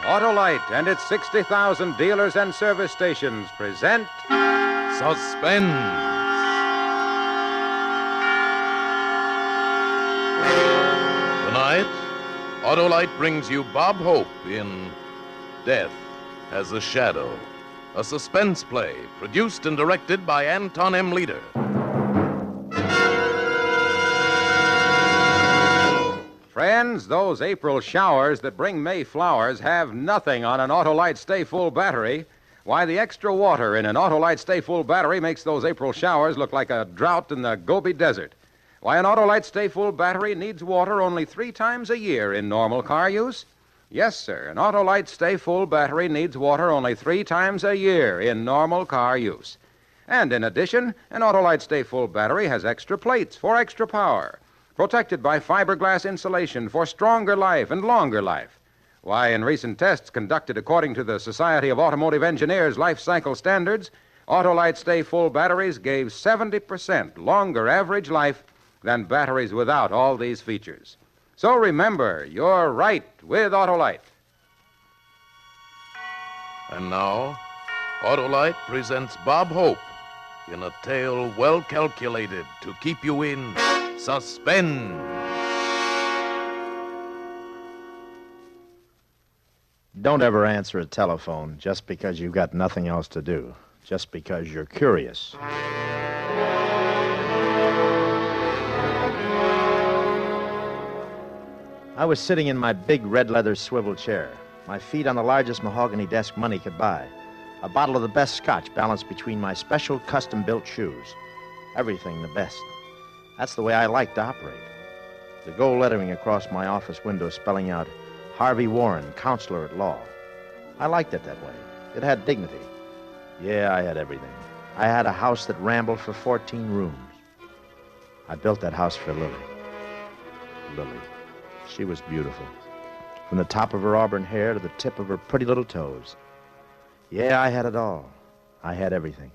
Autolite and its 60,000 dealers and service stations present Suspense. Tonight, Autolite brings you Bob Hope in Death as a Shadow, a suspense play produced and directed by Anton M. Leader. Friends, those April showers that bring May flowers have nothing on an Autolite Stay Full battery. Why, the extra water in an Autolite Stay Full battery makes those April showers look like a drought in the Gobi Desert. Why, an Autolite Stay Full battery needs water only 3 times a year in normal car use. Yes, sir, an Autolite Stay Full battery needs water only 3 times a year in normal car use. And in addition, an Autolite Stay Full battery has extra plates for extra power, protected by fiberglass insulation for stronger life and longer life. Why, in recent tests conducted according to the Society of Automotive Engineers life cycle standards, Autolite Stay Full batteries gave 70% longer average life than batteries without all these features. So remember, you're right with Autolite. And now, Autolite presents Bob Hope in a tale well calculated to keep you in suspense. Don't ever answer a telephone just because you've got nothing else to do, just because you're curious. I was sitting in my big red leather swivel chair, my feet on the largest mahogany desk money could buy, a bottle of the best scotch balanced between my special custom-built shoes. Everything the best. That's the way I like to operate. The gold lettering across my office window spelling out Harvey Warren, counselor at law. I liked it that way. It had dignity. Yeah, I had everything. I had a house that rambled for 14 rooms. I built that house for Lily. Lily. She was beautiful. From the top of her auburn hair to the tip of her pretty little toes. Yeah, I had it all. I had everything.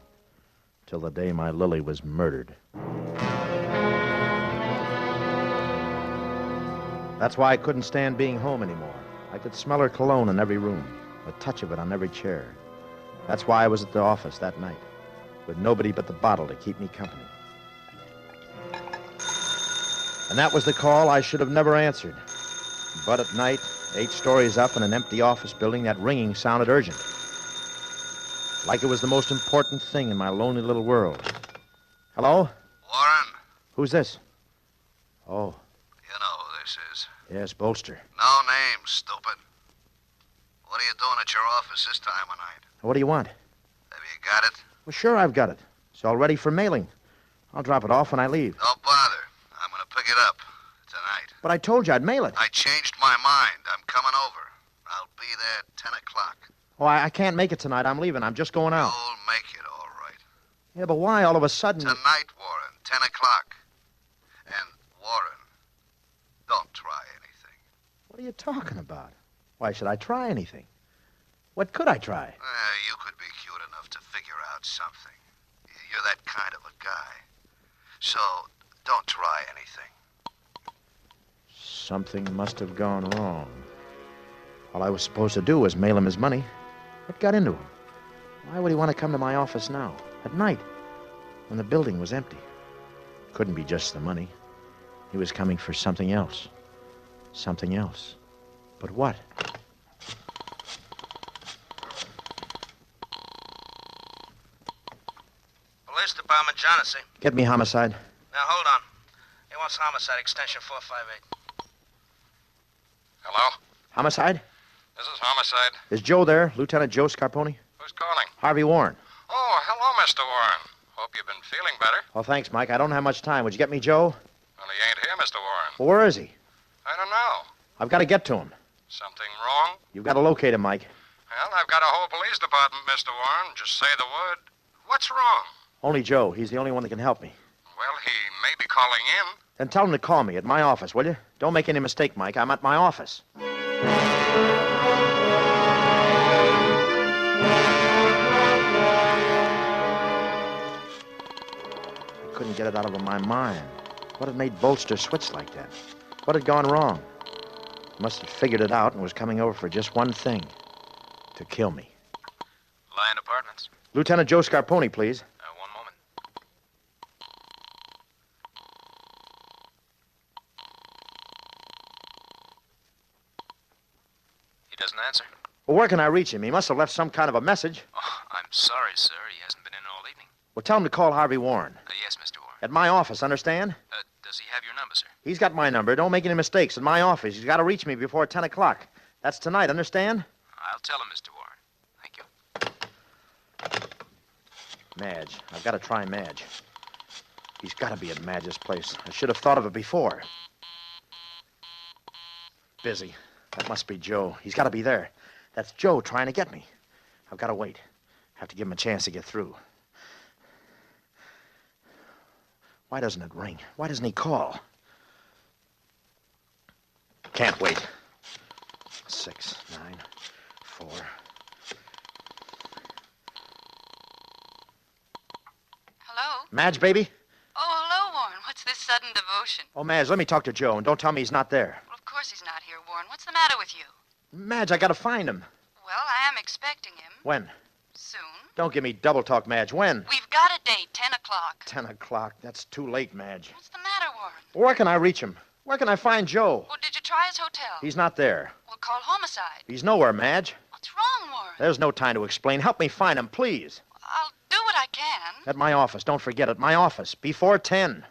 Till the day my Lily was murdered. That's why I couldn't stand being home anymore. I could smell her cologne in every room, a touch of it on every chair. That's why I was at the office that night, with nobody but the bottle to keep me company. And that was the call I should have never answered. But at night, 8 stories up in an empty office building, that ringing sounded urgent. Like it was the most important thing in my lonely little world. Hello? Warren. Who's this? Oh. You know who this is. Yes, Bolster. No name, stupid. What are you doing at your office this time of night? What do you want? Have you got it? Well, sure, I've got it. It's all ready for mailing. I'll drop it off when I leave. Don't bother. I'm going to pick it up tonight. But I told you I'd mail it. I changed my mind. I'm coming over. I'll be there at 10 o'clock. Oh, I can't make it tonight. I'm leaving. I'm just going out. You'll make it all right. Yeah, but why all of a sudden... Tonight, Warren, 10 o'clock. And, Warren, don't try anything. What are you talking about? Why should I try anything? What could I try? You could be cute enough to figure out something. You're that kind of a guy. So, don't try anything. Something must have gone wrong. All I was supposed to do was mail him his money. What got into him? Why would he want to come to my office now, at night, when the building was empty? Couldn't be just the money. He was coming for something else. Something else. But what? Police Department, Johnson. Get me homicide. Now, hold on. He wants homicide, extension 458. Hello? Homicide? This is Homicide. Is Joe there? Lieutenant Joe Scarponi? Who's calling? Harvey Warren. Oh, hello, Mr. Warren. Hope you've been feeling better. Oh, thanks, Mike. I don't have much time. Would you get me Joe? Well, he ain't here, Mr. Warren. Well, where is he? I don't know. I've got to get to him. Something wrong? You've got to locate him, Mike. Well, I've got a whole police department, Mr. Warren. Just say the word. What's wrong? Only Joe. He's the only one that can help me. Well, he may be calling in. Then tell him to call me at my office, will you? Don't make any mistake, Mike. I'm at my office. I couldn't get it out of my mind. What had made Bolster switch like that? What had gone wrong? He must have figured it out and was coming over for just one thing. To kill me. Lion Apartments. Lieutenant Joe Scarponi, please. One moment. He doesn't answer. Well, where can I reach him? He must have left some kind of a message. Oh, I'm sorry, sir. He hasn't been in all evening. Well, tell him to call Harvey Warren. Yes, Mr. Warren. At my office, understand? Does he have your number, sir? He's got my number. Don't make any mistakes. At my office. He's got to reach me before 10 o'clock. That's tonight, understand? I'll tell him, Mr. Warren. Thank you. Madge. I've got to try Madge. He's got to be at Madge's place. I should have thought of it before. Busy. That must be Joe. He's got to be there. That's Joe trying to get me. I've got to wait. Have to give him a chance to get through. Why doesn't it ring? Why doesn't he call? Can't wait. 6, 9, 4. Hello? Madge, baby? Oh, hello, Warren. What's this sudden devotion? Oh, Madge, let me talk to Joe, and don't tell me he's not there. Well, of course he's not here, Warren. What's the matter with you? Madge, I got to find him. Well, I am expecting him. When? Soon. Don't give me double talk, Madge. When? We've got a date, 10 o'clock. 10 o'clock. That's too late, Madge. What's the matter, Warren? Where can I reach him? Where can I find Joe? Well, did you try his hotel? He's not there. Well, call homicide. He's nowhere, Madge. What's wrong, Warren? There's no time to explain. Help me find him, please. I'll do what I can. At my office. Don't forget it. My office. Before 10.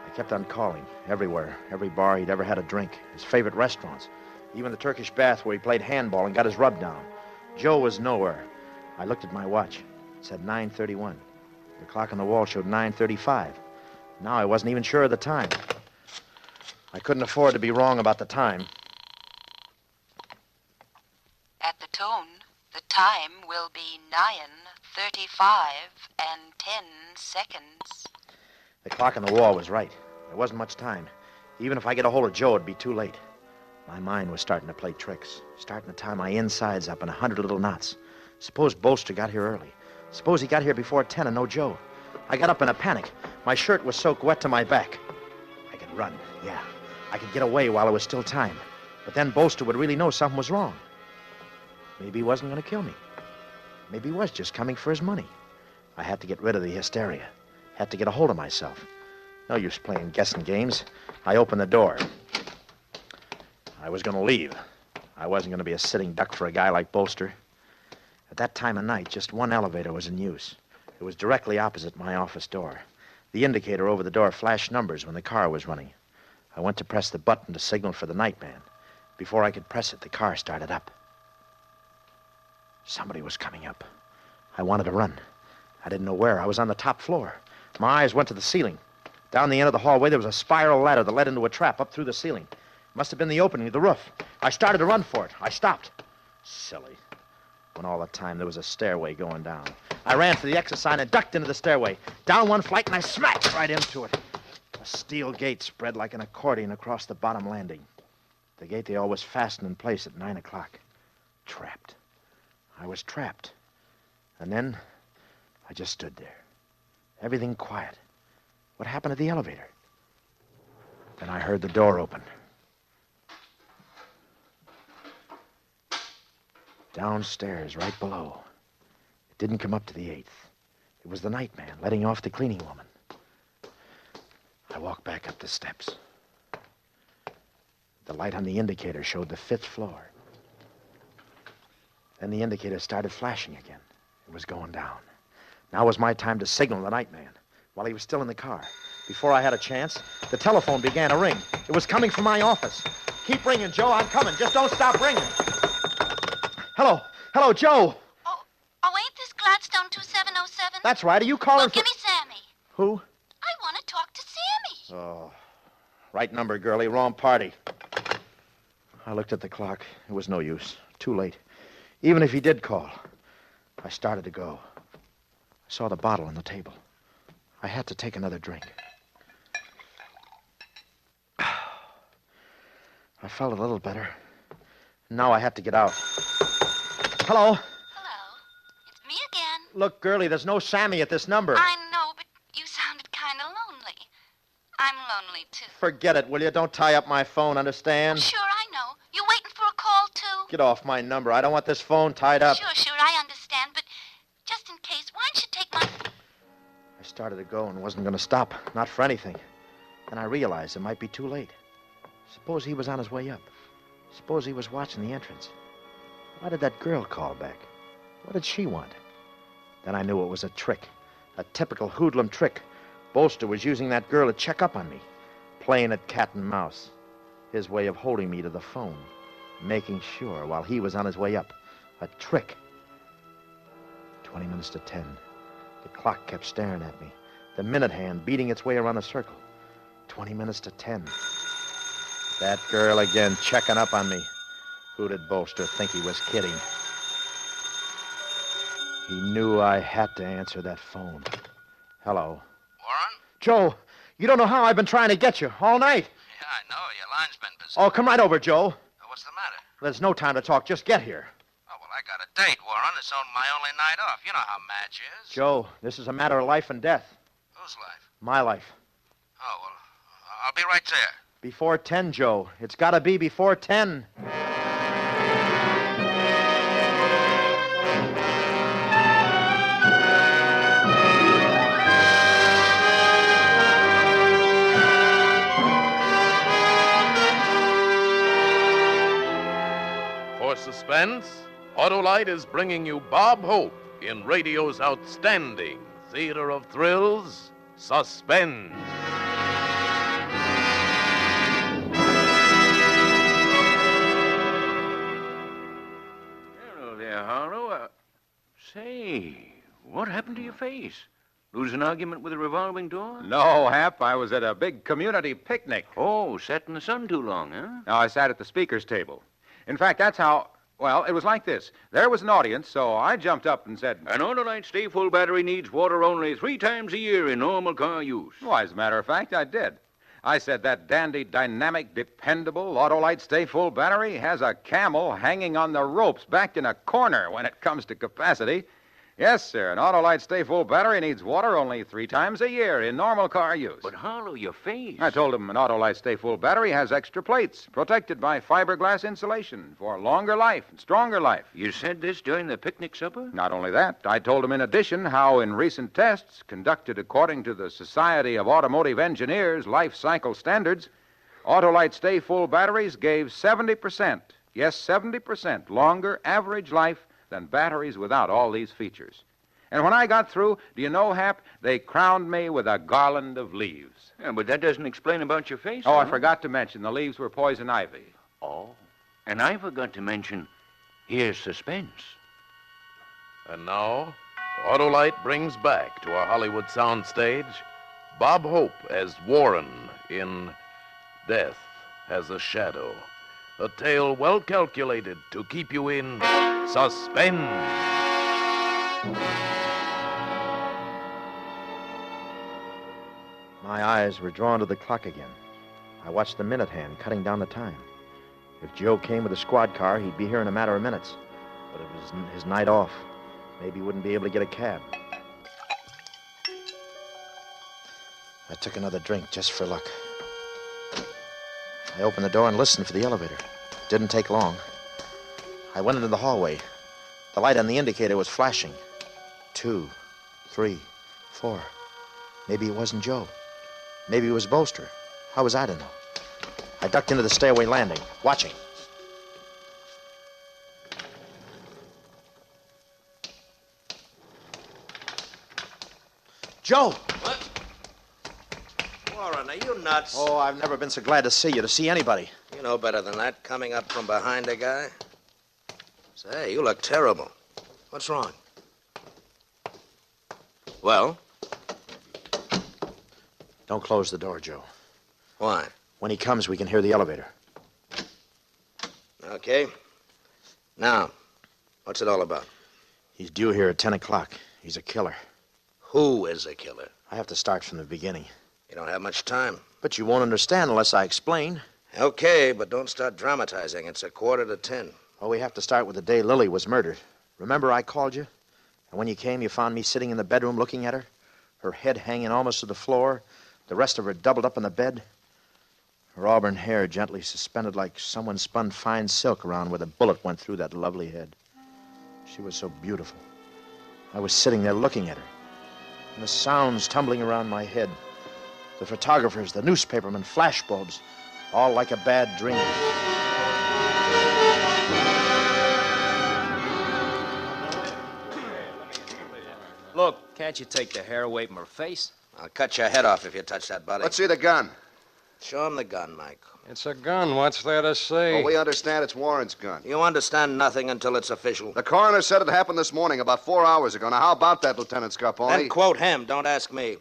I kept on calling. Everywhere. Every bar he'd ever had a drink. His favorite restaurants. Even the Turkish bath where he played handball and got his rub down. Joe was nowhere. I looked at my watch. It said 9:31. The clock on the wall showed 9:35. Now I wasn't even sure of the time. I couldn't afford to be wrong about the time. At the tone, the time will be 9:35 and 10 seconds. The clock on the wall was right. There wasn't much time. Even if I get a hold of Joe, it'd be too late. My mind was starting to play tricks, starting to tie my insides up in 100 little knots. Suppose Bolster got here early. Suppose he got here before 10 and no Joe. I got up in a panic. My shirt was soaked wet to my back. I could run, yeah. I could get away while there was still time. But then Bolster would really know something was wrong. Maybe he wasn't going to kill me. Maybe he was just coming for his money. I had to get rid of the hysteria. Had to get a hold of myself. No use playing guessing games. I opened the door. I was going to leave. I wasn't going to be a sitting duck for a guy like Bolster. At that time of night, just one elevator was in use. It was directly opposite my office door. The indicator over the door flashed numbers when the car was running. I went to press the button to signal for the nightman. Before I could press it, the car started up. Somebody was coming up. I wanted to run. I didn't know where. I was on the top floor. My eyes went to the ceiling. Down the end of the hallway, there was a spiral ladder that led into a trap up through the ceiling. Must have been the opening of the roof. I started to run for it. I stopped. Silly. When all the time there was a stairway going down. I ran for the exit sign and ducked into the stairway. Down one flight and I smacked right into it. A steel gate spread like an accordion across the bottom landing. The gate they always fastened in place at 9 o'clock. Trapped. I was trapped. And then I just stood there. Everything quiet. What happened to the elevator? Then I heard the door open. Downstairs, right below. It didn't come up to the 8th. It was the nightman letting off the cleaning woman. I walked back up the steps. The light on the indicator showed the 5th floor. Then the indicator started flashing again. It was going down. Now was my time to signal the nightman while he was still in the car. Before I had a chance, the telephone began to ring. It was coming from my office. Keep ringing, Joe. I'm coming. Just don't stop ringing. Hello. Hello, Joe. Oh, ain't this Gladstone 2707? That's right. Are you calling Well, for... give me Sammy. Who? I want to talk to Sammy. Oh, right number, girlie. Wrong party. I looked at the clock. It was no use. Too late. Even if he did call. I started to go. I saw the bottle on the table. I had to take another drink. I felt a little better. Now I had to get out. Hello? Hello. It's me again. Look, girlie, there's no Sammy at this number. I know, but you sounded forget it, will you? Don't tie up my phone, understand? Sure, I know. You waiting for a call, too? Get off my number. I don't want this phone tied up. Sure, I understand, but just in case, why don't you take my... I started to go and wasn't going to stop. Not for anything. Then I realized it might be too late. Suppose he was on his way up. Suppose he was watching the entrance. Why did that girl call back? What did she want? Then I knew it was a trick. A typical hoodlum trick. Bolster was using that girl to check up on me. Playing at cat and mouse. His way of holding me to the phone. Making sure while he was on his way up. A trick. 20 minutes to 10. The clock kept staring at me. The minute hand beating its way around the circle. 20 minutes to 10. That girl again checking up on me. Who did Bolster think he was kidding? He knew I had to answer that phone. Hello. Warren? Joe, you don't know how I've been trying to get you all night. Yeah, I know. Your line's been busy. Oh, come right over, Joe. What's the matter? There's no time to talk. Just get here. Oh, well, I got a date, Warren. It's on my only night off. You know how Madge is. Joe, this is a matter of life and death. Whose life? My life. Oh, well, I'll be right there. Before 10, Joe. It's got to be before 10. For Suspense, Autolite is bringing you Bob Hope in radio's outstanding theater of thrills, Suspense. Hello there, Harlow. Say, what happened to your face? Lose an argument with a revolving door? No, Hap. I was at a big community picnic. Oh, sat in the sun too long, huh? No, I sat at the speaker's table. In fact, that's how... Well, it was like this. There was an audience, so I jumped up and said... An Autolite Stay Full battery needs water only 3 times a year in normal car use. Why, as a matter of fact, I did. I said that dandy, dynamic, dependable Autolite Stay Full battery has a camel hanging on the ropes backed in a corner when it comes to capacity. Yes, sir, an Autolite Stay Full battery needs water only 3 times a year in normal car use. But, Harlow, your face... I told him an Autolite Stay Full battery has extra plates protected by fiberglass insulation for longer life and stronger life. You said this during the picnic supper? Not only that, I told him in addition how in recent tests conducted according to the Society of Automotive Engineers life cycle standards, Autolite Stay Full batteries gave 70%, yes, 70% longer average life than batteries without all these features. And when I got through, do you know, Hap, they crowned me with a garland of leaves. Yeah, but that doesn't explain about your face. Oh, I huh? forgot to mention the leaves were poison ivy. Oh, and I forgot to mention, here's Suspense. And now, Autolite brings back to our Hollywood soundstage Bob Hope as Warren in Death Has a Shadow. A tale well calculated to keep you in suspense. My eyes were drawn to the clock again. I watched the minute hand cutting down the time. If Joe came with a squad car, he'd be here in a matter of minutes. But it was his night off. Maybe he wouldn't be able to get a cab. I took another drink just for luck. I opened the door and listened for the elevator. Didn't take long. I went into the hallway. The light on the indicator was flashing. 2, 3, 4. Maybe it wasn't Joe. Maybe it was Bolster. How was I to know? I ducked into the stairway landing, watching. Joe! What? Warren, are you nuts? Oh, I've never been so glad to see you, to see anybody. You know better than that, coming up from behind a guy. Say, you look terrible. What's wrong? Well? Don't close the door, Joe. Why? When he comes, we can hear the elevator. Okay. Now, what's it all about? He's due here at 10 o'clock. He's a killer. Who is a killer? I have to start from the beginning. You don't have much time. But you won't understand unless I explain. Okay, but don't start dramatizing. It's 9:45. Well, we have to start with the day Lily was murdered. Remember I called you? And when you came, you found me sitting in the bedroom looking at her? Her head hanging almost to the floor, the rest of her doubled up in the bed? Her auburn hair gently suspended like someone spun fine silk around where the bullet went through that lovely head. She was so beautiful. I was sitting there looking at her, and the sounds tumbling around my head. The photographers, the newspapermen, flashbulbs, all like a bad dream. Look, can't you take the hair away from her face? I'll cut your head off if you touch that body. Let's see the gun. Show him the gun, Mike. It's a gun. What's there to say? Well, we understand it's Warren's gun. You understand nothing until it's official. The coroner said it happened this morning, about 4 hours ago. Now, how about that, Lieutenant Scarponi? Then quote him. Don't ask me.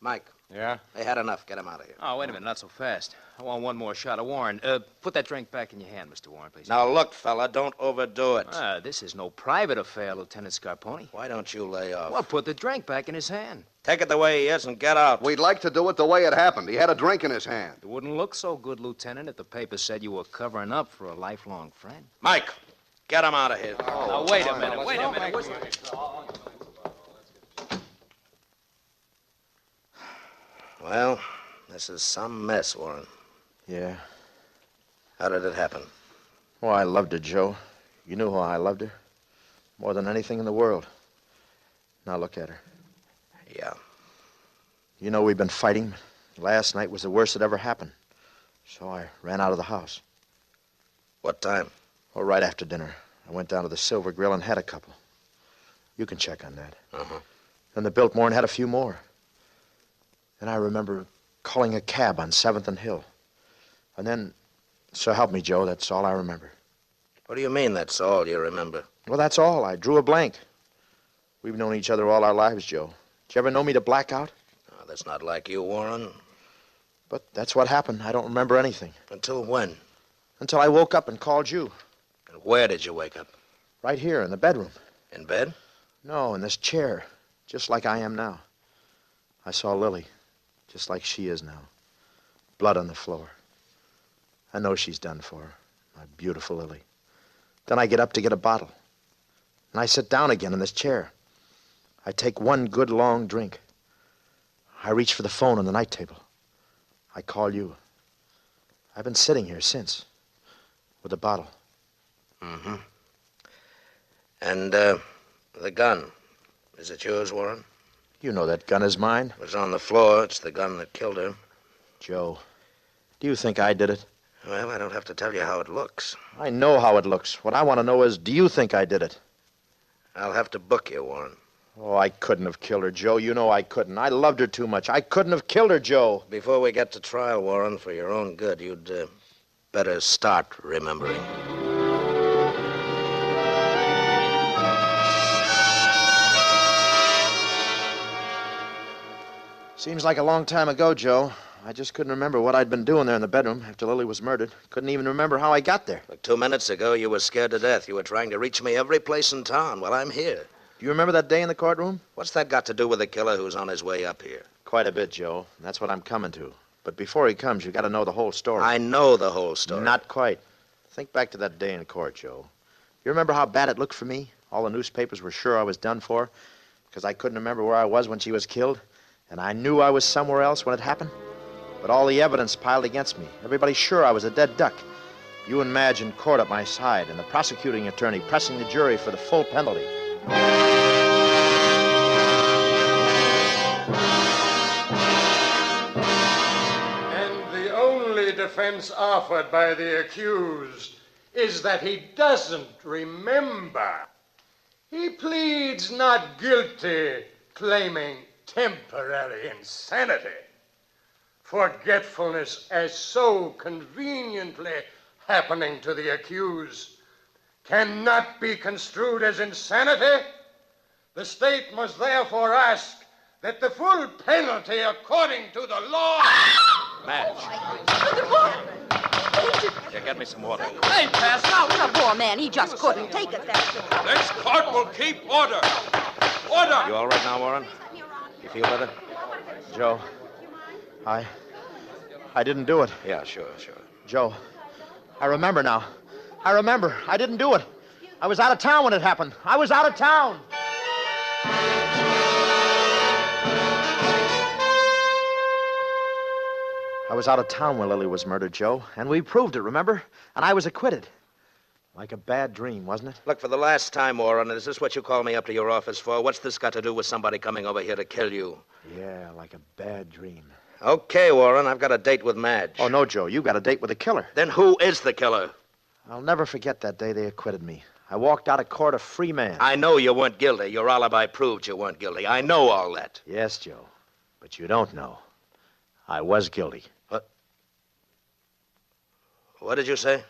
Mike. Yeah? They had enough. Get him out of here. Oh, wait a minute. Not so fast. I want one more shot of Warren. Put that drink back in your hand, Mr. Warren, please. Now, look, fella, don't overdo it. This is no private affair, Lieutenant Scarponi. Why don't you lay off? Well, put the drink back in his hand. Take it the way he is and get out. We'd like to do it the way it happened. He had a drink in his hand. It wouldn't look so good, Lieutenant, if the paper said you were covering up for a lifelong friend. Mike, get him out of here. Now, wait a minute. Well, this is some mess, Warren. Yeah. How did it happen? Oh, I loved her, Joe. You knew how I loved her. More than anything in the world. Now look at her. Yeah. You know we've been fighting. Last night was the worst that ever happened. So I ran out of the house. What time? Well, right after dinner. I went down to the Silver Grill and had a couple. You can check on that. Uh-huh. Then the Biltmore and had a few more. Then I remember calling a cab on 7th and Hill. And then, so help me, Joe, that's all I remember. What do you mean that's all you remember? Well, that's all. I drew a blank. We've known each other all our lives, Joe. Did you ever know me to black out? Oh, that's not like you, Warren. But that's what happened. I don't remember anything. Until when? Until I woke up and called you. And where did you wake up? Right here in the bedroom. In bed? No, in this chair. Just like I am now. I saw Lily. Just like she is now. Blood on the floor. I know she's done for. My beautiful Lily. Then I get up to get a bottle. And I sit down again in this chair. I take one good long drink. I reach for the phone on the night table. I call you. I've been sitting here since. With a bottle. Mm-hmm. And, the gun. Is it yours, Warren? You know that gun is mine. It was on the floor. It's the gun that killed her. Joe, do you think I did it? Well, I don't have to tell you how it looks. I know how it looks. What I want to know is, do you think I did it? I'll have to book you, Warren. Oh, I couldn't have killed her, Joe. You know I couldn't. I loved her too much. I couldn't have killed her, Joe. Before we get to trial, Warren, for your own good, you'd better start remembering. Seems like a long time ago, Joe. I just couldn't remember what I'd been doing there in the bedroom after Lily was murdered. Couldn't even remember how I got there. Like 2 minutes ago, you were scared to death. You were trying to reach me every place in town. Well, I'm here. Do you remember that day in the courtroom? What's that got to do with the killer who's on his way up here? Quite a bit, Joe. That's what I'm coming to. But before he comes, you got to know the whole story. I know the whole story. Not quite. Think back to that day in court, Joe. You remember how bad it looked for me? All the newspapers were sure I was done for because I couldn't remember where I was when she was killed, and I knew I was somewhere else when it happened. But all the evidence piled against me. Everybody's sure I was a dead duck. You and Madge in court at my side, and the prosecuting attorney pressing the jury for the full penalty. And the only defense offered by the accused is that he doesn't remember. He pleads not guilty, claiming temporary insanity. Forgetfulness as so conveniently happening to the accused cannot be construed as insanity. The state must therefore ask that the full penalty according to the law... Madge. Here, get me some water. Hey, pass out. The poor man, he just couldn't take it that. This court will keep order. Order! You all right now, Warren? You feel better? Joe, I didn't do it. Yeah, sure. Joe, I remember now. I remember. I didn't do it. I was out of town when it happened. I was out of town. I was out of town when Lily was murdered, Joe, and we proved it, remember? And I was acquitted. Like a bad dream, wasn't it? Look, for the last time, Warren, is this what you called me up to your office for? What's this got to do with somebody coming over here to kill you? Yeah, like a bad dream. Okay, Warren, I've got a date with Madge. Oh, no, Joe, you got a date with the killer. Then who is the killer? I'll never forget that day they acquitted me. I walked out of court a free man. I know you weren't guilty. Your alibi proved you weren't guilty. I know all that. Yes, Joe, but you don't know. I was guilty. What did you say?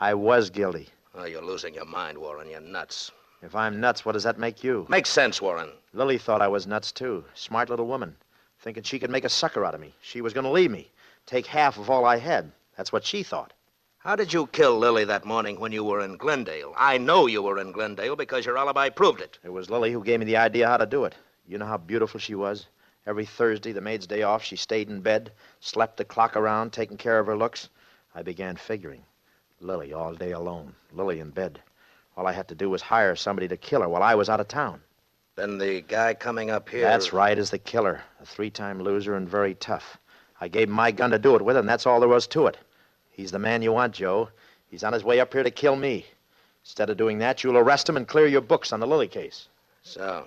I was guilty. Oh, you're losing your mind, Warren. You're nuts. If I'm nuts, what does that make you? Makes sense, Warren. Lily thought I was nuts, too. Smart little woman. Thinking she could make a sucker out of me. She was going to leave me. Take half of all I had. That's what she thought. How did you kill Lily that morning when you were in Glendale? I know you were in Glendale because your alibi proved it. It was Lily who gave me the idea how to do it. You know how beautiful she was? Every Thursday, the maid's day off, she stayed in bed, slept the clock around, taking care of her looks. I began figuring. Lily all day alone. Lily in bed. All I had to do was hire somebody to kill her while I was out of town. Then the guy coming up here... That's right, is the killer. A 3-time loser and very tough. I gave him my gun to do it with, and that's all there was to it. He's the man you want, Joe. He's on his way up here to kill me. Instead of doing that, you'll arrest him and clear your books on the Lily case. So,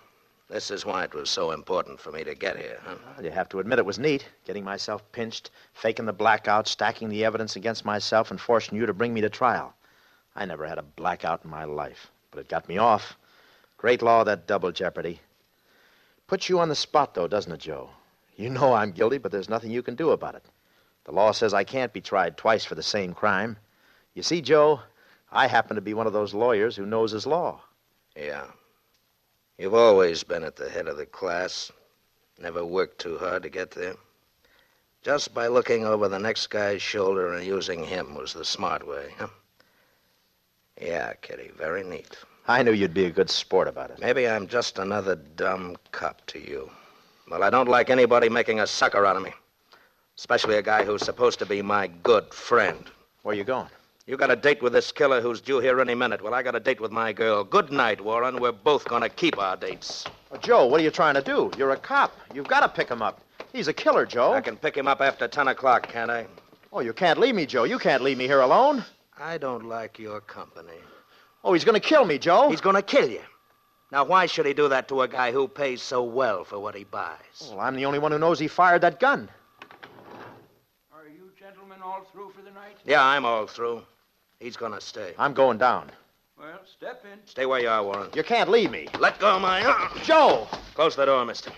this is why it was so important for me to get here, huh? Well, you have to admit it was neat, getting myself pinched, faking the blackout, stacking the evidence against myself, and forcing you to bring me to trial. I never had a blackout in my life, but it got me off. Great law, that double jeopardy. Puts you on the spot, though, doesn't it, Joe? You know I'm guilty, but there's nothing you can do about it. The law says I can't be tried twice for the same crime. You see, Joe, I happen to be one of those lawyers who knows his law. Yeah. You've always been at the head of the class. Never worked too hard to get there. Just by looking over the next guy's shoulder and using him was the smart way, huh? Yeah, Kitty, very neat. I knew you'd be a good sport about it. Maybe I'm just another dumb cop to you. Well, I don't like anybody making a sucker out of me. Especially a guy who's supposed to be my good friend. Where you going? You got a date with this killer who's due here any minute. Well, I got a date with my girl. Good night, Warren. We're both going to keep our dates. Oh, Joe, what are you trying to do? You're a cop. You've got to pick him up. He's a killer, Joe. I can pick him up after 10 o'clock, can't I? Oh, you can't leave me, Joe. You can't leave me here alone. I don't like your company. Oh, he's going to kill me, Joe. He's going to kill you. Now, why should he do that to a guy who pays so well for what he buys? Well, I'm the only one who knows he fired that gun. Are you gentlemen all through for the night? Yeah, I'm all through. He's going to stay. I'm going down. Well, step in. Stay where you are, Warren. You can't leave me. Let go of my arm. Joe! Close the door, mister.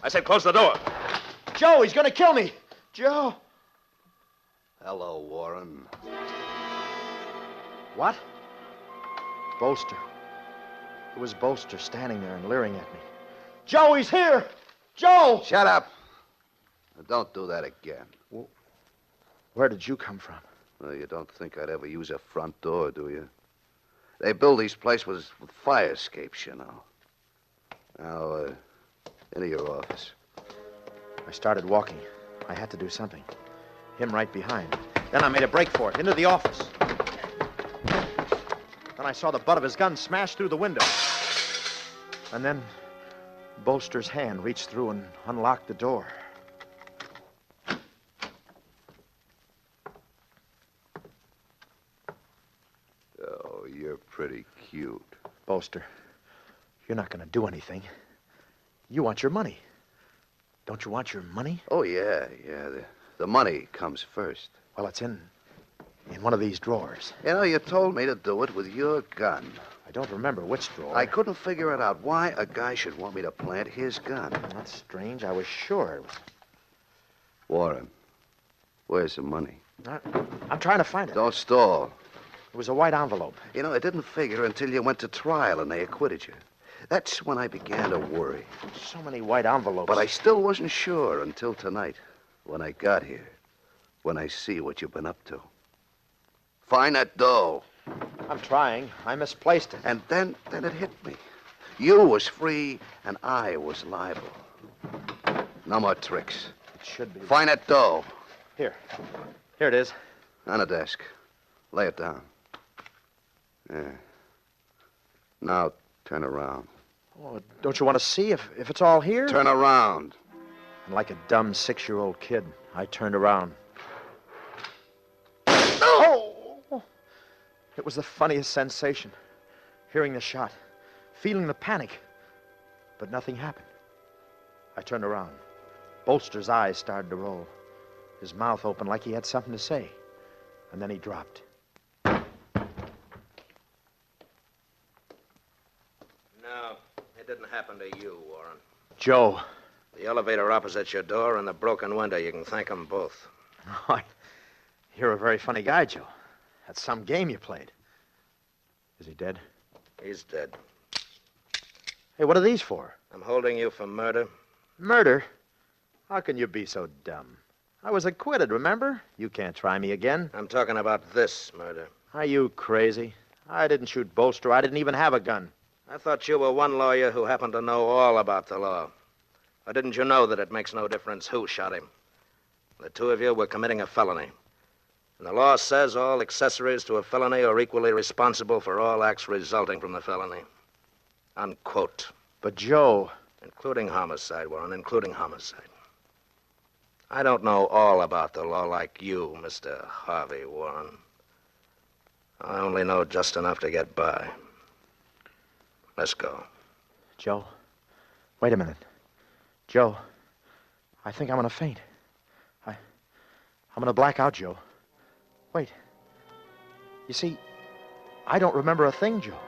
I said close the door. Joe, he's going to kill me. Joe. Hello, Warren. What? Bolster. It was Bolster standing there and leering at me. Joe, he's here! Joe! Shut up. Now, don't do that again. Well, where did you come from? Well, you don't think I'd ever use a front door, do you? They build these places with fire escapes, you know. Now, into your office. I started walking. I had to do something. Him right behind. Then I made a break for it, into the office. Then I saw the butt of his gun smash through the window. And then Bolster's hand reached through and unlocked the door. Oh, you're pretty cute. Bolster, you're not going to do anything. You want your money. Don't you want your money? Oh, yeah. The money comes first. Well, it's in one of these drawers. You know, you told me to do it with your gun. I don't remember which drawer. I couldn't figure it out why a guy should want me to plant his gun. That's strange. I was sure. Warren, where's the money? I'm trying to find it. Don't stall. It was a white envelope. You know, I didn't figure until you went to trial and they acquitted you. That's when I began to worry. So many white envelopes. But I still wasn't sure until tonight, when I got here, when I see what you've been up to. Find that dough. I'm trying. I misplaced it. And then it hit me. You was free, and I was liable. No more tricks. It should be. Find that dough. Here it is. On the desk. Lay it down. Yeah. Now, turn around. Oh, don't you want to see if it's all here? Turn around. And like a dumb 6-year-old kid, I turned around. It was the funniest sensation. Hearing the shot, feeling the panic. But nothing happened. I turned around. Bolster's eyes started to roll. His mouth opened like he had something to say. And then he dropped. No, it didn't happen to you, Warren. Joe. The elevator opposite your door and the broken window. You can thank them both. Oh, you're a very funny guy, Joe. That's some game you played. Is he dead? He's dead. Hey, what are these for? I'm holding you for murder. Murder? How can you be so dumb? I was acquitted, remember? You can't try me again. I'm talking about this murder. Are you crazy? I didn't shoot Bolster. I didn't even have a gun. I thought you were one lawyer who happened to know all about the law. Or didn't you know that it makes no difference who shot him? The two of you were committing a felony. And the law says all accessories to a felony are equally responsible for all acts resulting from the felony. Unquote. But, Joe... Including homicide, Warren, including homicide. I don't know all about the law like you, Mr. Harvey Warren. I only know just enough to get by. Let's go. Joe, wait a minute. Joe, I think I'm going to faint. I'm going to black out, Joe. Wait. You see, I don't remember a thing, Joe.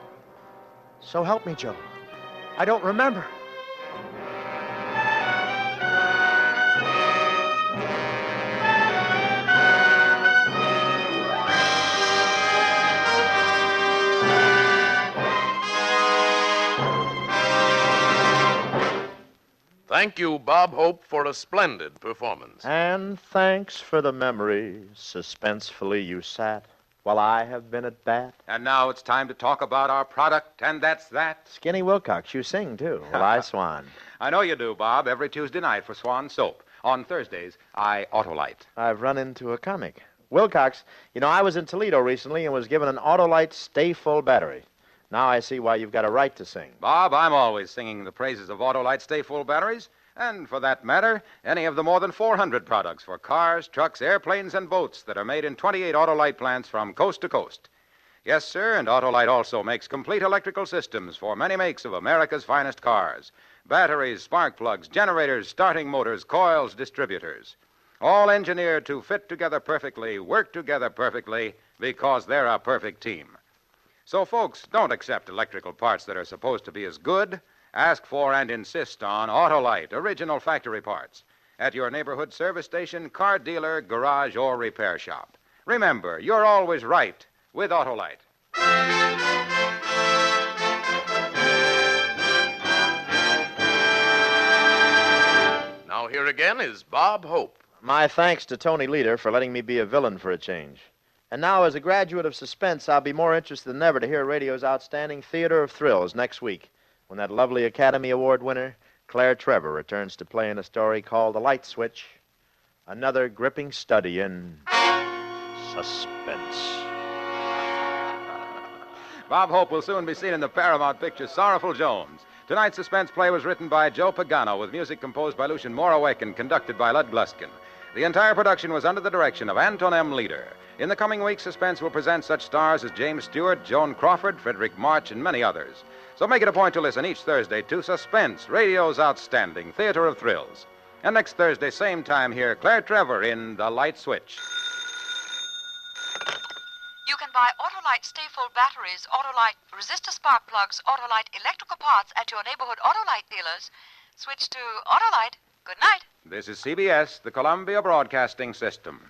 So help me, Joe. I don't remember. Thank you, Bob Hope, for a splendid performance. And thanks for the memory. Suspensefully you sat while I have been at bat. And now it's time to talk about our product, and that's that. Skinny Wilcox, you sing, too. Well, I swan. I know you do, Bob, every Tuesday night for Swan Soap. On Thursdays, I Autolite. I've run into a comic. Wilcox, you know, I was in Toledo recently and was given an Autolite Stay Full battery. Now I see why you've got a right to sing. Bob, I'm always singing the praises of Autolite Stay Full batteries, and for that matter, any of the more than 400 products for cars, trucks, airplanes, and boats that are made in 28 Autolite plants from coast to coast. Yes, sir, and Autolite also makes complete electrical systems for many makes of America's finest cars. Batteries, spark plugs, generators, starting motors, coils, distributors. All engineered to fit together perfectly, work together perfectly, because they're a perfect team. So, folks, don't accept electrical parts that are supposed to be as good. Ask for and insist on Autolite, original factory parts, at your neighborhood service station, car dealer, garage, or repair shop. Remember, you're always right with Autolite. Now here again is Bob Hope. My thanks to Tony Leader for letting me be a villain for a change. And now, as a graduate of Suspense, I'll be more interested than ever to hear radio's outstanding Theater of Thrills next week, when that lovely Academy Award winner, Claire Trevor, returns to play in a story called The Light Switch, another gripping study in suspense. Bob Hope will soon be seen in the Paramount picture Sorrowful Jones. Tonight's suspense play was written by Joe Pagano with music composed by Lucien Morawek and conducted by Lud Gluskin. The entire production was under the direction of Anton M. Leader. In the coming weeks, Suspense will present such stars as James Stewart, Joan Crawford, Frederick March, and many others. So make it a point to listen each Thursday to Suspense, radio's outstanding Theater of Thrills. And next Thursday, same time here, Claire Trevor in The Light Switch. You can buy Autolite Stay Full batteries, Autolite resistor spark plugs, Autolite electrical parts at your neighborhood Autolite dealers. Switch to Autolite. Good night. This is CBS, the Columbia Broadcasting System.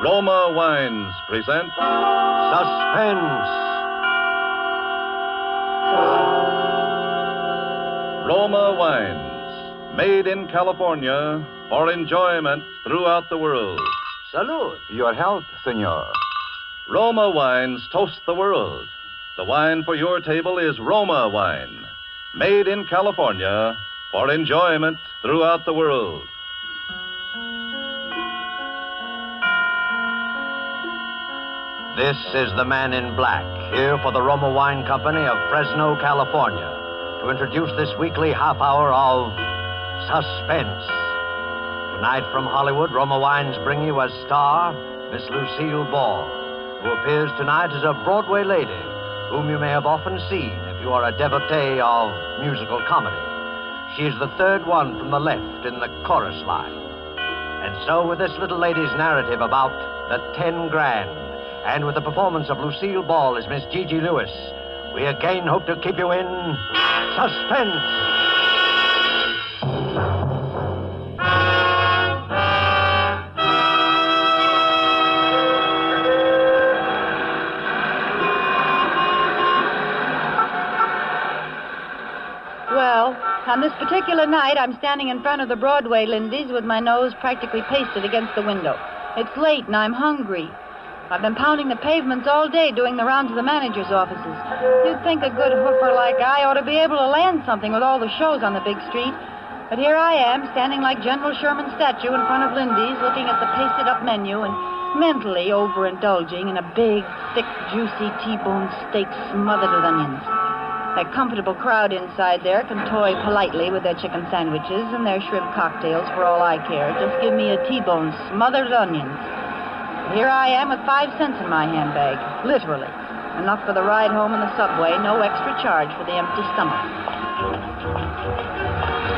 Roma Wines present Suspense. Roma Wines, made in California for enjoyment throughout the world. Salud. Your health, senor. Roma Wines toast the world. The wine for your table is Roma Wine, made in California for enjoyment throughout the world. This is the man in black, here for the Roma Wine Company of Fresno, California, to introduce this weekly half hour of Suspense. Tonight from Hollywood, Roma Wines bring you as star Miss Lucille Ball, who appears tonight as a Broadway lady, whom you may have often seen if you are a devotee of musical comedy. She is the third one from the left in the chorus line. And so with this little lady's narrative about the 10 grand, and with the performance of Lucille Ball as Miss Gigi Lewis, we again hope to keep you in suspense. Well, on this particular night, I'm standing in front of the Broadway Lindy's with my nose practically pasted against the window. It's late and I'm hungry. I've been pounding the pavements all day doing the rounds of the manager's offices. You'd think a good hoofer like I ought to be able to land something with all the shows on the big street. But here I am, standing like General Sherman's statue in front of Lindy's, looking at the pasted-up menu and mentally overindulging in a big, thick, juicy T-bone steak smothered with onions. That comfortable crowd inside there can toy politely with their chicken sandwiches and their shrimp cocktails for all I care. Just give me a T-bone smothered with onions. Here I am with 5 cents in my handbag, literally. Enough for the ride home in the subway, no extra charge for the empty stomach.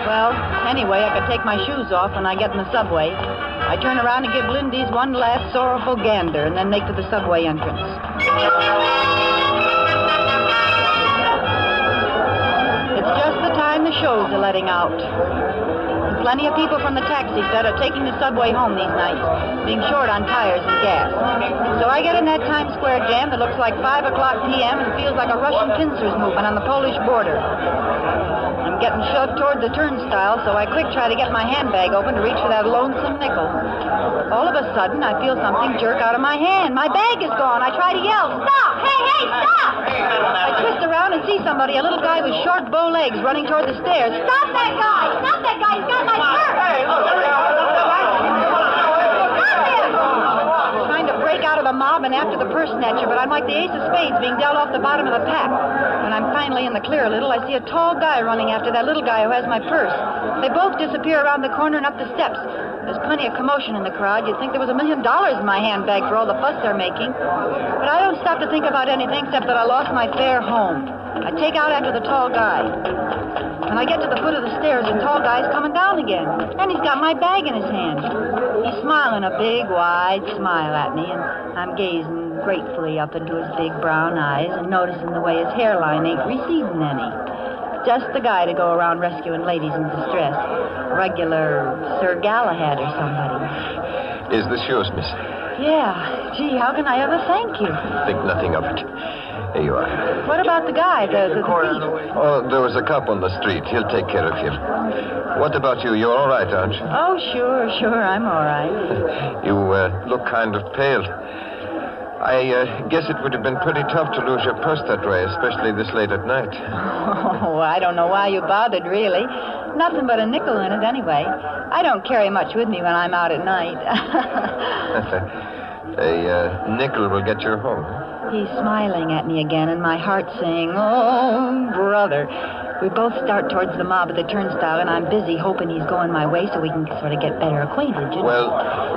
Well, anyway, I could take my shoes off when I get in the subway. I turn around and give Lindy's one last sorrowful gander and then make for the subway entrance. It's just the time the shows are letting out. Plenty of people from the taxi set are taking the subway home these nights, being short on tires and gas. So I get in that Times Square jam that looks like 5 o'clock p.m. and feels like a Russian pincers movement on the Polish border. I'm getting shoved toward the turnstile, so I quick try to get my handbag open to reach for that lonesome nickel. All of a sudden, I feel something jerk out of my hand. My bag is gone. I try to yell, "Stop! Hey, stop!" I twist around and see somebody, a little guy with short bow legs, running toward the stairs. "Stop that guy! Stop that guy! He's got my purse!" Hey, look! Trying to break out of the mob and after the purse snatcher, but I'm like the ace of spades being dealt off the bottom of the pack. When I'm finally in the clear a little, I see a tall guy running after that little guy who has my purse. They both disappear around the corner and up the steps. There's plenty of commotion in the crowd. You'd think there was $1 million in my handbag for all the fuss they're making. But I don't stop to think about anything except that I lost my fare home. I take out after the tall guy. When I get to the foot of the stairs, the tall guy's coming down again. And he's got my bag in his hand. He's smiling a big, wide smile at me, and I'm gazing gratefully up into his big brown eyes and noticing the way his hairline ain't receding any. Just the guy to go around rescuing ladies in distress. Regular Sir Galahad or somebody. Is the shoes, miss? Yeah. Gee, how can I ever thank you? Think nothing of it. Here you are. What about the guy, the thief? Oh, there was a cop on the street. He'll take care of him. What about you? You're all right, aren't you? Oh, sure, I'm all right. You look kind of pale. I guess it would have been pretty tough to lose your purse that way, especially this late at night. Oh, I don't know why you bothered, really. Nothing but a nickel in it, anyway. I don't carry much with me when I'm out at night. A nickel will get you home. He's smiling at me again, and my heart's saying, "Oh, brother." We both start towards the mob at the turnstile, and I'm busy hoping he's going my way so we can sort of get better acquainted, you know. Well,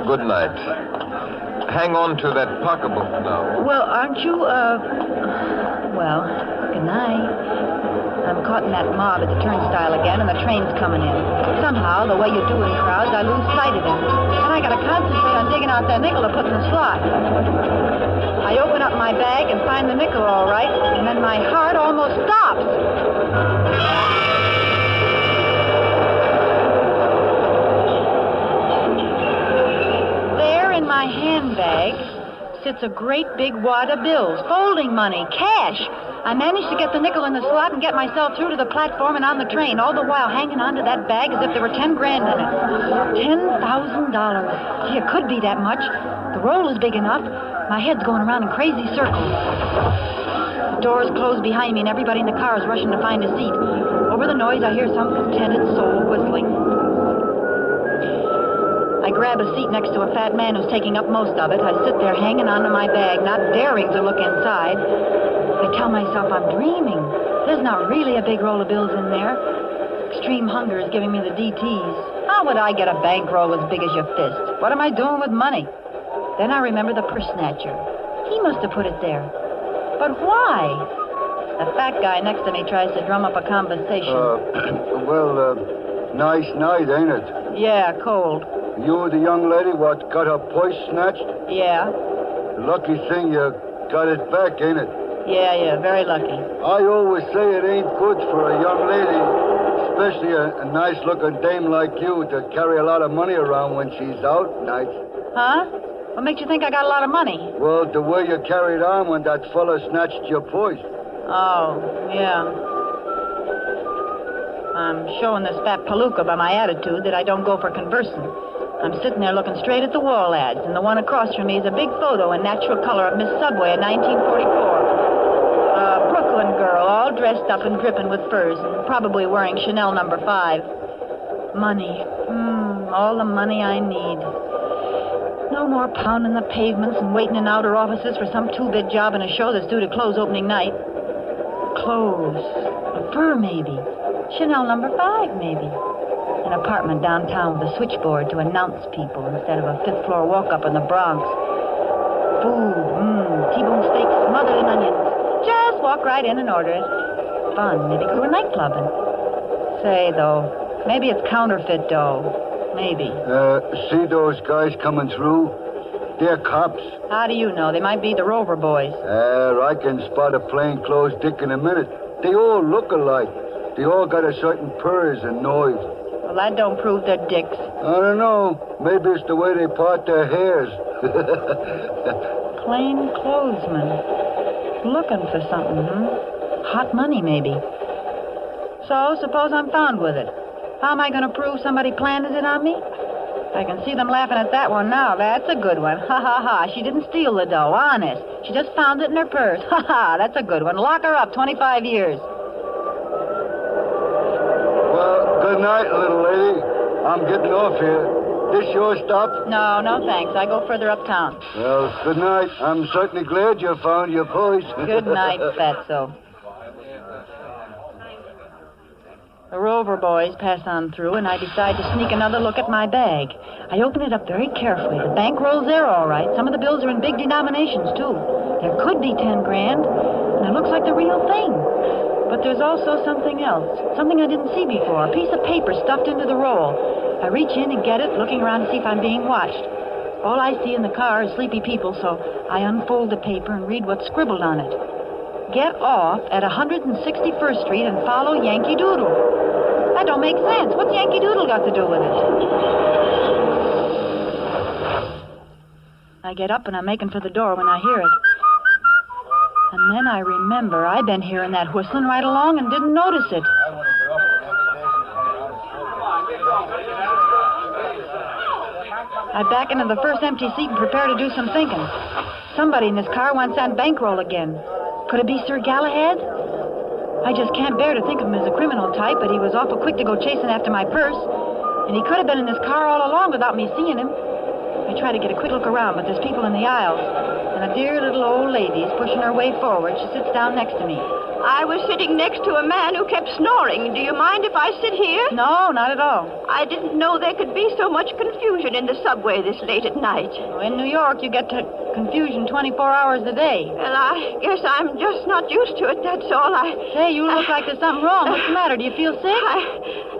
good night. Hang on to that pocketbook now. Well, aren't you, well, good night. I'm caught in that mob at the turnstile again, and the train's coming in. Somehow, the way you do in crowds, I lose sight of him. And I gotta concentrate on digging out that nickel to put in the slot. I open up my bag and find the nickel all right, and then my heart almost stops. There in my handbag sits a great big wad of bills, folding money, cash. I managed to get the nickel in the slot and get myself through to the platform and on the train, all the while hanging onto that bag as if there were 10 grand in it. $10,000. Gee, it could be that much. The roll is big enough. My head's going around in crazy circles. The doors close behind me and everybody in the car is rushing to find a seat. Over the noise, I hear some contented soul whistling. I grab a seat next to a fat man who's taking up most of it. I sit there hanging onto my bag, not daring to look inside. I tell myself I'm dreaming. There's not really a big roll of bills in there. Extreme hunger is giving me the DTs. How would I get a bankroll as big as your fist? What am I doing with money? Then I remember the purse snatcher. He must have put it there. But why? The fat guy next to me tries to drum up a conversation. Nice night, ain't it? Yeah, cold. You the young lady what got her purse snatched? Yeah. Lucky thing you got it back, ain't it? Yeah, very lucky. I always say it ain't good for a young lady, especially a nice-looking dame like you, to carry a lot of money around when she's out nights. Huh? What makes you think I got a lot of money? Well, the way you carried on when that fella snatched your purse. Oh, yeah. I'm showing this fat palooka by my attitude that I don't go for conversing. I'm sitting there looking straight at the wall ads, and the one across from me is a big photo in natural color of Miss Subway in 1944. A Brooklyn girl, all dressed up and dripping with furs, and probably wearing Chanel No. 5. Money. All the money I need. No more pounding the pavements and waiting in outer offices for some two-bit job in a show that's due to close opening night. Clothes. A fur, maybe. Chanel No. 5, maybe. An apartment downtown with a switchboard to announce people instead of a fifth-floor walk-up in the Bronx. Food. T-bone steaks smothered in onions. Just walk right in and order it. Fun. Maybe go to a nightclub. Say, though, maybe it's counterfeit dough. Maybe. See those guys coming through? They're cops. How do you know? They might be the Rover boys. I can spot a plainclothes dick in a minute. They all look alike. They all got a certain purrs and noise. Well, that don't prove they're dicks. I don't know. Maybe it's the way they part their hairs. Plain clothesmen. Looking for something, Hot money, maybe. So, suppose I'm found with it. How am I going to prove somebody planted it on me? I can see them laughing at that one now. That's a good one. Ha, ha, ha. She didn't steal the dough, honest. She just found it in her purse. Ha, ha. That's a good one. Lock her up 25 years. Well, good night, little lady. I'm getting off here. This your stop? No, thanks. I go further uptown. Well, good night. I'm certainly glad you found your purse. Good night, fatso. The Rover boys pass on through, and I decide to sneak another look at my bag. I open it up very carefully. The bankroll's there, all right. Some of the bills are in big denominations, too. There could be 10 grand, and it looks like the real thing. But there's also something else, something I didn't see before, a piece of paper stuffed into the roll. I reach in and get it, looking around to see if I'm being watched. All I see in the car is sleepy people, so I unfold the paper and read what's scribbled on it. Get off at 161st Street and follow Yankee Doodle. That don't make sense. What's Yankee Doodle got to do with it? I get up and I'm making for the door when I hear it. And then I remember I've been hearing that whistling right along and didn't notice it. I back into the first empty seat and prepare to do some thinking. Somebody in this car wants that bankroll again. Could it be Sir Galahad? I just can't bear to think of him as a criminal type, but he was awful quick to go chasing after my purse. And he could have been in this car all along without me seeing him. I try to get a quick look around, but there's people in the aisles. And a dear little old lady is pushing her way forward. She sits down next to me. I was sitting next to a man who kept snoring. Do you mind if I sit here? No, not at all. I didn't know there could be so much confusion in the subway this late at night. Well, in New York, you get to confusion 24 hours a day. Well, I guess I'm just not used to it, that's all. Hey, you look like there's something wrong. What's the matter? Do you feel sick?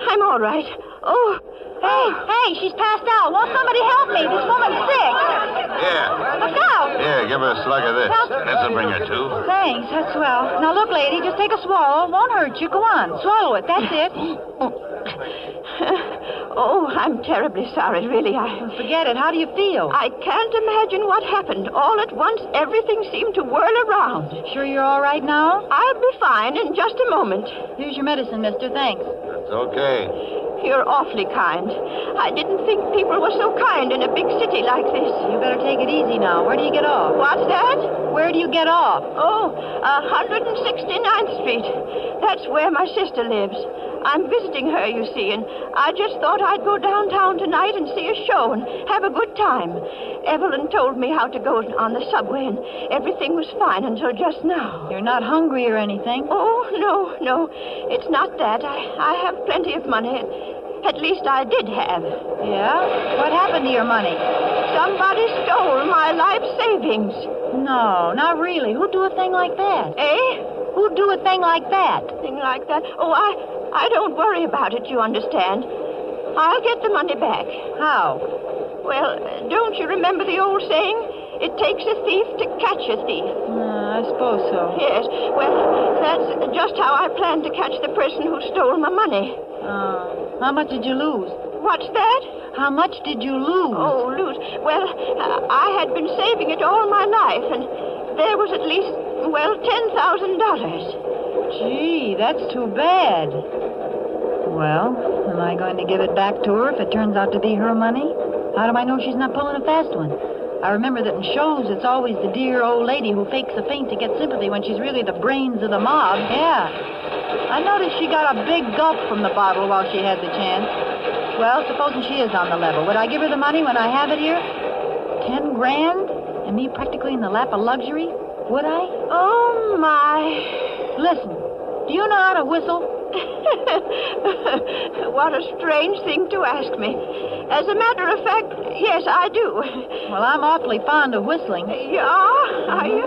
I'm all right. Oh. Hey, she's passed out. Won't somebody help me? This woman's sick. Here. Look out. Here, give her a slug of this. This'll bring her to. Thanks, that's swell. Now, look, lady, just take a swallow. It won't hurt you. Go on, swallow it. That's it. Oh, I'm terribly sorry, really. Forget it. How do you feel? I can't imagine what happened. All at once, everything seemed to whirl around. Sure you're all right now? I'll be fine in just a moment. Here's your medicine, mister. Thanks. That's okay. You're awfully kind. I didn't think people were so kind in a big city like this. You better take it easy now. Where do you get off? What's that? Where do you get off? Oh, 169th Street. That's where my sister lives. I'm visiting her, you see, and I just thought I'd go downtown tonight and see a show and have a good time. Evelyn told me how to go on the subway, and everything was fine until just now. You're not hungry or anything? Oh, no. It's not that. I have plenty of money. At least I did have. Yeah? What happened to your money? Somebody stole my life savings. No, not really. Who'd do a thing like that? Eh? Who'd do a thing like that? Thing like that? Oh, I don't worry about it, you understand. I'll get the money back. How? Well, don't you remember the old saying? It takes a thief to catch a thief. I suppose so. Yes. Well, that's just how I plan to catch the person who stole my money. How much did you lose? What's that? How much did you lose? Oh, lose. Well, I had been saving it all my life, and there was at least, $10,000. Gee, that's too bad. Well, am I going to give it back to her if it turns out to be her money? How do I know she's not pulling a fast one? I remember that in shows, it's always the dear old lady who fakes a faint to get sympathy when she's really the brains of the mob. Yeah. I noticed she got a big gulp from the bottle while she had the chance. Well, supposing she is on the level, would I give her the money when I have it here? 10 grand? And me practically in the lap of luxury? Would I? Oh, my. Listen, do you know how to whistle? What a strange thing to ask me. As a matter of fact, yes, I do. Well, I'm awfully fond of whistling. Yeah? Are you?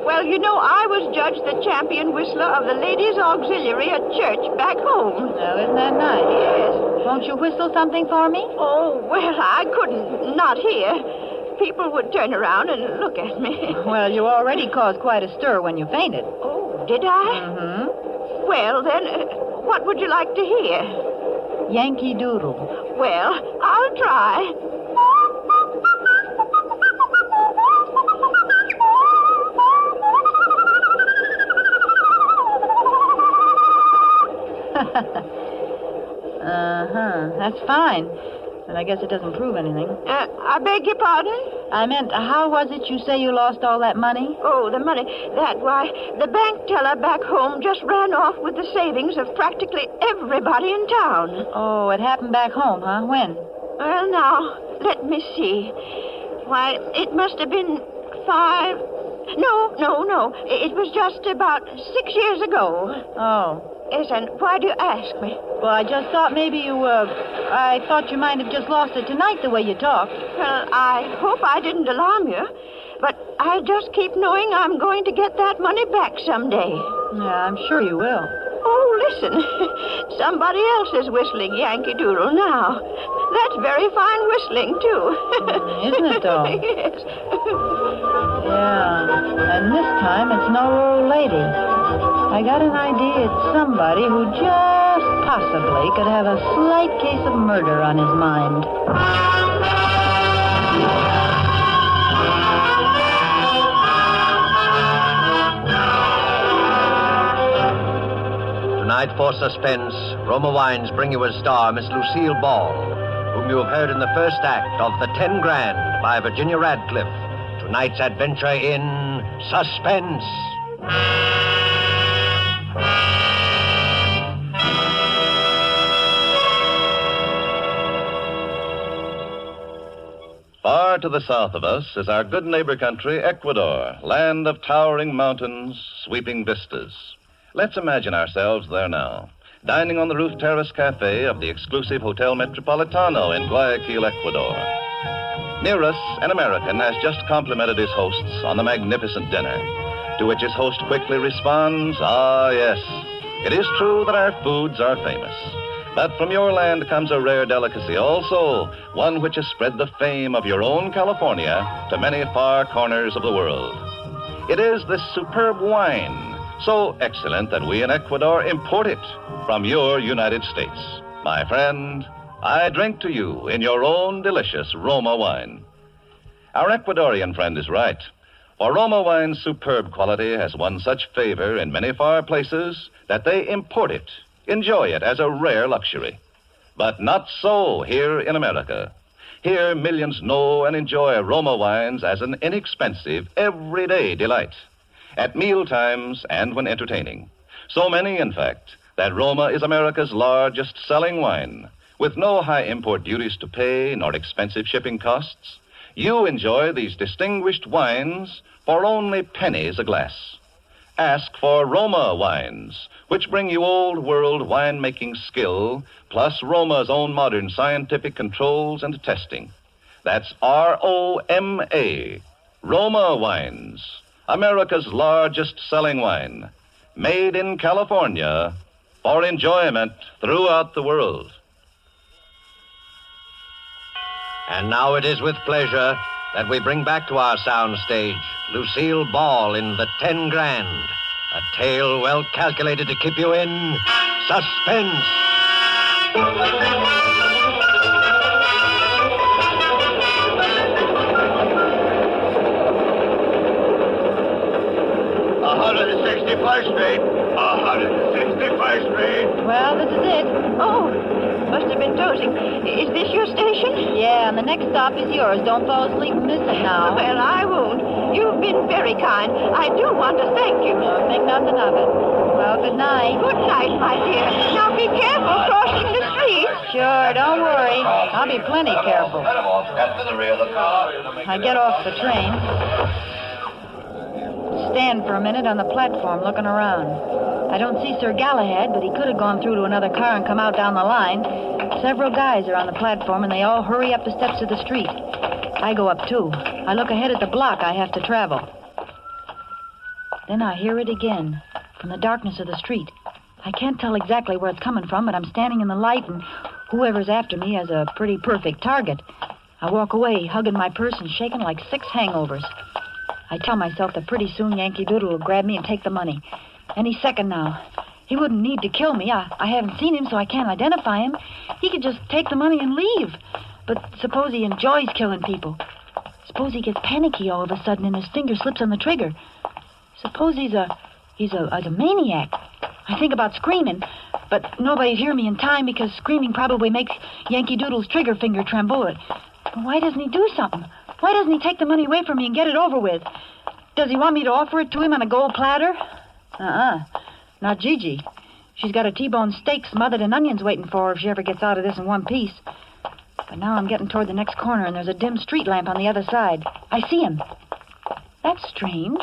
Well, I was judged the champion whistler of the Ladies' Auxiliary at church back home. Oh, isn't that nice? Yes. Won't you whistle something for me? Oh, well, I couldn't. Not here. People would turn around and look at me. Well, you already caused quite a stir when you fainted. Oh, did I? Mm-hmm. Well, then, what would you like to hear? Yankee Doodle. Well, I'll try. That's fine. But I guess it doesn't prove anything. I beg your pardon? I meant, how was it you say you lost all that money? Oh, the money. The bank teller back home just ran off with the savings of practically everybody in town. Oh, it happened back home, huh? When? Well, now, let me see. Why, it must have been 5... No. It was just about 6 years ago. Oh. Yes, and why do you ask me? Well, I just thought maybe I thought you might have just lost it tonight the way you talked. Well, I hope I didn't alarm you. But I just keep knowing I'm going to get that money back someday. Yeah, I'm sure you will. Oh, listen. Somebody else is whistling Yankee Doodle now. That's very fine whistling, too. Isn't it, though? Yes. Yeah, and this time it's no old lady. I got an idea it's somebody who just possibly could have a slight case of murder on his mind. Tonight for Suspense, Roma Wines bring you as star Miss Lucille Ball, whom you have heard in the first act of The 10 Grand by Virginia Radcliffe. Tonight's adventure in Suspense. Far to the south of us is our good neighbor country, Ecuador, land of towering mountains, sweeping vistas. Let's imagine ourselves there now, dining on the roof terrace cafe of the exclusive Hotel Metropolitano in Guayaquil, Ecuador. Near us, an American has just complimented his hosts on the magnificent dinner, to which his host quickly responds, "Ah, yes, it is true that our foods are famous. But from your land comes a rare delicacy also, one which has spread the fame of your own California to many far corners of the world. It is this superb wine, so excellent that we in Ecuador import it from your United States. My friend, I drink to you in your own delicious Roma wine." Our Ecuadorian friend is right, for Roma wine's superb quality has won such favor in many far places that they import it, enjoy it as a rare luxury. But not so here in America. Here, millions know and enjoy Roma wines as an inexpensive, everyday delight, at meal times and when entertaining. So many, in fact, that Roma is America's largest selling wine. With no high import duties to pay nor expensive shipping costs, you enjoy these distinguished wines for only pennies a glass. Ask for Roma wines, which bring you old-world winemaking skill, plus Roma's own modern scientific controls and testing. That's R-O-M-A, Roma Wines, America's largest selling wine, made in California for enjoyment throughout the world. And now it is with pleasure that we bring back to our soundstage Lucille Ball in The 10 Grand, a tale well calculated to keep you in suspense. Street. 161st Street. Well, this is it. Oh, must have been dozing. Is this your station? Yeah, and the next stop is yours. Don't fall asleep and miss it now. Well, I won't. You've been very kind. I do want to thank you. No, think nothing of it. Well, good night. Good night, my dear. Now be careful crossing the street. Sure, don't worry. I'll be plenty careful. I get off the train. Stand for a minute on the platform looking around. I don't see Sir Galahad, but he could have gone through to another car and come out down the line. Several guys are on the platform, and they all hurry up the steps of the street. I go up, too. I look ahead at the block I have to travel. Then I hear it again, from the darkness of the street. I can't tell exactly where it's coming from, but I'm standing in the light, and whoever's after me has a pretty perfect target. I walk away, hugging my purse and shaking like 6 hangovers. I tell myself that pretty soon Yankee Doodle will grab me and take the money. Any second now. He wouldn't need to kill me. I haven't seen him, so I can't identify him. He could just take the money and leave. But suppose he enjoys killing people. Suppose he gets panicky all of a sudden and his finger slips on the trigger. Suppose he's a maniac. I think about screaming, but nobody'd hear me in time because screaming probably makes Yankee Doodle's trigger finger tremble. Why doesn't he do something? Why doesn't he take the money away from me and get it over with? Does he want me to offer it to him on a gold platter? Not Gigi. She's got a T-bone steak smothered in onions waiting for her if she ever gets out of this in one piece. But now I'm getting toward the next corner, and there's a dim street lamp on the other side. I see him. That's strange.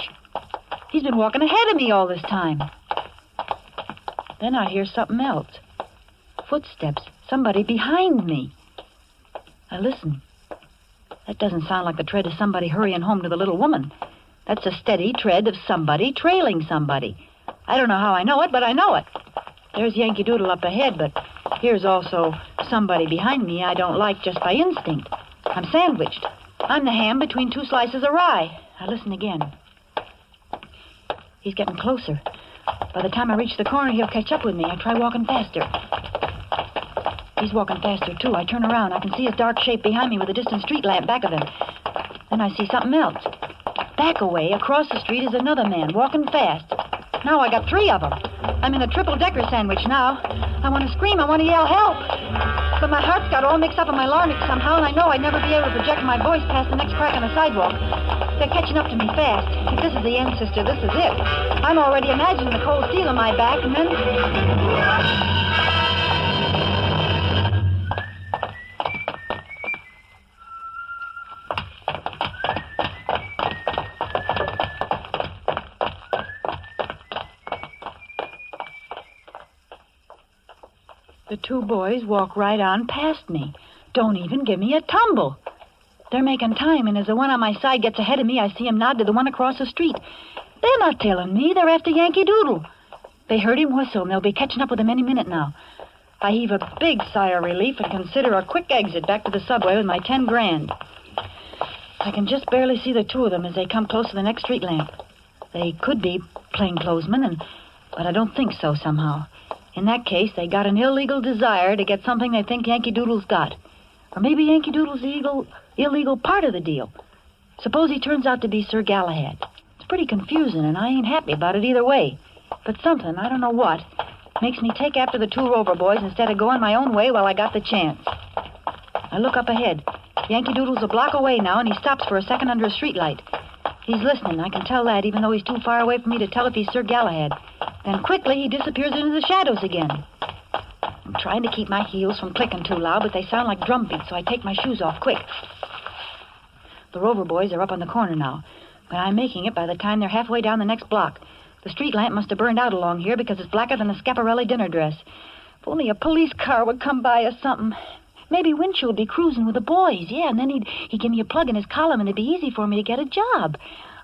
He's been walking ahead of me all this time. Then I hear something else. Footsteps. Somebody behind me. I listen. That doesn't sound like the tread of somebody hurrying home to the little woman. That's a steady tread of somebody trailing somebody. I don't know how I know it, but I know it. There's Yankee Doodle up ahead, but here's also somebody behind me I don't like just by instinct. I'm sandwiched. I'm the ham between 2 slices of rye. I listen again. He's getting closer. By the time I reach the corner, he'll catch up with me. I try walking faster. He's walking faster, too. I turn around. I can see his dark shape behind me with a distant street lamp back of him. Then I see something else. Back away, across the street, is another man, walking fast. Now I got 3 of them. I'm in a triple-decker sandwich now. I want to scream. I want to yell help. But my heart's got all mixed up in my larynx somehow, and I know I'd never be able to project my voice past the next crack on the sidewalk. They're catching up to me fast. If this is the end, sister, this is it. I'm already imagining the cold steel on my back, and then... The 2 boys walk right on past me. Don't even give me a tumble. They're making time, and as the one on my side gets ahead of me, I see him nod to the one across the street. They're not tailing me. They're after Yankee Doodle. They heard him whistle, and they'll be catching up with him any minute now. I heave a big sigh of relief and consider a quick exit back to the subway with my 10 grand. I can just barely see the 2 of them as they come close to the next street lamp. They could be plainclothesmen, but I don't think so somehow. In that case, they got an illegal desire to get something they think Yankee Doodle's got. Or maybe Yankee Doodle's the illegal part of the deal. Suppose he turns out to be Sir Galahad. It's pretty confusing, and I ain't happy about it either way. But something, I don't know what, makes me take after the 2 Rover boys instead of going my own way while I got the chance. I look up ahead. Yankee Doodle's a block away now, and he stops for a second under a streetlight. He's listening, I can tell that, even though he's too far away for me to tell if he's Sir Galahad. Then quickly he disappears into the shadows again. I'm trying to keep my heels from clicking too loud, but they sound like drum beats, so I take my shoes off quick. The Rover boys are up on the corner now, but I'm making it by the time they're halfway down the next block. The street lamp must have burned out along here because it's blacker than a Schiaparelli dinner dress. If only a police car would come by or something. Maybe Winchell would be cruising with the boys, yeah, and then he'd give me a plug in his column and it'd be easy for me to get a job.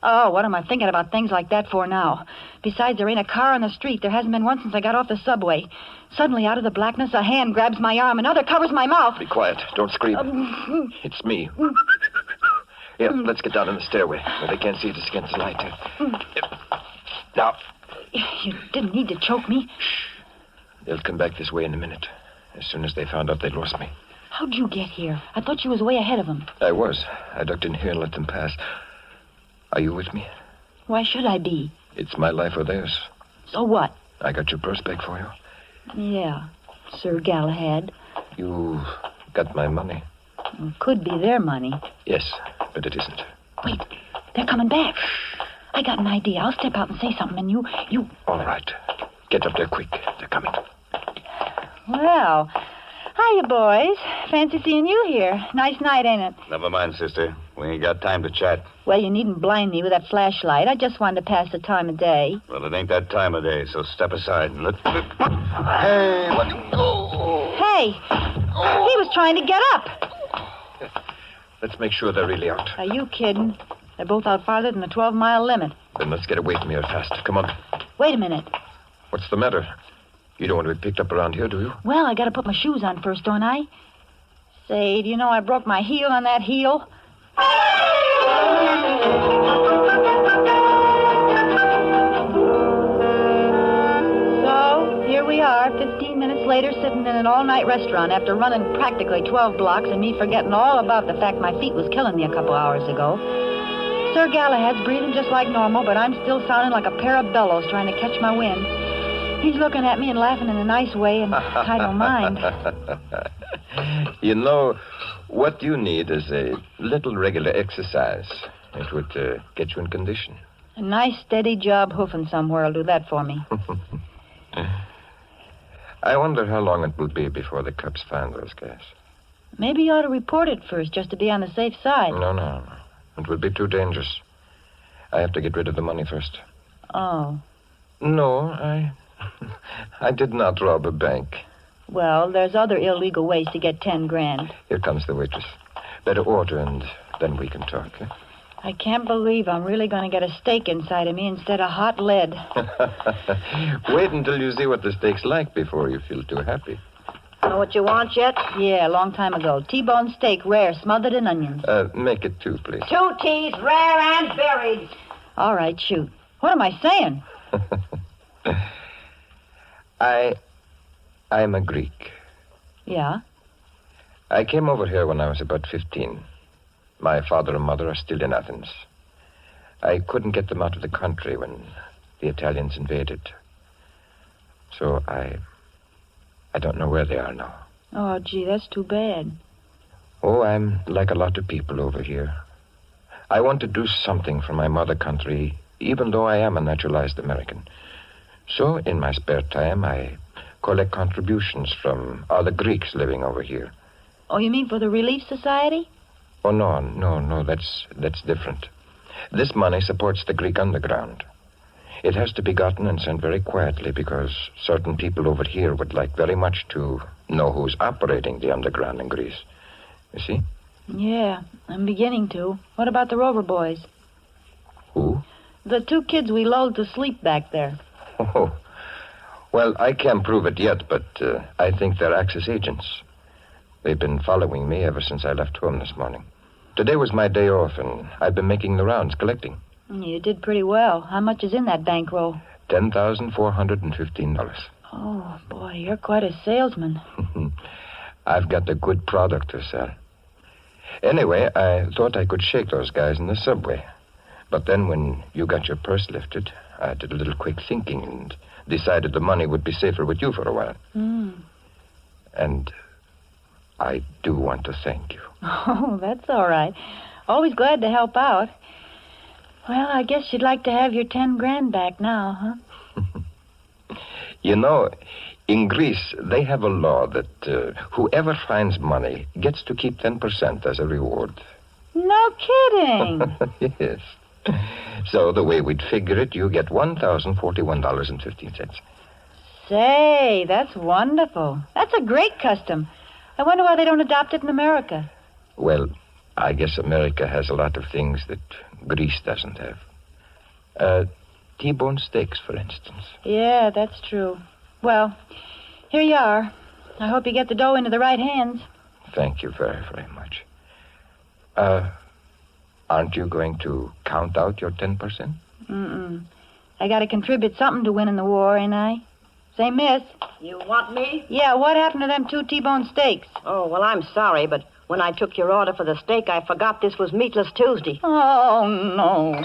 Oh, what am I thinking about things like that for now? Besides, there ain't a car on the street. There hasn't been one since I got off the subway. Suddenly, out of the blackness, a hand grabs my arm, another covers my mouth. Be quiet. Don't scream. It's me. Here, let's get down on the stairway where they can't see us against the light. Now. You didn't need to choke me. They'll come back this way in a minute. As soon as they found out they'd lost me. How'd you get here? I thought you was way ahead of them. I was. I ducked in here and let them pass. Are you with me? Why should I be? It's my life or theirs. So what? I got your purse back for you. Yeah, Sir Galahad. You got my money. It could be their money. Yes, but it isn't. Wait, they're coming back. I got an idea. I'll step out and say something, and you... All right. Get up there quick. They're coming. Well, hiya, boys. Fancy seeing you here. Nice night, ain't it? Never mind, sister. We ain't got time to chat. Well, you needn't blind me with that flashlight. I just wanted to pass the time of day. Well, it ain't that time of day, so step aside and let... Hey, what... Oh. Hey, he was trying to get up. Let's make sure they're really out. Are you kidding? They're both out farther than the 12-mile limit. Then let's get away from here fast. Come on. Wait a minute. What's the matter? You don't want to be picked up around here, do you? Well, I got to put my shoes on first, don't I? Say, do you know I broke my heel on that heel? So, here we are, 15 minutes later, sitting in an all-night restaurant after running practically 12 blocks and me forgetting all about the fact my feet was killing me a couple hours ago. Sir Galahad's breathing just like normal, but I'm still sounding like a pair of bellows trying to catch my wind. He's looking at me and laughing in a nice way, and I don't mind. You know, what you need is a little regular exercise. It would get you in condition. A nice, steady job hoofing somewhere will do that for me. I wonder how long it will be before the cops find those guys. Maybe you ought to report it first, just to be on the safe side. No. It would be too dangerous. I have to get rid of the money first. Oh. No, I did not rob a bank. Well, there's other illegal ways to get 10 grand. Here comes the waitress. Better order, and then we can talk. Eh? I can't believe I'm really going to get a steak inside of me instead of hot lead. Wait until you see what the steak's like before you feel too happy. Know what you want yet? Yeah, a long time ago. T-bone steak, rare, smothered in onions. Make it 2, please. 2 T's, rare and buried. All right, shoot. What am I saying? I'm a Greek. Yeah? I came over here when I was about 15. My father and mother are still in Athens. I couldn't get them out of the country when the Italians invaded. So I don't know where they are now. Oh, gee, that's too bad. Oh, I'm like a lot of people over here. I want to do something for my mother country, even though I am a naturalized American. So, in my spare time, I collect contributions from other Greeks living over here. Oh, you mean for the Relief Society? Oh, no, that's different. This money supports the Greek underground. It has to be gotten and sent very quietly because certain people over here would like very much to know who's operating the underground in Greece. You see? Yeah, I'm beginning to. What about the Rover boys? Who? The 2 kids we lulled to sleep back there. Oh, well, I can't prove it yet, but I think they're Axis agents. They've been following me ever since I left home this morning. Today was my day off, and I've been making the rounds, collecting. You did pretty well. How much is in that bankroll? $10,415. Oh, boy, you're quite a salesman. I've got a good product to sell. Anyway, I thought I could shake those guys in the subway. But then when you got your purse lifted, I did a little quick thinking and decided the money would be safer with you for a while. And I do want to thank you. Oh, that's all right. Always glad to help out. Well, I guess you'd like to have your 10 grand back now, huh? You know, in Greece, they have a law that whoever finds money gets to keep 10% as a reward. No kidding. Yes. So the way we'd figure it, you get $1,041.15. Say, that's wonderful. That's a great custom. I wonder why they don't adopt it in America. Well, I guess America has a lot of things that Greece doesn't have. T-bone steaks, for instance. Yeah, that's true. Well, here you are. I hope you get the dough into the right hands. Thank you very, very much. Aren't you going to count out your 10%? Mm-mm. I got to contribute something to winning the war, ain't I? Say, miss. You want me? Yeah, what happened to them 2 T-bone steaks? Oh, well, I'm sorry, but when I took your order for the steak, I forgot this was Meatless Tuesday. Oh, no.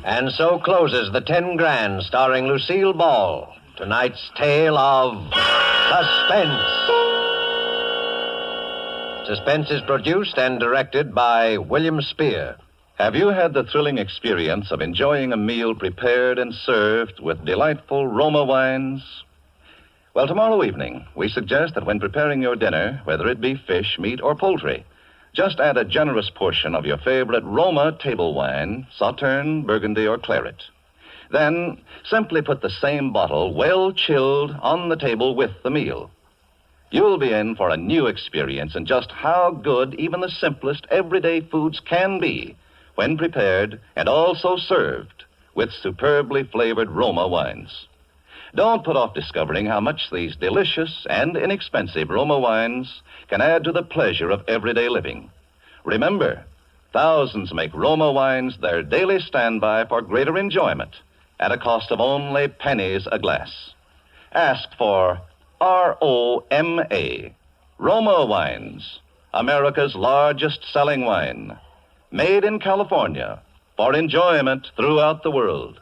And so closes the 10 Grand, starring Lucille Ball. Tonight's tale of Suspense. Suspense is produced and directed by William Spear. Have you had the thrilling experience of enjoying a meal prepared and served with delightful Roma wines? Well, tomorrow evening, we suggest that when preparing your dinner, whether it be fish, meat, or poultry, just add a generous portion of your favorite Roma table wine, Sauterne, Burgundy, or Claret. Then simply put the same bottle, well chilled, on the table with the meal. You'll be in for a new experience in just how good even the simplest everyday foods can be when prepared and also served with superbly flavored Roma wines. Don't put off discovering how much these delicious and inexpensive Roma wines can add to the pleasure of everyday living. Remember, thousands make Roma wines their daily standby for greater enjoyment at a cost of only pennies a glass. Ask for R-O-M-A, Roma Wines, America's largest selling wine, made in California for enjoyment throughout the world.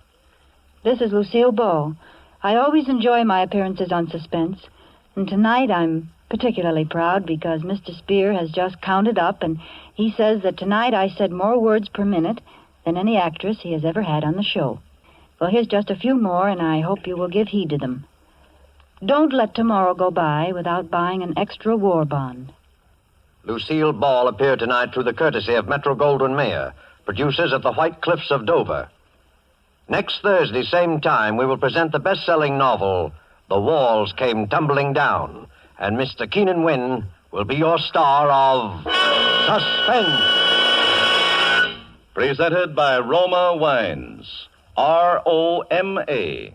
This is Lucille Ball. I always enjoy my appearances on Suspense, and tonight I'm particularly proud because Mr. Spear has just counted up, and he says that tonight I said more words per minute than any actress he has ever had on the show. Well, here's just a few more, and I hope you will give heed to them. Don't let tomorrow go by without buying an extra war bond. Lucille Ball appeared tonight through the courtesy of Metro-Goldwyn-Mayer, producers at the White Cliffs of Dover. Next Thursday, same time, we will present the best-selling novel, The Walls Came Tumbling Down, and Mr. Keenan Wynn will be your star of Suspense. Presented by Roma Wines, R-O-M-A,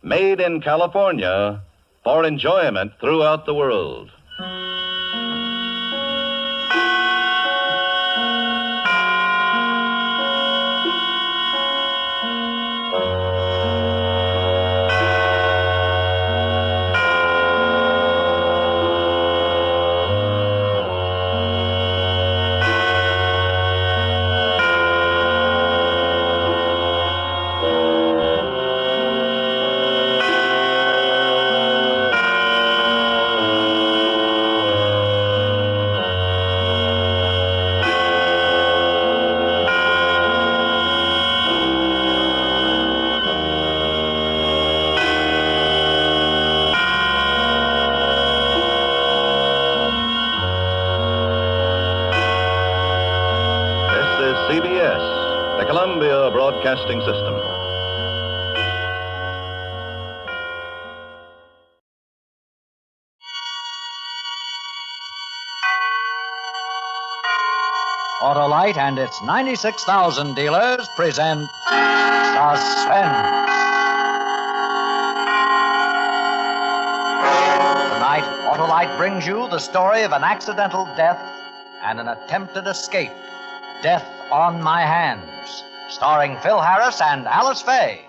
made in California for enjoyment throughout the world. CBS, the Columbia Broadcasting System. Autolite and its 96,000 dealers present Suspense. Tonight, Autolite brings you the story of an accidental death and an attempted escape. Death on My Hands, starring Phil Harris and Alice Faye.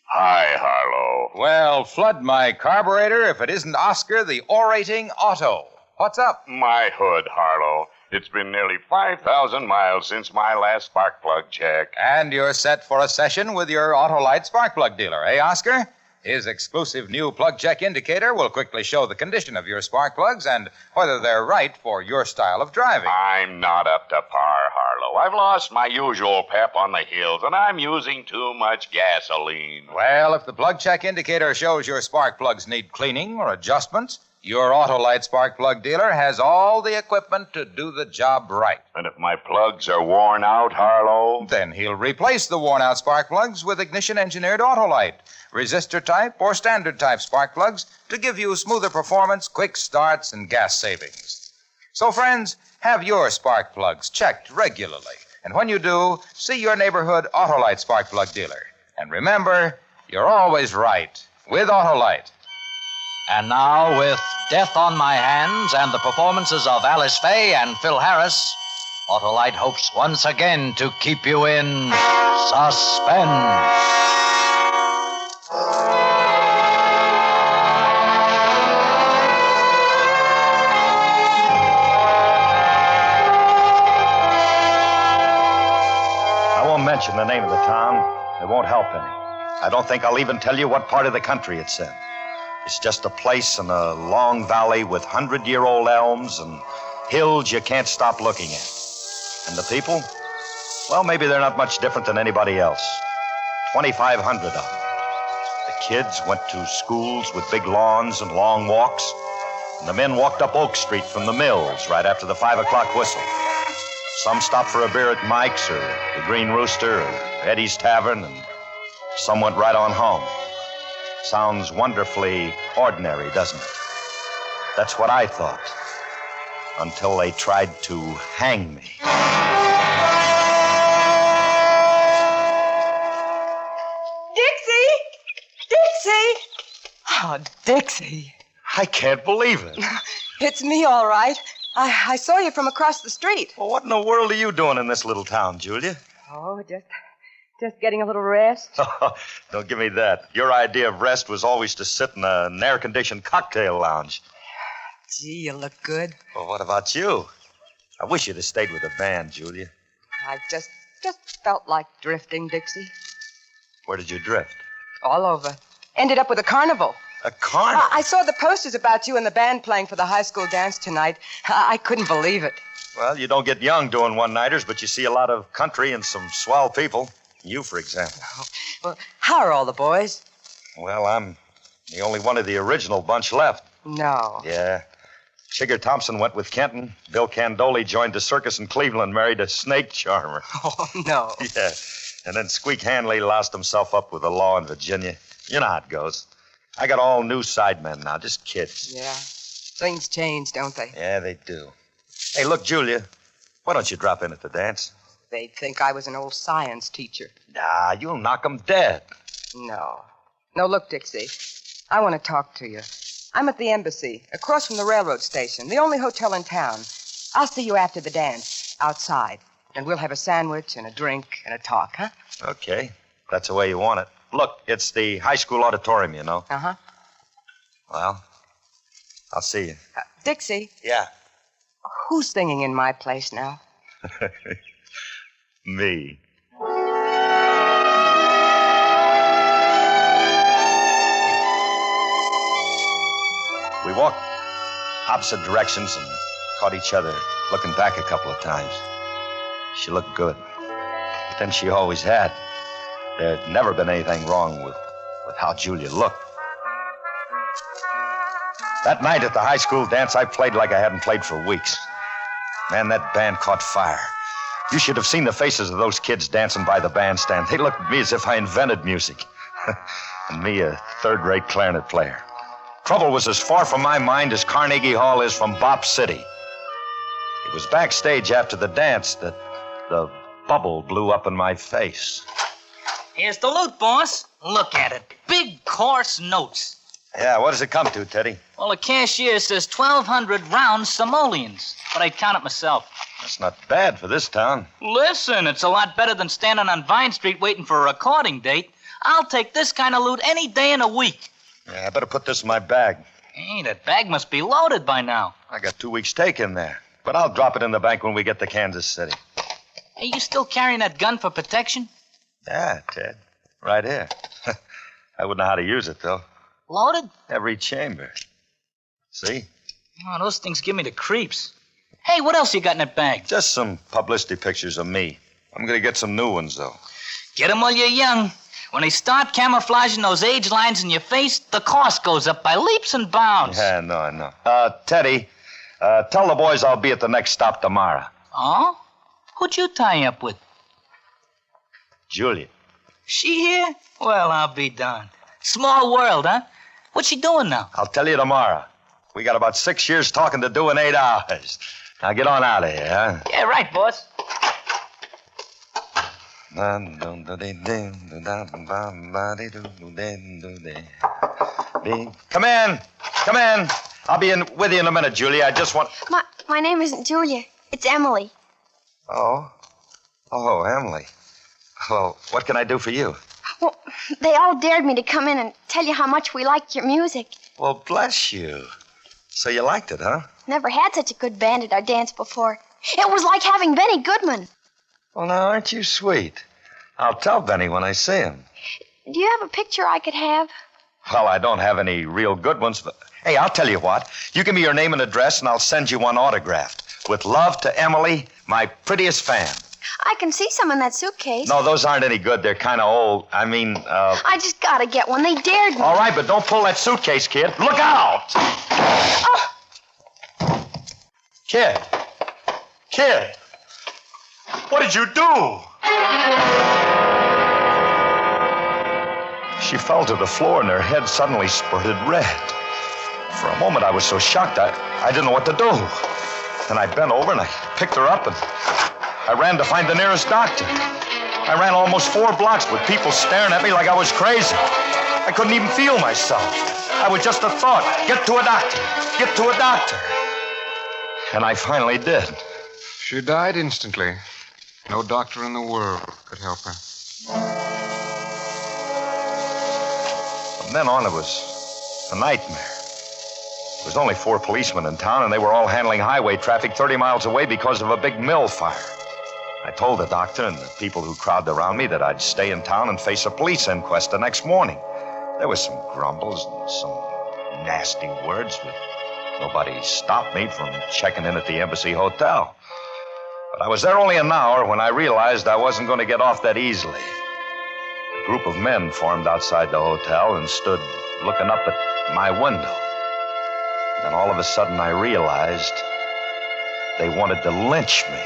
Hi, Harlow. Well, flood my carburetor if it isn't Oscar the orating Otto. What's up? My hood, Harlow. It's been nearly 5,000 miles since my last spark plug check. And you're set for a session with your Autolite spark plug dealer, eh, Oscar? His exclusive new plug check indicator will quickly show the condition of your spark plugs and whether they're right for your style of driving. I'm not up to par, Harlow. I've lost my usual pep on the hills, and I'm using too much gasoline. Well, if the plug check indicator shows your spark plugs need cleaning or adjustments, your Autolite spark plug dealer has all the equipment to do the job right. And if my plugs are worn out, Harlow? Then he'll replace the worn-out spark plugs with ignition-engineered Autolite, resistor-type or standard-type spark plugs to give you smoother performance, quick starts, and gas savings. So, friends, have your spark plugs checked regularly. And when you do, see your neighborhood Autolite spark plug dealer. And remember, you're always right with Autolite. And now, with Death on My Hands and the performances of Alice Faye and Phil Harris, Autolite hopes once again to keep you in suspense. I won't mention the name of the town. It won't help any. I don't think I'll even tell you what part of the country it's in. It's just a place in a long valley with 100-year-old elms and hills you can't stop looking at. And the people? Well, maybe they're not much different than anybody else. 2,500 of them. The kids went to schools with big lawns and long walks. And the men walked up Oak Street from the mills right after the 5 o'clock whistle. Some stopped for a beer at Mike's or the Green Rooster or Eddie's Tavern, and some went right on home. Sounds wonderfully ordinary, doesn't it? That's what I thought. Until they tried to hang me. Dixie! Oh, Dixie. I can't believe it. It's me, all right. I saw you from across the street. Well, what in the world are you doing in this little town, Julia? Oh, just getting a little rest. Don't give me that. Your idea of rest was always to sit in an air-conditioned cocktail lounge. Gee, you look good. Well, what about you? I wish you'd have stayed with the band, Julia. I just felt like drifting, Dixie. Where did you drift? All over. Ended up with a carnival. A carnival? I saw the posters about you and the band playing for the high school dance tonight. I couldn't believe it. Well, you don't get young doing one-nighters, but you see a lot of country and some swell people. You, for example. Well, how are all the boys? Well, I'm the only one of the original bunch left. No. Yeah. Chigger Thompson went with Kenton. Bill Candoli joined the circus in Cleveland, married a snake charmer. Oh, no. Yeah. And then Squeak Hanley lost himself up with the law in Virginia. You know how it goes. I got all new sidemen now, just kids. Yeah. Things change, don't they? Yeah, they do. Hey, look, Julia, why don't you drop in at the dance? They'd think I was an old science teacher. Nah, you'll knock 'em dead. No. No, look, Dixie. I want to talk to you. I'm at the embassy, across from the railroad station, the only hotel in town. I'll see you after the dance, outside. And we'll have a sandwich and a drink and a talk, huh? Okay. That's the way you want it. Look, it's the high school auditorium, you know. Uh-huh. Well, I'll see you. Dixie. Yeah. Who's singing in my place now? Me. We walked opposite directions and caught each other looking back a couple of times. She looked good. But then she always had. There'd never been anything wrong with how Julia looked. That night at the high school dance, I played like I hadn't played for weeks. Man, that band caught fire. You should have seen the faces of those kids dancing by the bandstand. They looked at me as if I invented music. And me, a third-rate clarinet player. Trouble was as far from my mind as Carnegie Hall is from Bop City. It was backstage after the dance that the bubble blew up in my face. Here's the loot, boss. Look at it. Big, coarse notes. Yeah, what does it come to, Teddy? Well, the cashier says 1,200 round simoleons, but I'd count it myself. That's not bad for this town. Listen, it's a lot better than standing on Vine Street waiting for a recording date. I'll take this kind of loot any day in a week. Yeah, I better put this in my bag. Hey, that bag must be loaded by now. I got 2 weeks' take in there. But I'll drop it in the bank when we get to Kansas City. Hey, you still carrying that gun for protection? Yeah, Ted. Right here. I wouldn't know how to use it, though. Loaded? Every chamber. See? Oh, those things give me the creeps. Hey, what else you got in that bag? Just some publicity pictures of me. I'm going to get some new ones, though. Get 'em while you're young. When they start camouflaging those age lines in your face, the cost goes up by leaps and bounds. Yeah, no. Teddy, tell the boys I'll be at the next stop tomorrow. Oh? Who'd you tie up with? Julia. She here? Well, I'll be darned. Small world, huh? What's she doing now? I'll tell you tomorrow. We got about 6 years talking to do in 8 hours. Now get on out of here, huh? Yeah, right, boss. Come in. I'll be with you in a minute, Julia. I just want... My name isn't Julia. It's Emily. Oh, Emily. Well, what can I do for you? Well, they all dared me to come in and tell you how much we liked your music. Well, bless you. So you liked it, huh? Never had such a good band at our dance before. It was like having Benny Goodman. Well, now, aren't you sweet? I'll tell Benny when I see him. Do you have a picture I could have? Well, I don't have any real good ones, but... Hey, I'll tell you what. You give me your name and address, and I'll send you one autographed. With love to Emily, my prettiest fan. I can see some in that suitcase. No, those aren't any good. They're kind of old. I mean, I just gotta get one. They dared me. All right, but don't pull that suitcase, kid. Look out! Oh. Kid! What did you do? She fell to the floor and her head suddenly spurted red. For a moment, I was so shocked, I didn't know what to do. Then I bent over and I picked her up and I ran to find the nearest doctor. I ran almost 4 blocks with people staring at me like I was crazy. I couldn't even feel myself. I was just a thought. Get to a doctor. Get to a doctor. And I finally did. She died instantly. No doctor in the world could help her. From then on, it was a nightmare. There was only 4 policemen in town, and they were all handling highway traffic 30 miles away because of a big mill fire. I told the doctor and the people who crowded around me that I'd stay in town and face a police inquest the next morning. There was some grumbles and some nasty words, but nobody stopped me from checking in at the Embassy Hotel. But I was there only an hour when I realized I wasn't going to get off that easily. A group of men formed outside the hotel and stood looking up at my window. Then all of a sudden I realized they wanted to lynch me.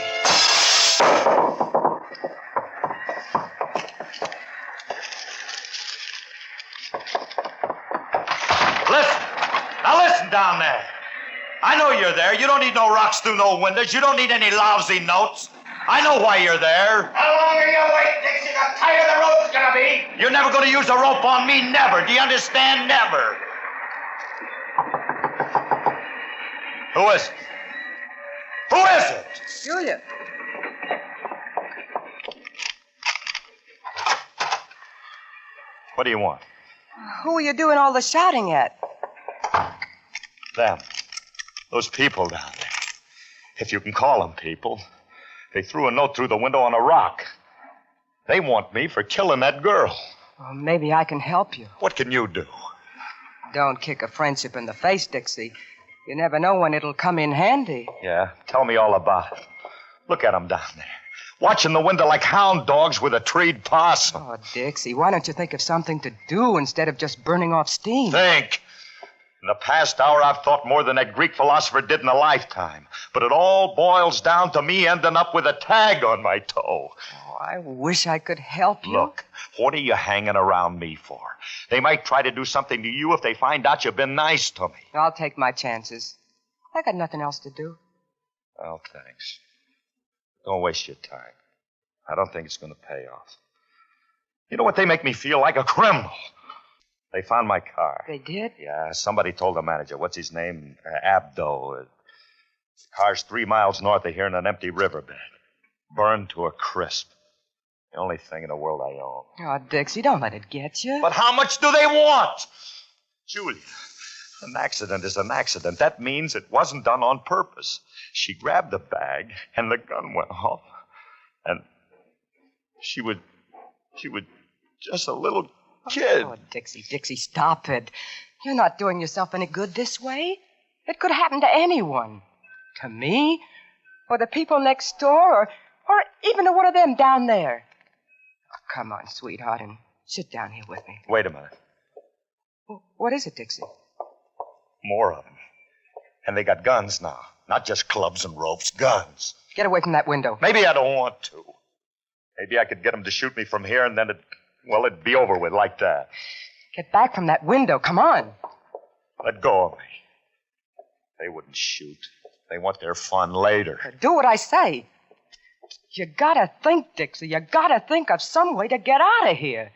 Listen down there. I know you're there. You don't need no rocks through no windows. You don't need any lousy notes. I know why you're there. How long are you waiting, Dixie? How tight the rope's gonna be? You're never going to use a rope on me, never. Do you understand? Never. Who is it? Who is it? Julia. What do you want? Who are you doing all the shouting at? Them. Those people down there. If you can call them people. They threw a note through the window on a rock. They want me for killing that girl. Well, maybe I can help you. What can you do? Don't kick a friendship in the face, Dixie. You never know when it'll come in handy. Yeah? Tell me all about it. Look at them down there. Watching the window like hound dogs with a treed possum. Oh, Dixie, why don't you think of something to do instead of just burning off steam? Think. In the past hour, I've thought more than that Greek philosopher did in a lifetime. But it all boils down to me ending up with a tag on my toe. Oh, I wish I could help you. Look, what are you hanging around me for? They might try to do something to you if they find out you've been nice to me. I'll take my chances. I got nothing else to do. Well, thanks. Don't waste your time. I don't think it's going to pay off. You know what? They make me feel like a criminal. They found my car. They did? Yeah, somebody told the manager. What's his name? Abdo. The car's 3 miles north of here in an empty riverbed. Burned to a crisp. The only thing in the world I own. Oh, Dixie, don't let it get you. But how much do they want? Julia, An accident is an accident. That means it wasn't done on purpose. She grabbed the bag, and the gun went off. And she was just a little kid. Oh, Dixie, stop it. You're not doing yourself any good this way. It could happen to anyone. To me, or the people next door, or even to one of them down there. Oh, come on, sweetheart, and sit down here with me. Wait a minute. What is it, Dixie? More of them. And they got guns now. Not just clubs and ropes, guns. Get away from that window. Maybe I don't want to. Maybe I could get them to shoot me from here, and then it'd be over with like that. Get back from that window. Come on. Let go of me. They wouldn't shoot. They want their fun later. Do what I say. You gotta think, Dixie. You gotta think of some way to get out of here.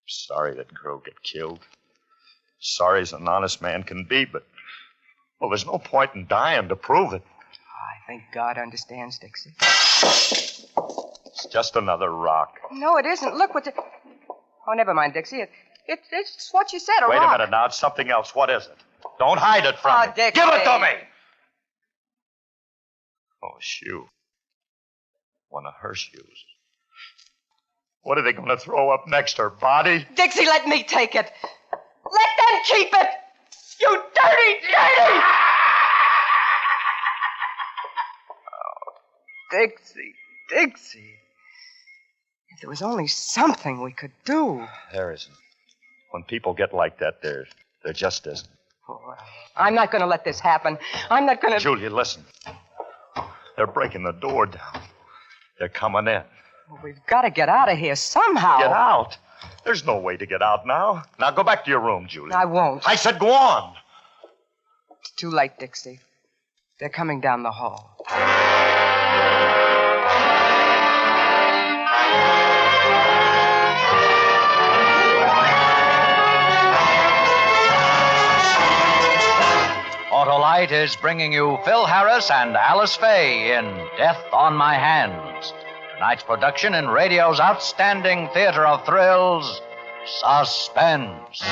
Sorry that girl got killed. Sorry as an honest man can be, but, well, there's no point in dying to prove it. I think God understands, Dixie. It's just another rock. No, it isn't. Look what the... Oh, never mind, Dixie. It's what you said, a Wait rock. a minute now. It's something else. What is it? Don't hide it from me. Dixie. Give it to me! Oh, a shoe. One of her shoes. What are they going to throw up next? Her body? Dixie, let me take it. Let them keep it. You dirty! Oh, Dixie. If there was only something we could do. There isn't. When people get like that, there just isn't. Oh, I'm not going to let this happen. I'm not going to... Julia, listen. They're breaking the door down. They're coming in. Well, we've got to get out of here somehow. Get out? There's no way to get out now. Now go back to your room, Julia. I won't. I said go on. It's too late, Dixie. They're coming down the hall. Autolite is bringing you Phil Harris and Alice Faye in Death on My Hands. Tonight's production in radio's outstanding theater of thrills, Suspense.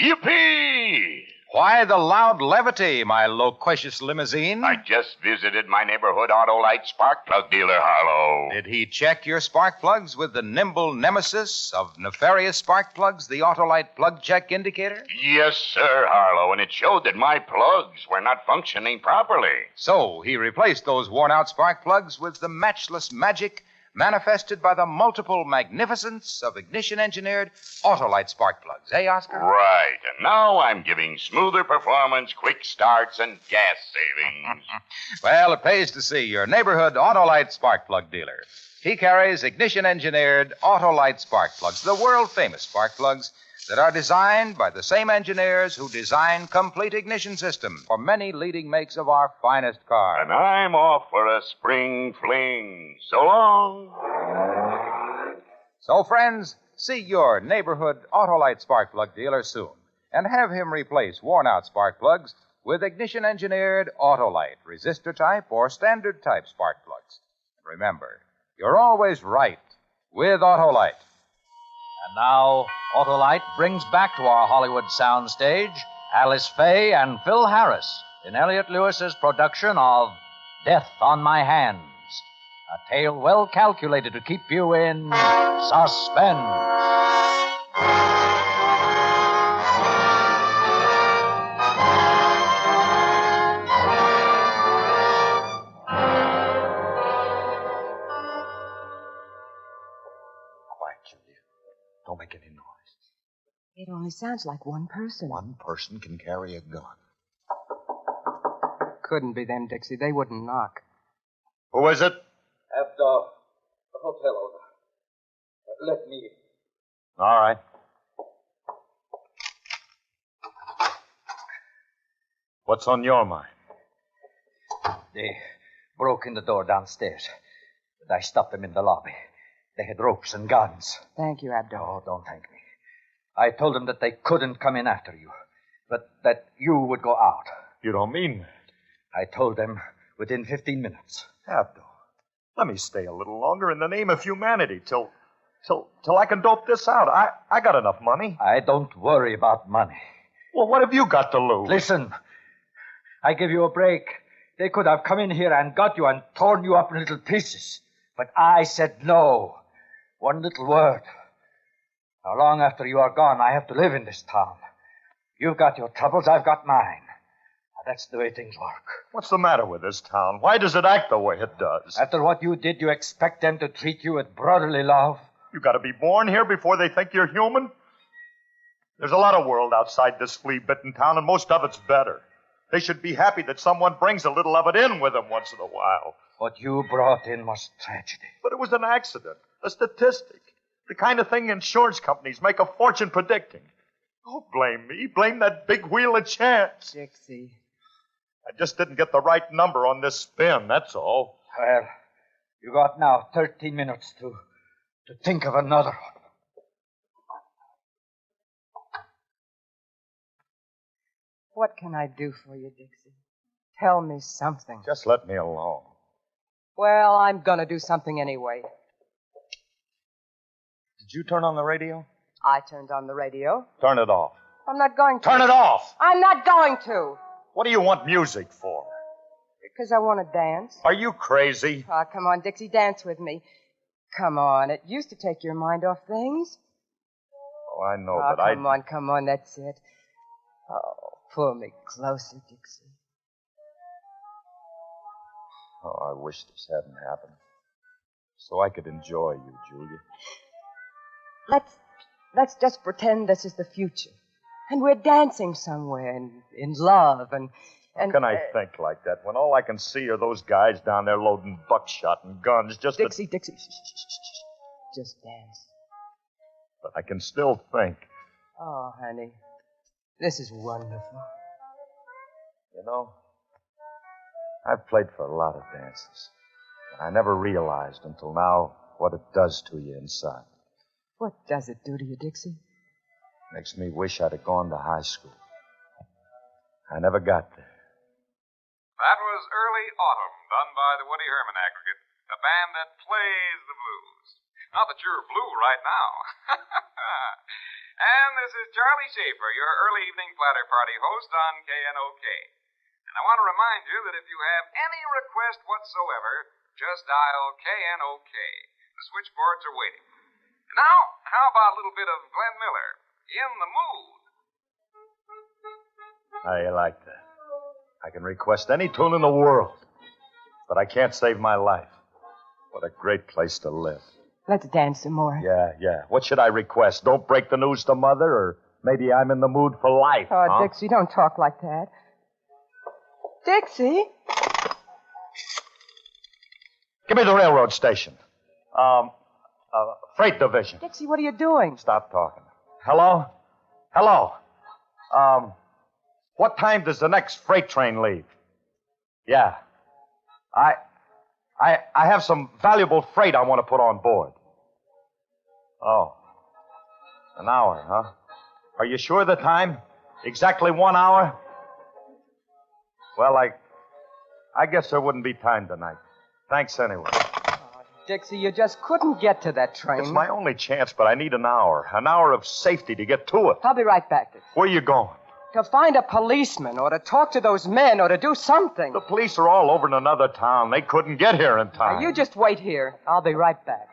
Yippee! Why the loud levity, my loquacious limousine? I just visited my neighborhood Autolite spark plug dealer, Harlow. Did he check your spark plugs with the nimble nemesis of nefarious spark plugs, the Autolite plug check indicator? Yes, sir, Harlow, and it showed that my plugs were not functioning properly. So he replaced those worn-out spark plugs with the matchless magic manifested by the multiple magnificence of ignition-engineered Autolite spark plugs. Eh, Oscar? Right, and now I'm giving smoother performance, quick starts, and gas savings. Well, it pays to see your neighborhood Autolite spark plug dealer. He carries ignition-engineered Autolite spark plugs, the world-famous spark plugs that are designed by the same engineers who design complete ignition systems for many leading makes of our finest cars. And I'm off for a spring fling. So long. So, friends, see your neighborhood Autolite spark plug dealer soon and have him replace worn-out spark plugs with ignition-engineered Autolite, resistor type or standard type spark plugs. And remember, you're always right with Autolite. And now, Autolite brings back to our Hollywood soundstage Alice Faye and Phil Harris in Elliot Lewis's production of Death on My Hands, a tale well calculated to keep you in suspense. Don't make any noise. It only sounds like one person. One person can carry a gun. Couldn't be them, Dixie. They wouldn't knock. Who is it? At the hotel owner. Let me. All right. What's on your mind? They broke in the door downstairs, but I stopped them in the lobby. They had ropes and guns. Thank you, Abdul. Oh, don't thank me. I told them that they couldn't come in after you, but that you would go out. You don't mean that. I told them within 15 minutes. Abdul, Let me stay a little longer in the name of humanity till I can dope this out. I got enough money. I don't worry about money. Well, what have you got to lose? Listen, I give you a break. They could have come in here and got you and torn you up in little pieces. But I said no. One little word. Now, long after you are gone, I have to live in this town. You've got your troubles, I've got mine. Now, that's the way things work. What's the matter with this town? Why does it act the way it does? After what you did, you expect them to treat you with brotherly love? You got to be born here before they think you're human? There's a lot of world outside this flea-bitten town, and most of it's better. They should be happy that someone brings a little of it in with them once in a while. What you brought in was tragedy. But it was an accident, a statistic, the kind of thing insurance companies make a fortune predicting. Don't blame me. Blame that big wheel of chance. Dixie. I just didn't get the right number on this spin, that's all. Well, you got now 13 minutes to think of another one. What can I do for you, Dixie? Tell me something. Just let me alone. Well, I'm gonna do something anyway. Did you turn on the radio? I turned on the radio. Turn it off. I'm not going to. Turn it off! I'm not going to. What do you want music for? Because I want to dance. Are you crazy? Oh, come on, Dixie, dance with me. Come on, it used to take your mind off things. Oh, I know, but I... Come on, that's it. Oh, pull me closer, Dixie. Oh, I wish this hadn't happened. So I could enjoy you, Julia. Let's just pretend this is the future. And we're dancing somewhere in love and... How can I think like that when all I can see are those guys down there loading buckshot and guns just Dixie, Dixie, shh. Just dance. But I can still think. Oh, honey, this is wonderful. You know, I've played for a lot of dances. And I never realized until now what it does to you inside. What does it do to you, Dixie? Makes me wish I'd have gone to high school. I never got there. That was Early Autumn, done by the Woody Herman Aggregate, a band that plays the blues. Not that you're blue right now. And this is Charlie Schaefer, your early evening platter party host on KNOK. And I want to remind you that if you have any request whatsoever, just dial KNOK. The switchboards are waiting. Now, how about a little bit of Glenn Miller, In the Mood? I like that. I can request any tune in the world, but I can't save my life. What a great place to live. Let's dance some more. Yeah. What should I request? Don't break the news to Mother, or maybe I'm in the mood for life. Oh, huh? Dixie, don't talk like that. Dixie? Give me the railroad station. Freight division. Dixie, what are you doing? Stop talking. Hello? What time does the next freight train leave? Yeah. I have some valuable freight I want to put on board. Oh. An hour, huh? Are you sure of the time? Exactly 1 hour? Well, I guess there wouldn't be time tonight. Thanks anyway. Dixie, you just couldn't get to that train. It's my only chance, but I need an hour. An hour of safety to get to it. I'll be right back, Dixie. Where are you going? To find a policeman, or to talk to those men, or to do something. The police are all over in another town. They couldn't get here in time. Now, you just wait here. I'll be right back.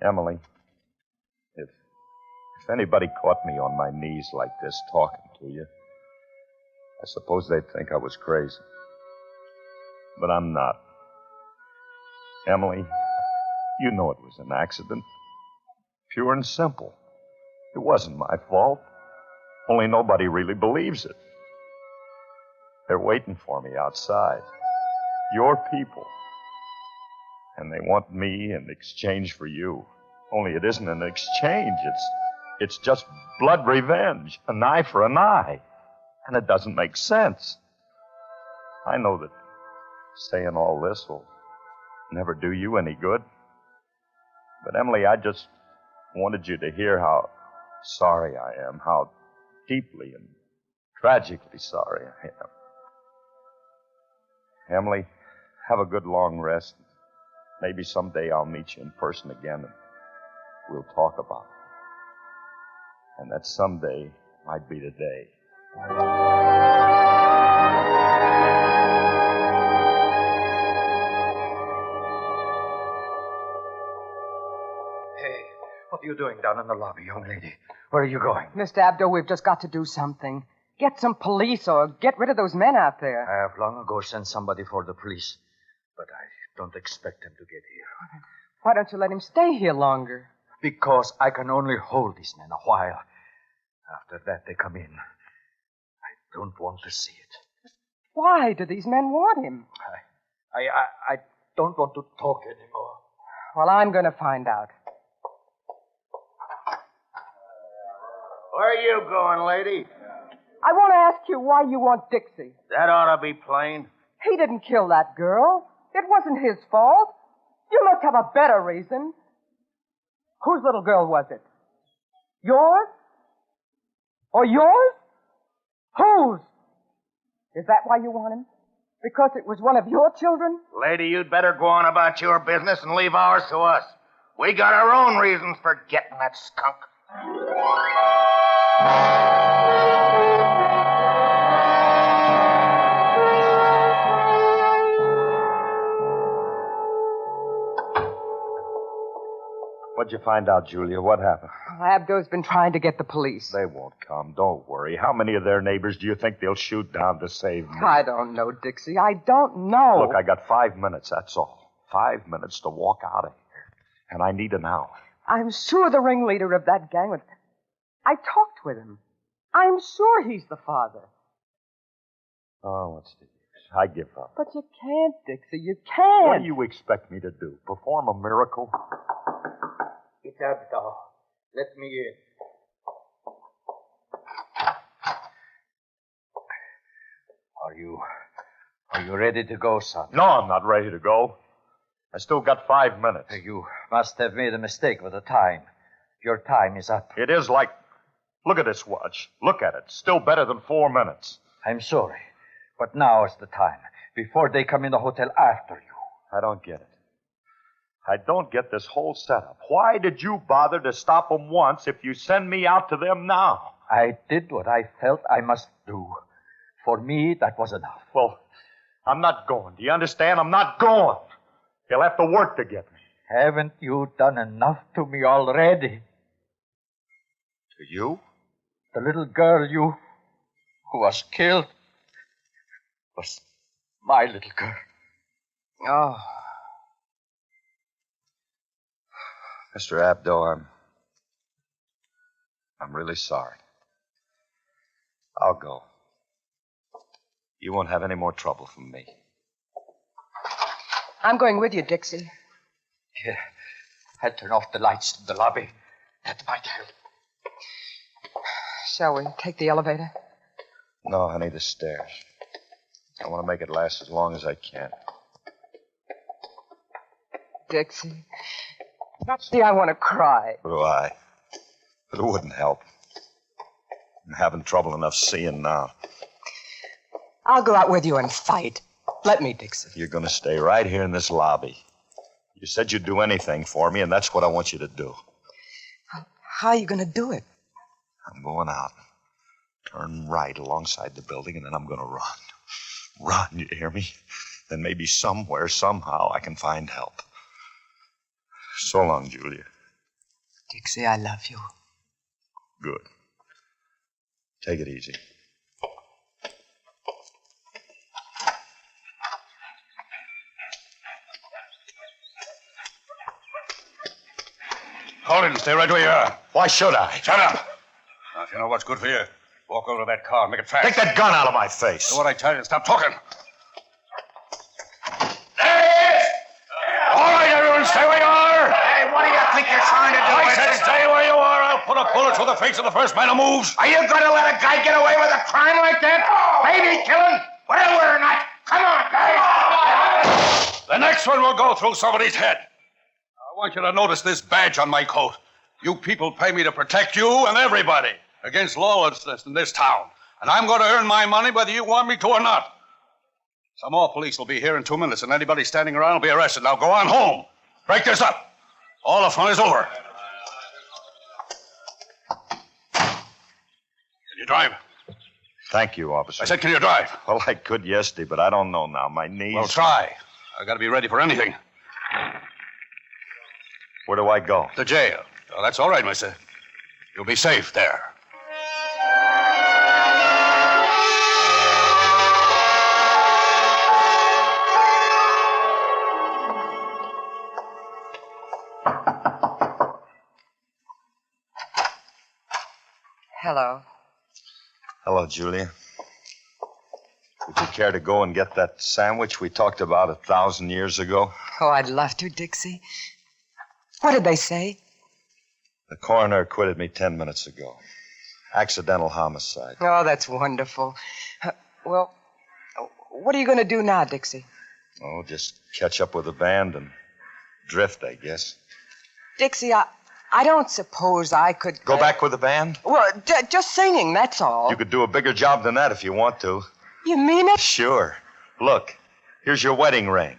Emily, if anybody caught me on my knees like this talking to you, I suppose they'd think I was crazy. But I'm not. Emily, you know it was an accident. Pure and simple. It wasn't my fault. Only nobody really believes it. They're waiting for me outside. Your people. And they want me in exchange for you. Only it isn't an exchange. It's just blood revenge. An eye for an eye. And it doesn't make sense. I know that saying all this will never do you any good. But, Emily, I just wanted you to hear how sorry I am, how deeply and tragically sorry I am. Emily, have a good long rest. Maybe someday I'll meet you in person again and we'll talk about it. And that someday might be today. Hey, what are you doing down in the lobby, young lady? Where are you going? Mr. Abdo, we've just got to do something. Get some police or get rid of those men out there. I have long ago sent somebody for the police, but I don't expect them to get here. Why don't you let him stay here longer? Because I can only hold these men a while. After that, they come in. I don't want to see it. Why do these men want him? I don't want to talk anymore. Well, I'm going to find out. Where are you going, lady? I want to ask you why you want Dixie. That ought to be plain. He didn't kill that girl. It wasn't his fault. You must have a better reason. Whose little girl was it? Yours? Or yours? Whose? Is that why you want him? Because it was one of your children? Lady, you'd better go on about your business and leave ours to us. We got our own reasons for getting that skunk. What'd you find out, Julia? What happened? Abdo's been trying to get the police. They won't come. Don't worry. How many of their neighbors do you think they'll shoot down to save me? I don't know, Dixie. I don't know. Look, I got 5 minutes, that's all. 5 minutes to walk out of here. And I need an hour. I'm sure the ringleader of that gang was... I talked with him. I'm sure he's the father. Oh, what's the use? I give up. But you can't, Dixie. You can't. What do you expect me to do? Perform a miracle? It's Abdo. Let me in. Are you ready to go, son? No, I'm not ready to go. I still got 5 minutes. You must have made a mistake with the time. Your time is up. It is like... Look at this watch. Look at it. Still better than 4 minutes. I'm sorry, but now is the time. Before they come in the hotel after you. I don't get it. I don't get this whole setup. Why did you bother to stop them once if you send me out to them now? I did what I felt I must do. For me, that was enough. Well, I'm not going. Do you understand? I'm not going. They'll have to work to get me. Haven't you done enough to me already? To you? The little girl who was killed was my little girl. Oh. Mr. Abdo, I'm really sorry. I'll go. You won't have any more trouble from me. I'm going with you, Dixie. Here, I'll turn off the lights in the lobby. That might help. Shall we take the elevator? No, honey, the stairs. I want to make it last as long as I can. Dixie. See, I want to cry. So do I. But it wouldn't help. I'm having trouble enough seeing now. I'll go out with you and fight. Let me, Dixie. You're going to stay right here in this lobby. You said you'd do anything for me, and that's what I want you to do. How are you going to do it? I'm going out. Turn right alongside the building, and then I'm going to run. Run, you hear me? Then maybe somewhere, somehow, I can find help. So long, Julia. Dixie, I love you. Good. Take it easy. Hold it and stay right where you are. Why should I? Shut up. Now, if you know what's good for you, walk over to that car and make it fast. Take that gun out of my face. Do what I tell you and stop talking. Hey! All right, everyone, stay where you are. Hey, what do you think you're trying to do? I said stay where you are. I'll put a bullet through the face of the first man who moves. Are you going to let a guy get away with a crime like that? Baby killing? Well, we're not. Come on, guys. The next one will go through somebody's head. I want you to notice this badge on my coat. You people pay me to protect you and everybody against lawlessness in this town. And I'm going to earn my money whether you want me to or not. Some more police will be here in 2 minutes, and anybody standing around will be arrested. Now go on home. Break this up. All the fun is over. Can you drive? Thank you, officer. I said, can you drive? Well, I could yesterday, but I don't know now. My knees... Well, try. I got to be ready for anything. Where do I go? To jail. Oh, that's all right, mister. You'll be safe there. Hello. Hello, Julia. Would you care to go and get that sandwich we talked about 1,000 years ago? Oh, I'd love to, Dixie. What did they say? The coroner acquitted me 10 minutes ago. Accidental homicide. Oh, that's wonderful. Well, what are you going to do now, Dixie? Oh, just catch up with the band and drift, I guess. Dixie, I don't suppose I could... Go back with the band? Well, just singing, that's all. You could do a bigger job than that if you want to. You mean it? Sure. Look, here's your wedding ring.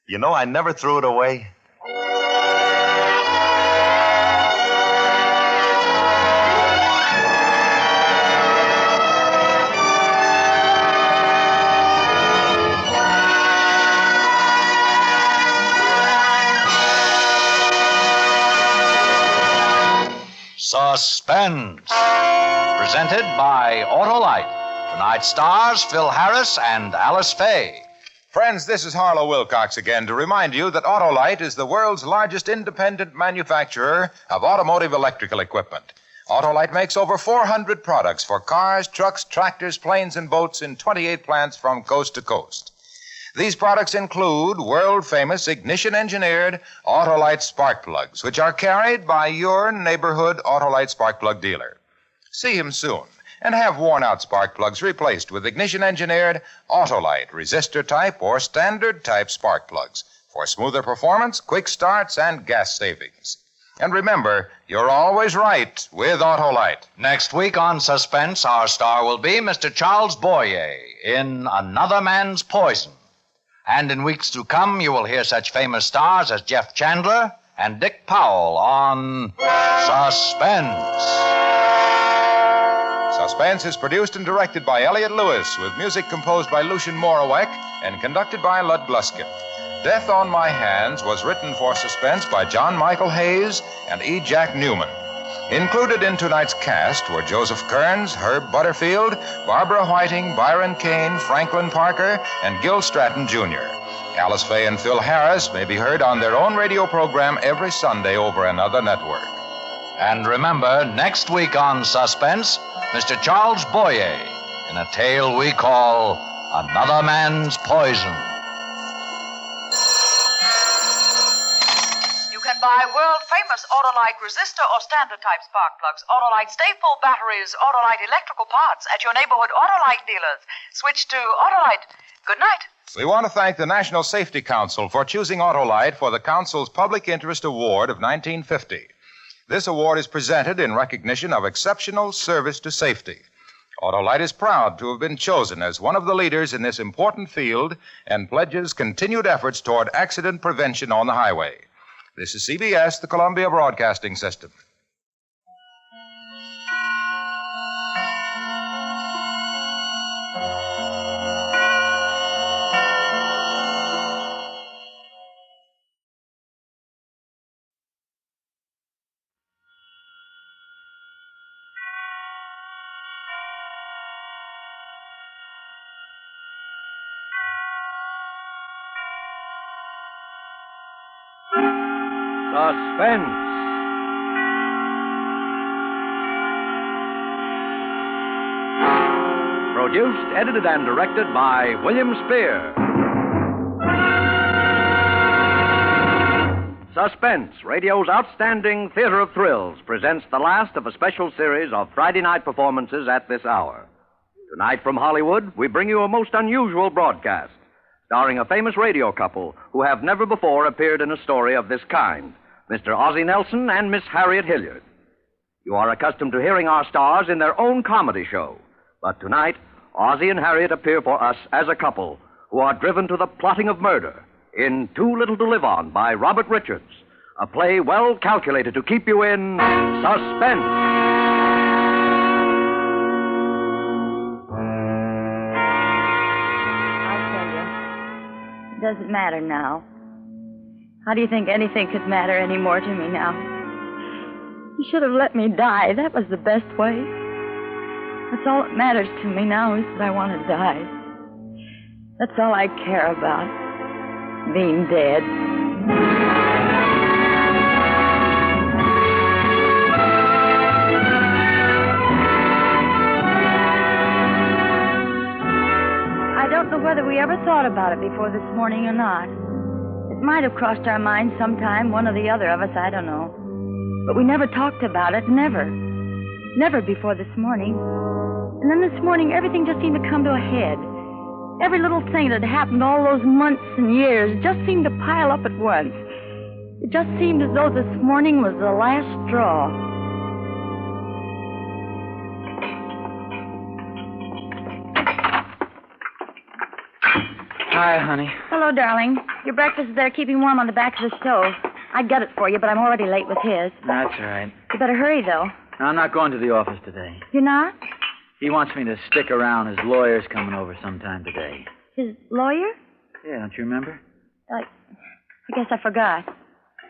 You know, I never threw it away. Suspense. Presented by Autolite. Tonight's stars, Phil Harris and Alice Faye. Friends, this is Harlow Wilcox again to remind you that Autolite is the world's largest independent manufacturer of automotive electrical equipment. Autolite makes over 400 products for cars, trucks, tractors, planes, and boats in 28 plants from coast to coast. These products include world-famous ignition-engineered Autolite spark plugs, which are carried by your neighborhood Autolite spark plug dealer. See him soon and have worn-out spark plugs replaced with ignition-engineered Autolite resistor-type or standard-type spark plugs for smoother performance, quick starts, and gas savings. And remember, you're always right with Autolite. Next week on Suspense, our star will be Mr. Charles Boyer in Another Man's Poison. And in weeks to come, you will hear such famous stars as Jeff Chandler and Dick Powell on Suspense. Suspense is produced and directed by Elliott Lewis, with music composed by Lucien Morawek and conducted by Lud Gluskin. Death on My Hands was written for Suspense by John Michael Hayes and E. Jack Newman. Included in tonight's cast were Joseph Kearns, Herb Butterfield, Barbara Whiting, Byron Kane, Franklin Parker, and Gil Stratton, Jr. Alice Faye and Phil Harris may be heard on their own radio program every Sunday over another network. And remember, next week on Suspense, Mr. Charles Boyer in a tale we call Another Man's Poison. You can buy world-famous Autolite resistor or standard-type spark plugs, Autolite stay-full batteries, Autolite electrical parts at your neighborhood Autolite dealers. Switch to Autolite. Good night. We want to thank the National Safety Council for choosing Autolite for the Council's Public Interest Award of 1950. This award is presented in recognition of exceptional service to safety. Autolite is proud to have been chosen as one of the leaders in this important field and pledges continued efforts toward accident prevention on the highway. This is CBS, the Columbia Broadcasting System. Suspense. Produced, edited, and directed by William Spear. Suspense, radio's outstanding theater of thrills, presents the last of a special series of Friday night performances at this hour. Tonight from Hollywood, we bring you a most unusual broadcast, starring a famous radio couple who have never before appeared in a story of this kind. Mr. Ozzie Nelson and Miss Harriet Hilliard. You are accustomed to hearing our stars in their own comedy show. But tonight, Ozzie and Harriet appear for us as a couple who are driven to the plotting of murder in Too Little to Live On by Robert Richards, a play well calculated to keep you in suspense. It doesn't matter now. How do you think anything could matter anymore to me now? You should have let me die. That was the best way. That's all that matters to me now is that I want to die. That's all I care about. Being dead. I don't know whether we ever thought about it before this morning or not. It might have crossed our minds sometime, one or the other of us, I don't know. But we never talked about it, never. Never before this morning. And then this morning, everything just seemed to come to a head. Every little thing that had happened all those months and years just seemed to pile up at once. It just seemed as though this morning was the last straw. Hi, honey. Hello, darling. Your breakfast is there keeping warm on the back of the stove. I'd get it for you, but I'm already late with his. That's all right. You better hurry, though. I'm not going to the office today. You're not? He wants me to stick around. His lawyer's coming over sometime today. His lawyer? Yeah, don't you remember? I guess I forgot.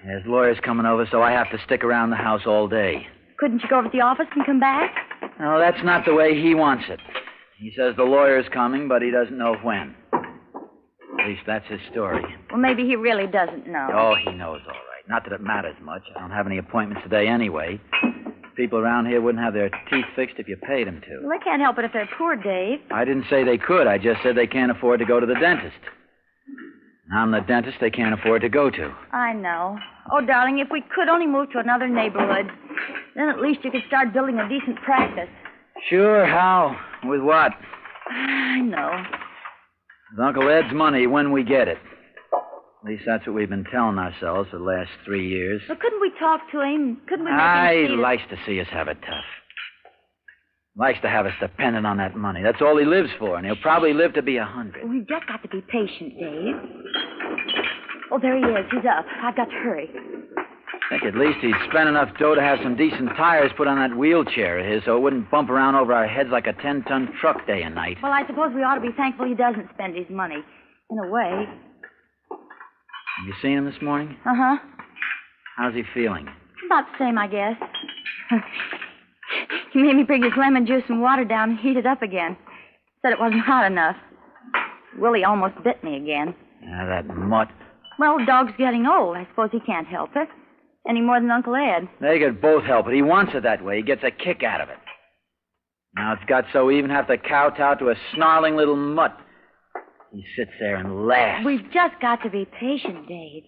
Yeah, his lawyer's coming over, so I have to stick around the house all day. Couldn't you go over to the office and come back? No, that's not the way he wants it. He says the lawyer's coming, but he doesn't know when. At least that's his story. Well, maybe he really doesn't know. Oh, he knows all right. Not that it matters much. I don't have any appointments today anyway. People around here wouldn't have their teeth fixed if you paid them to. Well, they can't help it if they're poor, Dave. I didn't say they could. I just said they can't afford to go to the dentist. I'm the dentist they can't afford to go to. I know. Oh, darling, if we could only move to another neighborhood, then at least you could start building a decent practice. Sure, how? With what? I know. With Uncle Ed's money when we get it. At least that's what we've been telling ourselves for the last 3 years. But couldn't we talk to him? Couldn't we make him see He likes to see us have it tough. Likes to have us dependent on that money. That's all he lives for, and he'll probably live to be 100. We've just got to be patient, Dave. Oh, there he is. He's up. I've got to hurry. I think at least he'd spend enough dough to have some decent tires put on that wheelchair of his so it wouldn't bump around over our heads like a 10-ton truck day and night. Well, I suppose we ought to be thankful he doesn't spend his money. In a way. Have you seen him this morning? Uh-huh. How's he feeling? About the same, I guess. He made me bring his lemon juice and water down and heat it up again. Said it wasn't hot enough. Willie almost bit me again. That mutt. Well, the dog's getting old. I suppose he can't help it. Any more than Uncle Ed. They could both help it. He wants it that way. He gets a kick out of it. Now it's got so we even have to kowtow to a snarling little mutt. He sits there and laughs. We've just got to be patient, Dave.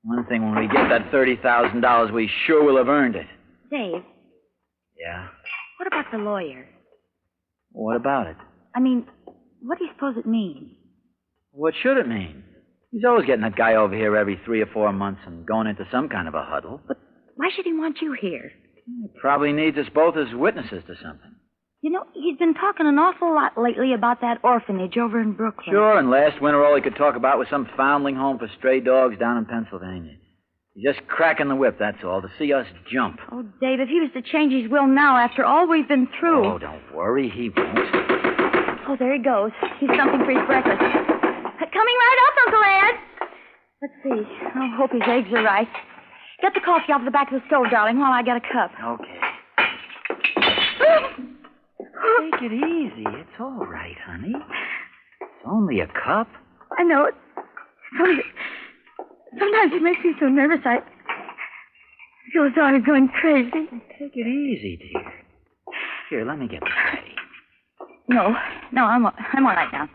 One thing, when we get that $30,000, we sure will have earned it. Dave. Yeah? What about the lawyer? What about it? I mean, what do you suppose it means? What should it mean? He's always getting that guy over here every 3 or 4 months and going into some kind of a huddle. But why should he want you here? He probably needs us both as witnesses to something. You know, he's been talking an awful lot lately about that orphanage over in Brooklyn. Sure, and last winter all he could talk about was some foundling home for stray dogs down in Pennsylvania. He's just cracking the whip, that's all, to see us jump. Oh, Dave, if he was to change his will now after all we've been through... Oh, don't worry, he won't. Oh, there he goes. He's something for his breakfast. Coming right up, Uncle Ed. Let's see. I hope his eggs are right. Get the coffee off the back of the stove, darling, while I get a cup. Okay. Take it easy. It's all right, honey. It's only a cup. I know it. Sometimes it makes me so nervous I feel as though I was going crazy. Take it easy, dear. Here, let me get the tray. No, I'm all right now.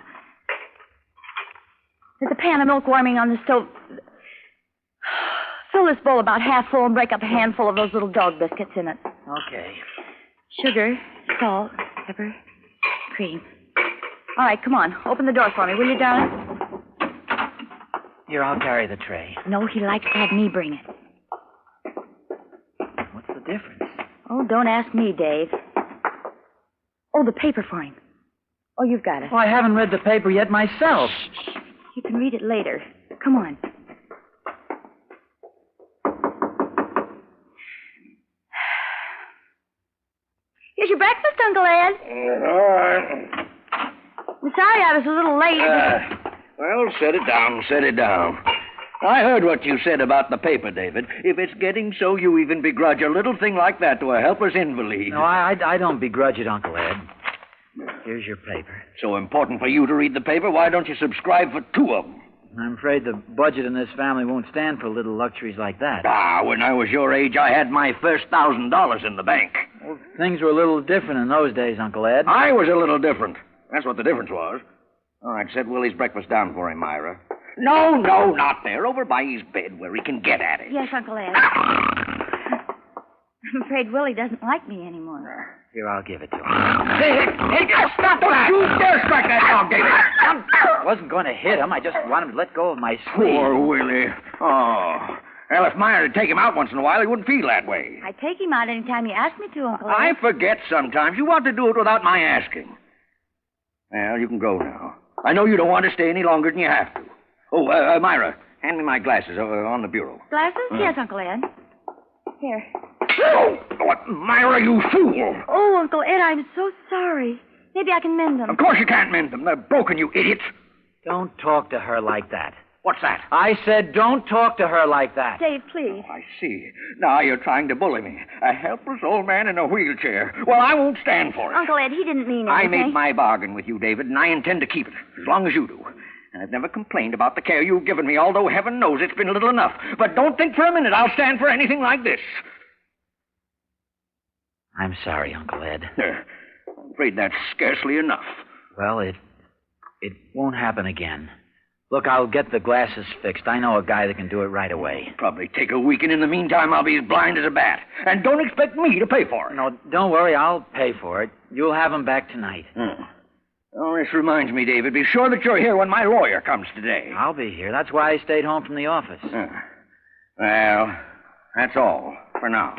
There's a pan of milk warming on the stove. Fill this bowl about half full and break up a handful of those little dog biscuits in it. Okay. Sugar, salt, pepper, cream. All right, come on. Open the door for me, will you, darling? Here, I'll carry the tray. No, he likes to have me bring it. What's the difference? Oh, don't ask me, Dave. Oh, the paper for him. Oh, you've got it. Well, I haven't read the paper yet myself. You can read it later. Come on. Here's your breakfast, Uncle Ed. All right. I'm sorry I was a little late. Well, set it down. I heard what you said about the paper, David. If it's getting so you even begrudge a little thing like that to a helpless invalid. No, I don't begrudge it, Uncle Ed. Here's your paper. So important for you to read the paper, why don't you subscribe for 2 of them? I'm afraid the budget in this family won't stand for little luxuries like that. When I was your age, I had my first $1,000 in the bank. Well, things were a little different in those days, Uncle Ed. I was a little different. That's what the difference was. All right, set Willie's breakfast down for him, Myra. No, not there. Over by his bed where he can get at it. Yes, Uncle Ed. I'm afraid Willie doesn't like me anymore. Here, I'll give it to him. Hey, stop that! You dare strike that dog, David! I wasn't going to hit him. I just wanted him to let go of my sleeve. Poor Willie. Oh. Well, if Myra would take him out once in a while, he wouldn't feel that way. I take him out any time you ask me to, Uncle Ed. I forget sometimes. You want to do it without my asking. Well, you can go now. I know you don't want to stay any longer than you have to. Oh, Myra, hand me my glasses on the bureau. Glasses? Yes, Uncle Ed. Here. Oh, Myra, you fool! Oh, Uncle Ed, I'm so sorry. Maybe I can mend them. Of course you can't mend them. They're broken, you idiots. Don't talk to her like that. What's that? I said don't talk to her like that. Dave, please. I see. Now you're trying to bully me. A helpless old man in a wheelchair. Well, I won't stand for it. Uncle Ed, he didn't mean anything. I made my bargain with you, David, and I intend to keep it, as long as you do. And I've never complained about the care you've given me, although heaven knows it's been little enough. But don't think for a minute I'll stand for anything like this. I'm sorry, Uncle Ed. I'm afraid that's scarcely enough. Well, it won't happen again. Look, I'll get the glasses fixed. I know a guy that can do it right away. Probably take a week, and in the meantime, I'll be as blind as a bat. And don't expect me to pay for it. No, don't worry. I'll pay for it. You'll have them back tonight. Oh, this reminds me, David. Be sure that you're here when my lawyer comes today. I'll be here. That's why I stayed home from the office. Well, that's all for now.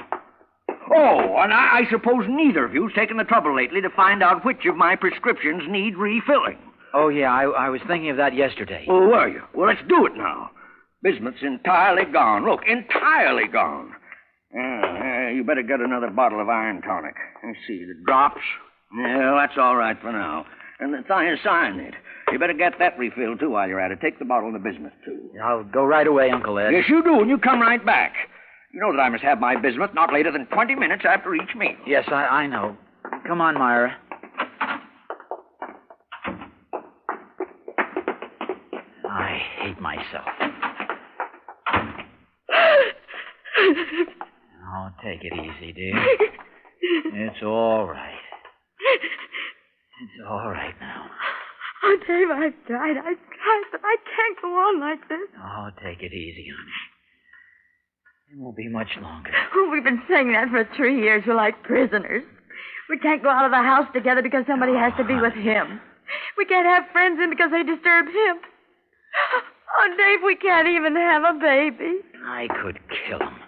Oh, and I suppose neither of you's taken the trouble lately to find out which of my prescriptions need refilling. Oh, yeah, I was thinking of that yesterday. Oh, were you? Well, let's do it now. Bismuth's entirely gone. Look, entirely gone. You better get another bottle of iron tonic. Let's see, the drops. Yeah, that's all right for now. And the thiocyanate. You better get that refilled, too, while you're at it. Take the bottle of the bismuth, too. I'll go right away, Uncle Ed. Yes, you do, and you come right back. You know that I must have my bismuth not later than 20 minutes after each meal. Yes, I know. Come on, Myra. I hate myself. Oh, take it easy, dear. It's all right. It's all right now. Oh, Dave, I've tried, but I can't go on like this. Oh, take it easy, honey. It won't be much longer. Oh, we've been saying that for 3 years. We're like prisoners. We can't go out of the house together because somebody has to be with him. We can't have friends in because they disturb him. Oh, Dave, we can't even have a baby. I could kill him.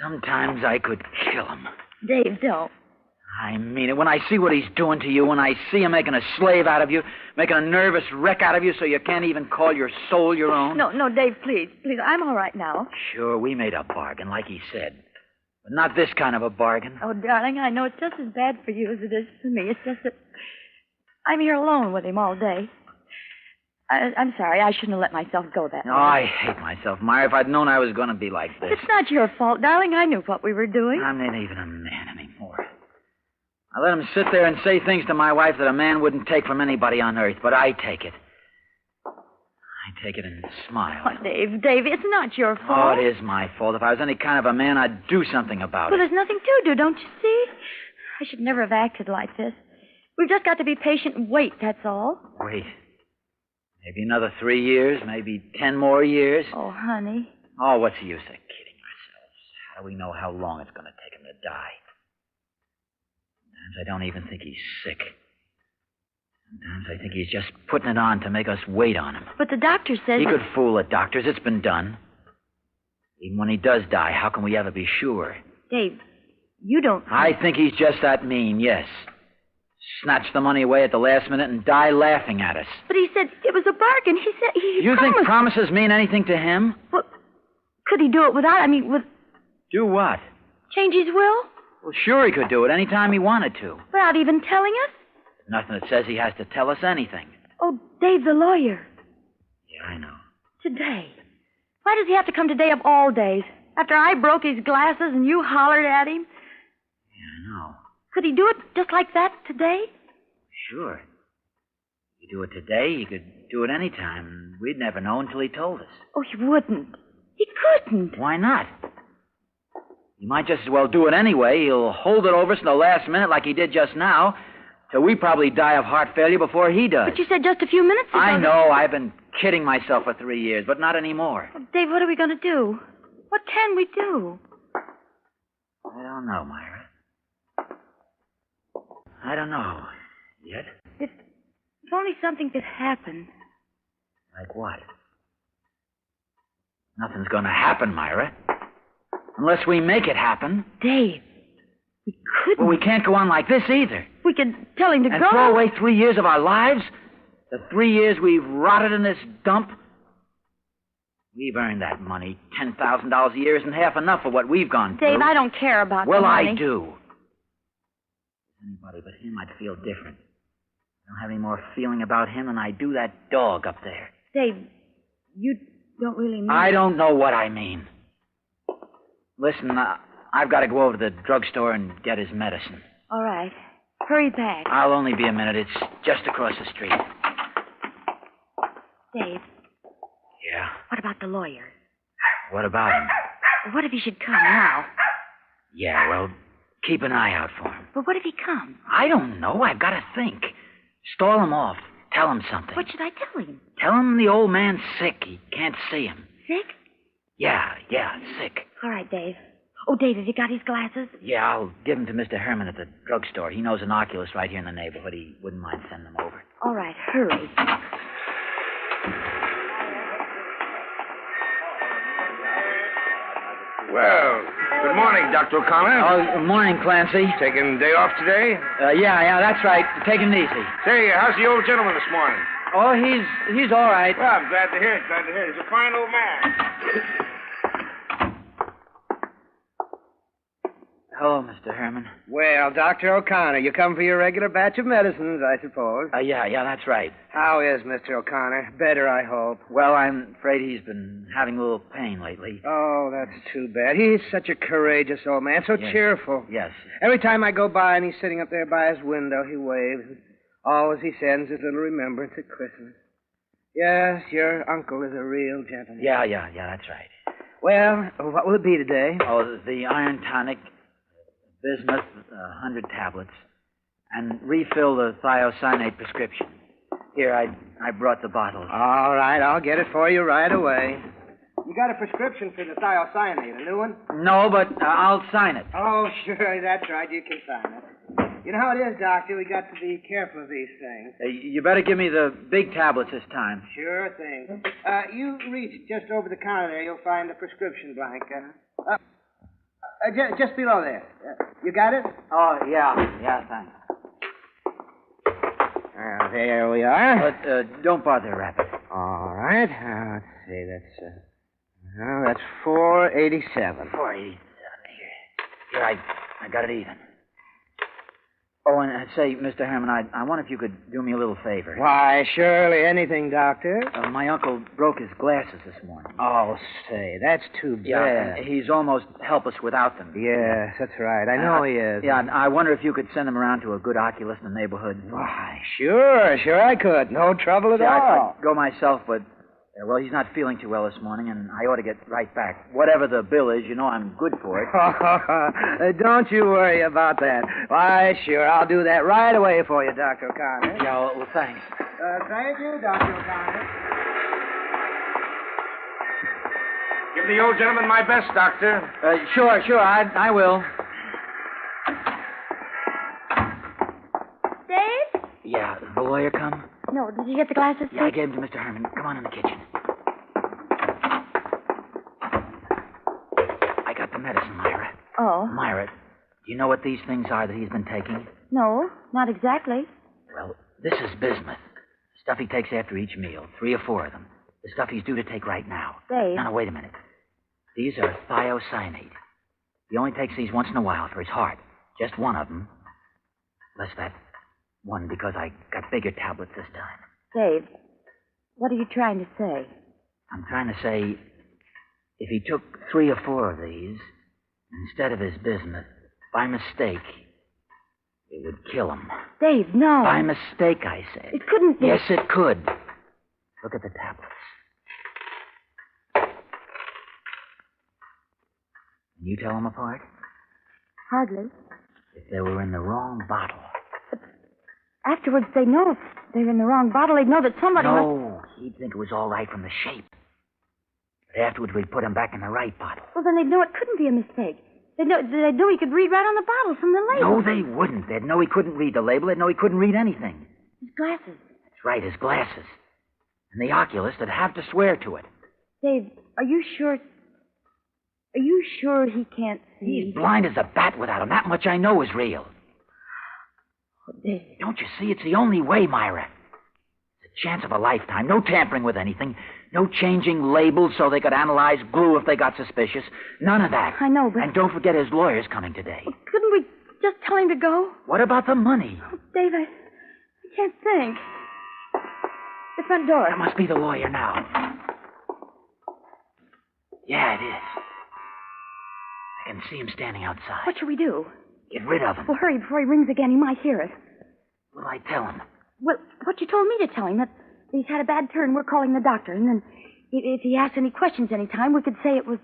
Sometimes I could kill him. Dave, don't. I mean it. When I see what he's doing to you, when I see him making a slave out of you, making a nervous wreck out of you so you can't even call your soul your own. No, Dave, please. Please, I'm all right now. Sure, we made a bargain, like he said. But not this kind of a bargain. Oh, darling, I know it's just as bad for you as it is for me. It's just that I'm here alone with him all day. I'm sorry. I shouldn't have let myself go that way. Oh, I hate myself, Myra. If I'd known I was going to be like this. It's not your fault, darling. I knew what we were doing. I'm not even a man anymore. I let him sit there and say things to my wife that a man wouldn't take from anybody on earth, but I take it. I take it and smile. Oh, Dave, it's not your fault. Oh, it is my fault. If I was any kind of a man, I'd do something about Well, it. there's nothing to do, don't you see? I should never have acted like this. We've just got to be patient and wait, that's all. Wait. Maybe another 3 years, maybe 10 more years. Oh, honey. Oh, what's the use of kidding ourselves? How do we know how long it's going to take him to die? Sometimes I don't even think he's sick. Sometimes I think he's just putting it on to make us wait on him. But the doctor says... He could fool the doctors. It's been done. Even when he does die, how can we ever be sure? Dave, you don't... I think he's just that mean, yes. Snatch the money away at the last minute and die laughing at us. But he said it was a bargain. He said he You promised... think promises mean anything to him? Well, could he do it without... with... Do what? Change his will? Well, sure he could do it any time he wanted to. Without even telling us? Nothing that says he has to tell us anything. Oh, Dave, the lawyer. Yeah, I know. Today. Why does he have to come today of all days? After I broke his glasses and you hollered at him? Yeah, I know. Could he do it just like that today? Sure. You do it today, you could do it any time, and we'd never know until he told us. Oh, he wouldn't. He couldn't. Why not? He might just as well do it anyway. He'll hold it over us in the last minute like he did just now, till we probably die of heart failure before he does. But you said just a few minutes ago... I know. I've been kidding myself for 3 years, but not anymore. Well, Dave, what are we going to do? What can we do? I don't know, Myra. I don't know yet. If only something could happen. Like what? Nothing's going to happen, Myra. Unless we make it happen. Dave, we couldn't. Well, we can't go on like this either. We could tell him to and go. Throw away 3 years of our lives? The 3 years we've rotted in this dump? We've earned that money. $10,000 a year isn't half enough for what we've gone through. Dave, I don't care about well, the money. I do. Anybody but him, I'd feel different. I don't have any more feeling about him than I do that dog up there. Dave, you don't really mean... I don't know what I mean. Listen, I've got to go over to the drugstore and get his medicine. All right. Hurry back. I'll only be a minute. It's just across the street. Dave. Yeah? What about the lawyer? What about him? What if he should come now? Yeah, well, keep an eye out for him. But what if he comes? I don't know. I've got to think. Stall him off. Tell him something. What should I tell him? Tell him the old man's sick. He can't see him. Sick? Yeah, sick. All right, Dave. Oh, Dave, have you got his glasses? Yeah, I'll give them to Mr. Herman at the drugstore. He knows an oculist right here in the neighborhood. He wouldn't mind sending them over. All right, hurry. Well, good morning, Dr. O'Connor. Oh, good morning, Clancy. Taking day off today? Yeah, that's right. Taking it easy. Say, how's the old gentleman this morning? Oh, he's all right. Well, I'm glad to hear it. He's a fine old man. Hello, Mr. Herman. Well, Dr. O'Connor, you come for your regular batch of medicines, I suppose. Yeah, that's right. How is Mr. O'Connor? Better, I hope. Well, I'm afraid he's been having a little pain lately. Oh, that's too bad. He's such a courageous old man, so cheerful. Yes. Every time I go by and he's sitting up there by his window, he waves. Always he sends his little remembrance at Christmas. Yes, your uncle is a real gentleman. Yeah, that's right. Well, what will it be today? Oh, the iron tonic, bismuth, 100 tablets, and refill the thiocyanate prescription. Here, I brought the bottles. All right, I'll get it for you right away. You got a prescription for the thiocyanate, a new one? No, but I'll sign it. Oh, sure, that's right. You can sign it. You know how it is, Doctor. We got to be careful of these things. You better give me the big tablets this time. Sure thing. You reach just over the counter there. You'll find the prescription blank. Just below there. You got it? Oh, yeah, thanks. There we are. But don't bother wrapping. All right. Let's see. That's $4.87. $4.87. Here, I got it even. Oh, and say, Mr. Herman, I wonder if you could do me a little favor. Why, surely anything, Doctor. My uncle broke his glasses this morning. Oh, say, that's too bad. Yeah, he's almost helpless without them. Yes, that's right. I know he is. Yeah, and I wonder if you could send him around to a good oculist in the neighborhood. Why, sure I could. No trouble at all. I'd go myself, but... well, he's not feeling too well this morning, and I ought to get right back. Whatever the bill is, you know I'm good for it. Don't you worry about that. Why, sure, I'll do that right away for you, Dr. O'Connor. Yeah, well, thanks. Thank you, Dr. O'Connor. Give the old gentleman my best, Doctor. Sure, I will. Dave? Yeah, the lawyer come? No, did you get the glasses Yeah, I fixed? gave them to Mr. Herman. Come on in the kitchen. I got the medicine, Myra. Oh. Myra, do you know what these things are that he's been taking? No, not exactly. Well, this is bismuth. Stuff he takes after each meal. 3 or 4 of them. The stuff he's due to take right now. Dave. No, wait a minute. These are thiocyanate. He only takes these once in a while for his heart. Just one of them. Less that one because I got bigger tablets this time. Dave, what are you trying to say? I'm trying to say, if he took 3 or 4 of these instead of his bismuth, by mistake, it would kill him. Dave, no. By mistake, I said. It couldn't be. Yes, it could. Look at the tablets. Can you tell them apart? Hardly. If they were in the wrong bottle. Afterwards, they know if they're in the wrong bottle. They'd know that somebody must... No, he'd think it was all right from the shape. But afterwards, we'd put them back in the right bottle. Well, then they'd know it couldn't be a mistake. They'd know he could read right on the bottle from the label. No, they wouldn't. They'd know he couldn't read the label. They'd know he couldn't read anything. His glasses. That's right, his glasses. And the oculist would have to swear to it. Dave, are you sure... Are you sure he can't see? He's blind as a bat without him. That much I know is real. Oh, Dave. Don't you see? It's the only way, Myra. It's a chance of a lifetime. No tampering with anything. No changing labels so they could analyze glue if they got suspicious. None of that. I know, but... And don't forget his lawyer's coming today. Well, couldn't we just tell him to go? What about the money? Oh, Dave, I can't think. The front door. That must be the lawyer now. Yeah, it is. I can see him standing outside. What shall we do? Get rid of him. Well, hurry before he rings again. He might hear us. What'll I tell him? Well, what you told me to tell him, that he's had a bad turn. We're calling the doctor. And then if he asks any questions any time, we could say it was...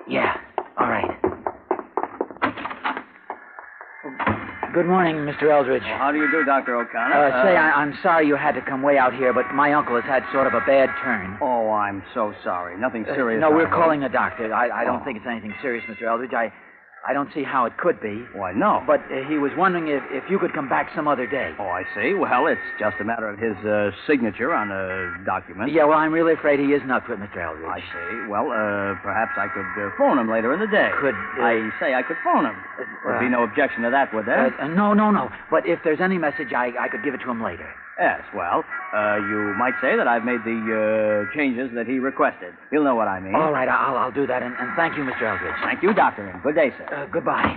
Yeah, all right. Good morning, Mr. Eldridge. Well, how do you do, Dr. O'Connor? I'm sorry you had to come way out here, but my uncle has had sort of a bad turn. Oh, I'm so sorry. Nothing serious. No, we're I hope. calling the doctor. I don't think it's anything serious, Mr. Eldridge. I don't see how it could be. Why, no. But he was wondering if you could come back some other day. Oh, I see. Well, it's just a matter of his signature on a document. Yeah, well, I'm really afraid he isn't up to it, Mr. Eldridge. I see. Well, perhaps I could phone him later in the day. I say I could phone him. There'd be no objection to that, would there? No. But if there's any message, I could give it to him later. Yes, well, you might say that I've made the changes that he requested. He'll know what I mean. All right, I'll do that, and thank you, Mr. Eldridge. Thank you, Doctor, and good day, sir. Goodbye.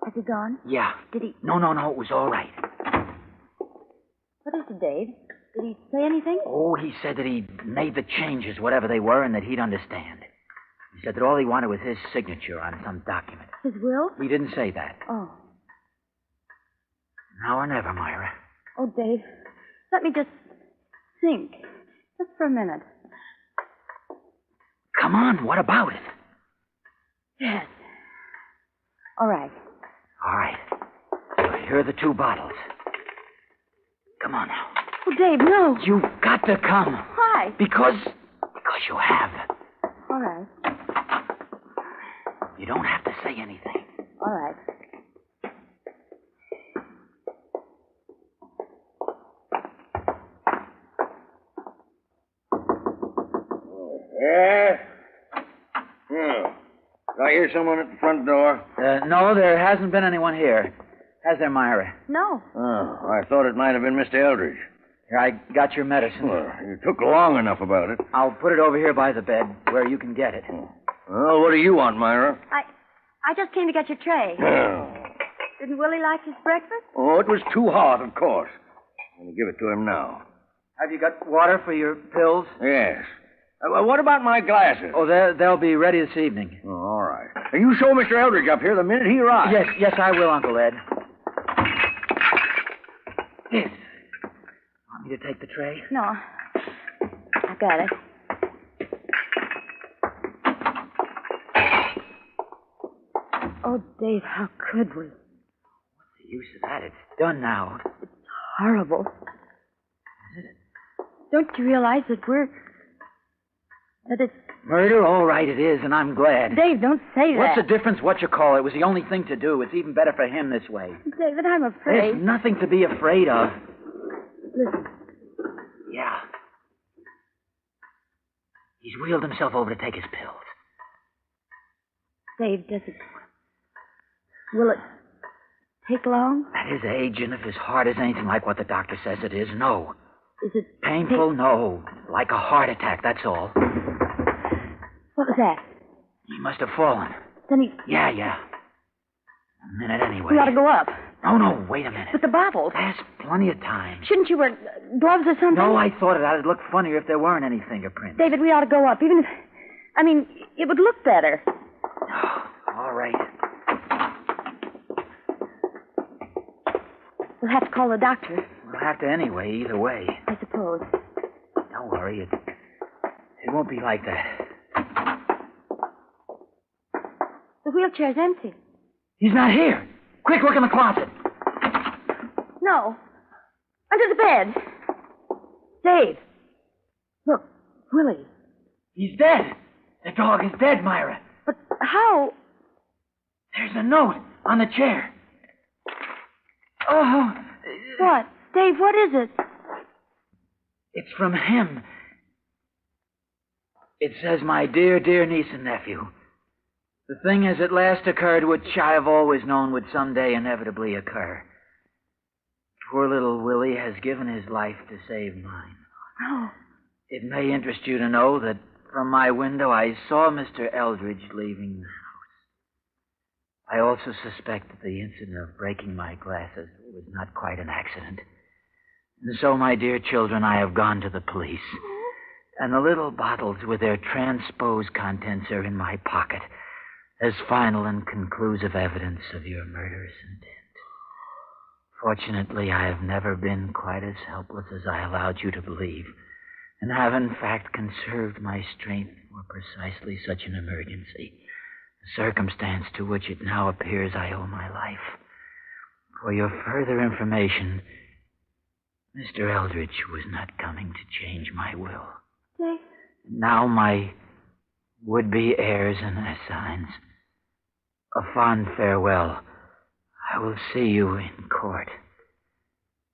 Has he gone? Yeah. Did he... No, it was all right. What is it, Dave? Did he say anything? Oh, he said that he made the changes, whatever they were, and that he'd understand. He said that all he wanted was his signature on some document. His will? He didn't say that. Oh. Now or never, Myra. Oh, Dave, let me just think. Just for a minute. Come on, what about it? Yes. All right. All right. Here are the 2 bottles. Come on now. Oh, Dave, no. You've got to come. Why? Because you have. All right. You don't have to say anything. All right. Yeah? I hear someone at the front door. No, there hasn't been anyone here. Has there, Myra? No. Oh, I thought it might have been Mr. Eldridge. Here, I got your medicine. Well, you took long enough about it. I'll put it over here by the bed where you can get it. Well, what do you want, Myra? I just came to get your tray. Didn't Willie like his breakfast? Oh, it was too hot, of course. I'm going to give it to him now. Have you got water for your pills? Yes. What about my glasses? Oh, they'll be ready this evening. Oh, all right. You show Mr. Eldridge up here the minute he arrives. Yes, I will, Uncle Ed. Yes. Want me to take the tray? No. I got it. Oh, Dave, how could we? What's the use of that? It's done now. It's horrible. Don't you realize that it's Murder? All right, it is, and I'm glad. Dave, don't say that. What's the difference what you call it? It was the only thing to do. It's even better for him this way. David, I'm afraid. There's nothing to be afraid of. Listen. Yeah. He's wheeled himself over to take his pills. Dave, will it take long? At his age, and if his heart is anything like what the doctor says it is, no. Is it painful? No. Like a heart attack, that's all. What was that? He must have fallen. Then he... Yeah. A minute anyway. We ought to go up. No, wait a minute. But the bottles. There's plenty of time. Shouldn't you wear gloves or something? No, I thought it'd look funnier if there weren't any fingerprints. David, we ought to go up, even if... I mean, it would look better. All right. We'll have to call the doctor. We'll have to anyway, either way. I suppose. Don't worry, it won't be like that. The wheelchair's empty. He's not here. Quick, look in the closet. No. Under the bed. Dave. Look, Willie. He's dead. The dog is dead, Myra. But how? There's a note on the chair. Oh. What? Dave, what is it? It's from him. It says, my dear, dear niece and nephew. The thing has at last occurred which I have always known would someday inevitably occur. Poor little Willie has given his life to save mine. Oh. It may interest you to know that from my window I saw Mr. Eldridge leaving the house. I also suspect that the incident of breaking my glasses was not quite an accident. And so, my dear children, I have gone to the police. And the little bottles with their transposed contents are in my pocket as final and conclusive evidence of your murderous intent. Fortunately, I have never been quite as helpless as I allowed you to believe, and have in fact conserved my strength for precisely such an emergency, a circumstance to which it now appears I owe my life. For your further information, Mr. Eldridge was not coming to change my will. Dave? Now my would-be heirs and assigns, a fond farewell. I will see you in court.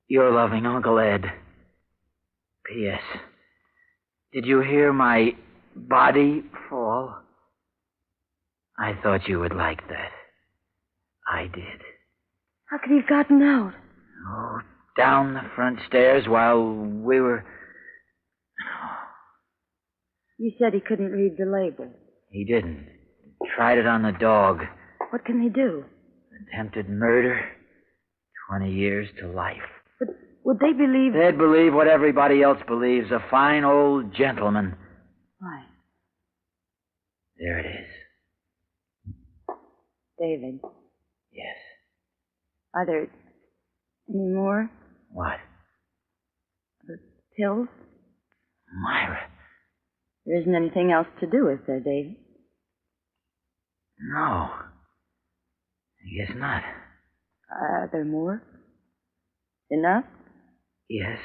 Your loving Uncle Ed. P.S. Did you hear my body fall? I thought you would like that. I did. How could he have gotten out? Oh, down the front stairs while we were... You said he couldn't read the label. He didn't. Tried it on the dog. What can he do? Attempted murder. 20 years to life. But would they believe... They'd believe what everybody else believes. A fine old gentleman. Why? There it is. David. Yes. Are there any more? What? The pills? Myra. There isn't anything else to do, is there, David? No. I guess not. Are there more? Enough? Yes.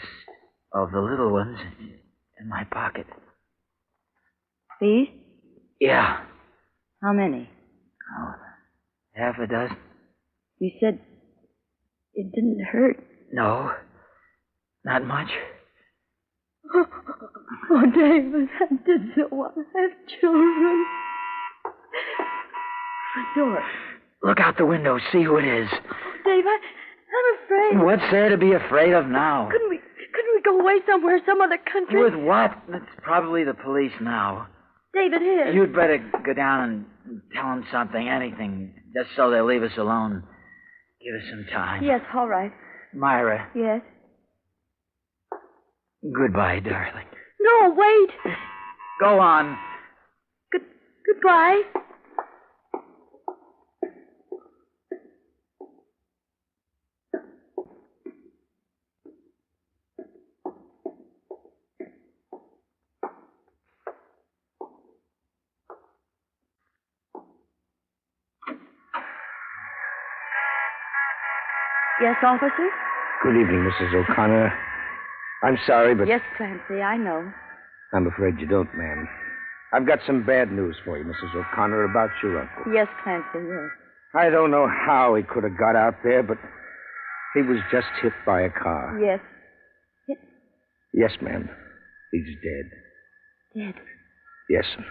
Of the little ones in my pocket. These? Yeah. How many? Oh, half a dozen. You said it didn't hurt. No. Not much. Oh, David, I did so want to have children. Front door. Look out the window. See who it is. Dave, I'm afraid. What's there to be afraid of now? Couldn't we go away somewhere, some other country? With what? It's probably the police now. David, here. You'd better go down and tell them something, anything, just so they'll leave us alone. Give us some time. Yes, all right. Myra. Yes? Goodbye, darling. No, wait. Go on. Goodbye. Yes, officer? Good evening, Mrs. O'Connor. I'm sorry, but... Yes, Clancy, I know. I'm afraid you don't, ma'am. I've got some bad news for you, Mrs. O'Connor, about your uncle. Yes, Clancy, yes. I don't know how he could have got out there, but he was just hit by a car. Yes. Yes, ma'am. He's dead. Dead. Yes, sir.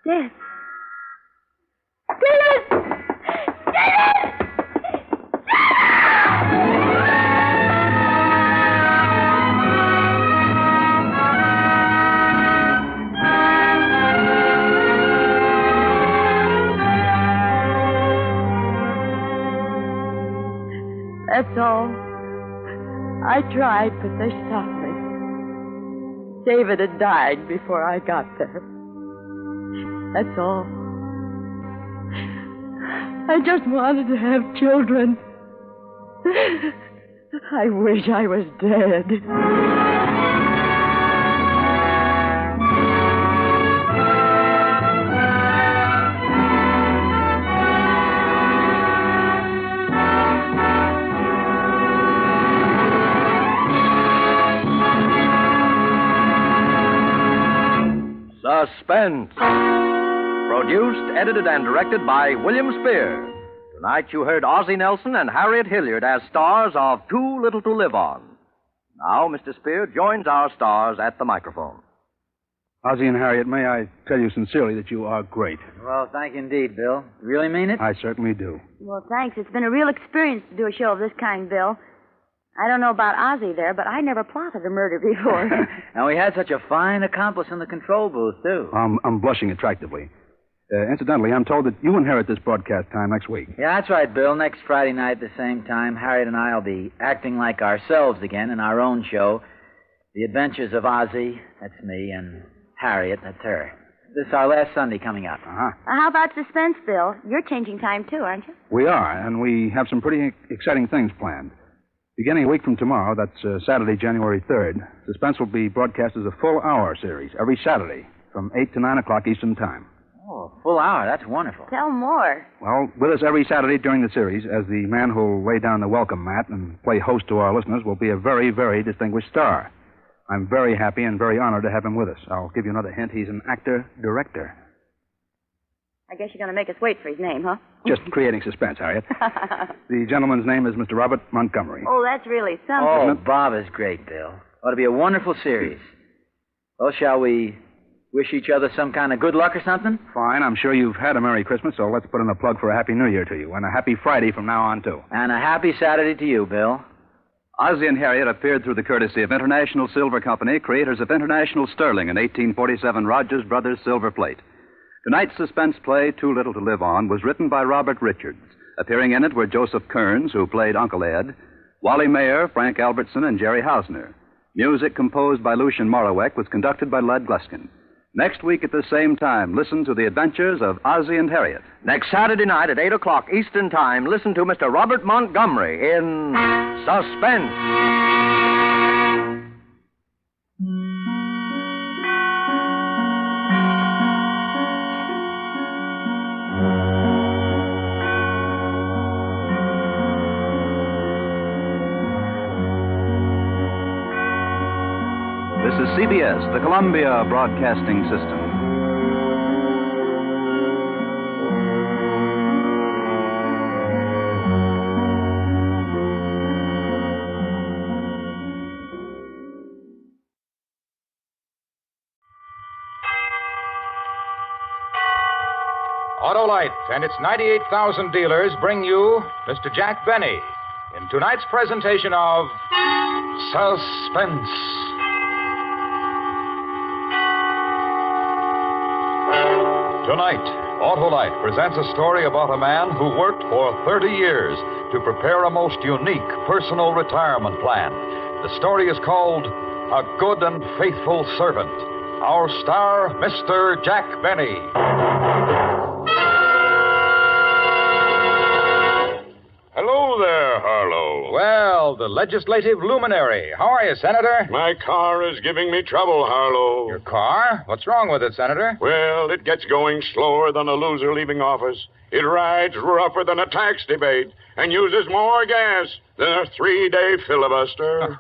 Dead. David! David! That's all. I tried, but they stopped me. David had died before I got there. That's all. I just wanted to have children. I wish I was dead. Suspense. Produced, edited, and directed by William Spear. Tonight you heard Ozzie Nelson and Harriet Hilliard as stars of Too Little to Live On. Now, Mr. Spear joins our stars at the microphone. Ozzie and Harriet, may I tell you sincerely that you are great. Well, thank you indeed, Bill. You really mean it? I certainly do. Well, thanks. It's been a real experience to do a show of this kind, Bill. I don't know about Ozzie there, but I never plotted a murder before. And we had such a fine accomplice in the control booth, too. I'm blushing attractively. Incidentally, I'm told that you inherit this broadcast time next week. Yeah, that's right, Bill. Next Friday night at the same time, Harriet and I will be acting like ourselves again in our own show. The Adventures of Ozzie, that's me, and Harriet, that's her. This is our last Sunday coming up. Uh-huh. How about Suspense, Bill? You're changing time, too, aren't you? We are, and we have some pretty exciting things planned. Beginning a week from tomorrow, that's Saturday, January 3rd, Suspense will be broadcast as a full-hour series every Saturday from 8 to 9 o'clock Eastern Time. Oh, a full hour. That's wonderful. Tell more. Well, with us every Saturday during the series, as the man who'll lay down the welcome mat and play host to our listeners, will be a very, very distinguished star. I'm very happy and very honored to have him with us. I'll give you another hint. He's an actor-director. I guess you're going to make us wait for his name, huh? Just creating suspense, Harriet. The gentleman's name is Mr. Robert Montgomery. Oh, that's really something. Oh, Bob is great, Bill. Ought to be a wonderful series. Well, shall we wish each other some kind of good luck or something? Fine. I'm sure you've had a Merry Christmas, so let's put in a plug for a Happy New Year to you, and a Happy Friday from now on, too. And a happy Saturday to you, Bill. Ozzie and Harriet appeared through the courtesy of International Silver Company, creators of International Sterling and 1847 Rogers Brothers Silver Plate. Tonight's suspense play, Too Little to Live On, was written by Robert Richards. Appearing in it were Joseph Kearns, who played Uncle Ed, Wally Mayer, Frank Albertson, and Jerry Hausner. Music composed by Lucien Moraweck was conducted by Lud Gluskin. Next week at the same time, listen to the adventures of Ozzie and Harriet. Next Saturday night at 8 o'clock Eastern Time, listen to Mr. Robert Montgomery in Suspense. This is CBS, the Columbia Broadcasting System. Autolite and its 98,000 dealers bring you Mr. Jack Benny in tonight's presentation of Suspense. Tonight, Autolite presents a story about a man who worked for 30 years to prepare a most unique personal retirement plan. The story is called A Good and Faithful Servant. Our star, Mr. Jack Benny. Hello there, Harlow. Well, the legislative luminary. How are you, Senator? My car is giving me trouble, Harlow. Your car? What's wrong with it, Senator? Well, it gets going slower than a loser leaving office. It rides rougher than a tax debate and uses more gas than a 3-day filibuster.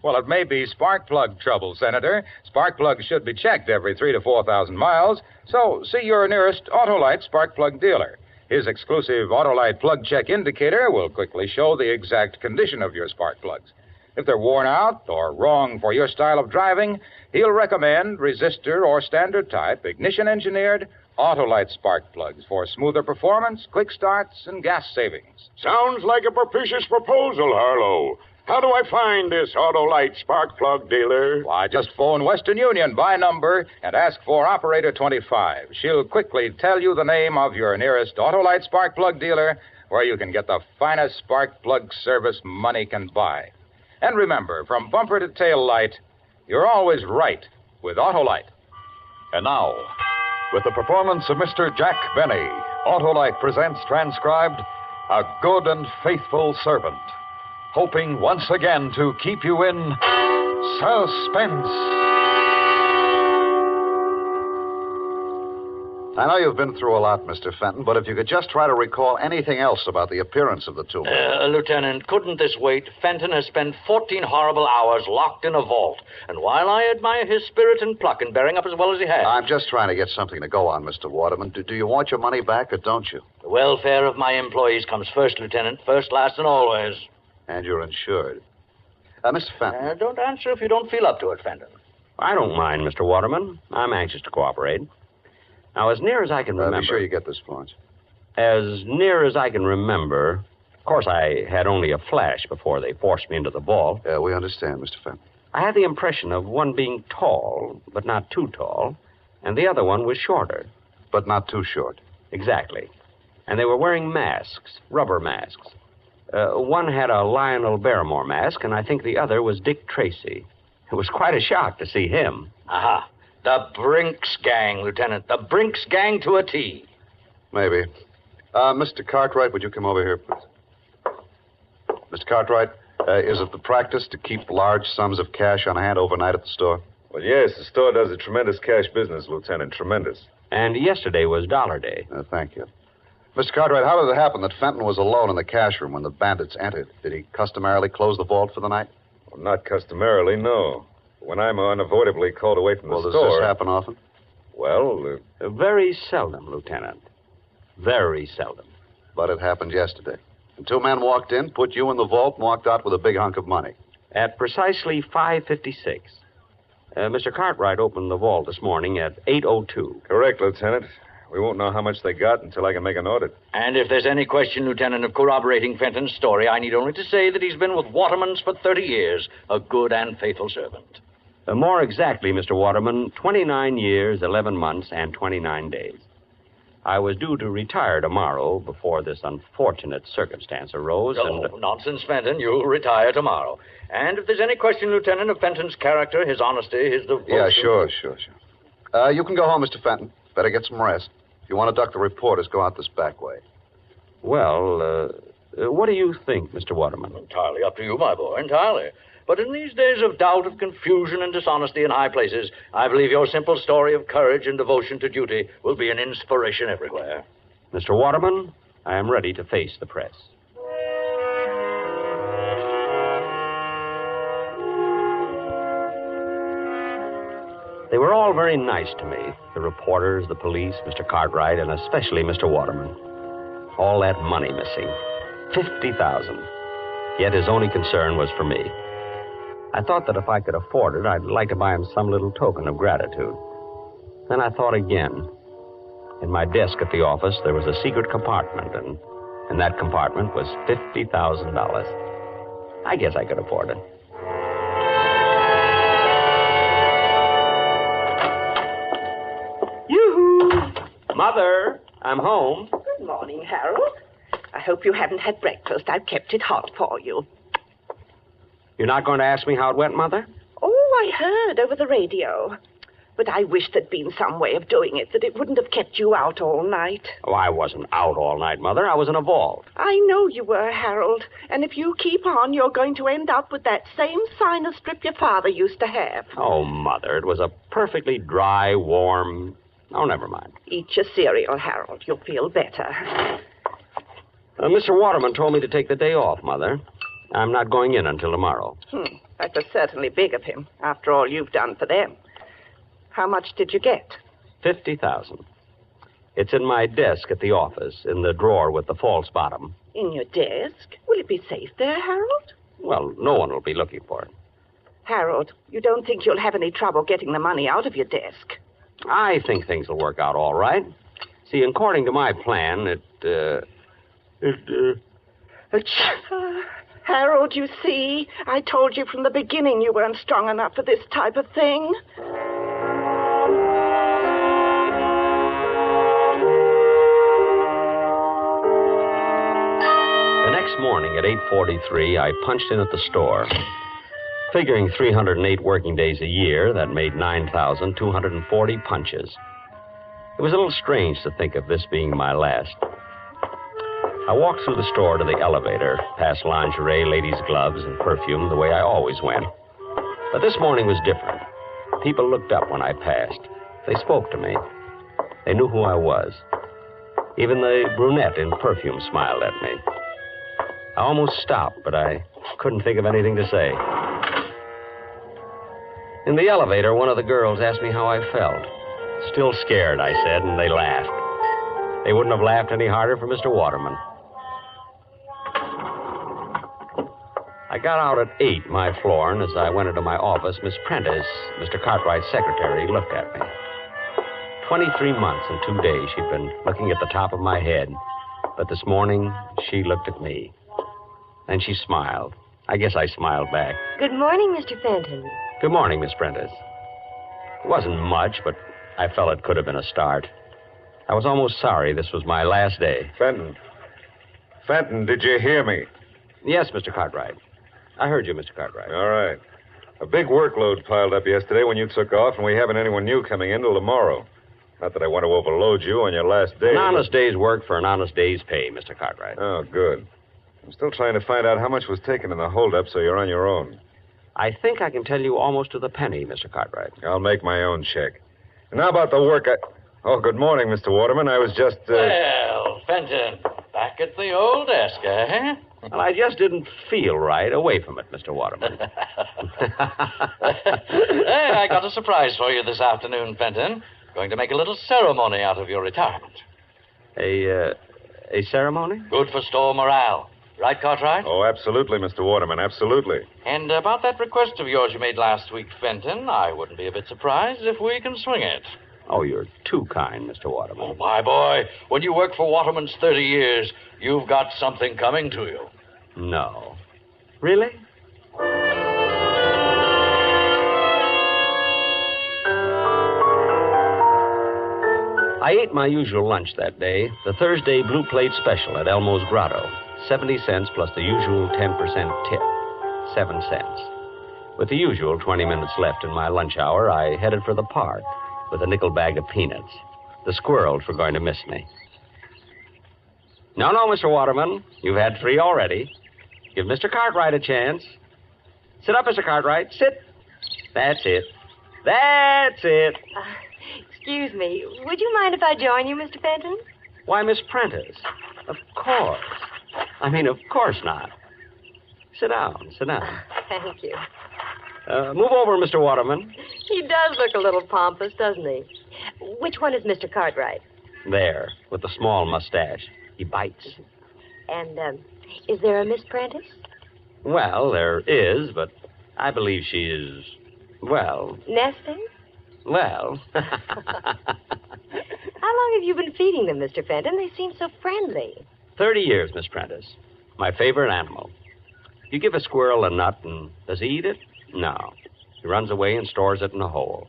Well, it may be spark plug trouble, Senator. Spark plugs should be checked every 3,000 to 4,000 miles, so see your nearest Autolite spark plug dealer. His exclusive Autolite plug check indicator will quickly show the exact condition of your spark plugs. If they're worn out or wrong for your style of driving, he'll recommend resistor or standard type, ignition engineered Autolite spark plugs for smoother performance, quick starts, and gas savings. Sounds like a propitious proposal, Harlow. How do I find this Autolite spark plug dealer? Why, just phone Western Union by number and ask for Operator 25. She'll quickly tell you the name of your nearest Autolite spark plug dealer where you can get the finest spark plug service money can buy. And remember, from bumper to tail light, you're always right with Autolite. And now, with the performance of Mr. Jack Benny, Autolite presents transcribed A Good and Faithful Servant, hoping once again to keep you in suspense. I know you've been through a lot, Mr. Fenton, but if you could just try to recall anything else about the appearance of the two men. Lieutenant, couldn't this wait? Fenton has spent 14 horrible hours locked in a vault. And while I admire his spirit and pluck in bearing up as well as he has... I'm just trying to get something to go on, Mr. Waterman. Do you want your money back or don't you? The welfare of my employees comes first, Lieutenant. First, last, and always. And you're insured. Mr. Fenton. Don't answer if you don't feel up to it, Fenton. I don't mind, Mr. Waterman. I'm anxious to cooperate. Now, as near as I can remember... Be sure you get this, Florence. As near as I can remember... Of course, I had only a flash before they forced me into the vault. We understand, Mr. Fenton. I had the impression of one being tall, but not too tall, and the other one was shorter. But not too short. Exactly. And they were wearing masks, rubber masks. One had a Lionel Barrymore mask, and I think the other was Dick Tracy. It was quite a shock to see him. Aha. The Brinks Gang, Lieutenant. The Brinks Gang to a T. Maybe. Mr. Cartwright, would you come over here, please? Mr. Cartwright, is it the practice to keep large sums of cash on hand overnight at the store? Well, yes, the store does a tremendous cash business, Lieutenant. Tremendous. And yesterday was dollar day. Thank you. Mr. Cartwright, how did it happen that Fenton was alone in the cash room when the bandits entered? Did he customarily close the vault for the night? Well, not customarily, no. When I'm unavoidably called away from the store... Does this happen often? Well, very seldom, Lieutenant. Very seldom. But it happened yesterday. And two men walked in, put you in the vault, and walked out with a big hunk of money. At precisely 5:56. Mr. Cartwright opened the vault this morning at 8:02. Correct, Lieutenant. We won't know how much they got until I can make an audit. And if there's any question, Lieutenant, of corroborating Fenton's story, I need only to say that he's been with Waterman's for 30 years, a good and faithful servant. More exactly, Mr. Waterman, 29 years, 11 months, and 29 days. I was due to retire tomorrow before this unfortunate circumstance arose, Nonsense, Fenton. You'll retire tomorrow. And if there's any question, Lieutenant, of Fenton's character, his honesty, his devotion... Yeah, sure. You can go home, Mr. Fenton. Better get some rest. If you want to duck the reporters, go out this back way. Well, what do you think, Mr. Waterman? Entirely up to you, my boy, entirely. But in these days of doubt, of confusion, and dishonesty in high places, I believe your simple story of courage and devotion to duty will be an inspiration everywhere. Mr. Waterman, I am ready to face the press. They were all very nice to me. The reporters, the police, Mr. Cartwright, and especially Mr. Waterman. All that money missing. $50,000. Yet his only concern was for me. I thought that if I could afford it, I'd like to buy him some little token of gratitude. Then I thought again. In my desk at the office, there was a secret compartment, and in that compartment was $50,000. I guess I could afford it. Yoo-hoo! Mother, I'm home. Good morning, Harold. I hope you haven't had breakfast. I've kept it hot for you. You're not going to ask me how it went, Mother? Oh, I heard over the radio. But I wish there'd been some way of doing it that it wouldn't have kept you out all night. Oh, I wasn't out all night, Mother. I was in a vault. I know you were, Harold. And if you keep on, you're going to end up with that same sinus strip your father used to have. Oh, Mother, it was a perfectly dry, warm... Oh, never mind. Eat your cereal, Harold. You'll feel better. Mr. Waterman told me to take the day off, Mother. I'm not going in until tomorrow. That was certainly big of him, after all you've done for them. How much did you get? $50,000. It's in my desk at the office, in the drawer with the false bottom. In your desk? Will it be safe there, Harold? Well, no one will be looking for it. Harold, you don't think you'll have any trouble getting the money out of your desk? I think things will work out all right. See, according to my plan, Harold, you see, I told you from the beginning you weren't strong enough for this type of thing. The next morning at 8:43, I punched in at the store. Figuring 308 working days a year, that made 9,240 punches. It was a little strange to think of this being my last. I walked through the store to the elevator, past lingerie, ladies' gloves, and perfume the way I always went. But this morning was different. People looked up when I passed. They spoke to me. They knew who I was. Even the brunette in perfume smiled at me. I almost stopped, but I couldn't think of anything to say. In the elevator, one of the girls asked me how I felt. Still scared, I said, and they laughed. They wouldn't have laughed any harder for Mr. Waterman. I got out at 8, my floor, and as I went into my office, Miss Prentice, Mr. Cartwright's secretary, looked at me. 23 months and 2 days she'd been looking at the top of my head. But this morning, she looked at me. And she smiled. I guess I smiled back. Good morning, Mr. Fenton. Good morning, Miss Prentice. It wasn't much, but I felt it could have been a start. I was almost sorry this was my last day. Fenton, did you hear me? Yes, Mr. Cartwright. I heard you, Mr. Cartwright. All right. A big workload piled up yesterday when you took off, and we haven't anyone new coming in till tomorrow. Not that I want to overload you on your last day. An honest day's work for an honest day's pay, Mr. Cartwright. Oh, good. I'm still trying to find out how much was taken in the holdup, so you're on your own. I think I can tell you almost to the penny, Mr. Cartwright. I'll make my own check. And how about the work Oh, good morning, Mr. Waterman. I was just, Well, Fenton, back at the old desk, eh? Well, I just didn't feel right away from it, Mr. Waterman. Hey, I got a surprise for you this afternoon, Fenton. Going to make a little ceremony out of your retirement. A ceremony? Good for store morale. Right, Cartwright? Oh, absolutely, Mr. Waterman, absolutely. And about that request of yours you made last week, Fenton, I wouldn't be a bit surprised if we can swing it. Oh, you're too kind, Mr. Waterman. Oh, my boy, when you work for Waterman's 30 years, you've got something coming to you. No. Really? I ate my usual lunch that day, the Thursday Blue Plate Special at Elmo's Grotto. 70 cents plus the usual 10% tip. 7 cents. With the usual 20 minutes left in my lunch hour, I headed for the park with a nickel bag of peanuts. The squirrels were going to miss me. No, Mr. Waterman. You've had 3 already. Give Mr. Cartwright a chance. Sit up, Mr. Cartwright. Sit. That's it. That's it. Excuse me. Would you mind if I join you, Mr. Fenton? Why, Miss Prentice. Of course. Of course not. Sit down. Thank you. Move over, Mr. Waterman. He does look a little pompous, doesn't he? Which one is Mr. Cartwright? There, with the small mustache. He bites. And, is there a Miss Prentice? Well, there is, but I believe she is, well... Nesting? Well... How long have you been feeding them, Mr. Fenton? They seem so friendly. 30 years, Miss Prentice. My favorite animal. You give a squirrel a nut, and does he eat it? No. He runs away and stores it in a hole.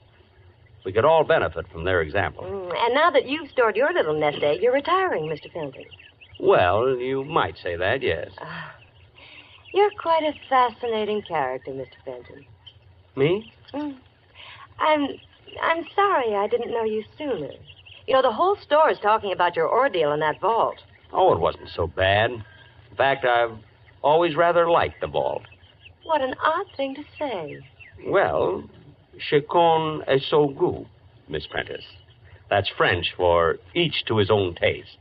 We could all benefit from their example. And now that you've stored your little nest egg, you're retiring, Mr. Fenton. Well, you might say that, yes. You're quite a fascinating character, Mr. Fenton. Me? I'm I'm sorry I didn't know you sooner. You know, the whole store is talking about your ordeal in that vault. Oh, it wasn't so bad. In fact, I've always rather liked the vault. What an odd thing to say. Well, chacun est son goût, Miss Prentice. That's French for each to his own taste.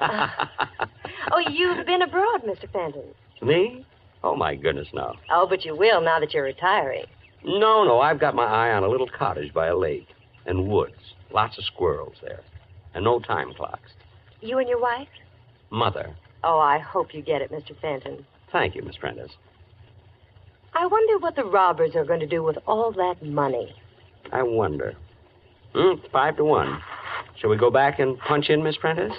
Oh, you've been abroad, Mr. Fenton. Me? Oh, my goodness, no. Oh, but you will now that you're retiring. No, I've got my eye on a little cottage by a lake and woods. Lots of squirrels there. And no time clocks. You and your wife? Mother. Oh, I hope you get it, Mr. Fenton. Thank you, Miss Prentice. I wonder what the robbers are going to do with all that money. I wonder. It's 5-1. Shall we go back and punch in, Miss Prentice?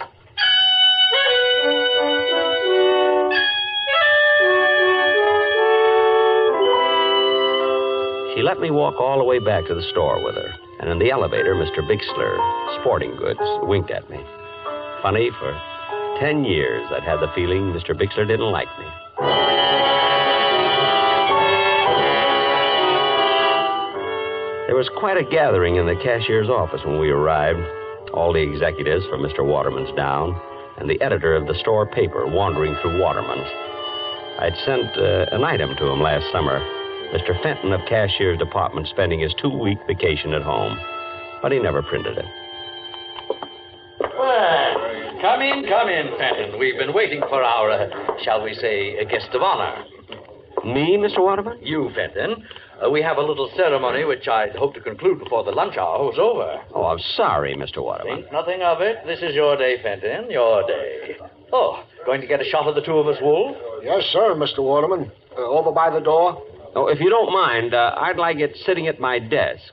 She let me walk all the way back to the store with her. And in the elevator, Mr. Bixler, Sporting Goods, winked at me. Funny, for 10 years I'd had the feeling Mr. Bixler didn't like me. There was quite a gathering in the cashier's office when we arrived. All the executives from Mr. Waterman's down, and the editor of the store paper wandering through Waterman's. I'd sent an item to him last summer. Mr. Fenton of Cashier's Department spending his 2-week vacation at home. But he never printed it. Well, come in, Fenton. We've been waiting for our, shall we say, guest of honor. Me, Mr. Waterman? You, Fenton. We have a little ceremony which I'd hope to conclude before the lunch hour was over. Oh, I'm sorry, Mr. Waterman. Think nothing of it. This is your day, Fenton, your day. Oh, going to get a shot of the two of us, Wolf? Yes, sir, Mr. Waterman. Over by the door? Oh, if you don't mind, I'd like it sitting at my desk.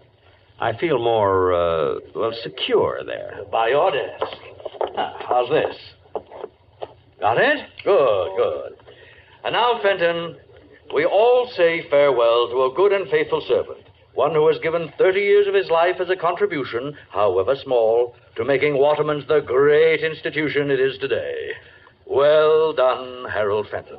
I feel more, secure there. By your desk. How's this? Got it? Good. And now, Fenton, we all say farewell to a good and faithful servant, one who has given 30 years of his life as a contribution, however small, to making Waterman's the great institution it is today. Well done, Harold Fenton.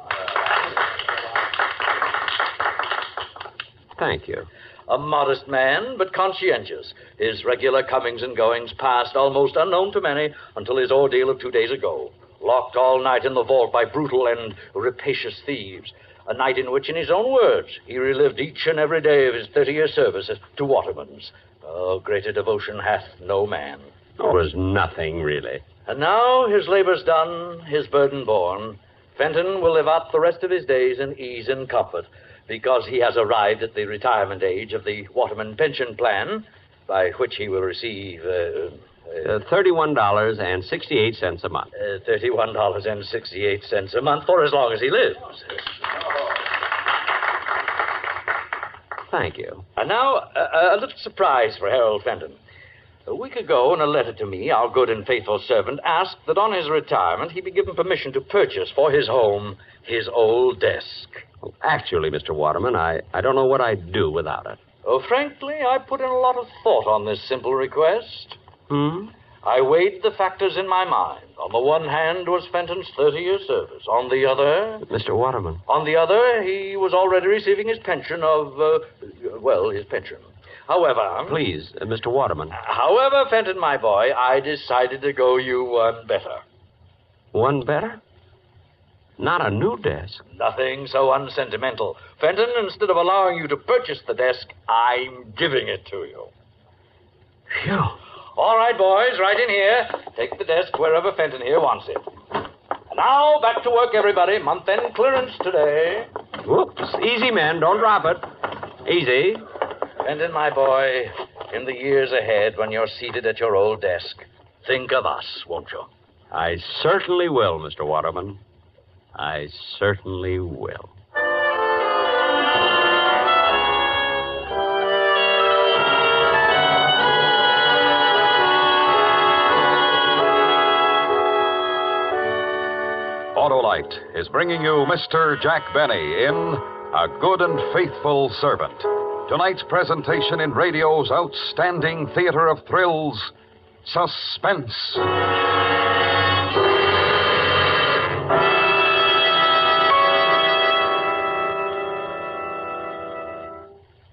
Thank you. A modest man, but conscientious. His regular comings and goings passed almost unknown to many until his ordeal of 2 days ago. Locked all night in the vault by brutal and rapacious thieves. A night in which, in his own words, he relived each and every day of his 30-year service to Waterman's. Oh, greater devotion hath no man. Oh, it was nothing, really. And now, his labor's done, his burden borne, Fenton will live out the rest of his days in ease and comfort, because he has arrived at the retirement age of the Waterman pension plan, by which he will receive... $31.68 a month. $31.68 a month for as long as he lives. Thank you. And now, a little surprise for Harold Fenton. A week ago, in a letter to me, our good and faithful servant asked that on his retirement he be given permission to purchase for his home his old desk. Well, actually, Mr. Waterman, I don't know what I'd do without it. Oh, frankly, I put in a lot of thought on this simple request. I weighed the factors in my mind. On the one hand was Fenton's 30-year service. On the other... Mr. Waterman. On the other, he was already receiving his pension of, his pension. However... Please, Mr. Waterman. However, Fenton, my boy, I decided to go you one better. One better? Not a new desk. Nothing so unsentimental. Fenton, instead of allowing you to purchase the desk, I'm giving it to you. Phew. All right, boys, right in here. Take the desk wherever Fenton here wants it. And now, back to work, everybody. Month-end clearance today. Whoops. Easy, men. Don't drop it. Easy. Fenton, my boy, in the years ahead, when you're seated at your old desk, think of us, won't you? I certainly will, Mr. Waterman. I certainly will. Autolite is bringing you Mr. Jack Benny in A Good and Faithful Servant. Tonight's presentation in radio's outstanding theater of thrills, Suspense.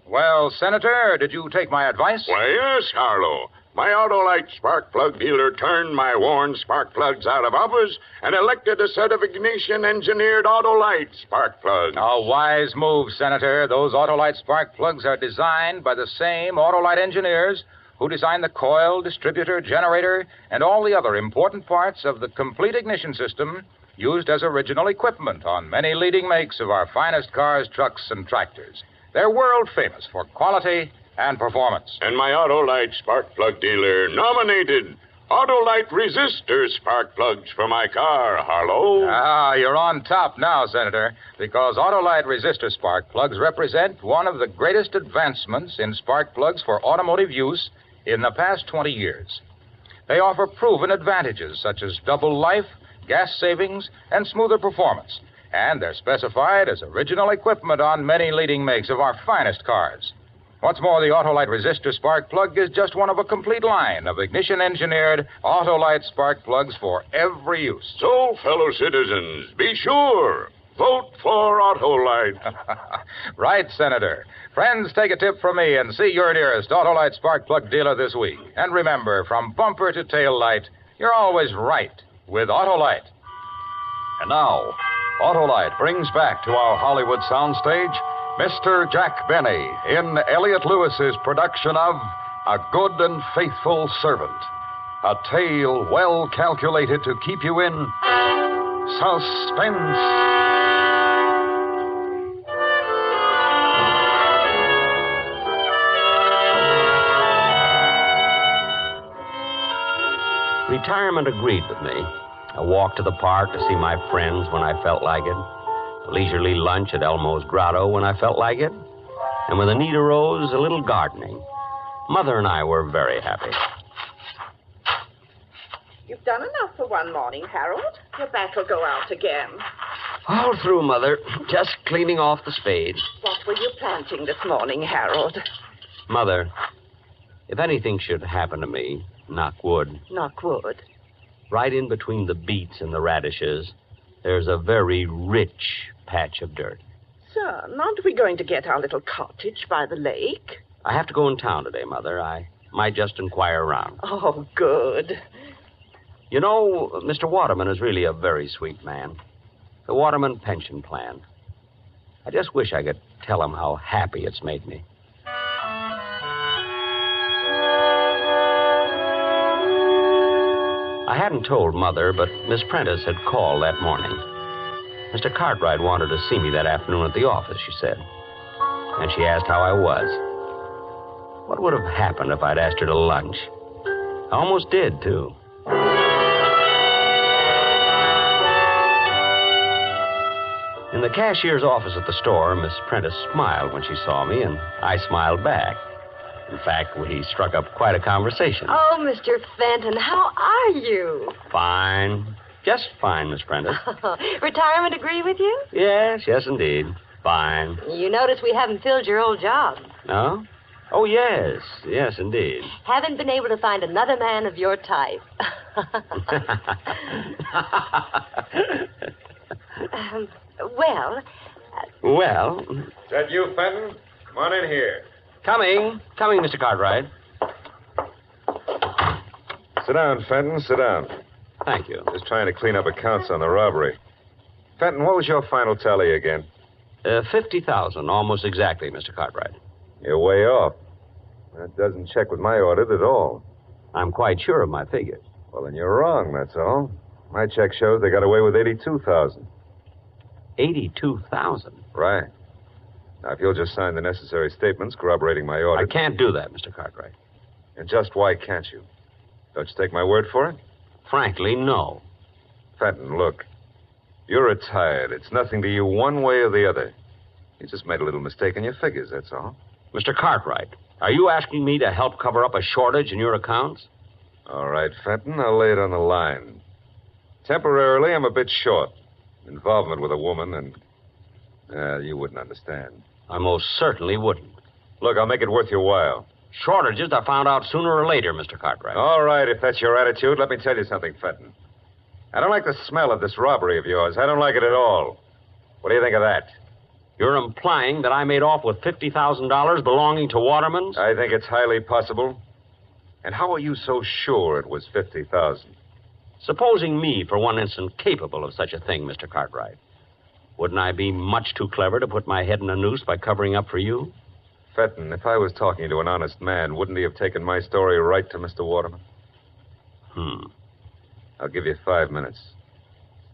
Well, Senator, did you take my advice? Why, yes, Harlow. My Autolite spark plug dealer turned my worn spark plugs out of office and elected a set of ignition-engineered Autolite spark plugs. A wise move, Senator. Those Autolite spark plugs are designed by the same Autolite engineers who designed the coil, distributor, generator, and all the other important parts of the complete ignition system used as original equipment on many leading makes of our finest cars, trucks, and tractors. They're world famous for quality and performance. And my Autolite spark plug dealer nominated Autolite resistor spark plugs for my car, Harlow. Ah, you're on top now, Senator, because Autolite resistor spark plugs represent one of the greatest advancements in spark plugs for automotive use in the past 20 years. They offer proven advantages such as double life, gas savings, and smoother performance. And they're specified as original equipment on many leading makes of our finest cars. What's more, the Autolite resistor spark plug is just one of a complete line of ignition-engineered Autolite spark plugs for every use. So, fellow citizens, be sure. Vote for Autolite. Right, Senator. Friends, take a tip from me and see your nearest Autolite spark plug dealer this week. And remember, from bumper to tail light, you're always right with Autolite. And now, Autolite brings back to our Hollywood soundstage Mr. Jack Benny in Elliot Lewis's production of A Good and Faithful Servant, a tale well calculated to keep you in suspense. Retirement agreed with me. A walk to the park to see my friends when I felt like it. A leisurely lunch at Elmo's Grotto when I felt like it. And when the need arose, a little gardening. Mother and I were very happy. You've done enough for one morning, Harold. Your back will go out again. All through, Mother. Just cleaning off the spade. What were you planting this morning, Harold? Mother, if anything should happen to me, knock wood, Knock wood. right in between the beets and the radishes, there's a very rich patch of dirt. Son, aren't we going to get our little cottage by the lake? I have to go in town today, Mother. I might just inquire around. Oh, good. You know, Mr. Waterman is really a very sweet man. The Waterman pension plan. I just wish I could tell him how happy it's made me. I hadn't told Mother, but Miss Prentice had called that morning. Mr. Cartwright wanted to see me that afternoon at the office, she said. And she asked how I was. What would have happened if I'd asked her to lunch? I almost did, too. In the cashier's office at the store, Miss Prentice smiled when she saw me, and I smiled back. In fact, we struck up quite a conversation. Oh, Mr. Fenton, how are you? Fine. Just fine, Miss Prentice. Retirement agree with you? Yes, indeed. Fine. You notice we haven't filled your old job. No? Oh, yes, indeed. Haven't been able to find another man of your type. Well... Well... Is that you, Fenton? Come on in here. Coming, Mr. Cartwright. Sit down, Fenton, sit down. Thank you. Just trying to clean up accounts on the robbery. Fenton, what was your final tally again? 50,000, almost exactly, Mr. Cartwright. You're way off. That doesn't check with my audit at all. I'm quite sure of my figures. Well, then you're wrong, that's all. My check shows they got away with 82,000. 82,000? Right. Now, if you'll just sign the necessary statements corroborating my audit... I can't do that, Mr. Cartwright. And just why can't you? Don't you take my word for it? Frankly, no. Fenton, look. You're retired. It's nothing to you one way or the other. You just made a little mistake in your figures, that's all. Mr. Cartwright, are you asking me to help cover up a shortage in your accounts? All right, Fenton, I'll lay it on the line. Temporarily, I'm a bit short. Involvement with a woman, and you wouldn't understand. I most certainly wouldn't. Look, I'll make it worth your while. Shortages are found out sooner or later, Mr. Cartwright. All right, if that's your attitude, let me tell you something, Fenton. I don't like the smell of this robbery of yours. I don't like it at all. What do you think of that? You're implying that I made off with $50,000 belonging to Waterman's? I think it's highly possible. And how are you so sure it was $50,000? Supposing me, for one instant, capable of such a thing, Mr. Cartwright, wouldn't I be much too clever to put my head in a noose by covering up for you? Fenton, if I was talking to an honest man, wouldn't he have taken my story right to Mr. Waterman? I'll give you 5 minutes.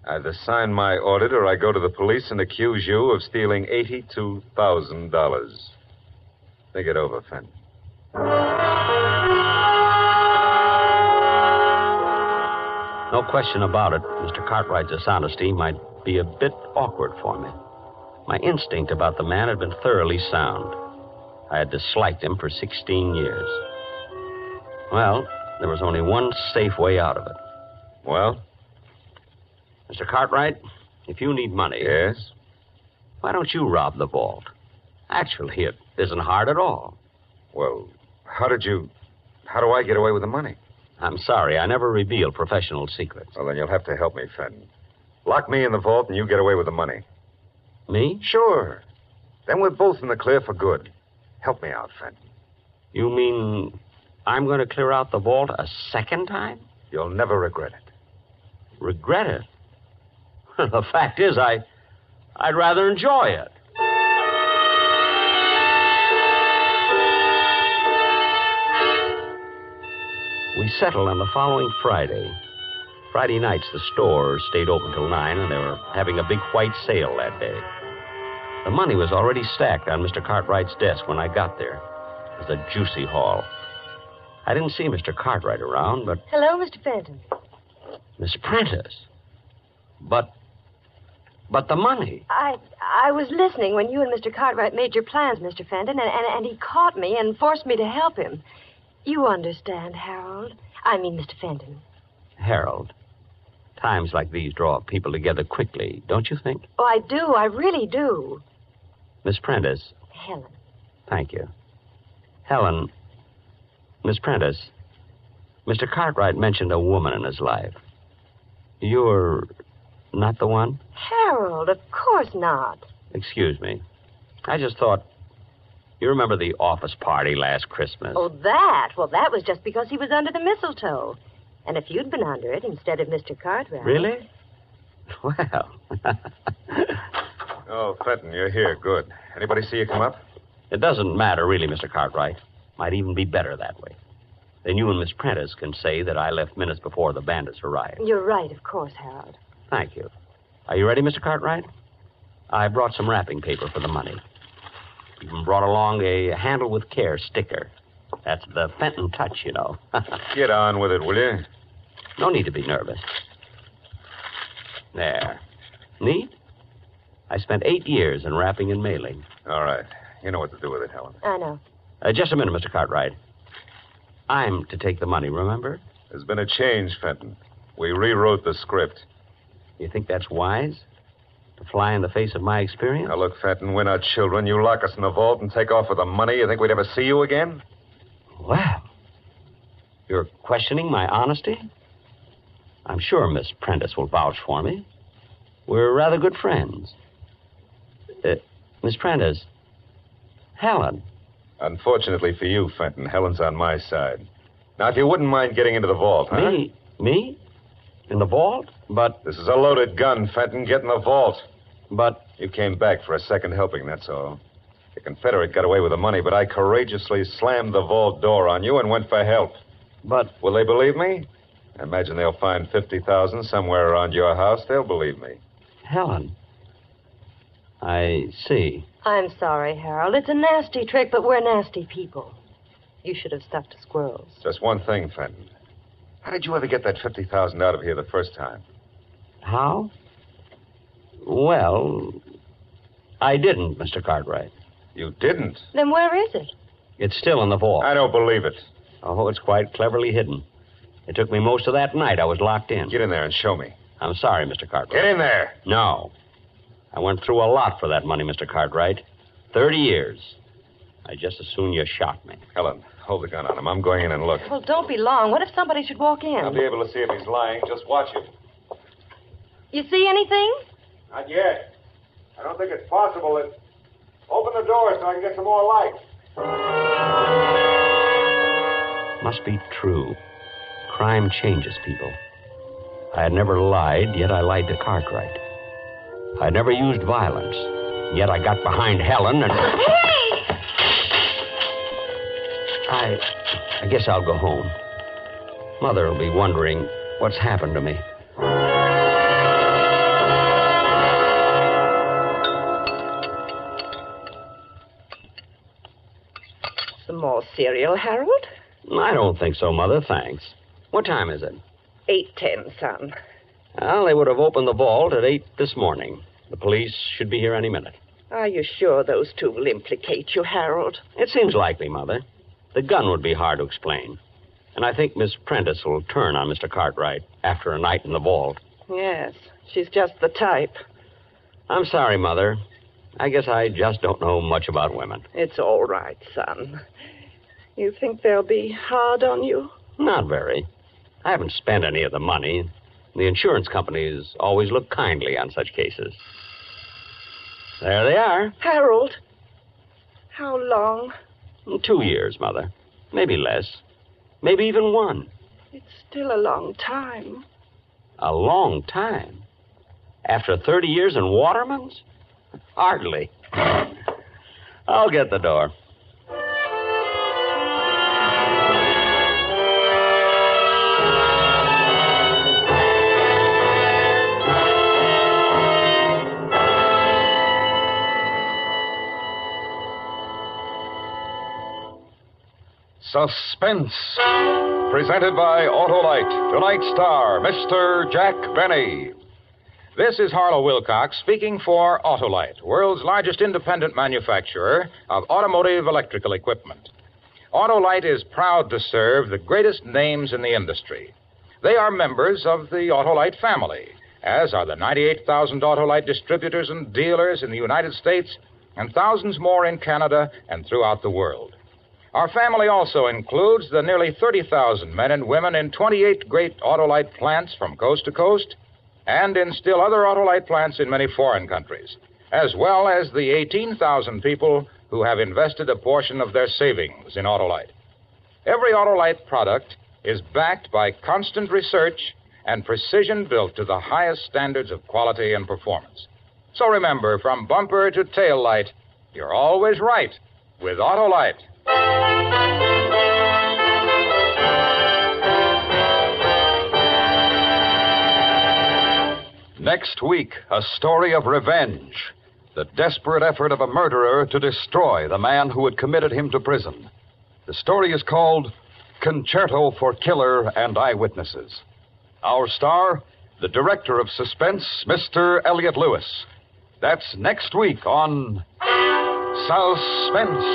Either sign my audit or I go to the police and accuse you of stealing $82,000. Think it over, Fenton. No question about it, Mr. Cartwright's dishonesty might be a bit awkward for me. My instinct about the man had been thoroughly sound. I had disliked him for 16 years. Well, there was only one safe way out of it. Well? Mr. Cartwright, if you need money... Yes? Why don't you rob the vault? Actually, it isn't hard at all. Well, how do I get away with the money? I'm sorry, I never reveal professional secrets. Well, then you'll have to help me, Fenton. Lock me in the vault and you get away with the money. Me? Sure. Then we're both in the clear for good. Help me out, Fenton. You mean I'm going to clear out the vault a second time? You'll never regret it. Regret it? The fact is, I'd rather enjoy it. We settled on the following Friday. Friday nights, the store stayed open till 9, and they were having a big white sale that day. The money was already stacked on Mr. Cartwright's desk when I got there. It was a juicy haul. I didn't see Mr. Cartwright around, but... Hello, Mr. Fenton. Miss Prentice. But the money. I was listening when you and Mr. Cartwright made your plans, Mr. Fenton, and he caught me and forced me to help him. You understand, Harold. I mean, Mr. Fenton. Harold, times like these draw people together quickly, don't you think? Oh, I do. I really do. Miss Prentice. Helen. Thank you. Helen, Miss Prentice, Mr. Cartwright mentioned a woman in his life. You're not the one? Harold, of course not. Excuse me. I just thought... You remember the office party last Christmas? Oh, that? Well, that was just because he was under the mistletoe. And if you'd been under it instead of Mr. Cartwright... Really? Well... Oh, Fenton, you're here. Good. Anybody see you come up? It doesn't matter, really, Mr. Cartwright. Might even be better that way. Then you and Miss Prentice can say that I left minutes before the bandits arrived. You're right, of course, Harold. Thank you. Are you ready, Mr. Cartwright? I brought some wrapping paper for the money. Even brought along a handle with care sticker. That's the Fenton touch, you know. Get on with it, will you? No need to be nervous. There. Neat? I spent 8 years in wrapping and mailing. All right. You know what to do with it, Helen. I know. Just a minute, Mr. Cartwright. I'm to take the money, remember? There's been a change, Fenton. We rewrote the script. You think that's wise? To fly in the face of my experience? Now, look, Fenton, we're not children. You lock us in the vault and take off with the money. You think we'd ever see you again? Well, you're questioning my honesty? I'm sure Miss Prentice will vouch for me. We're rather good friends. Miss Prentice, Helen. Unfortunately for you, Fenton, Helen's on my side. Now, if you wouldn't mind getting into the vault, huh? Me? In the vault? But... This is a loaded gun, Fenton. Get in the vault. But... You came back for a second helping, that's all. The Confederate got away with the money, but I courageously slammed the vault door on you and went for help. But... Will they believe me? I imagine they'll find $50,000 somewhere around your house. They'll believe me. Helen. I see. I'm sorry, Harold. It's a nasty trick, but we're nasty people. You should have stuck to squirrels. Just one thing, Fenton. How did you ever get that $50,000 out of here the first time? How? Well, I didn't, Mr. Cartwright. You didn't? Then where is it? It's still in the vault. I don't believe it. Oh, it's quite cleverly hidden. It took me most of that night. I was locked in. Get in there and show me. I'm sorry, Mr. Cartwright. Get in there. No. I went through a lot for that money, Mr. Cartwright. 30 years. I'd just as soon you shot me. Helen, hold the gun on him. I'm going in and look. Well, don't be long. What if somebody should walk in? I'll be able to see if he's lying. Just watch him. You see anything? Not yet. I don't think it's possible that... Open the door so I can get some more light. Must be true. Crime changes people. I had never lied, yet I lied to Cartwright. I had never used violence, yet I got behind Helen and... Hey! I guess I'll go home. Mother will be wondering what's happened to me. Some more cereal, Harold? I don't think so, Mother, thanks. What time is it? 8:10, son. Well, they would have opened the vault at 8 this morning. The police should be here any minute. Are you sure those two will implicate you, Harold? It seems likely, Mother. The gun would be hard to explain. And I think Miss Prentice will turn on Mr. Cartwright after a night in the vault. Yes, she's just the type. I'm sorry, Mother. I guess I just don't know much about women. It's all right, son. You think they'll be hard on you? Not very. I haven't spent any of the money. The insurance companies always look kindly on such cases. There they are. Harold, how long? 2 years, Mother. Maybe less. Maybe even 1. It's still a long time. A long time? After 30 years in Waterman's? Hardly. I'll get the door. Suspense, presented by Autolite. Tonight's star, Mr. Jack Benny. This is Harlow Wilcox speaking for Autolite, world's largest independent manufacturer of automotive electrical equipment. Autolite is proud to serve the greatest names in the industry. They are members of the Autolite family, as are the 98,000 Autolite distributors and dealers in the United States and thousands more in Canada and throughout the world. Our family also includes the nearly 30,000 men and women in 28 great Autolite plants from coast to coast and in still other Autolite plants in many foreign countries, as well as the 18,000 people who have invested a portion of their savings in Autolite. Every Autolite product is backed by constant research and precision built to the highest standards of quality and performance. So remember, from bumper to tail light, you're always right with Autolite. Next week, a story of revenge. The desperate effort of a murderer to destroy the man who had committed him to prison. The story is called Concerto for Killer and Eyewitnesses. Our star, the director of Suspense, Mr. Elliot Lewis. That's next week on Suspense.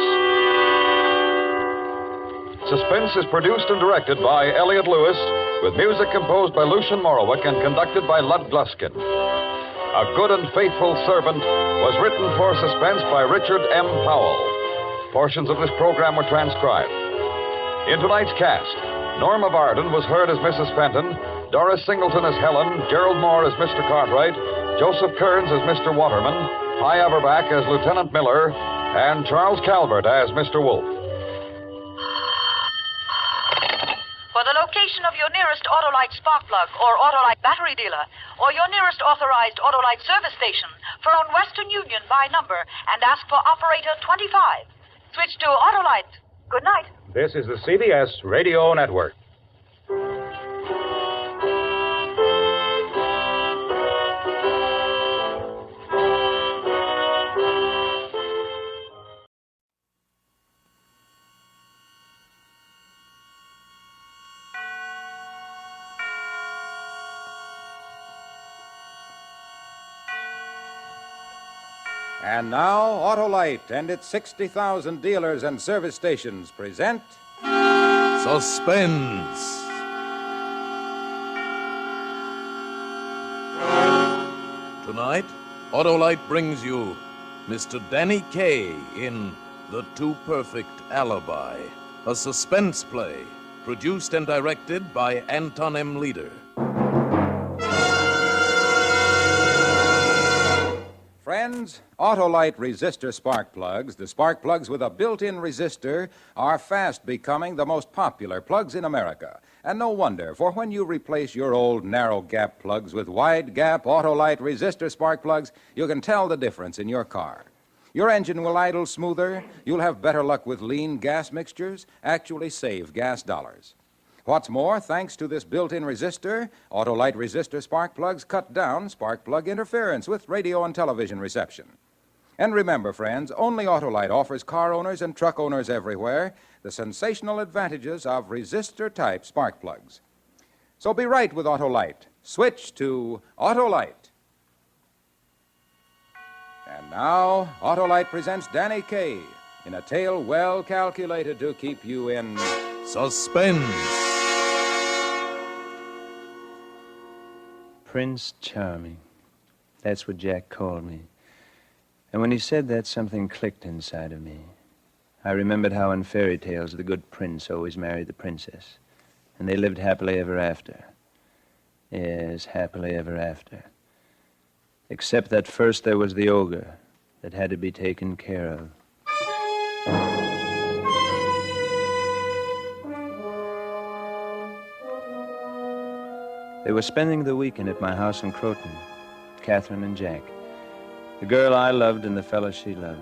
Suspense is produced and directed by Elliot Lewis, with music composed by Lucian Morowick and conducted by Lud Gluskin. A Good and Faithful Servant was written for Suspense by Richard M. Powell. Portions of this program were transcribed. In tonight's cast, Norma Varden was heard as Mrs. Fenton, Doris Singleton as Helen, Gerald Moore as Mr. Cartwright, Joseph Kearns as Mr. Waterman, Hy Averback as Lieutenant Miller, and Charles Calvert as Mr. Wolfe. For the location of your nearest Autolite spark plug or Autolite battery dealer, or your nearest authorized Autolite service station, phone Western Union by number and ask for operator 25. Switch to Autolite. Good night. This is the CBS Radio Network. And now, Autolite and its 60,000 dealers and service stations present... Suspense. Tonight, Autolite brings you Mr. Danny Kaye in The Too Perfect Alibi, a suspense play produced and directed by Anton M. Leader. Friends, friends, Autolite resistor spark plugs, the spark plugs with a built-in resistor, are fast becoming the most popular plugs in America. And no wonder, for when you replace your old narrow-gap plugs with wide-gap Autolite resistor spark plugs, you can tell the difference in your car. Your engine will idle smoother, you'll have better luck with lean gas mixtures, actually save gas dollars. What's more, thanks to this built-in resistor, Autolite resistor spark plugs cut down spark plug interference with radio and television reception. And remember, friends, only Autolite offers car owners and truck owners everywhere the sensational advantages of resistor-type spark plugs. So be right with Autolite. Switch to Autolite. And now, Autolite presents Danny Kaye in a tale well calculated to keep you in suspense. Prince Charming. That's what Jack called me. And when he said that, something clicked inside of me. I remembered how in fairy tales the good prince always married the princess. And they lived happily ever after. Yes, happily ever after. Except that first there was the ogre that had to be taken care of. They were spending the weekend at my house in Croton, Catherine and Jack. The girl I loved and the fellow she loved.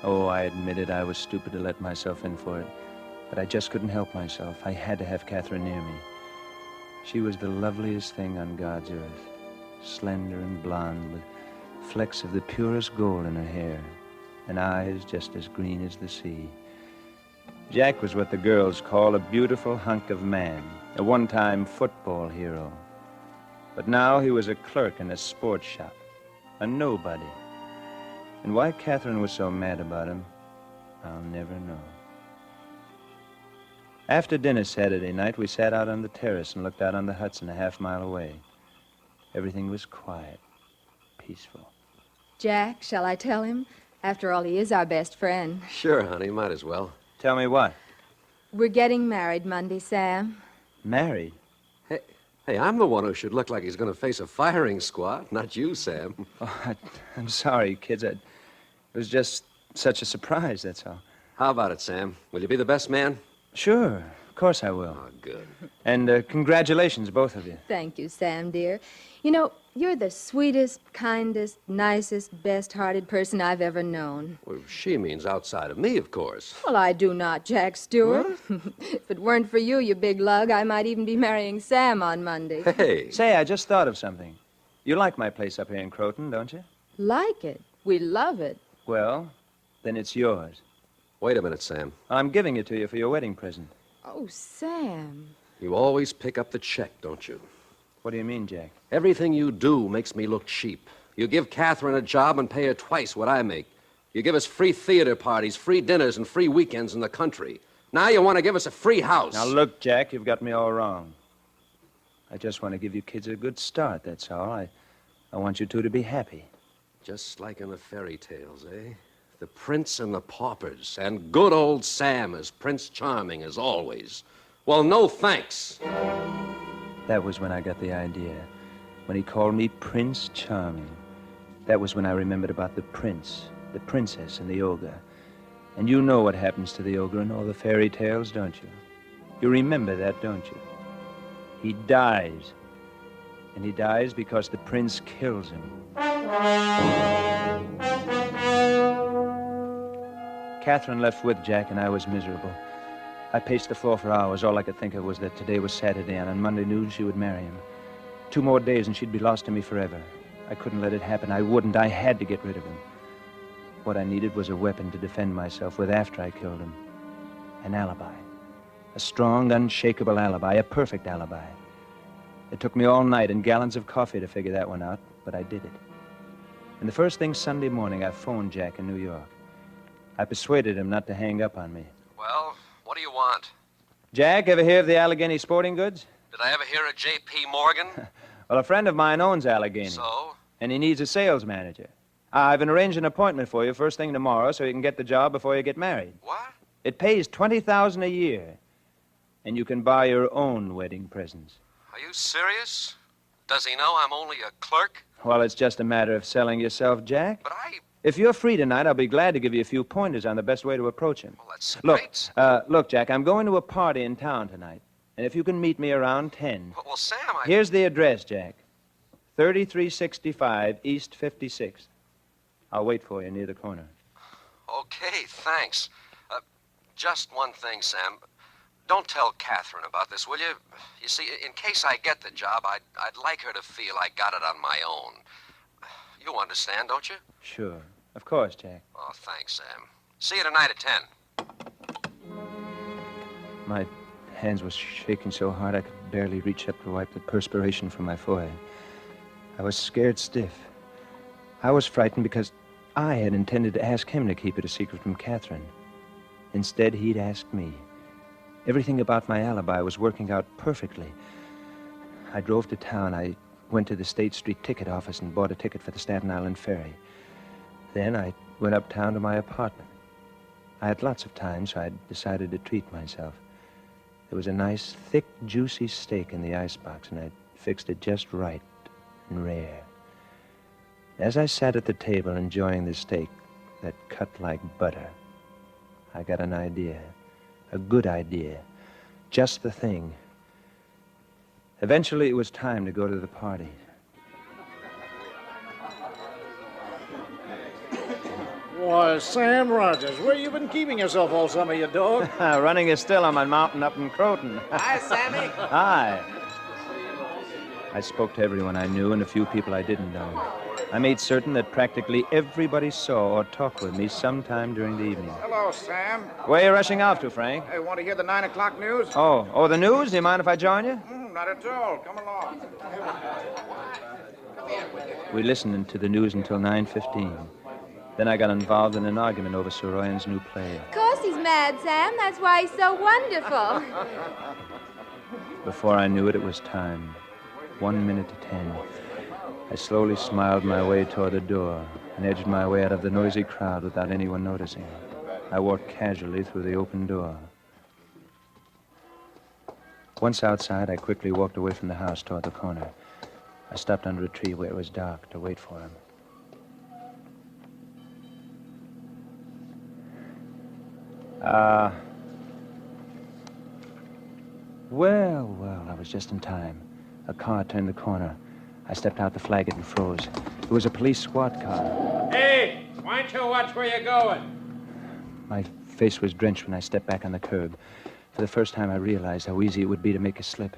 Oh, I admitted I was stupid to let myself in for it, but I just couldn't help myself. I had to have Catherine near me. She was the loveliest thing on God's earth, slender and blonde, with flecks of the purest gold in her hair, and eyes just as green as the sea. Jack was what the girls call a beautiful hunk of man, a one-time football hero. But now he was a clerk in a sports shop, a nobody. And why Catherine was so mad about him, I'll never know. After dinner Saturday night, we sat out on the terrace and looked out on the Hudson a half-mile away. Everything was quiet, peaceful. Jack, shall I tell him? After all, he is our best friend. Sure, honey, might as well. Tell me what? We're getting married Monday, Sam. Married? Hey, I'm the one who should look like he's going to face a firing squad, not you, Sam. Oh, I'm sorry, kids. It was just such a surprise, that's all. How about it, Sam? Will you be the best man? Sure, of course I will. Oh, good. And congratulations, both of you. Thank you, Sam, dear. You know, you're the sweetest, kindest, nicest, best-hearted person I've ever known. Well, she means outside of me, of course. Well, I do not, Jack Stewart. If it weren't for you, you big lug, I might even be marrying Sam on Monday. Hey. Say, I just thought of something. You like my place up here in Croton, don't you? Like it? We love it. Well, then it's yours. Wait a minute, Sam. I'm giving it to you for your wedding present. Oh, Sam. You always pick up the check, don't you? What do you mean, Jack? Everything you do makes me look cheap. You give Catherine a job and pay her twice what I make. You give us free theater parties, free dinners, and free weekends in the country. Now you want to give us a free house. Now, look, Jack, you've got me all wrong. I just want to give you kids a good start, that's all. I want you two to be happy. Just like in the fairy tales, eh? The prince and the paupers, and good old Sam as Prince Charming as always. Well, no thanks. That was when I got the idea. When he called me Prince Charming. That was when I remembered about the prince, the princess, and the ogre. And you know what happens to the ogre in all the fairy tales, don't you? You remember that, don't you? He dies. And he dies because the prince kills him. Catherine left with Jack, and I was miserable. I paced the floor for hours. All I could think of was that today was Saturday, and on Monday noon she would marry him. 2 more days, and she'd be lost to me forever. I couldn't let it happen. I wouldn't. I had to get rid of him. What I needed was a weapon to defend myself with after I killed him. An alibi. A strong, unshakable alibi. A perfect alibi. It took me all night and gallons of coffee to figure that one out, but I did it. And the first thing Sunday morning, I phoned Jack in New York. I persuaded him not to hang up on me. Well, what do you want? Jack, ever hear of the Allegheny Sporting Goods? Did I ever hear of J.P. Morgan? Well, a friend of mine owns Allegheny. So? And he needs a sales manager. I've arranged an appointment for you first thing tomorrow so you can get the job before you get married. What? It pays $20,000 a year. And you can buy your own wedding presents. Are you serious? Does he know I'm only a clerk? Well, it's just a matter of selling yourself, Jack. But I... If you're free tonight, I'll be glad to give you a few pointers on the best way to approach him. Well, that's Look, great. look, Jack, I'm going to a party in town tonight. And if you can meet me around 10. Well, Sam, Here's the address, Jack. 3365 East 56th. I'll wait for you near the corner. Okay, thanks. Just one thing, Sam. Don't tell Catherine about this, will you? You see, in case I get the job, I'd like her to feel I got it on my own. You understand, don't you? Sure. Of course, Jack. Oh, thanks, Sam. See you tonight at 10. My hands were shaking so hard I could barely reach up to wipe the perspiration from my forehead. I was scared stiff. I was frightened because I had intended to ask him to keep it a secret from Catherine. Instead, he'd asked me. Everything about my alibi was working out perfectly. I drove to town. I went to the State Street ticket office and bought a ticket for the Staten Island ferry. Then I went uptown to my apartment. I had lots of time, so I decided to treat myself. There was a nice, thick, juicy steak in the icebox, and I'd fixed it just right and rare. As I sat at the table enjoying the steak that cut like butter, I got an idea. A good idea. Just the thing. Eventually, it was time to go to the party. Why, Sam Rogers, where you been keeping yourself all summer, you dog? Running a still on my mountain up in Croton. Hi, Sammy. Hi. I spoke to everyone I knew and a few people I didn't know. I made certain that practically everybody saw or talked with me sometime during the evening. Hello, Sam. Where are you rushing off to, Frank? Hey, want to hear the 9 o'clock news? Oh, the news? Do you mind if I join you? Not at all. Come along. We listened to the news until 9:15. Then I got involved in an argument over Soroyan's new play. Of course he's mad, Sam. That's why he's so wonderful. Before I knew it, it was time. 1 minute to 10. I slowly smiled my way toward the door and edged my way out of the noisy crowd without anyone noticing. I walked casually through the open door. Once outside, I quickly walked away from the house toward the corner. I stopped under a tree where it was dark to wait for him. Well, I was just in time. A car turned the corner. I stepped out to flag it and froze. It was a police squad car. Hey, why don't you watch where you're going? My face was drenched when I stepped back on the curb. For the first time, I realized how easy it would be to make a slip.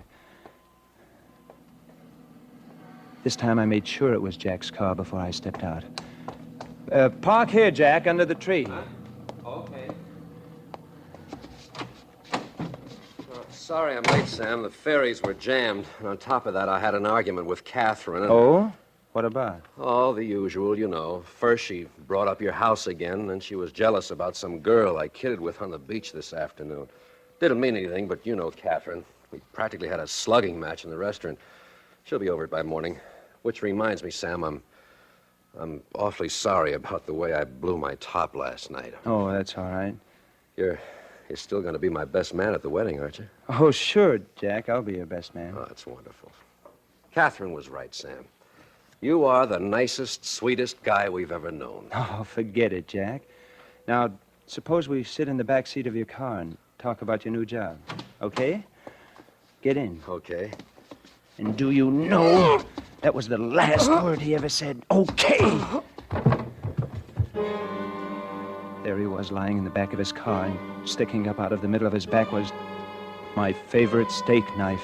This time, I made sure it was Jack's car before I stepped out. Park here, Jack, under the tree. Okay. Sorry I'm late, Sam. The ferries were jammed. And on top of that, I had an argument with Catherine. And... Oh? What about? Oh, the usual, you know. First, she brought up your house again, and then she was jealous about some girl I kidded with on the beach this afternoon. Didn't mean anything, but you know Catherine. We practically had a slugging match in the restaurant. She'll be over it by morning. Which reminds me, Sam, I'm awfully sorry about the way I blew my top last night. Oh, that's all right. You're still going to be my best man at the wedding, aren't you? Oh, sure, Jack. I'll be your best man. Oh, that's wonderful. Catherine was right, Sam. You are the nicest, sweetest guy we've ever known. Oh, forget it, Jack. Now, suppose we sit in the back seat of your car and talk about your new job. Okay? Get in. Okay. And do you know that was the last word he ever said? Okay! There he was, lying in the back of his car, and sticking up out of the middle of his back was my favorite steak knife.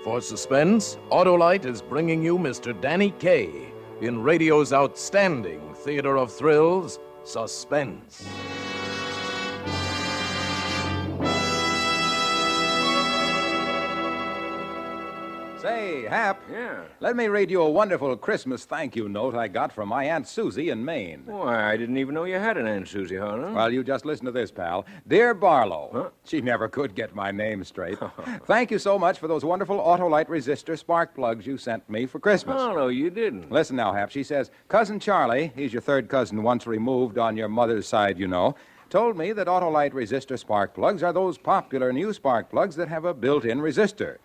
For Suspense, Autolite is bringing you Mr. Danny Kaye in radio's outstanding theater of thrills, Suspense. Say, Hap. Yeah? Let me read you a wonderful Christmas thank you note I got from my Aunt Susie in Maine. Why, I didn't even know you had an Aunt Susie, Harlan. Well, you just listen to this, pal. Dear Barlow. Huh? She never could get my name straight. Thank you so much for those wonderful Autolite resistor spark plugs you sent me for Christmas. Oh, no, you didn't. Listen now, Hap. She says, Cousin Charlie, he's your third cousin once removed on your mother's side, you know, told me that Autolite resistor spark plugs are those popular new spark plugs that have a built-in resistor.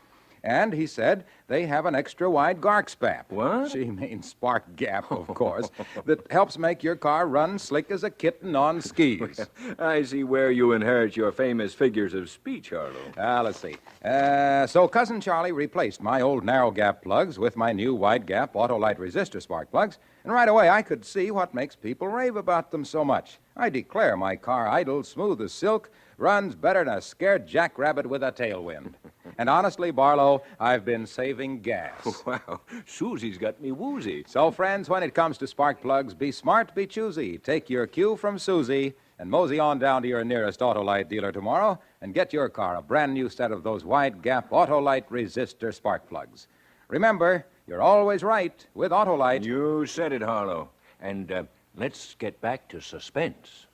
And he said they have an extra-wide gark spap. What? She means spark gap, of course, that helps make your car run slick as a kitten on skis. I see where you inherit your famous figures of speech, Harlow. Let's see. So Cousin Charlie replaced my old narrow gap plugs with my new wide gap Autolite resistor spark plugs, and right away I could see what makes people rave about them so much. I declare my car idles smooth as silk, runs better than a scared jackrabbit with a tailwind. And honestly, Barlow, I've been saving gas. Wow, Susie's got me woozy. So, friends, when it comes to spark plugs, be smart, be choosy. Take your cue from Susie and mosey on down to your nearest Autolite dealer tomorrow and get your car a brand new set of those wide gap Autolite resistor spark plugs. Remember, you're always right with Autolite. You said it, Harlow. And let's get back to Suspense.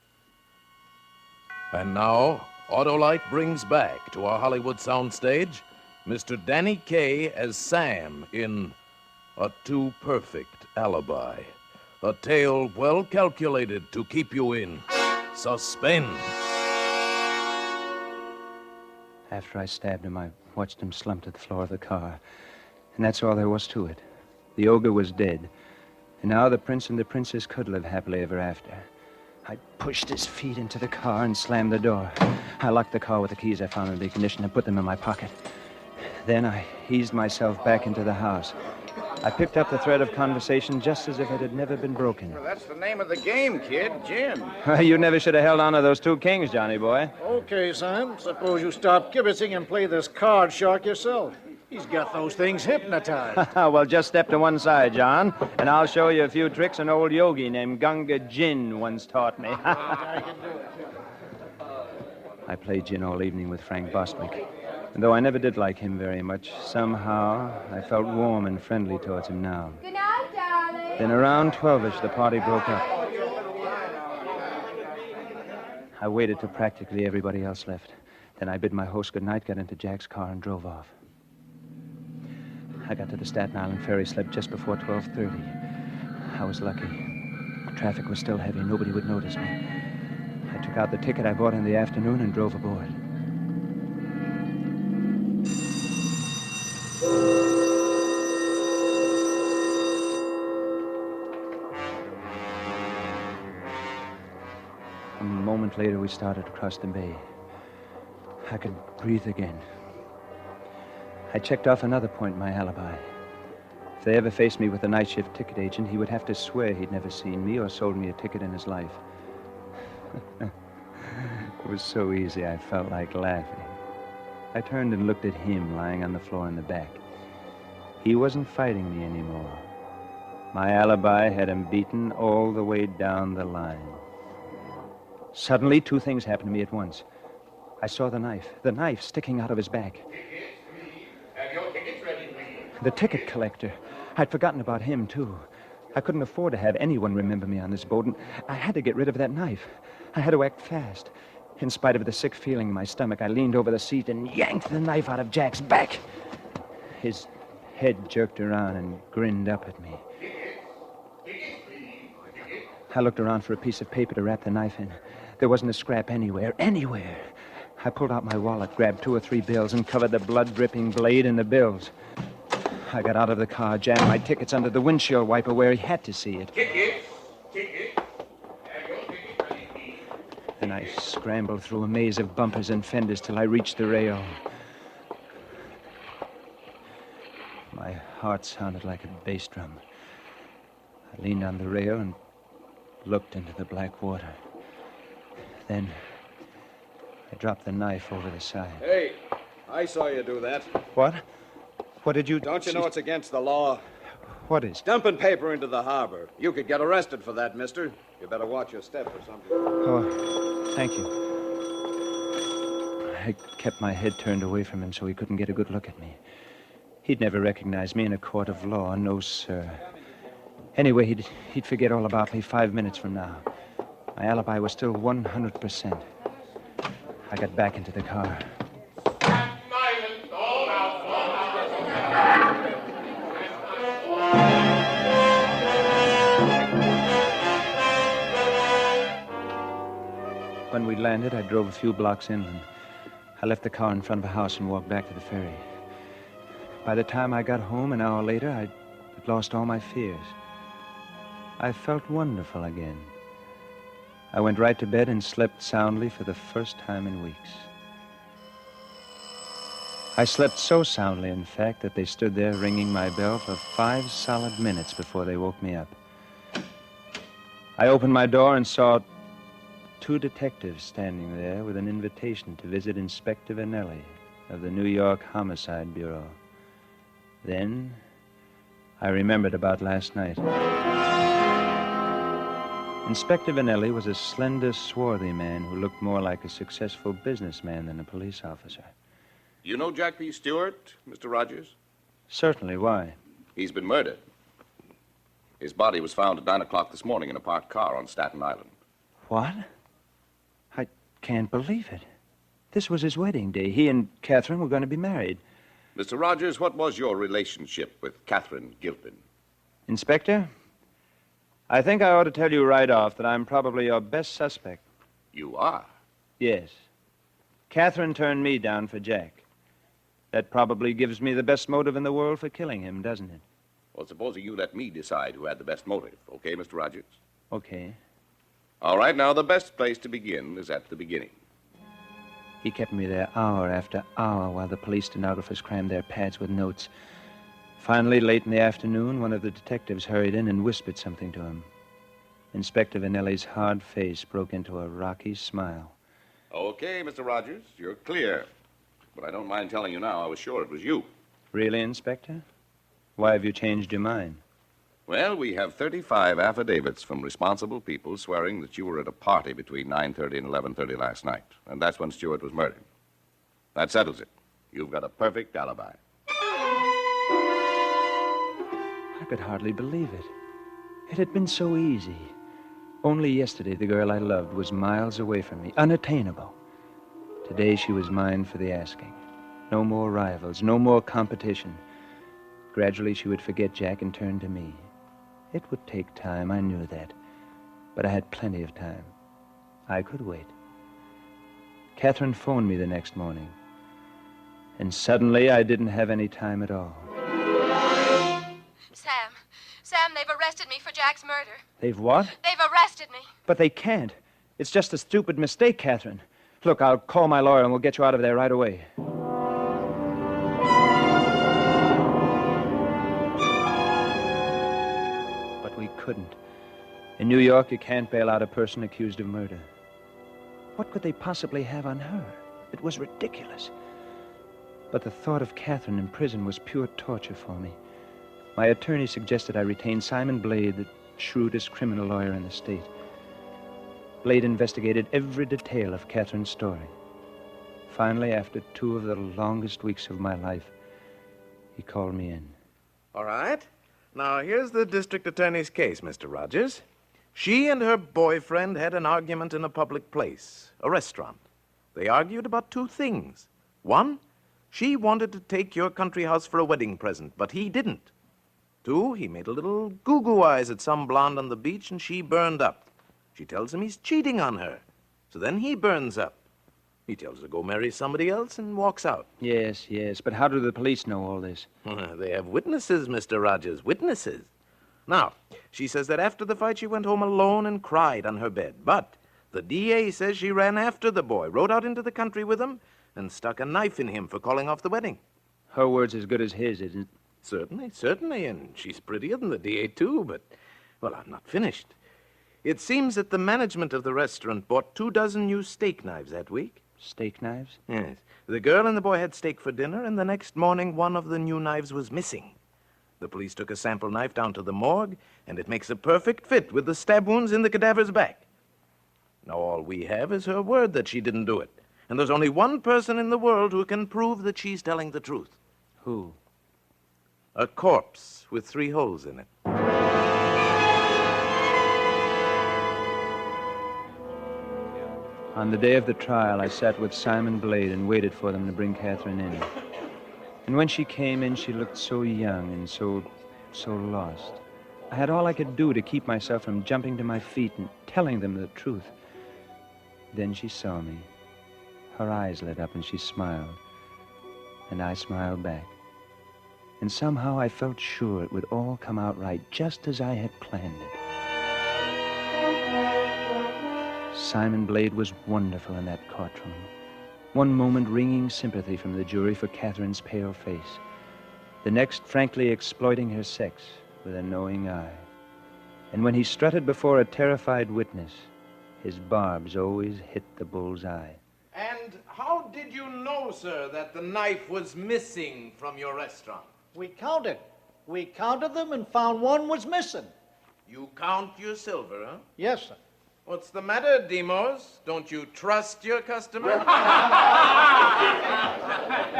And now, Autolite brings back to our Hollywood soundstage Mr. Danny Kaye as Sam in A Too Perfect Alibi. A tale well calculated to keep you in suspense. After I stabbed him, I watched him slump to the floor of the car. And that's all there was to it. The ogre was dead. And now the prince and the princess could live happily ever after. I pushed his feet into the car and slammed the door. I locked the car with the keys I found in the ignition and put them in my pocket. Then I eased myself back into the house. I picked up the thread of conversation just as if it had never been broken. Well, that's the name of the game, kid. Gin. You never should have held on to those two kings, Johnny boy. Okay, Sam. Suppose you stop kibitzing and play this card shark yourself. He's got those things hypnotized. Well, just step to one side, John, and I'll show you a few tricks an old yogi named Gunga Jin once taught me. I can do it. I played gin all evening with Frank Bostwick. And though I never did like him very much, somehow I felt warm and friendly towards him now. Good night, darling. Then around 12-ish, the party broke up. I waited till practically everybody else left. Then I bid my host good night, got into Jack's car, and drove off. I got to the Staten Island ferry slip just before 12:30. I was lucky. Traffic was still heavy. Nobody would notice me. I took out the ticket I bought in the afternoon and drove aboard. A moment later, we started across the bay. I could breathe again. I checked off another point in my alibi. If they ever faced me with a night shift ticket agent, he would have to swear he'd never seen me or sold me a ticket in his life. It was so easy, I felt like laughing. I turned and looked at him lying on the floor in the back. He wasn't fighting me anymore. My alibi had him beaten all the way down the line. Suddenly, two things happened to me at once. I saw the knife sticking out of his back. Have your tickets ready, please. The ticket collector. I'd forgotten about him, too. I couldn't afford to have anyone remember me on this boat, and I had to get rid of that knife. I had to act fast. In spite of the sick feeling in my stomach, I leaned over the seat and yanked the knife out of Jack's back. His head jerked around and grinned up at me. I looked around for a piece of paper to wrap the knife in. There wasn't a scrap anywhere. I pulled out my wallet, grabbed 2 or 3 bills, and covered the blood-dripping blade in the bills. I got out of the car, jammed my tickets under the windshield wiper where he had to see it. Tickets. Then I scrambled through a maze of bumpers and fenders till I reached the rail. My heart sounded like a bass drum. I leaned on the rail and looked into the black water. Then I dropped the knife over the side. Hey, I saw you do that. What? What did you... Don't you know it's against the law? What is? Dumping paper into the harbor. You could get arrested for that, mister. You better watch your step or something. Oh, thank you. I kept my head turned away from him so he couldn't get a good look at me. He'd never recognize me in a court of law, no, sir. Anyway, he'd forget all about me 5 minutes from now. My alibi was still 100%. I got back into the car. When we landed, I drove a few blocks inland. I left the car in front of a house and walked back to the ferry. By the time I got home an hour later, I'd lost all my fears. I felt wonderful again. I went right to bed and slept soundly for the first time in weeks. I slept so soundly, in fact, that they stood there ringing my bell for 5 solid minutes before they woke me up. I opened my door and saw 2 detectives standing there with an invitation to visit Inspector Vanelli of the New York Homicide Bureau. Then I remembered about last night. Inspector Vanelli was a slender, swarthy man who looked more like a successful businessman than a police officer. You know Jack B. Stewart, Mr. Rogers? Certainly. Why? He's been murdered. His body was found at 9 o'clock this morning in a parked car on Staten Island. What? I can't believe it. This was his wedding day. He and Catherine were going to be married. Mr. Rogers, what was your relationship with Catherine Gilpin? Inspector, I think I ought to tell you right off that I'm probably your best suspect. You are? Yes. Catherine turned me down for Jack. That probably gives me the best motive in the world for killing him, doesn't it? Well, supposing you let me decide who had the best motive. Okay, Mr. Rogers? Okay. All right, now the best place to begin is at the beginning. He kept me there hour after hour while the police stenographers crammed their pads with notes. Finally, late in the afternoon, one of the detectives hurried in and whispered something to him. Inspector Vanelli's hard face broke into a rocky smile. Okay, Mr. Rogers, you're clear. But I don't mind telling you now, I was sure it was you. Really, Inspector? Why have you changed your mind? Well, we have 35 affidavits from responsible people swearing that you were at a party between 9:30 and 11:30 last night. And that's when Stewart was murdered. That settles it. You've got a perfect alibi. I could hardly believe it. It had been so easy. Only yesterday, the girl I loved was miles away from me, unattainable. Today, she was mine for the asking. No more rivals, no more competition. Gradually, she would forget Jack and turn to me. It would take time, I knew that. But I had plenty of time. I could wait. Catherine phoned me the next morning. And suddenly, I didn't have any time at all. Sam, they've arrested me for Jack's murder. They've what? They've arrested me. But they can't. It's just a stupid mistake, Catherine. Look, I'll call my lawyer and we'll get you out of there right away. But we couldn't. In New York, you can't bail out a person accused of murder. What could they possibly have on her? It was ridiculous. But the thought of Catherine in prison was pure torture for me. My attorney suggested I retain Simon Blade, the shrewdest criminal lawyer in the state. Blade investigated every detail of Catherine's story. Finally, after 2 of the longest weeks of my life, he called me in. All right. Now, here's the district attorney's case, Mr. Rogers. She and her boyfriend had an argument in a public place, a restaurant. They argued about 2 things. 1, she wanted to take your country house for a wedding present, but he didn't. 2, he made a little goo-goo eyes at some blonde on the beach, and she burned up. She tells him he's cheating on her. So then he burns up. He tells her to go marry somebody else and walks out. Yes, but how do the police know all this? They have witnesses, Mr. Rogers, witnesses. Now, she says that after the fight she went home alone and cried on her bed. But the DA says she ran after the boy, rode out into the country with him, and stuck a knife in him for calling off the wedding. Her word's as good as his, isn't it? Certainly, and she's prettier than the DA, too, but, well, I'm not finished. It seems that the management of the restaurant bought 24 new steak knives that week. Steak knives? Yes. The girl and the boy had steak for dinner, and the next morning one of the new knives was missing. The police took a sample knife down to the morgue, and it makes a perfect fit with the stab wounds in the cadaver's back. Now, all we have is her word that she didn't do it. And there's only one person in the world who can prove that she's telling the truth. Who? A corpse with 3 holes in it. On the day of the trial, I sat with Simon Blade and waited for them to bring Catherine in. And when she came in, she looked so young and so lost. I had all I could do to keep myself from jumping to my feet and telling them the truth. Then she saw me. Her eyes lit up and she smiled. And I smiled back. And somehow I felt sure it would all come out right, just as I had planned it. Simon Blade was wonderful in that courtroom. One moment wringing sympathy from the jury for Catherine's pale face. The next frankly exploiting her sex with a knowing eye. And when he strutted before a terrified witness, his barbs always hit the bull's eye. And how did you know, sir, that the knife was missing from your restaurant? We counted. We counted them and found one was missing. You count your silver, huh? Yes, sir. What's the matter, Demos? Don't you trust your customer?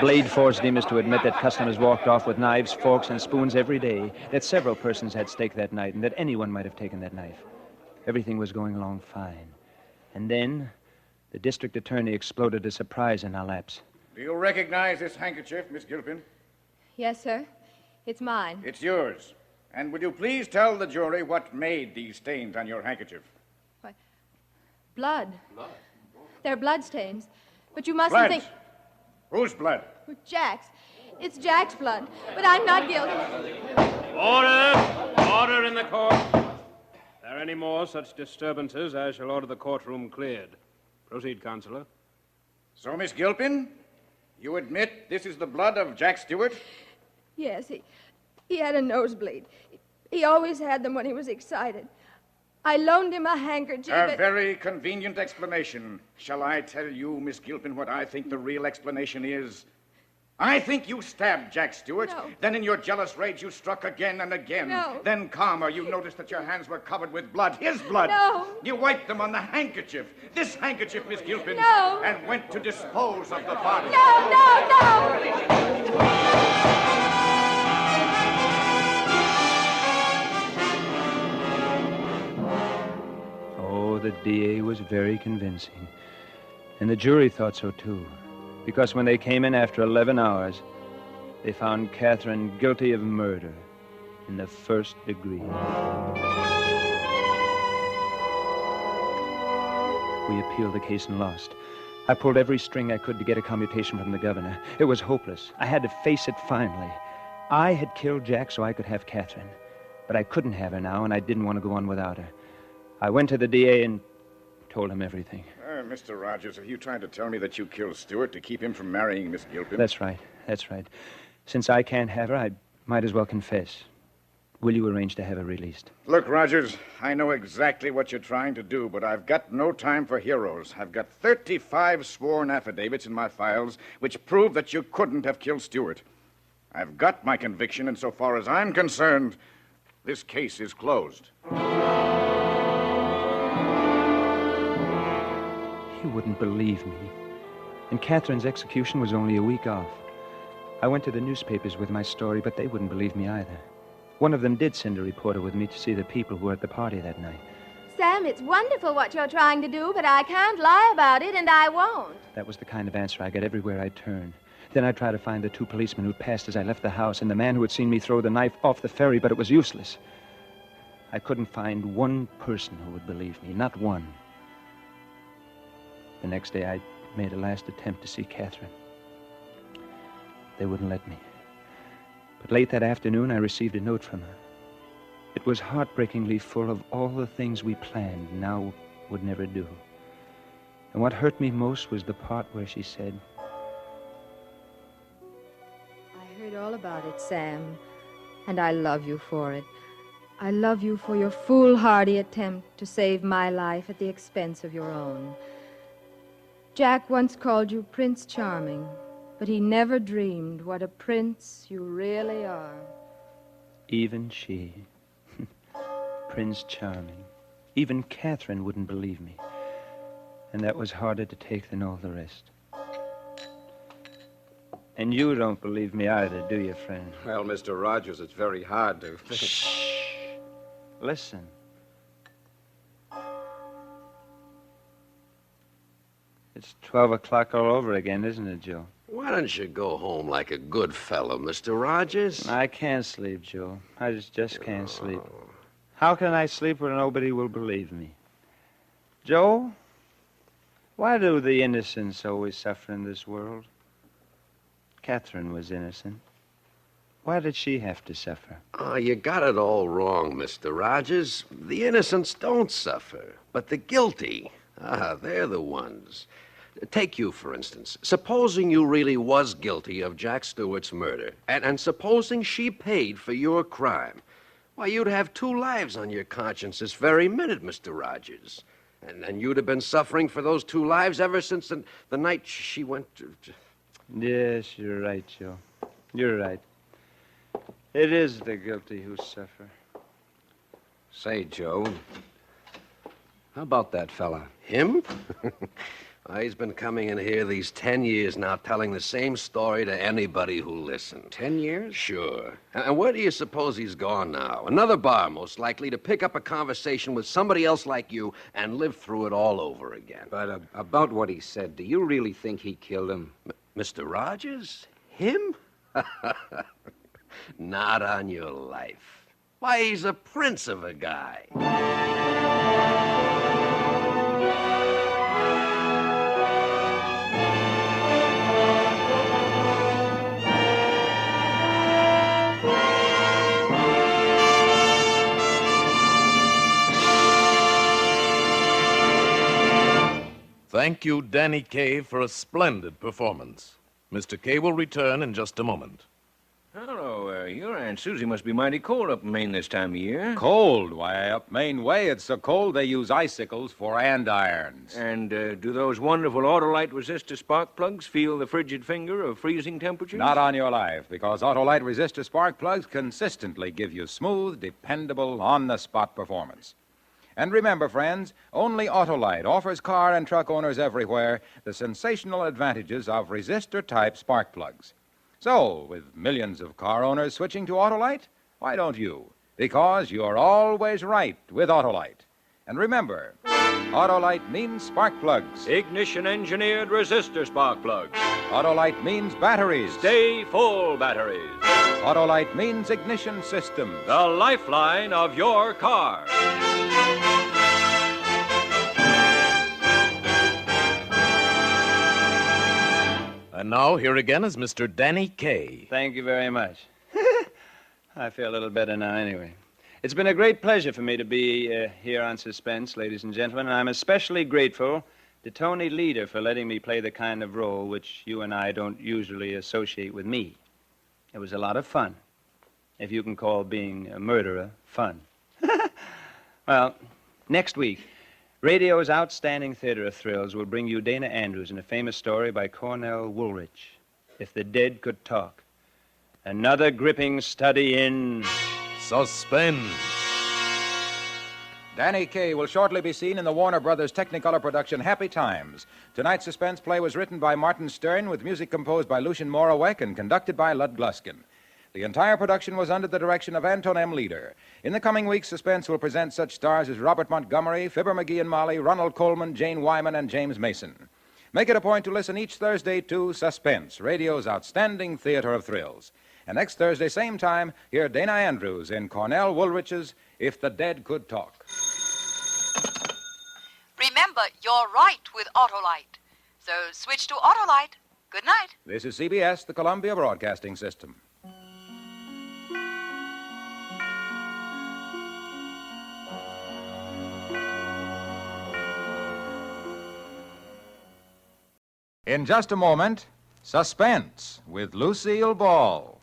Blade forced Demas to admit that customers walked off with knives, forks, and spoons every day, that several persons had stake that night, and that anyone might have taken that knife. Everything was going along fine. And then, the district attorney exploded a surprise in our laps. Do you recognize this handkerchief, Miss Gilpin? Yes, sir. It's mine. It's yours. And would you please tell the jury what made these stains on your handkerchief? Blood. Blood? They're blood stains. But you mustn't Blood. think... Whose blood? Jack's. It's Jack's blood. But I'm not guilty. Order! Order in the court. If there are any more such disturbances, I shall order the courtroom cleared. Proceed, Counselor. So, Miss Gilpin, you admit this is the blood of Jack Stewart? Yes, he had a nosebleed. He always had them when he was excited. I loaned him a handkerchief. A very convenient explanation. Shall I tell you, Miss Gilpin, what I think the real explanation is? I think you stabbed Jack Stewart. No. Then in your jealous rage, you struck again and again. No. Then, calmer, you noticed that your hands were covered with blood. His blood. No. You wiped them on the handkerchief. This handkerchief, Miss Gilpin. No. And went to dispose of the body. No, no, no! Oh, the DA was very convincing. And the jury thought so, too. Because when they came in after 11 hours, they found Catherine guilty of murder in the first degree. We appealed the case and lost. I pulled every string I could to get a commutation from the governor. It was hopeless. I had to face it finally. I had killed Jack so I could have Catherine. But I couldn't have her now, and I didn't want to go on without her. I went to the DA and told him everything. Mr. Rogers, are you trying to tell me that you killed Stewart to keep him from marrying Miss Gilpin? That's right. That's right. Since I can't have her, I might as well confess. Will you arrange to have her released? Look, Rogers, I know exactly what you're trying to do, but I've got no time for heroes. I've got 35 sworn affidavits in my files which prove that you couldn't have killed Stewart. I've got my conviction, and so far as I'm concerned, this case is closed. You wouldn't believe me. And Catherine's execution was only a week off. I went to the newspapers with my story, but they wouldn't believe me either. One of them did send a reporter with me to see the people who were at the party that night. Sam, it's wonderful what you're trying to do, but I can't lie about it, and I won't. That was the kind of answer I got everywhere I turned. Then I tried to find the two policemen who'd passed as I left the house and the man who had seen me throw the knife off the ferry, but it was useless. I couldn't find one person who would believe me, not one. The next day, I made a last attempt to see Catherine. They wouldn't let me. But late that afternoon, I received a note from her. It was heartbreakingly full of all the things we planned now would never do. And what hurt me most was the part where she said, I heard all about it, Sam, and I love you for it. I love you for your foolhardy attempt to save my life at the expense of your own. Jack once called you Prince Charming, but he never dreamed what a prince you really are. even she, Prince Charming, even Catherine wouldn't believe me. And that was harder to take than all the rest. And you don't believe me either, do you, friend? Well, Mr. Rogers, it's very hard to... Shh. Listen. It's 12 o'clock all over again, isn't it, Joe? Why don't you go home like a good fellow, Mr. Rogers? I can't sleep, Joe. I just can't sleep. How can I sleep when nobody will believe me? Joe, why do the innocents always suffer in this world? Catherine was innocent. Why did she have to suffer? Oh, you got it all wrong, Mr. Rogers. The innocents don't suffer, but the guilty, they're the ones. Take you, for instance. Supposing you really was guilty of Jack Stewart's murder, and supposing she paid for your crime, why, you'd have 2 lives on your conscience this very minute, Mr. Rogers. And you'd have been suffering for those 2 lives ever since the night she went to... Yes, you're right, Joe. You're right. It is the guilty who suffer. Say, Joe, how about that fella? Him? He's been coming in here these 10 years now, telling the same story to anybody who listened. 10 years? Sure. And where do you suppose he's gone now? Another bar, most likely, to pick up a conversation with somebody else like you and live through it all over again. But about what he said, do you really think he killed him? Mr. Rogers? Him? Not on your life. Why, he's a prince of a guy. Thank you, Danny Kaye, for a splendid performance. Mr. Kaye will return in just a moment. Hello, your Aunt Susie must be mighty cold up in Maine this time of year. Cold? Why, up Maine way, it's so cold they use icicles for andirons. And do those wonderful Autolite resistor spark plugs feel the frigid finger of freezing temperatures? Not on your life, because Autolite resistor spark plugs consistently give you smooth, dependable, on-the-spot performance. And remember, friends, only Autolite offers car and truck owners everywhere the sensational advantages of resistor-type spark plugs. So, with millions of car owners switching to Autolite, why don't you? Because you're always right with Autolite. And remember, Autolite means spark plugs. Ignition-engineered resistor spark plugs. Autolite means batteries. Stay full batteries. Autolite means ignition systems. The lifeline of your car. And now, here again is Mr. Danny Kaye. Thank you very much. I feel a little better now anyway. It's been a great pleasure for me to be here on Suspense, ladies and gentlemen, and I'm especially grateful to Tony Leader for letting me play the kind of role which you and I don't usually associate with me. It was a lot of fun, if you can call being a murderer fun. Well, next week, radio's outstanding theater of thrills will bring you Dana Andrews in a famous story by Cornell Woolrich, If the Dead Could Talk. Another gripping study in... Suspense. Danny Kaye will shortly be seen in the Warner Brothers Technicolor production Happy Times. Tonight's suspense play was written by Martin Stern with music composed by Lucien Moraweck and conducted by Lud Gluskin. The entire production was under the direction of Anton M. Leader. In the coming weeks, Suspense will present such stars as Robert Montgomery, Fibber, McGee and Molly, Ronald Coleman, Jane Wyman, and James Mason. Make it a point to listen each Thursday to Suspense, radio's outstanding theater of thrills. And next Thursday, same time, hear Dana Andrews in Cornell Woolrich's If the Dead Could Talk. Remember, you're right with Autolite. So switch to Autolite. Good night. This is CBS, the Columbia Broadcasting System. In just a moment, Suspense with Lucille Ball.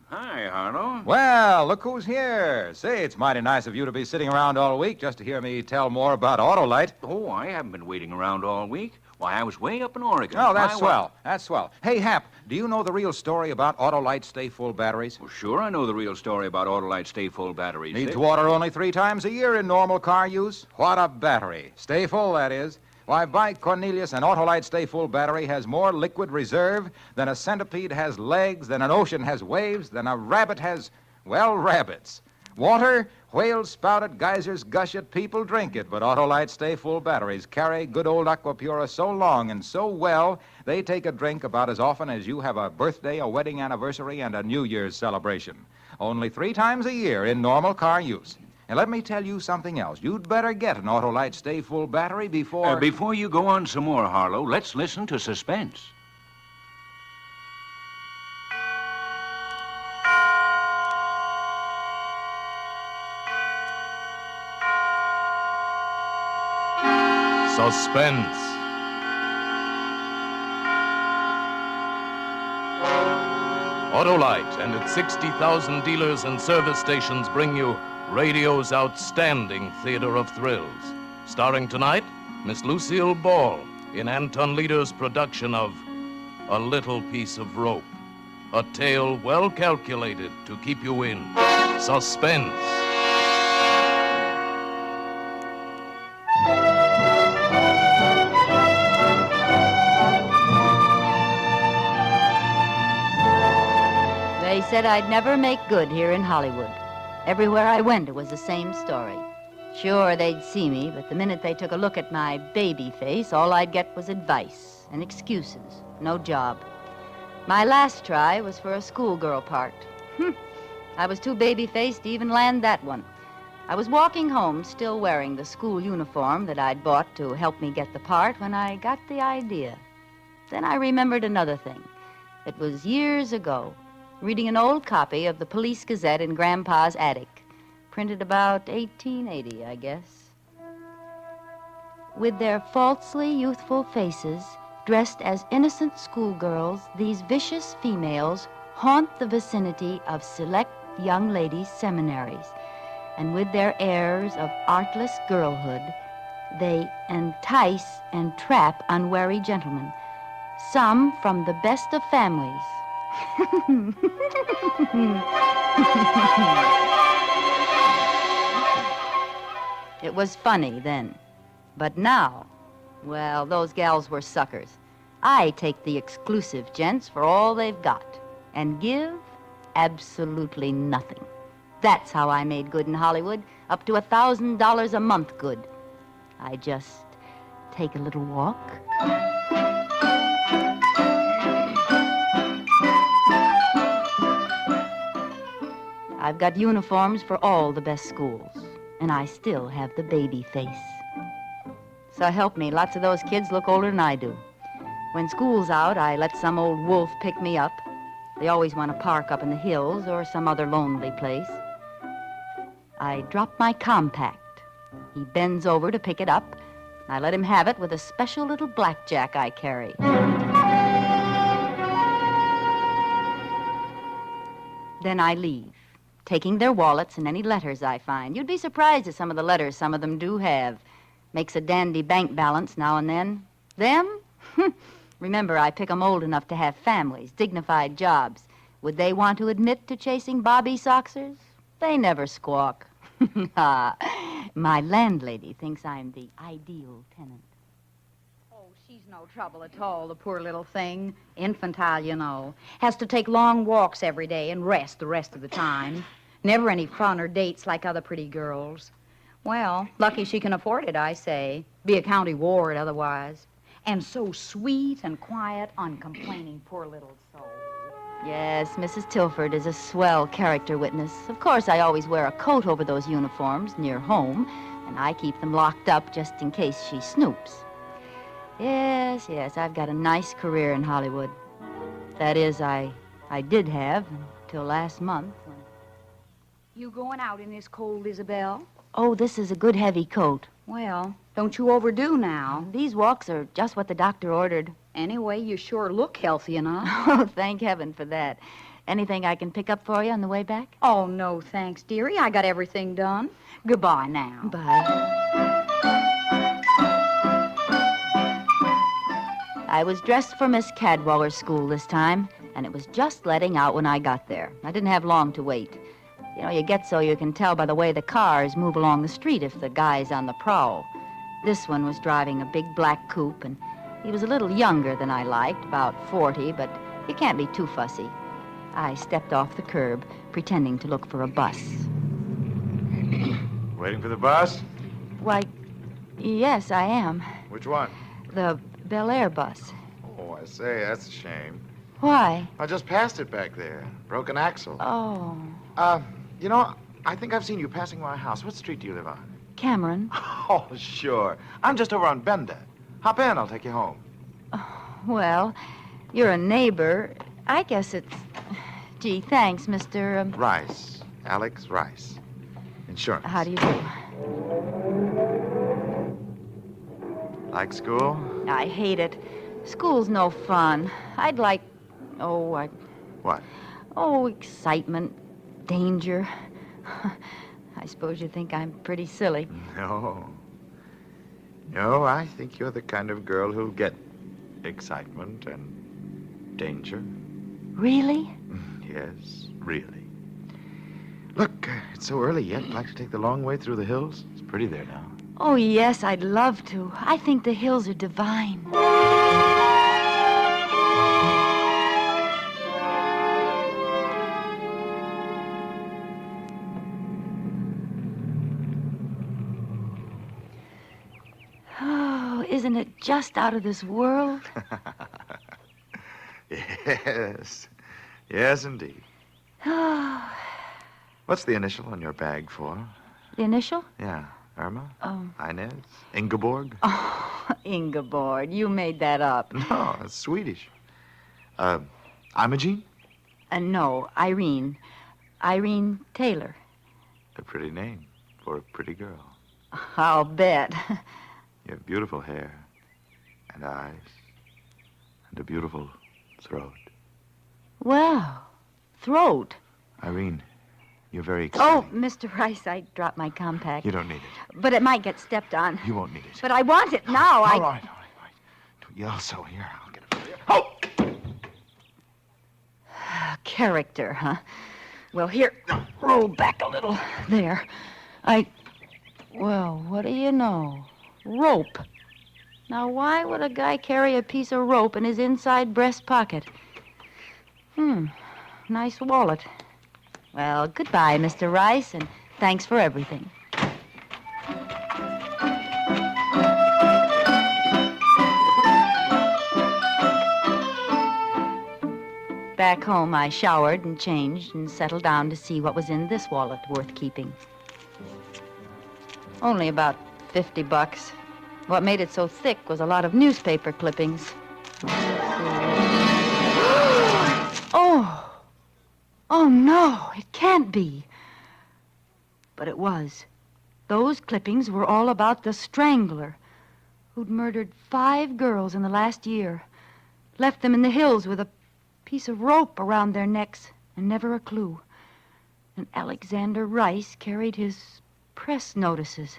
Hi, Harlow. Well, look who's here. Say, it's mighty nice of you to be sitting around all week just to hear me tell more about Autolite. Oh, I haven't been waiting around all week. Why, I was way up in Oregon. Oh, that's swell. That's swell. Hey, Hap, do you know the real story about Autolite Stay Full batteries? Well, sure, I know the real story about Autolite Stay Full batteries. Needs water only 3 times a year in normal car use. What a battery. Stay full, that is. Why, by Cornelius, an Autolite Stay Full battery has more liquid reserve than a centipede has legs, than an ocean has waves, than a rabbit has, well, rabbits. Water, whales spout it, geysers gush it, people drink it, but Autolite Stay Full batteries carry good old Aquapura so long and so well, they take a drink about as often as you have a birthday, a wedding anniversary, and a New Year's celebration. Only 3 times a year in normal car use. And let me tell you something else. You'd better get an Autolite Stay Full battery before... Before you go on some more, Harlow, let's listen to Suspense. Suspense. Autolite and its 60,000 dealers and service stations bring you radio's outstanding theater of thrills. Starring tonight, Miss Lucille Ball in Anton Leder's production of A Little Piece of Rope. A tale well calculated to keep you in suspense. They said I'd never make good here in Hollywood. Everywhere I went, it was the same story. Sure, they'd see me, but the minute they took a look at my baby face, all I'd get was advice and excuses. No job. My last try was for a schoolgirl part. I was too baby-faced to even land that one. I was walking home, still wearing the school uniform that I'd bought to help me get the part, when I got the idea. Then I remembered another thing. It was years ago, reading an old copy of the Police Gazette in Grandpa's attic, printed about 1880, I guess. With their falsely youthful faces, dressed as innocent schoolgirls, these vicious females haunt the vicinity of select young ladies' seminaries, and with their airs of artless girlhood, they entice and trap unwary gentlemen, some from the best of families. It was funny then, but now, well, those gals were suckers. I take the exclusive gents for all they've got and give absolutely nothing. That's how I made good in Hollywood, up to $1,000 a month good. I just take a little walk. I've got uniforms for all the best schools, and I still have the baby face. So help me, lots of those kids look older than I do. When school's out, I let some old wolf pick me up. They always want to park up in the hills or some other lonely place. I drop my compact. He bends over to pick it up. I let him have it with a special little blackjack I carry. Then I leave, taking their wallets and any letters I find. You'd be surprised at some of the letters some of them do have. Makes a dandy bank balance now and then. Them? Remember, I pick 'em old enough to have families, dignified jobs. Would they want to admit to chasing Bobby Soxers? They never squawk. My landlady thinks I'm the ideal tenant. Oh, she's no trouble at all, the poor little thing. Infantile, you know. Has to take long walks every day and rest the rest of the time. Never any fun or dates like other pretty girls. Well, lucky she can afford it, I say. Be a county ward otherwise. And so sweet and quiet, uncomplaining, poor little soul. Yes, Mrs. Tilford is a swell character witness. Of course, I always wear a coat over those uniforms near home, and I keep them locked up just in case she snoops. Yes, I've got a nice career in Hollywood. That is, I did have until last month. You going out in this cold, Isabel? Oh, this is a good heavy coat. Well, don't you overdo now. These walks are just what the doctor ordered. Anyway, you sure look healthy enough. Oh, thank heaven for that. Anything I can pick up for you on the way back? Oh, no, thanks, dearie. I got everything done. Goodbye now. Bye. I was dressed for Miss Cadwaller's school this time, and it was just letting out when I got there. I didn't have long to wait. You know, you get so you can tell by the way the cars move along the street if the guy's on the prowl. This one was driving a big black coupe, and he was a little younger than I liked, about 40, but you can't be too fussy. I stepped off the curb, pretending to look for a bus. Waiting for the bus? Why, yes, I am. Which one? The Bel Air bus. Oh, I say, that's a shame. Why? I just passed it back there. Broken axle. Oh. You know, I think I've seen you passing my house. What street do you live on? Cameron. Oh, sure. I'm just over on Bender. Hop in, I'll take you home. Well, you're a neighbor. I guess it's... Gee, thanks, Mr. Rice. Alex Rice. Insurance. How do you do? Like school? I hate it. School's no fun. I'd like... What? Oh, excitement, danger. I suppose you think I'm pretty silly. No. No, I think you're the kind of girl who'll get excitement and danger. Really? Yes, really. Look, it's so early yet. Like to take the long way through the hills? It's pretty there now. Oh, yes, I'd love to. I think the hills are divine. Oh, isn't it just out of this world? Yes. Yes, indeed. Oh, What's the initial on your bag for? the initial? Yeah. Irma? Oh. Inez? Ingeborg? Oh, Ingeborg, you made that up. No, it's Swedish. Imogene? No, Irene. Irene Taylor. A pretty name for a pretty girl. I'll bet. You have beautiful hair and eyes and a beautiful throat. Well, throat. Irene, you're very exciting. Oh, Mr. Rice, I dropped my compact. You don't need it. But it might get stepped on. You won't need it. But I want it now. All right. Don't yell so. Here, I'll get it for you. Oh! Character, huh? Well, here, roll back a little. There. Well, what do you know? Rope. Now, why would a guy carry a piece of rope in his inside breast pocket? Nice wallet. Well, goodbye, Mr. Rice, and thanks for everything. Back home, I showered and changed and settled down to see what was in this wallet worth keeping. Only about $50. What made it so thick was a lot of newspaper clippings. Oh, no, it can't be. But it was. Those clippings were all about the strangler who'd murdered 5 girls in the last year, left them in the hills with a piece of rope around their necks and never a clue. And Alexander Rice carried his press notices.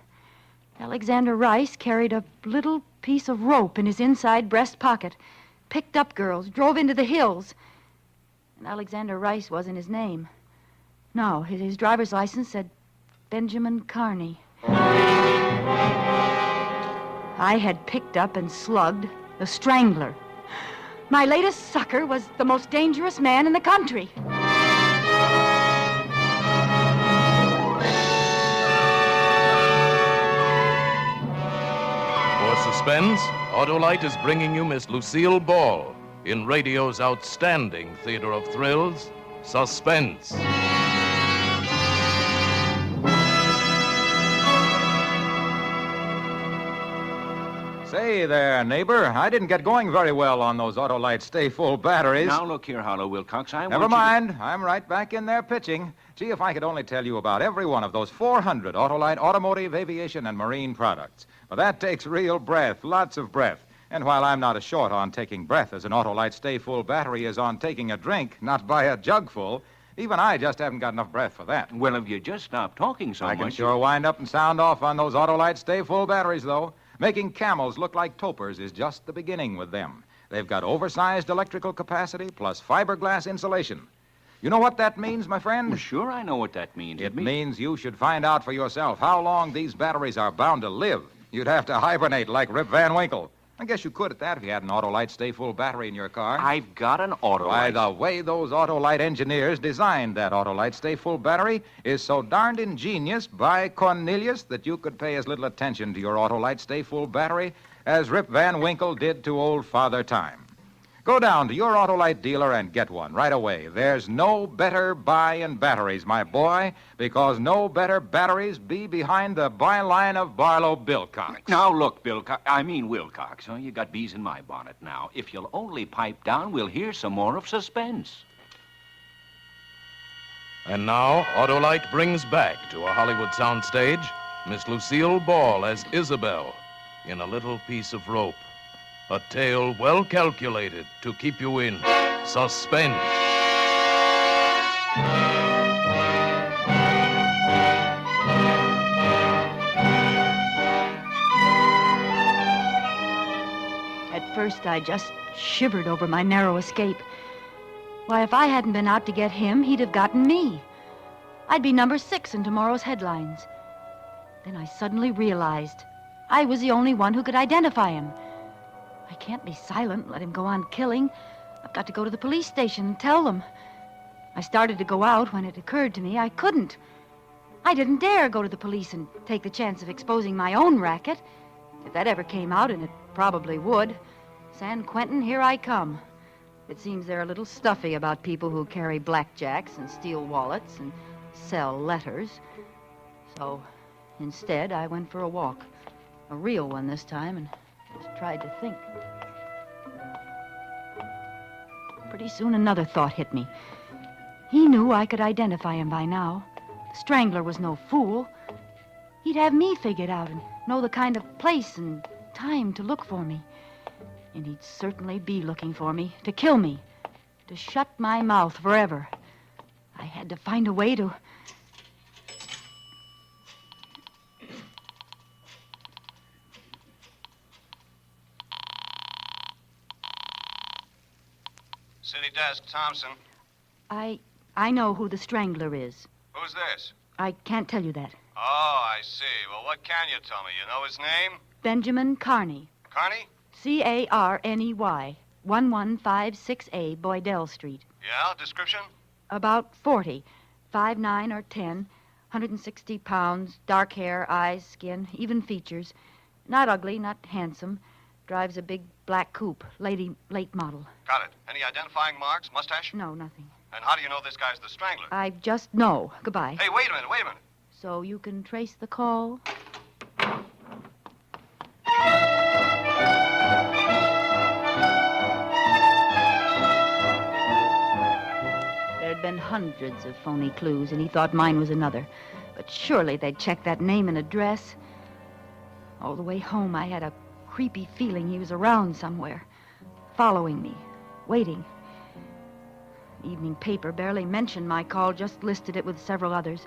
Alexander Rice carried a little piece of rope in his inside breast pocket, picked up girls, drove into the hills. And Alexander Rice wasn't his name. No, his driver's license said Benjamin Carney. I had picked up and slugged the strangler. My latest sucker was the most dangerous man in the country. For Suspense, Autolite is bringing you Miss Lucille Ball in radio's outstanding theater of thrills, Suspense. Say there, neighbor. I didn't get going very well on those Autolite stay-full batteries. Now, look here, Harlow Wilcox. Never mind. I'm right back in there pitching. Gee, if I could only tell you about every one of those 400 Autolite automotive, aviation, and marine products. Well, that takes real breath, lots of breath. And while I'm not as short on taking breath as an Autolite stay-full battery is on taking a drink, not by a jugful, even I just haven't got enough breath for that. Well, if you just stop talking so much... I can sure wind up and sound off on those Autolite stay-full batteries, though. Making camels look like topers is just the beginning with them. They've got oversized electrical capacity plus fiberglass insulation. You know what that means, my friend? Well, sure, I know what that means. It means you should find out for yourself how long these batteries are bound to live. You'd have to hibernate like Rip Van Winkle. I guess you could at that if you had an Autolite stay-full battery in your car. I've got an Autolite. Why, the way those Autolite engineers designed that Autolite stay-full battery is so darned ingenious by Cornelius that you could pay as little attention to your Autolite stay-full battery as Rip Van Winkle did to old Father Time. Go down to your Autolite dealer and get one right away. There's no better buy in batteries, my boy, because no better batteries be behind the byline of Barlow Bilcox. Now, look, Wilcox. Oh, you got bees in my bonnet now. If you'll only pipe down, we'll hear some more of Suspense. And now, Autolite brings back to a Hollywood soundstage Miss Lucille Ball as Isabel in a little piece of rope. A tale well calculated to keep you in suspense. At first, I just shivered over my narrow escape. Why, if I hadn't been out to get him, he'd have gotten me. I'd be number 6 in tomorrow's headlines. Then I suddenly realized I was the only one who could identify him. I can't be silent and let him go on killing. I've got to go to the police station and tell them. I started to go out when it occurred to me I couldn't. I didn't dare go to the police and take the chance of exposing my own racket. If that ever came out, and it probably would, San Quentin, here I come. It seems they're a little stuffy about people who carry blackjacks and steal wallets and sell letters. So instead, I went for a walk. A real one this time, and just tried to think. Pretty soon another thought hit me. He knew I could identify him by now. The Strangler was no fool. He'd have me figured out and know the kind of place and time to look for me. And he'd certainly be looking for me, to kill me, to shut my mouth forever. I had to find a way to... City desk, Thompson. I know who the Strangler is. Who's this? I can't tell you that. Oh, I see. Well, what can you tell me? You know his name? Benjamin Carney. Carney? C-A-R-N-E-Y, 11568 Boydell Street. Yeah, description? About 40, 5'9" or 10, 160 pounds, dark hair, eyes, skin, even features. Not ugly, not handsome. Drives a big black coupe, late model. Got it. Any identifying marks? Mustache? No, nothing. And how do you know this guy's the Strangler? I just know. Goodbye. Hey, wait a minute. So you can trace the call? There'd been hundreds of phony clues, and he thought mine was another. But surely they'd check that name and address. All the way home, I had a creepy feeling he was around somewhere, following me, waiting. The evening paper barely mentioned my call, just listed it with several others.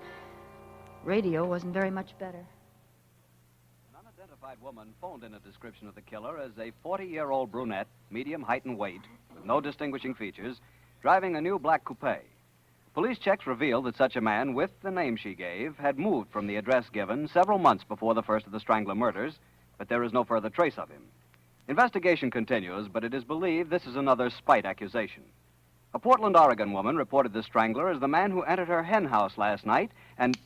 Radio wasn't very much better. An unidentified woman phoned in a description of the killer as a 40-year-old brunette, medium height and weight, with no distinguishing features, driving a new black coupe. Police checks revealed that such a man, with the name she gave, had moved from the address given several months before the first of the Strangler murders, but there is no further trace of him. Investigation continues, but it is believed this is another spite accusation. A Portland, Oregon woman reported the Strangler as the man who entered her hen house last night and...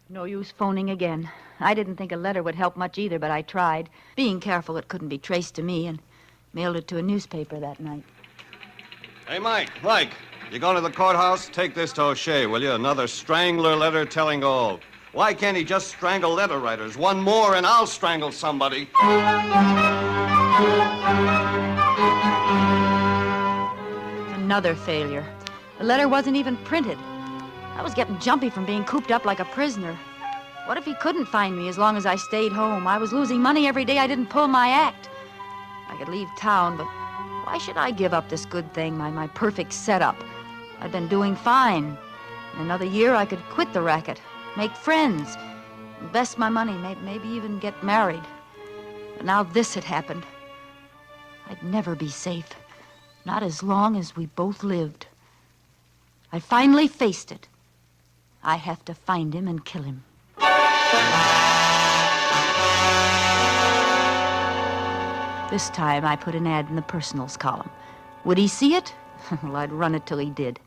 No use phoning again. I didn't think a letter would help much either, but I tried. Being careful it couldn't be traced to me, and mailed it to a newspaper that night. Hey, Mike, you going to the courthouse? Take this to O'Shea, will you? Another Strangler letter telling all. Why can't he just strangle letter writers? One more and I'll strangle somebody. Another failure. The letter wasn't even printed. I was getting jumpy from being cooped up like a prisoner. What if he couldn't find me as long as I stayed home? I was losing money every day I didn't pull my act. I could leave town, but why should I give up this good thing, my perfect setup? I'd been doing fine. In another year, I could quit the racket, make friends, invest my money, maybe even get married. But now this had happened. I'd never be safe. Not as long as we both lived. I finally faced it. I have to find him and kill him. This time I put an ad in the personals column. Would he see it? Well, I'd run it till he did.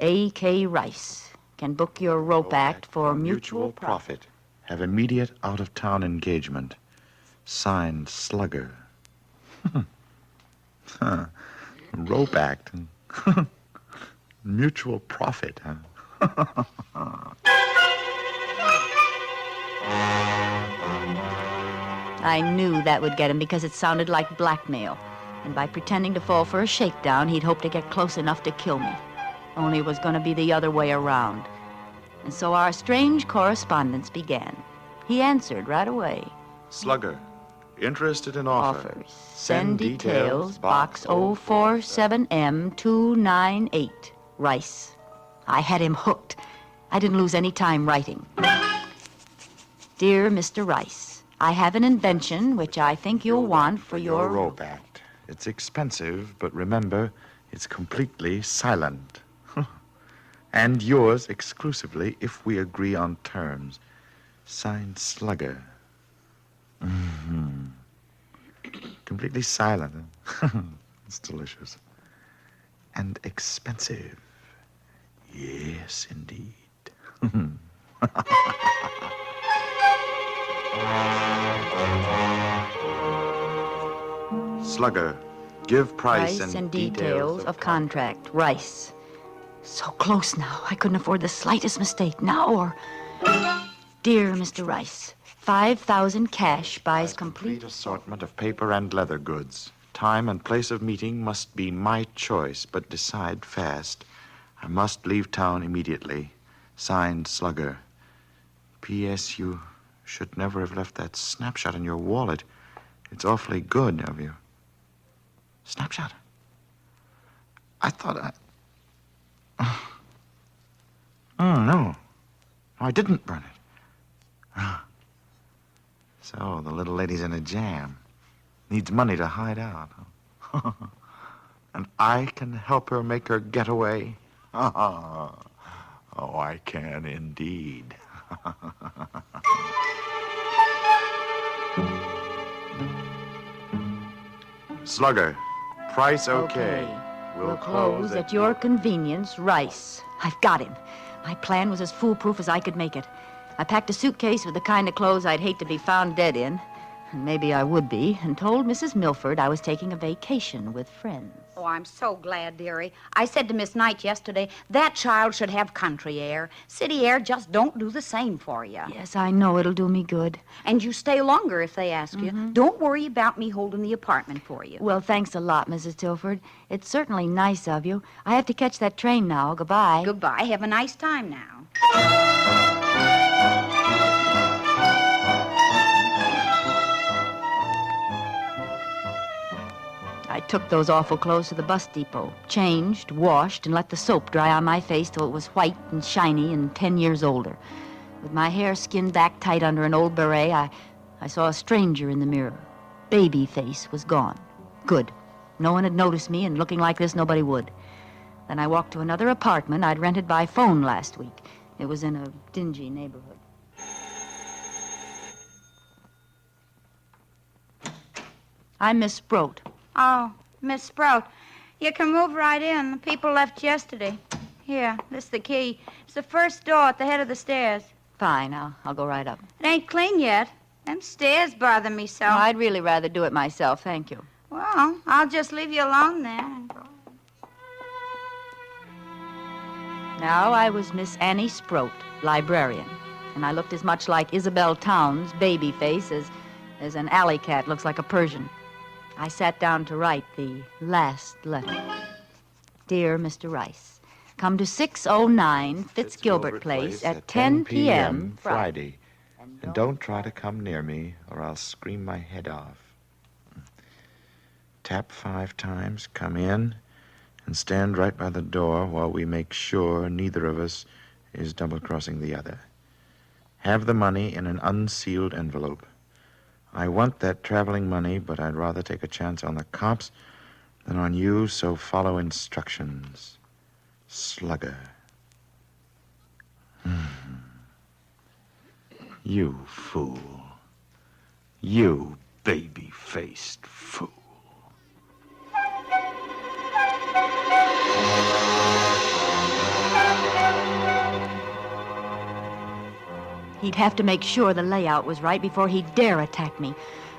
A.K. Rice can book your rope act for mutual profit. Have immediate out-of-town engagement. Signed, Slugger. Rope act. Mutual profit, huh? I knew that would get him because it sounded like blackmail. And by pretending to fall for a shakedown, he'd hope to get close enough to kill me. Only it was going to be the other way around. And so our strange correspondence began. He answered right away. Slugger. Interested in offers. Send details, Box 047M298, Rice. I had him hooked. I didn't lose any time writing. Dear Mr. Rice, I have an invention which I think you'll want for Your rope act. It's expensive, but remember, it's completely silent. And yours exclusively if we agree on terms. Signed, Slugger. Completely silent. It's delicious. And expensive. Yes, indeed. Slugger, give price and details of contract. Rice. So close now. I couldn't afford the slightest mistake now or... Dear Mr. Rice, 5,000 cash buys complete assortment of paper and leather goods. Time and place of meeting must be my choice, but decide fast. I must leave town immediately. Signed, Slugger. P.S. You should never have left that snapshot in your wallet. It's awfully good of you. Snapshot? I thought Oh, no. I didn't burn it. So, the little lady's in a jam. Needs money to hide out. And I can help her make her getaway? Oh, I can indeed. Slugger, price okay. We'll close at your convenience, Rice. I've got him. My plan was as foolproof as I could make it. I packed a suitcase with the kind of clothes I'd hate to be found dead in, and maybe I would be, and told Mrs. Milford I was taking a vacation with friends. Oh, I'm so glad, dearie. I said to Miss Knight yesterday, that child should have country air. City air just don't do the same for you. Yes, I know it'll do me good. And you stay longer if they ask you. Don't worry about me holding the apartment for you. Well, thanks a lot, Mrs. Tilford. It's certainly nice of you. I have to catch that train now. Goodbye. Goodbye. Have a nice time now. I took those awful clothes to the bus depot, changed, washed, and let the soap dry on my face till it was white and shiny and 10 years older. With my hair skinned back tight under an old beret, I saw a stranger in the mirror. Baby face was gone. Good. No one had noticed me, and looking like this, nobody would. Then I walked to another apartment I'd rented by phone last week. It was in a dingy neighborhood. I'm Miss Sproat. Oh, Miss Sprout, you can move right in. The people left yesterday. Here, this is the key. It's the first door at the head of the stairs. Fine, I'll go right up. It ain't clean yet. Them stairs bother me so. No, I'd really rather do it myself, thank you. Well, I'll just leave you alone then. Now I was Miss Annie Sproat, librarian, and I looked as much like Isabel Towns' baby face as an alley cat looks like a Persian. I sat down to write the last letter. Dear Mr. Rice, come to 609 Fitzgilbert Place at 10 p.m. Friday. And don't try to come near me, or I'll scream my head off. Tap 5 times, come in, and stand right by the door while we make sure neither of us is double-crossing the other. Have the money in an unsealed envelope. I want that traveling money, but I'd rather take a chance on the cops than on you, so follow instructions. Slugger. You fool. You baby-faced fool. He'd have to make sure the layout was right before he'd dare attack me.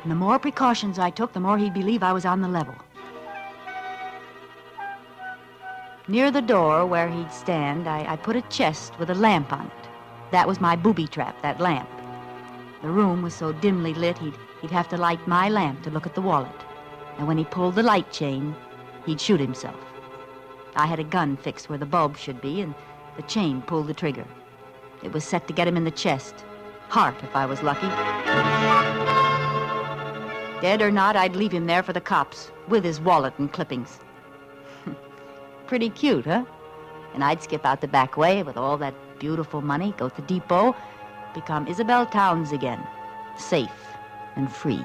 And the more precautions I took, the more he'd believe I was on the level. Near the door where he'd stand, I put a chest with a lamp on it. That was my booby trap, that lamp. The room was so dimly lit, he'd have to light my lamp to look at the wallet. And when he pulled the light chain, he'd shoot himself. I had a gun fixed where the bulb should be, and the chain pulled the trigger. It was set to get him in the chest. Heart, if I was lucky. Dead or not, I'd leave him there for the cops, with his wallet and clippings. Pretty cute, huh? And I'd skip out the back way with all that beautiful money, go to the depot, become Isabel Towns again, safe and free.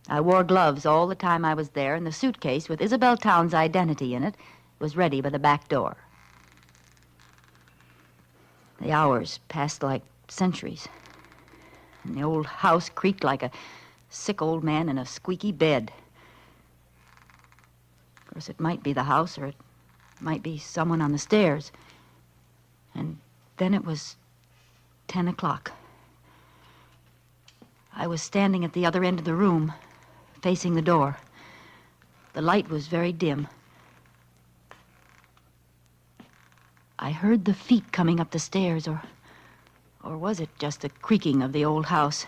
I wore gloves all the time I was there, and the suitcase with Isabel Towns' identity in it was ready by the back door. The hours passed like centuries, and the old house creaked like a sick old man in a squeaky bed. Of course, it might be the house, or it might be someone on the stairs. And then it was 10 o'clock. I was standing at the other end of the room, facing the door. The light was very dim. I heard the feet coming up the stairs, or was it just the creaking of the old house?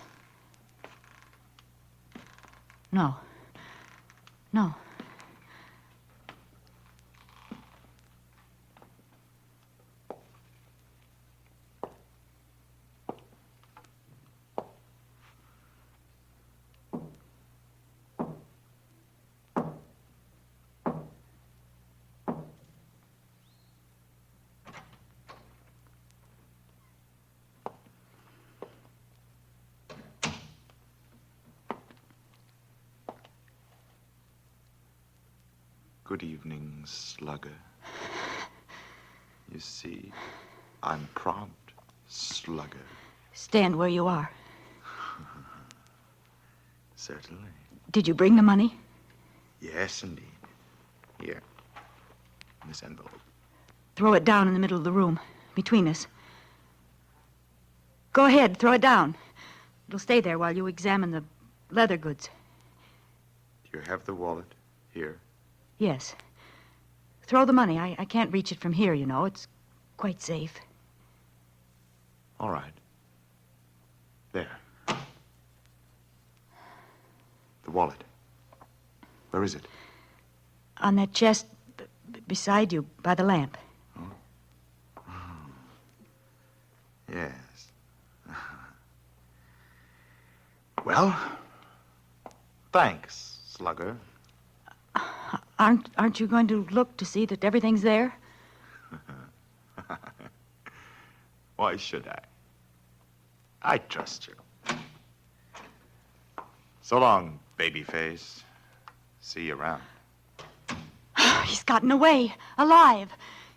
No. No. Good evening, slugger. You see, I'm prompt, slugger. Stand where you are. Certainly. Did you bring the money? Yes, indeed. Here. This envelope. Throw it down in the middle of the room, between us. Go ahead, throw it down. It'll stay there while you examine the leather goods. Do you have the wallet here? Yes. Throw the money. I can't reach it from here, you know. It's quite safe. All right. There. The wallet. Where is it? On that chest beside you, by the lamp. Yes. Well, thanks, slugger. Aren't you going to look to see that everything's there? Why should I? I trust you. So long, babyface. See you around. He's gotten away, alive.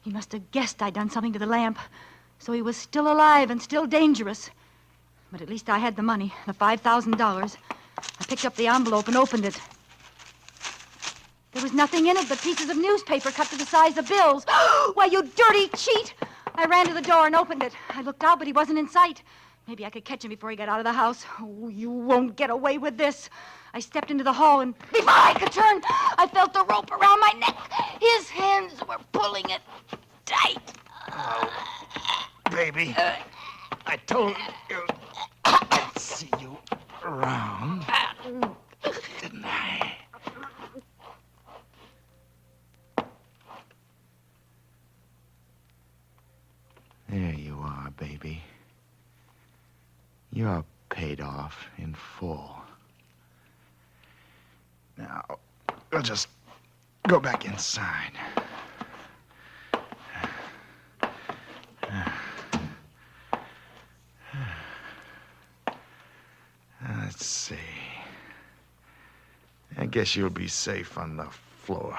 He must have guessed I'd done something to the lamp. So he was still alive and still dangerous. But at least I had the money, the $5,000. I picked up the envelope and opened it. There was nothing in it but pieces of newspaper cut to the size of bills. Why, you dirty cheat! I ran to the door and opened it. I looked out, but he wasn't in sight. Maybe I could catch him before he got out of the house. Oh, you won't get away with this. I stepped into the hall, and before I could turn, I felt the rope around my neck. His hands were pulling it tight. Oh, baby. I told you I'd see you around. Didn't I? There you are, baby. You're paid off in full. Now, we'll just go back inside. Let's see. I guess you'll be safe on the floor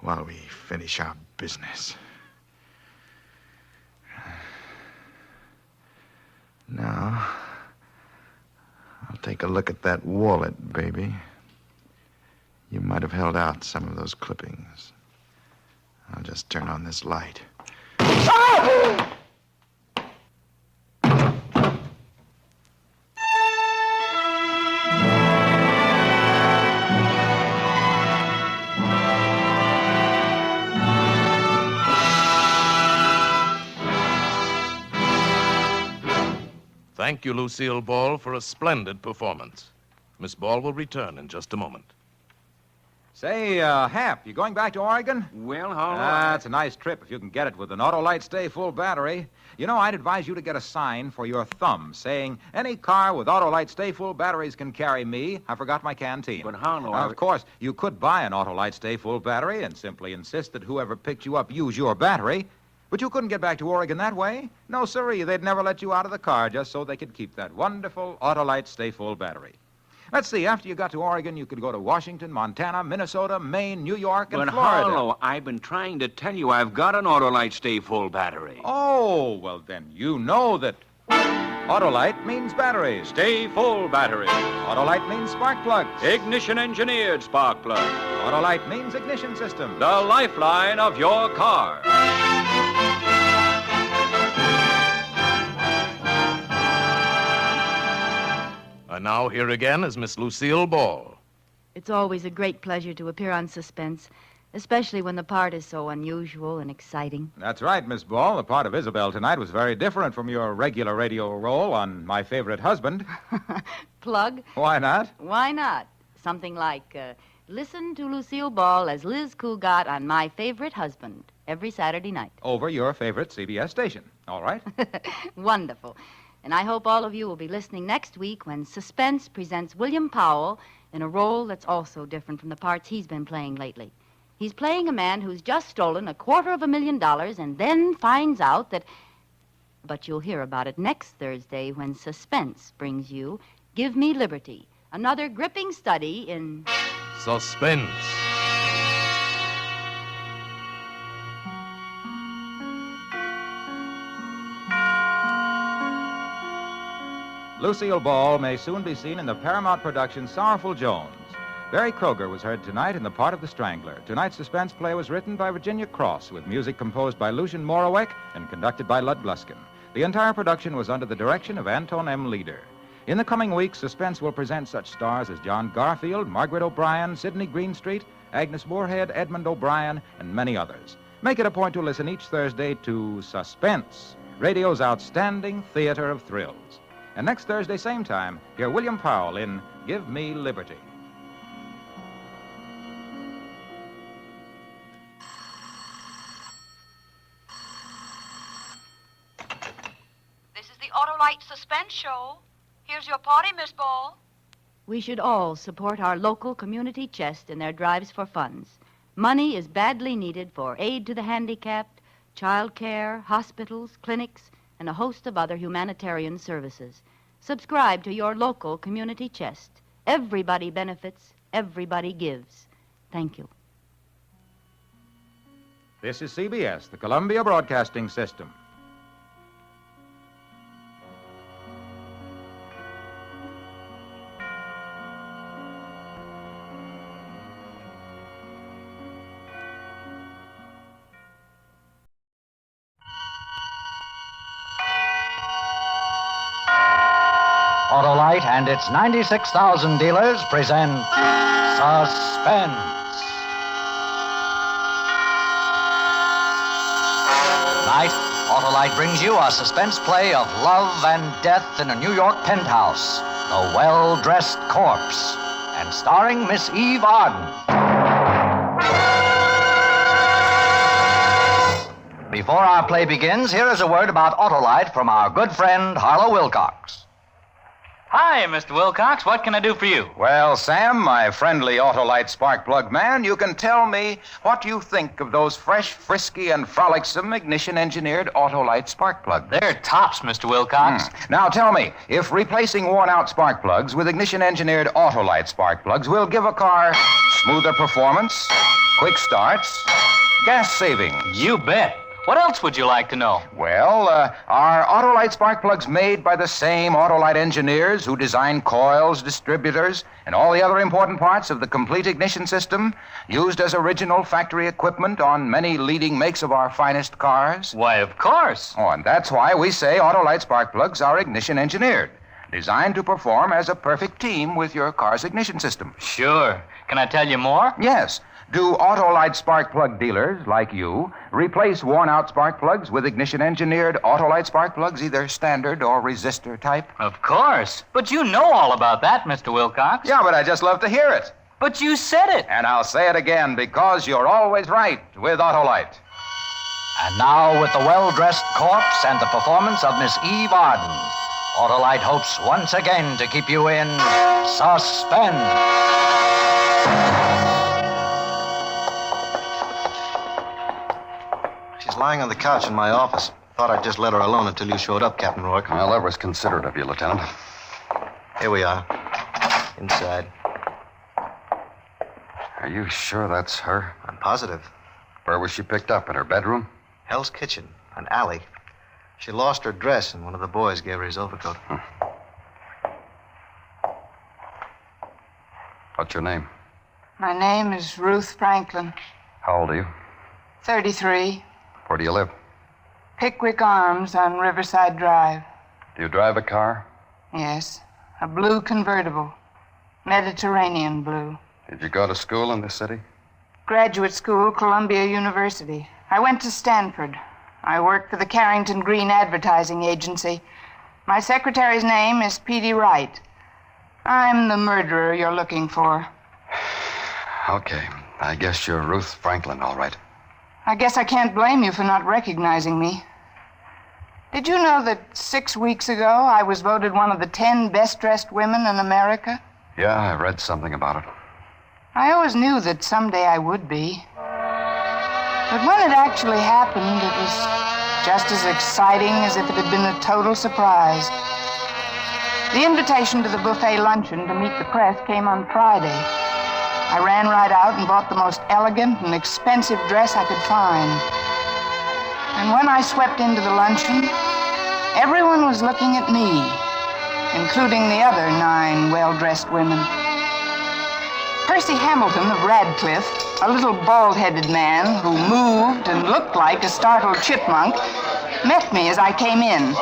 while we finish our business. Now, I'll take a look at that wallet, baby. You might have held out some of those clippings. I'll just turn on this light. Thank you, Lucille Ball, for a splendid performance. Miss Ball will return in just a moment. Say, Hap, you going back to Oregon? Well, how long? That's a nice trip if you can get it with an Autolite Stay Full battery. You know, I'd advise you to get a sign for your thumb saying, any car with Autolite Stay Full batteries can carry me. I forgot my canteen. But how long? Of course, you could buy an Autolite Stay Full battery and simply insist that whoever picked you up use your battery. But you couldn't get back to Oregon that way. No, sirree, they'd never let you out of the car just so they could keep that wonderful Autolite Stay Full battery. Let's see, after you got to Oregon, you could go to Washington, Montana, Minnesota, Maine, New York, and But Florida. Harlow, I've been trying to tell you I've got an Autolite Stay Full battery. Oh, well, then you know that Autolite means batteries. Stay Full battery. Autolite means spark plugs. Ignition-engineered spark plug. Autolite means ignition system. The lifeline of your car. And now here again is Miss Lucille Ball. It's always a great pleasure to appear on Suspense, especially when the part is so unusual and exciting. That's right, Miss Ball. The part of Isabel tonight was very different from your regular radio role on My Favorite Husband. Plug? Why not? Why not? Something like, listen to Lucille Ball as Liz Cougat on My Favorite Husband every Saturday night. Over your favorite CBS station. All right? Wonderful. And I hope all of you will be listening next week when Suspense presents William Powell in a role that's also different from the parts he's been playing lately. He's playing a man who's just stolen $250,000 and then finds out that... But you'll hear about it next Thursday when Suspense brings you Give Me Liberty, another gripping study in... Suspense. Lucille Ball may soon be seen in the Paramount production Sorrowful Jones. Barry Kroger was heard tonight in the part of the Strangler. Tonight's suspense play was written by Virginia Cross with music composed by Lucian Moraweck and conducted by Lud Gluskin. The entire production was under the direction of Anton M. Leader. In the coming weeks, Suspense will present such stars as John Garfield, Margaret O'Brien, Sidney Greenstreet, Agnes Moorehead, Edmund O'Brien, and many others. Make it a point to listen each Thursday to Suspense, radio's outstanding theater of thrills. And next Thursday, same time, hear William Powell in Give Me Liberty. This is the Autolite Suspense Show. Here's your party, Miss Ball. We should all support our local community chest in their drives for funds. Money is badly needed for aid to the handicapped, child care, hospitals, clinics, and a host of other humanitarian services. Subscribe to your local community chest. Everybody benefits, everybody gives. Thank you. This is CBS, the Columbia Broadcasting System. Autolite and its 96,000 dealers present Suspense. Tonight, Autolite brings you a suspense play of love and death in a New York penthouse, The Well-Dressed Corpse, and starring Miss Eve Arden. Before our play begins, here is a word about Autolite from our good friend Harlow Wilcox. Hi, Mr. Wilcox. What can I do for you? Well, Sam, my friendly Autolite spark plug man, you can tell me what you think of those fresh, frisky, and frolicsome ignition-engineered Autolite spark plugs. They're tops, Mr. Wilcox. Now, tell me, if replacing worn-out spark plugs with ignition-engineered Autolite spark plugs will give a car smoother performance, quick starts, gas savings. You bet. What else would you like to know? Well, are Autolite spark plugs made by the same Autolite engineers who design coils, distributors, and all the other important parts of the complete ignition system used as original factory equipment on many leading makes of our finest cars? Why, of course. Oh, and that's why we say Autolite spark plugs are ignition engineered, designed to perform as a perfect team with your car's ignition system. Sure. Can I tell you more? Yes. Do Autolite spark plug dealers, like you, replace worn-out spark plugs with ignition-engineered Autolite spark plugs, either standard or resistor type? Of course. But you know all about that, Mr. Wilcox. Yeah, but I just love to hear it. But you said it. And I'll say it again, because you're always right with Autolite. And now, with the well-dressed corpse and the performance of Miss Eve Arden, Autolite hopes once again to keep you in suspense. She's lying on the couch in my office. Thought I'd just let her alone until you showed up, Captain Rourke. Well, that was considerate of you, Lieutenant. Here we are. Inside. Are you sure that's her? I'm positive. Where was she picked up? In her bedroom? Hell's Kitchen, an alley. She lost her dress, and one of the boys gave her his overcoat. What's your name? My name is Ruth Franklin, How old are you? 33, Where do you live? Pickwick Arms on Riverside Drive. Do you drive a car? Yes, a blue convertible, Mediterranean blue. Did you go to school in this city? Graduate school, Columbia University. I went to Stanford. I worked for the Carrington Green Advertising Agency. My secretary's name is Petey Wright. I'm the murderer you're looking for. Okay. I guess you're Ruth Franklin, all right. I guess I can't blame you for not recognizing me. Did you know that 6 weeks ago I was voted one of the 10 best-dressed women in America? Yeah, I read something about it. I always knew that someday I would be. But when it actually happened, it was just as exciting as if it had been a total surprise. The invitation to the buffet luncheon to meet the press came on Friday. I ran right out and bought the most elegant and expensive dress I could find. And when I swept into the luncheon, everyone was looking at me, including the other 9 well-dressed women. Percy Hamilton of Radcliffe, a little bald-headed man who moved and looked like a startled chipmunk, met me as I came in.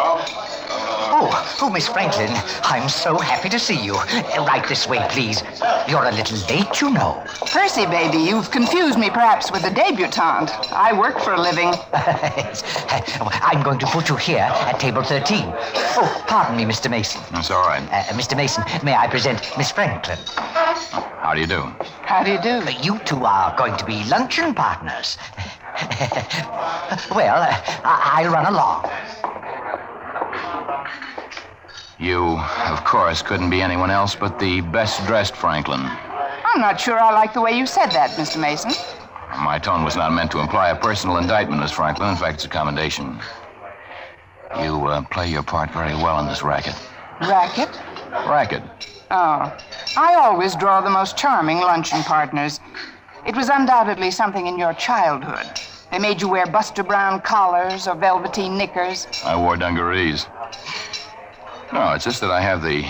Oh, Miss Franklin, I'm so happy to see you. Right this way, please. You're a little late, you know. Percy, baby, you've confused me perhaps with a debutante. I work for a living. I'm going to put you here at table 13. Oh, pardon me, Mr. Mason. That's all right. Mr. Mason, may I present Miss Franklin? How do you do? How do you do? You two are going to be luncheon partners. Well, I'll run along. You, of course, couldn't be anyone else but the best-dressed Franklin. I'm not sure I like the way you said that, Mr. Mason. My tone was not meant to imply a personal indictment, Miss Franklin. In fact, it's a commendation. You play your part very well in this racket. Racket? Racket. Oh. I always draw the most charming luncheon partners. It was undoubtedly something in your childhood. They made you wear Buster Brown collars or velveteen knickers. I wore dungarees. No, it's just that I have the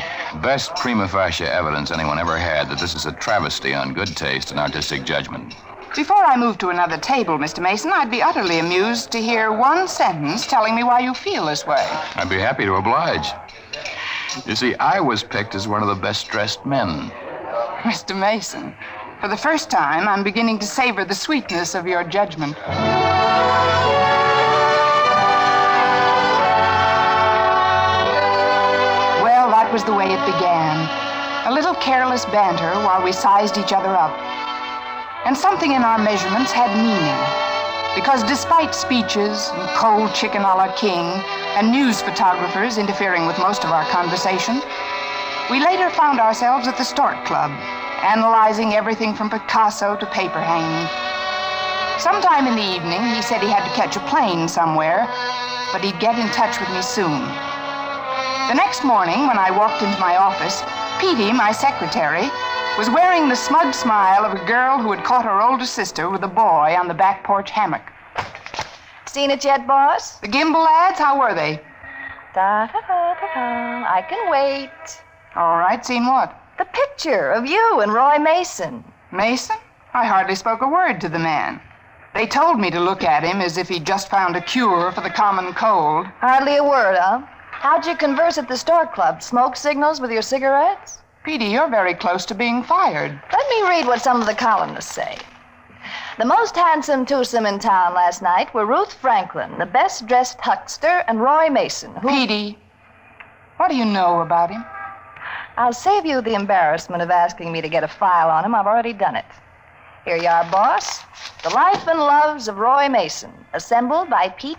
best prima facie evidence anyone ever had that this is a travesty on good taste and artistic judgment. Before I move to another table, Mr. Mason, I'd be utterly amused to hear one sentence telling me why you feel this way. I'd be happy to oblige. You see, I was picked as one of the best-dressed men. Mr. Mason, for the first time, I'm beginning to savor the sweetness of your judgment. Well, that was the way it began. A little careless banter while we sized each other up. And something in our measurements had meaning. Because despite speeches and cold chicken a la king and news photographers interfering with most of our conversation, we later found ourselves at the Stork Club, analyzing everything from Picasso to paper hanging. Sometime in the evening, he said he had to catch a plane somewhere, but he'd get in touch with me soon. The next morning, when I walked into my office, Petey, my secretary, was wearing the smug smile of a girl who had caught her older sister with a boy on the back porch hammock. Seen it yet, boss? The Gimbal ads, how were they? Da-da-da-da-da. I can wait. All right, seen what? The picture of you and Roy Mason. Mason? I hardly spoke a word to the man. They told me to look at him as if he'd just found a cure for the common cold. Hardly a word, huh? How'd you converse at the Stork Club? Smoke signals with your cigarettes? Petey, you're very close to being fired. Let me read what some of the columnists say. The most handsome twosome in town last night were Ruth Franklin, the best-dressed huckster, and Roy Mason, who... Petey, what do you know about him? I'll save you the embarrassment of asking me to get a file on him. I've already done it. Here you are, boss. The Life and Loves of Roy Mason, assembled by Pete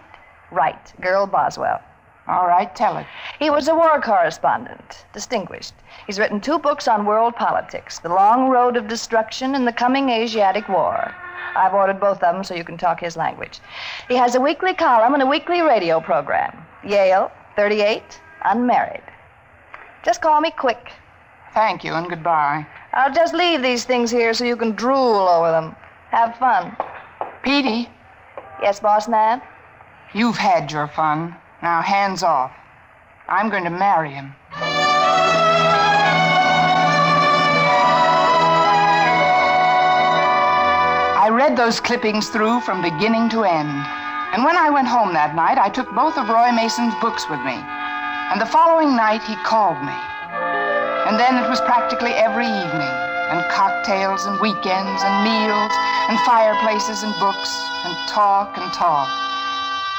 Wright, Girl Boswell. All right, tell it. He was a war correspondent, distinguished. He's written 2 books on world politics, The Long Road of Destruction and The Coming Asiatic War. I've ordered both of them so you can talk his language. He has a weekly column and a weekly radio program. Yale, 38, unmarried. Just call me Quick. Thank you, and goodbye. I'll just leave these things here so you can drool over them. Have fun. Petey? Yes, Boss Nab? You've had your fun. Now, hands off. I'm going to marry him. I read those clippings through from beginning to end. And when I went home that night, I took both of Roy Mason's books with me. And the following night, he called me. And then it was practically every evening, and cocktails and weekends and meals and fireplaces and books and talk and talk.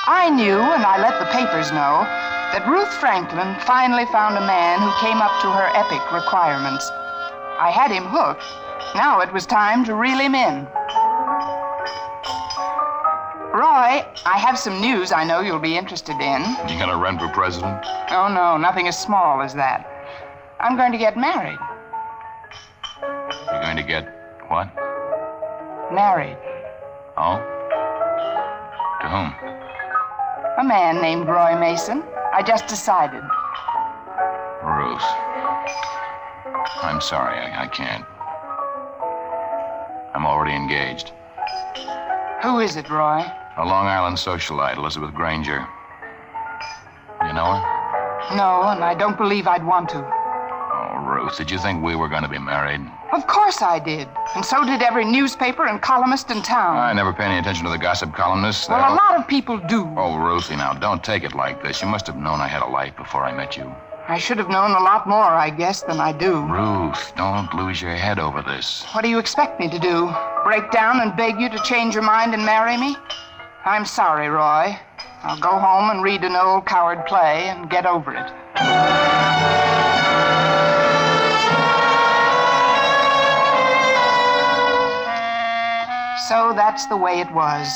I knew, and I let the papers know, that Ruth Franklin finally found a man who came up to her epic requirements. I had him hooked. Now it was time to reel him in. Roy, I have some news I know you'll be interested in. You gonna run for president? Oh, no, nothing as small as that. I'm going to get married. You're going to get what? Married. Oh? To whom? A man named Roy Mason. I just decided. Ruth. I'm sorry, I can't. I'm already engaged. Who is it, Roy? A Long Island socialite, Elizabeth Granger. You know her? No, and I don't believe I'd want to. Oh, Ruth, did you think we were going to be married? Of course I did. And so did every newspaper and columnist in town. I never pay any attention to the gossip columnists. Well, a lot of people do. Oh, Ruthie, now, don't take it like this. You must have known I had a life before I met you. I should have known a lot more, I guess, than I do. Ruth, don't lose your head over this. What do you expect me to do? Break down and beg you to change your mind and marry me? I'm sorry, Roy. I'll go home and read an old coward play and get over it. So that's the way it was.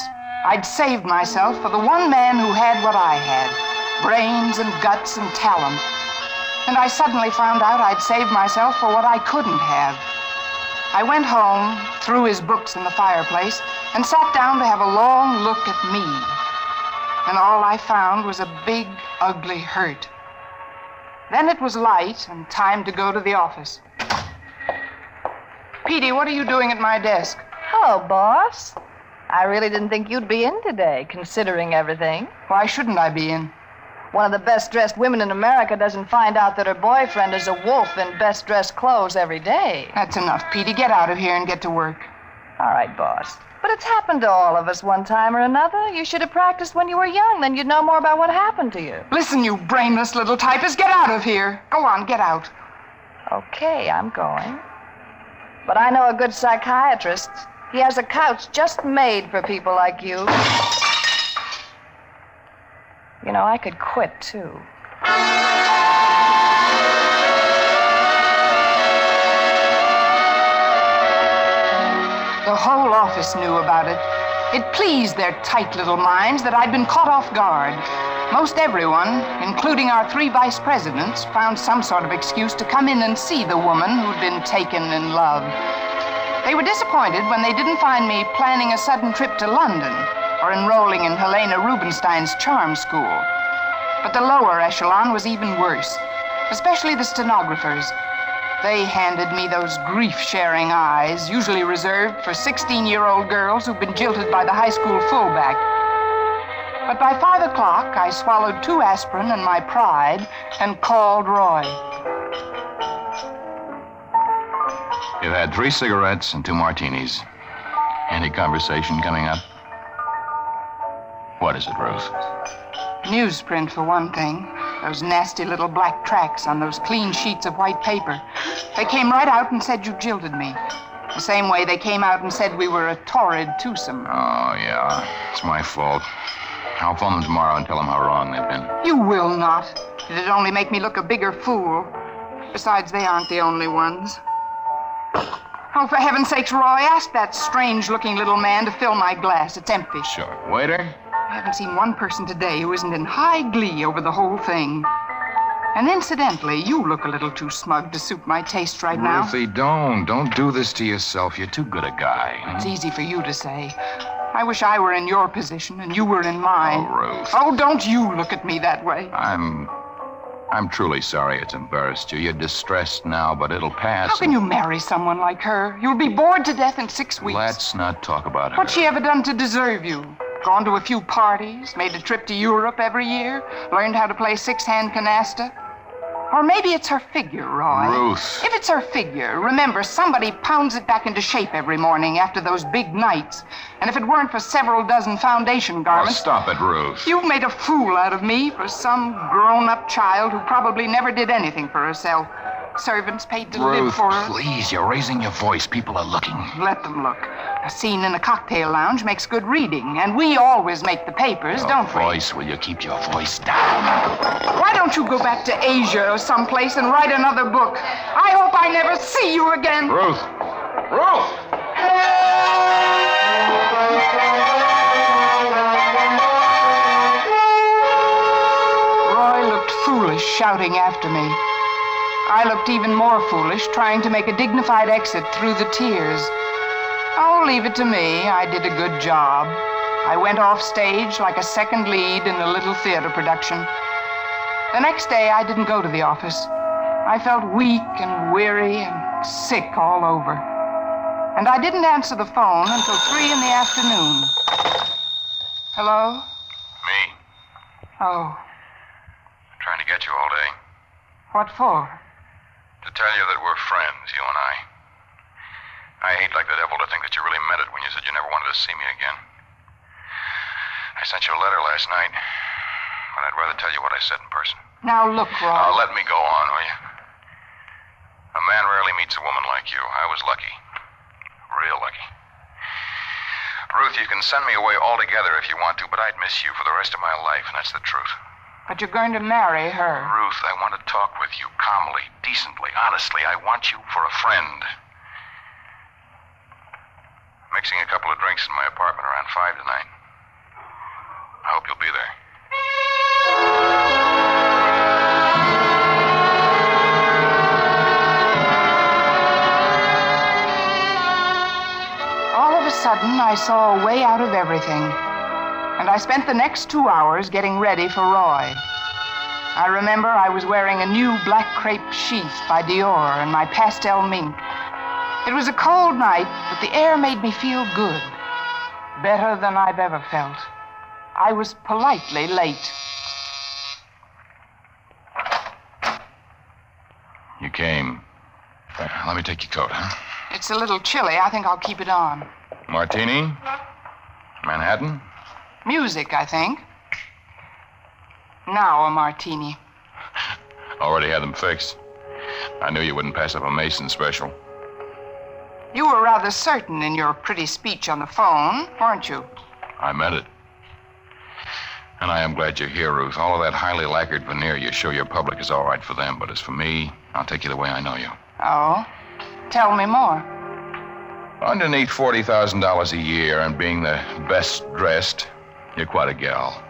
I'd saved myself for the one man who had what I had, brains and guts and talent. And I suddenly found out I'd saved myself for what I couldn't have. I went home, threw his books in the fireplace, and sat down to have a long look at me. And all I found was a big, ugly hurt. Then it was light and time to go to the office. Petey, what are you doing at my desk? Hello, boss. I really didn't think you'd be in today, considering everything. Why shouldn't I be in? One of the best-dressed women in America doesn't find out that her boyfriend is a wolf in best-dressed clothes every day. That's enough, Petey. Get out of here and get to work. All right, boss. But it's happened to all of us one time or another. You should have practiced when you were young. Then you'd know more about what happened to you. Listen, you brainless little typist. Get out of here. Go on, get out. Okay, I'm going. But I know a good psychiatrist. He has a couch just made for people like you. You know, I could quit, too. The whole office knew about it. It pleased their tight little minds that I'd been caught off guard. Most everyone, including our 3 vice presidents, found some sort of excuse to come in and see the woman who'd been taken in love. They were disappointed when they didn't find me planning a sudden trip to London or enrolling in Helena Rubinstein's charm school. But the lower echelon was even worse, especially the stenographers. They handed me those grief-sharing eyes, usually reserved for 16-year-old girls who've been jilted by the high school fullback. But by 5 o'clock, I swallowed 2 aspirin and my pride and called Roy. You've had 3 cigarettes and 2 martinis. Any conversation coming up? What is it, Ruth? Newsprint, for one thing. Those nasty little black tracks on those clean sheets of white paper. They came right out and said you jilted me. The same way they came out and said we were a torrid twosome. Oh, yeah. It's my fault. I'll phone them tomorrow and tell them how wrong they've been. You will not. It'd only make me look a bigger fool. Besides, they aren't the only ones. Oh, for heaven's sakes, Roy, ask that strange-looking little man to fill my glass. It's empty. Sure. Waiter? I haven't seen one person today who isn't in high glee over the whole thing. And incidentally, you look a little too smug to suit my taste right now. Ruthie, don't do this to yourself. You're too good a guy. It's easy for you to say. I wish I were in your position and you were in mine. Oh, Ruth. Oh, don't you look at me that way. I'm truly sorry it's embarrassed you. You're distressed now, but it'll pass. How can you marry someone like her? You'll be bored to death in 6 weeks. Let's not talk about her. What's she ever done to deserve you? Gone to a few parties, made a trip to Europe every year, learned how to play six-hand canasta? Or maybe it's her figure, Roy. Ruth. If it's her figure, remember, somebody pounds it back into shape every morning after those big nights. And if it weren't for several dozen foundation garments... Oh, stop it, Ruth. You've made a fool out of me for some grown-up child who probably never did anything for herself. Servants paid to live for her. Please, you're raising your voice. People are looking. Let them look. A scene in a cocktail lounge makes good reading, and we always make the papers, don't we? Voice, will you keep your voice down? Why don't you go back to Asia or someplace and write another book? I hope I never see you again. Ruth! Ruth! Roy looked foolish shouting after me. I looked even more foolish trying to make a dignified exit through the tears. Oh, leave it to me. I did a good job. I went off stage like a second lead in a little theater production. The next day, I didn't go to the office. I felt weak and weary and sick all over. And I didn't answer the phone until 3 in the afternoon. Hello? Me. Oh, Trying to get you all day. what for? To tell you that we're friends, you and I. I hate like the devil to think that you really meant it when you said you never wanted to see me again. I sent you a letter last night, but I'd rather tell you what I said in person. Now look, Roy. Let me go on, will you? A man rarely meets a woman like you. I was lucky. Real lucky. Ruth, you can send me away altogether if you want to, but I'd miss you for the rest of my life, and that's the truth. But you're going to marry her. Ruth, I want to talk with you calmly, decently, honestly. I want you for a friend. Mixing a couple of drinks in my apartment around 5 tonight. I hope you'll be there. All of a sudden, I saw a way out of everything. And I spent the next 2 hours getting ready for Roy. I remember I was wearing a new black crepe sheath by Dior and my pastel mink. It was a cold night, but the air made me feel good. Better than I've ever felt. I was politely late. You came. Let me take your coat, huh? It's a little chilly. I think I'll keep it on. Martini? Manhattan? Music, I think. Now a martini. Already had them fixed. I knew you wouldn't pass up a Mason special. You were rather certain in your pretty speech on the phone, weren't you? I meant it. And I am glad you're here, Ruth. All of that highly lacquered veneer you show your public is all right for them, but as for me, I'll take you the way I know you. Oh? Tell me more. Underneath $40,000 a year and being the best dressed, you're quite a gal.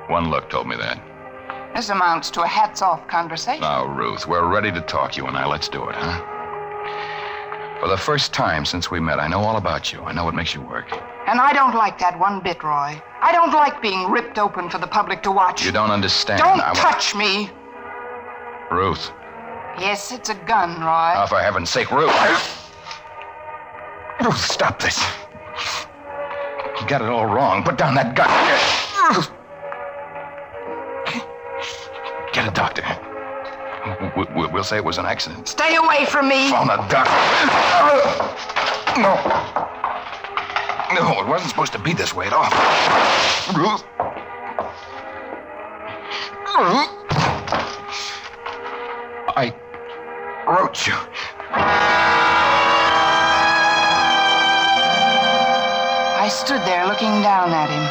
One look told me that. This amounts to a hats-off conversation. Now, Ruth, we're ready to talk, you and I. Let's do it, huh? For the first time since we met, I know all about you. I know what makes you work. And I don't like that one bit, Roy. I don't like being ripped open for the public to watch. You don't understand. Don't touch me. Ruth. Yes, it's a gun, Roy. Oh, for heaven's sake, Ruth. Ruth, stop this. You got it all wrong. Put down that gun. Ruth. Get a doctor. We'll say it was an accident. Stay away from me. Phone a doctor. No. No, it wasn't supposed to be this way at all. Ruth. Ruth. I wrote you. I stood there looking down at him.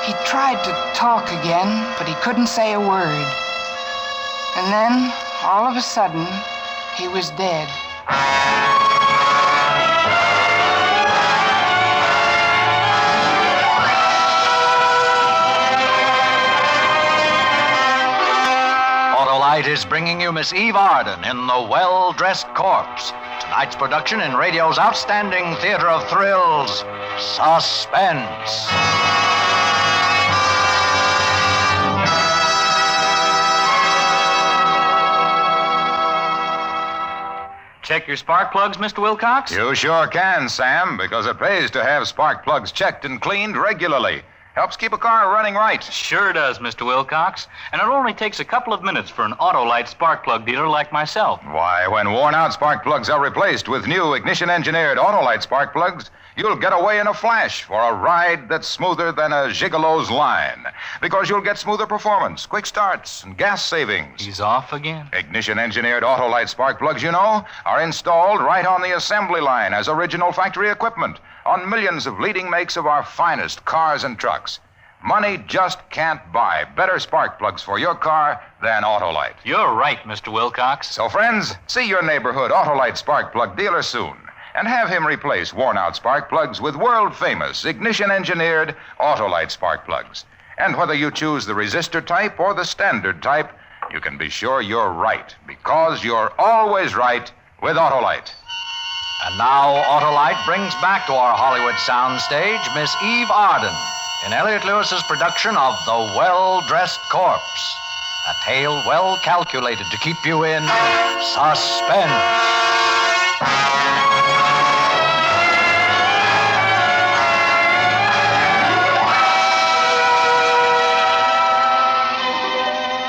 He tried to talk again, but he couldn't say a word. And then, All of a sudden, he was dead. Autolite is bringing you Miss Eve Arden in The Well-Dressed Corpse. Tonight's production in radio's outstanding theater of thrills, Suspense. Check your spark plugs, Mr. Wilcox? You sure can, Sam, because it pays to have spark plugs checked and cleaned regularly. Helps keep a car running right. Sure does, Mr. Wilcox. And it only takes a couple of minutes for an Autolite spark plug dealer like myself. Why, when worn-out spark plugs are replaced with new ignition-engineered Autolite spark plugs, you'll get away in a flash for a ride that's smoother than a gigolo's line. Because you'll get smoother performance, quick starts, and gas savings. He's off again. Ignition-engineered Autolite spark plugs, you know, are installed right on the assembly line as original factory equipment on millions of leading makes of our finest cars and trucks. Money just can't buy better spark plugs for your car than Autolite. You're right, Mr. Wilcox. So, friends, see your neighborhood Autolite spark plug dealer soon and have him replace worn-out spark plugs with world-famous ignition-engineered Autolite spark plugs. And whether you choose the resistor type or the standard type, you can be sure you're right, because you're always right with Autolite. And now Autolite brings back to our Hollywood soundstage Miss Eve Arden in Elliot Lewis's production of The Well-Dressed Corpse, a tale well calculated to keep you in suspense.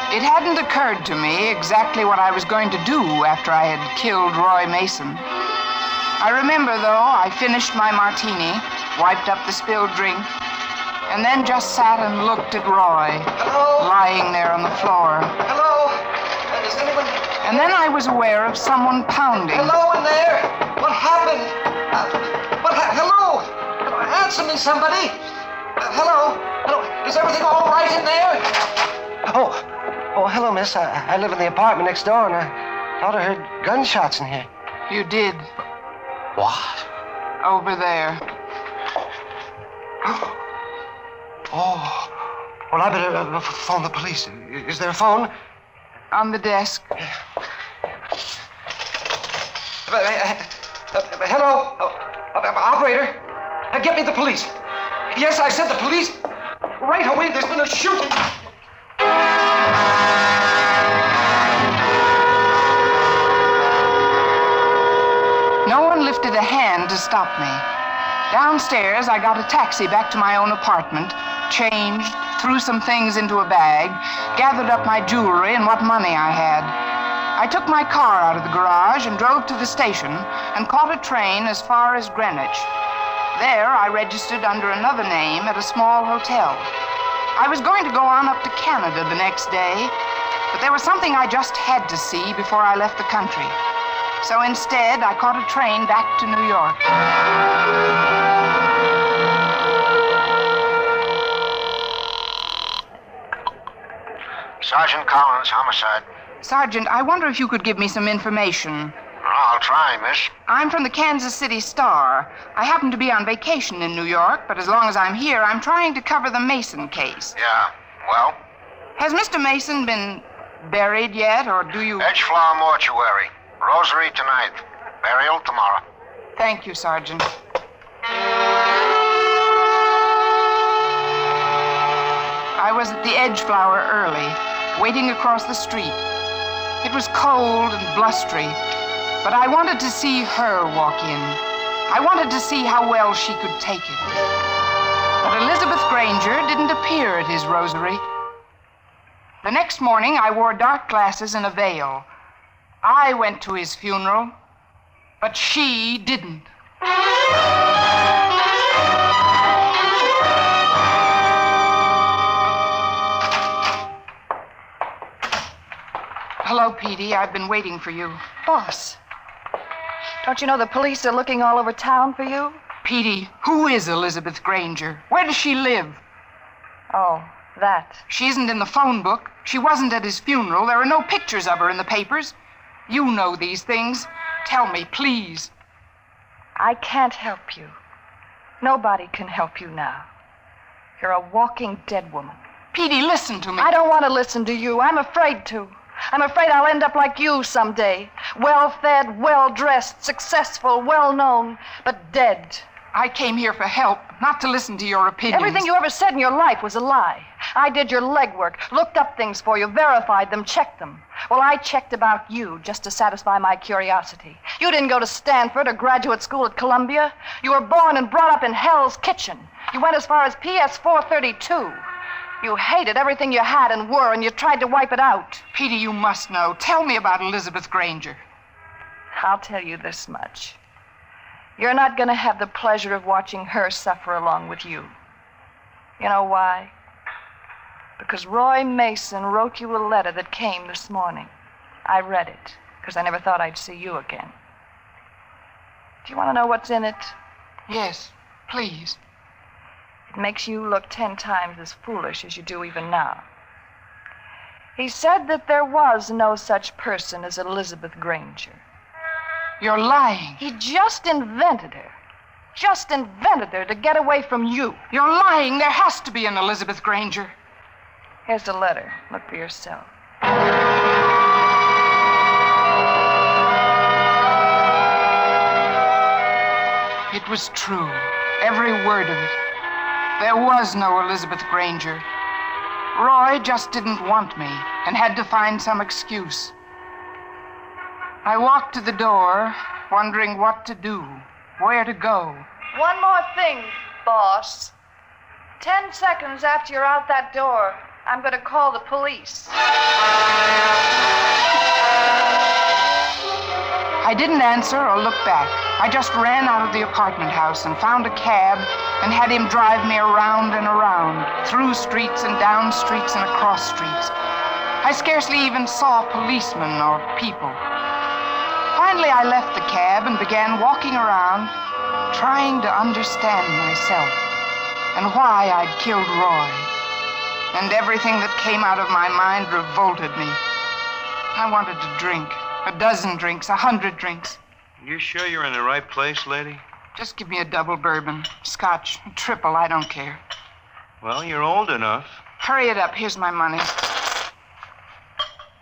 It hadn't occurred to me exactly what I was going to do after I had killed Roy Mason. I remember, though, I finished my martini, wiped up the spilled drink, and then just sat and looked at Roy, lying there on the floor. Hello? Is anyone... And then I was aware of someone pounding. Hello in there? What happened? Hello? Answer me, somebody. Hello? Hello? Is everything all right in there? Oh, hello, miss. I live in the apartment next door, and I thought I heard gunshots in here. You did. What? Over there. Oh. Well, I better phone the police. Is there a phone? On the desk. Hello? Operator? Get me the police. Yes, I said the police. Right away, there's been a shooting. No one lifted a hand to stop me. Downstairs, I got a taxi back to my own apartment, changed, threw some things into a bag, gathered up my jewelry and what money I had. I took my car out of the garage and drove to the station and caught a train as far as Greenwich. There, I registered under another name at a small hotel. I was going to go on up to Canada the next day, but there was something I just had to see before I left the country. So instead, I caught a train back to New York. Sergeant Collins, homicide. Sergeant, I wonder if you could give me some information. I'll try, miss. I'm from the Kansas City Star. I happen to be on vacation in New York, but as long as I'm here, I'm trying to cover the Mason case. Yeah, well? Has Mr. Mason been buried yet, or do you... Edgeflower Mortuary. Rosary tonight. Burial tomorrow. Thank you, Sergeant. I was at the Edgeflower early, waiting across the street. It was cold and blustery, but I wanted to see her walk in. I wanted to see how well she could take it. But Elizabeth Granger didn't appear at his rosary. The next morning, I wore dark glasses and a veil. I went to his funeral, but she didn't. Hello, Petey. I've been waiting for you. Boss, don't you know the police are looking all over town for you? Petey, who is Elizabeth Granger? Where does she live? Oh, That. She isn't in the phone book. She wasn't at his funeral. There are no pictures of her in the papers. You know these things. Tell me, please. I can't help you. Nobody can help you now. You're a walking dead woman. Petey, listen to me. I don't want to listen to you. I'm afraid to. I'm afraid I'll end up like you someday. Well-fed, well-dressed, successful, well-known, but dead. I came here for help, not to listen to your opinions. Everything you ever said in your life was a lie. I did your legwork, looked up things for you, verified them, checked them. Well, I checked about you just to satisfy my curiosity. You didn't go to Stanford or graduate school at Columbia. You were born and brought up in Hell's Kitchen. You went as far as PS 432. You hated everything you had and were, and you tried to wipe it out. Petey, you must know. Tell me about Elizabeth Granger. I'll tell you this much. You're not going to have the pleasure of watching her suffer along with you. You know why? Because Roy Mason wrote you a letter that came this morning. I read it, because I never thought I'd see you again. Do you want to know what's in it? Yes, please. It makes you look 10 times as foolish as you do even now. He said that there was no such person as Elizabeth Granger. You're lying. He just invented her. Just invented her to get away from you. You're lying. There has to be an Elizabeth Granger. Here's the letter. Look for yourself. It was true. Every word of it. There was no Elizabeth Granger. Roy just didn't want me and had to find some excuse. I walked to the door, wondering what to do, where to go. One more thing, boss. 10 seconds after you're out that door, I'm going to call the police. I didn't answer or look back. I just ran out of the apartment house and found a cab and had him drive me around and around, through streets and down streets and across streets. I scarcely even saw policemen or people. Finally, I left the cab and began walking around, trying to understand myself and why I'd killed Roy. And everything that came out of my mind revolted me. I wanted to drink. 12 drinks, 100 drinks. You sure you're in the right place, lady? Just give me a double bourbon, scotch, a triple, I don't care. Well, you're old enough. Hurry it up, here's my money.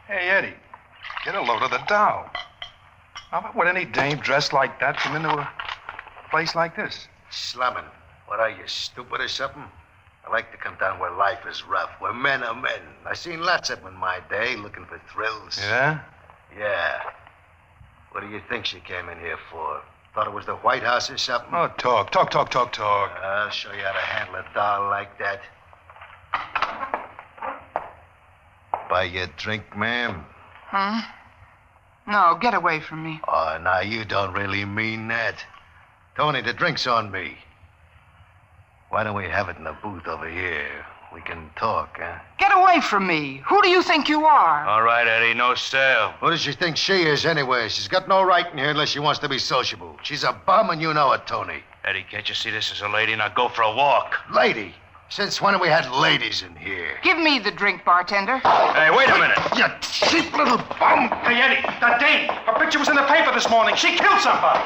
Hey, Eddie, get a load of the dough. How would any dame dressed like that come into a place like this? Slumming. What are you, stupid or something? I like to come down where life is rough, where men are men. I seen lots of them in my day looking for thrills. Yeah? Yeah. What do you think she came in here for? Thought it was the White House or something? Oh, talk. I'll show you how to handle a doll like that. Buy you a drink, ma'am? Huh? No, get away from me. Oh, now you don't really mean that. Tony, the drink's on me. Why don't we have it in the booth over here? We can talk, huh? Get away from me. Who do you think you are? All right, Eddie, no stale. Who does she think she is, anyway? She's got no right in here unless she wants to be sociable. She's a bum, and you know it, Tony. Eddie, can't you see this is a lady? Now go for a walk. Lady? Since when have we had ladies in here? Give me the drink, bartender. Hey, wait a minute. You cheap little bum. Hey, Eddie, that dame. Her picture was in the paper this morning. She killed somebody.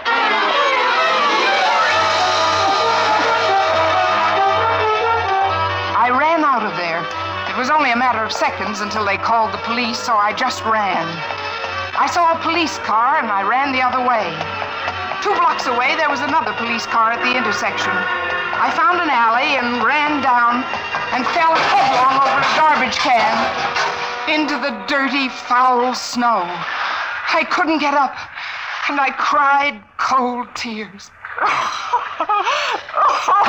I ran out of there. It was only a matter of seconds until they called the police, so I just ran. I saw a police car, and I ran the other way. 2 blocks away, there was another police car at the intersection. I found an alley and ran down and fell headlong over a garbage can into the dirty, foul snow. I couldn't get up, and I cried cold tears.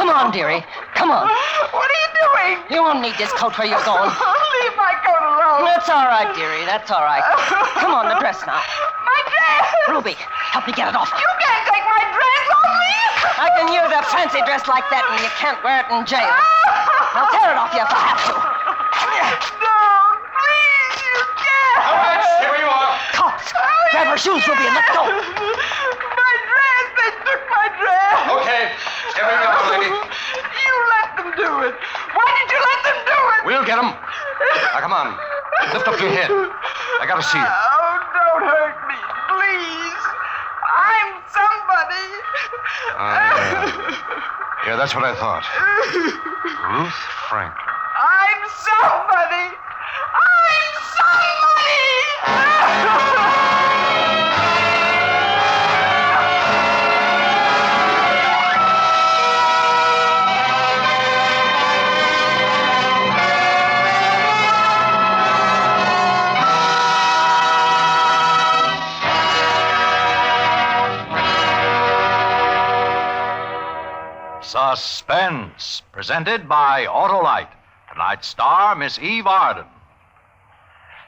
Come on, dearie. Come on. What are you doing? You won't need this coat where you're going. Leave my coat alone. That's all right, dearie. That's all right. Come on, the dress now. My dress! Ruby, help me get it off. You can't take my dress off me! I can use a fancy dress like that, and you can't wear it in jail. I'll tear it off you if I have to. No, please, you can't. All right, here you are. Cops, grab her shoes, Ruby, and let's go. My dress! They took my dress! Okay, here we go, lady. You let them do it. Why did you let them do it? We'll get him. Now, come on. Lift up your head. I gotta see you. Oh, don't hurt me, please. I'm somebody. Yeah, that's what I thought. Ruth Franklin. I'm somebody. I'm somebody. Suspense, presented by Autolite. Tonight's star, Miss Eve Arden.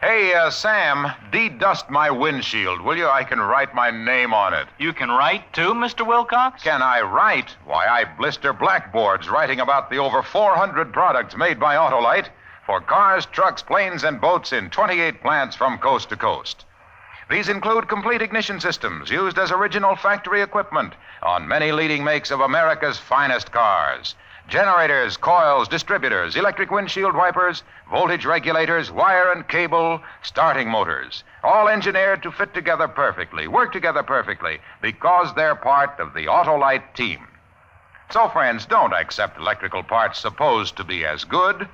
Hey, Sam, de-dust my windshield, will you? I can write my name on it. You can write, too, Mr. Wilcox? Can I write? Why, I blister blackboards writing about the over 400 products made by Autolite for cars, trucks, planes, and boats in 28 plants from coast to coast. These include complete ignition systems used as original factory equipment on many leading makes of America's finest cars. Generators, coils, distributors, electric windshield wipers, voltage regulators, wire and cable, starting motors. All engineered to fit together perfectly, work together perfectly, because they're part of the Autolite team. So, friends, don't accept electrical parts supposed to be as good.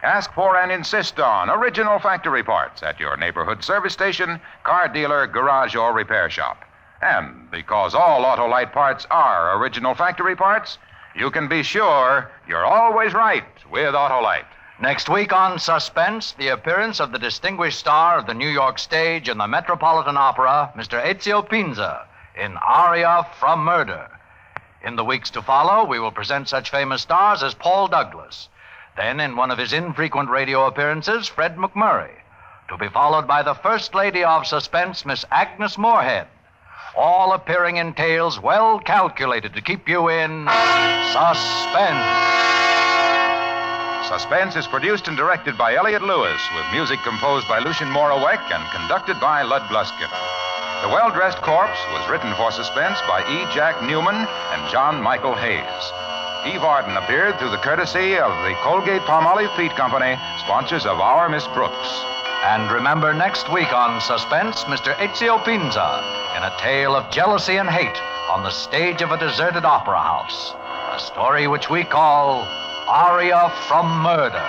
Ask for and insist on original factory parts at your neighborhood service station, car dealer, garage, or repair shop. And because all Autolite parts are original factory parts, you can be sure you're always right with Autolite. Next week on Suspense, the appearance of the distinguished star of the New York stage and the Metropolitan Opera, Mr. Ezio Pinza, in Aria from Murder. In the weeks to follow, we will present such famous stars as Paul Douglas. Then, in one of his infrequent radio appearances, Fred McMurray, to be followed by the First Lady of Suspense, Miss Agnes Moorehead, all appearing in tales well calculated to keep you in suspense. Suspense is produced and directed by Elliott Lewis, with music composed by Lucien Moraweck and conducted by Lud Gluskin. The Well-Dressed Corpse was written for Suspense by E. Jack Newman and John Michael Hayes. Eve Arden appeared through the courtesy of the Colgate-Palmolive Peat Company, sponsors of Our Miss Brooks. And remember, next week on Suspense, Mr. Ezio Pinza in a tale of jealousy and hate on the stage of a deserted opera house. A story which we call Aria from Murder.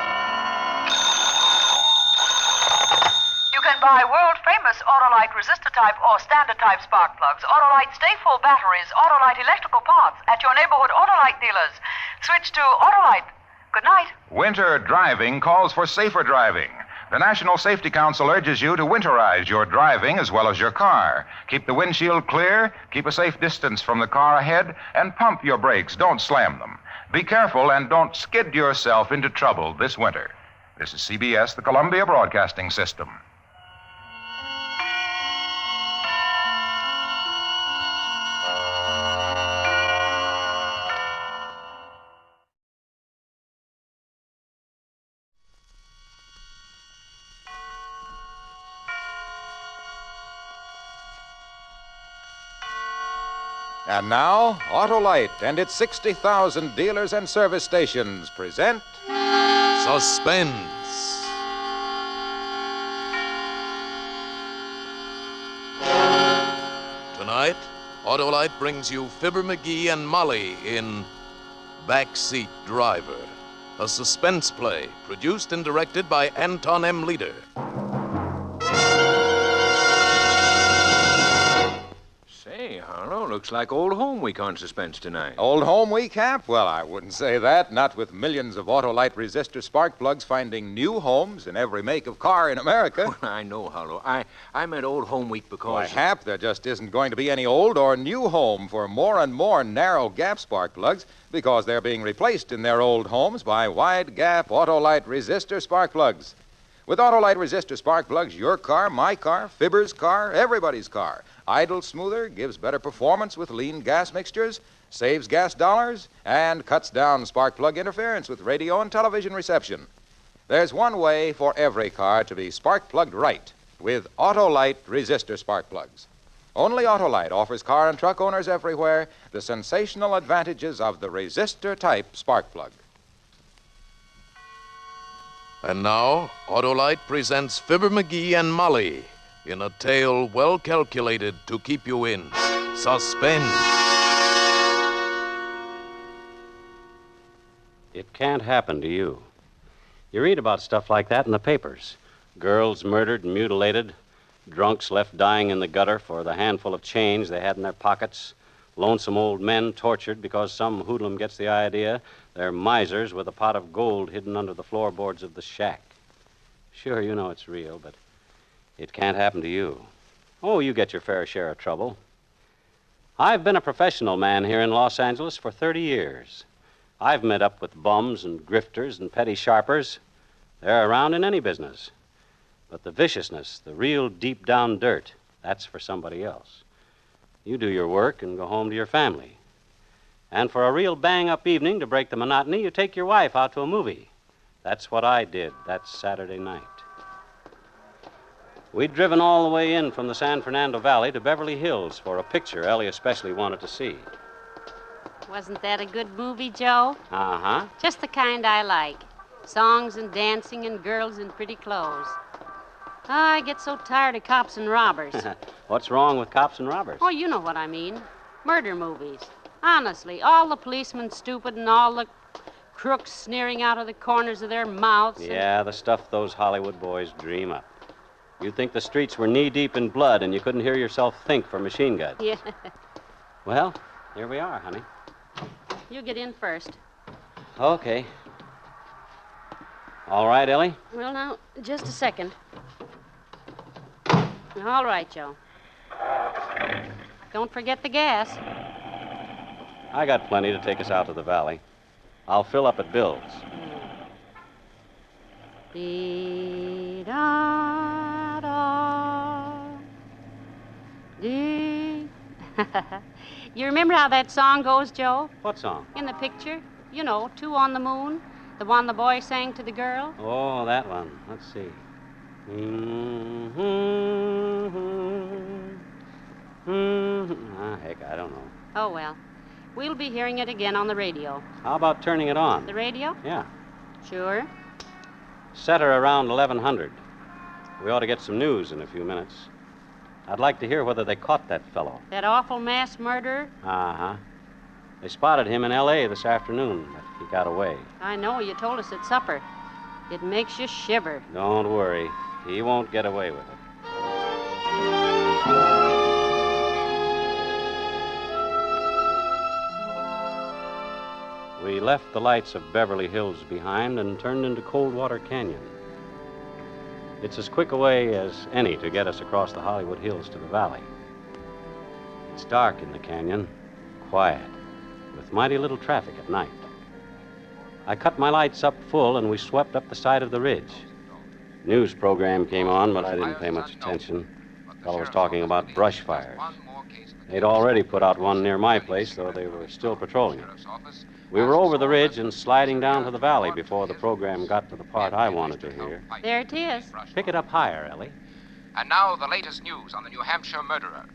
You can buy world-famous Autolite resistor-type or standard-type spark plugs, Autolite stay-full batteries, Autolite electrical parts at your neighborhood Autolite dealers. Switch to Autolite. Good night. Winter driving calls for safer driving. The National Safety Council urges you to winterize your driving as well as your car. Keep the windshield clear, keep a safe distance from the car ahead, and pump your brakes. Don't slam them. Be careful and don't skid yourself into trouble this winter. This is CBS, the Columbia Broadcasting System. And now, Autolite and its 60,000 dealers and service stations present Suspense. Tonight, Autolite brings you Fibber, McGee, and Molly in Backseat Driver, a suspense play produced and directed by Anton M. Leader. Say, Harlow, looks like Old Home Week on Suspense tonight. Old Home Week, Hap? Well, I wouldn't say that. Not with millions of Autolite resistor spark plugs finding new homes in every make of car in America. I know, Harlow. I meant Old Home Week because... Why, Hap, there just isn't going to be any old or new home for more and more narrow gap spark plugs because they're being replaced in their old homes by wide gap Autolite resistor spark plugs. With Autolite resistor spark plugs, your car, my car, Fibber's car, everybody's car idles smoother, gives better performance with lean gas mixtures, saves gas dollars, and cuts down spark plug interference with radio and television reception. There's one way for every car to be spark plugged right with Autolite resistor spark plugs. Only Autolite offers car and truck owners everywhere the sensational advantages of the resistor type spark plug. And now, Autolite presents Fibber, McGee, and Molly in a tale well calculated to keep you in suspense. It can't happen to you. You read about stuff like that in the papers. Girls murdered and mutilated, drunks left dying in the gutter for the handful of change they had in their pockets, lonesome old men tortured because some hoodlum gets the idea they're misers with a pot of gold hidden under the floorboards of the shack. Sure, you know it's real, but it can't happen to you. Oh, you get your fair share of trouble. I've been a professional man here in Los Angeles for 30 years. I've met up with bums and grifters and petty sharpers. They're around in any business. But the viciousness, the real deep-down dirt, that's for somebody else. You do your work and go home to your family. And for a real bang-up evening to break the monotony, you take your wife out to a movie. That's what I did that Saturday night. We'd driven all the way in from the San Fernando Valley to Beverly Hills for a picture Ellie especially wanted to see. Wasn't that a good movie, Joe? Uh-huh. Just the kind I like. Songs and dancing and girls in pretty clothes. Oh, I get so tired of cops and robbers. What's wrong with cops and robbers? Oh, you know what I mean. Murder movies. Honestly, all the policemen stupid and all the crooks sneering out of the corners of their mouths. Yeah, the stuff those Hollywood boys dream up. You'd think the streets were knee-deep in blood and you couldn't hear yourself think for machine guns. Yeah. Well, here we are, honey. You get in first. Okay. All right, Ellie? Well, now, just a second. All right, Joe. Don't forget the gas. I got plenty to take us out to the valley. I'll fill up at Bill's. Dee-da-da. Dee. You remember how that song goes, Joe? What song? In the picture. You know, Two on the Moon. The one the boy sang to the girl. Oh, that one. Let's see. Heck, I don't know. Oh, well. We'll be hearing it again on the radio. How about turning it on? The radio? Yeah. Sure. Set her around 1100. We ought to get some news in a few minutes. I'd like to hear whether they caught that fellow. That awful mass murderer? Uh-huh. They spotted him in L.A. this afternoon, but he got away. I know. You told us at supper. It makes you shiver. Don't worry. He won't get away with it. We left the lights of Beverly Hills behind and turned into Coldwater Canyon. It's as quick a way as any to get us across the Hollywood Hills to the valley. It's dark in the canyon, quiet, with mighty little traffic at night. I cut my lights up full and we swept up the side of the ridge. News program came on, but I didn't pay much attention. The fellow was talking about brush fires. They'd already put out one near my place, though they were still patrolling it. We were over the ridge and sliding down to the valley before the program got to the part I wanted to hear. There it is. Pick it up higher, Ellie. And now the latest news on the New Hampshire murderer.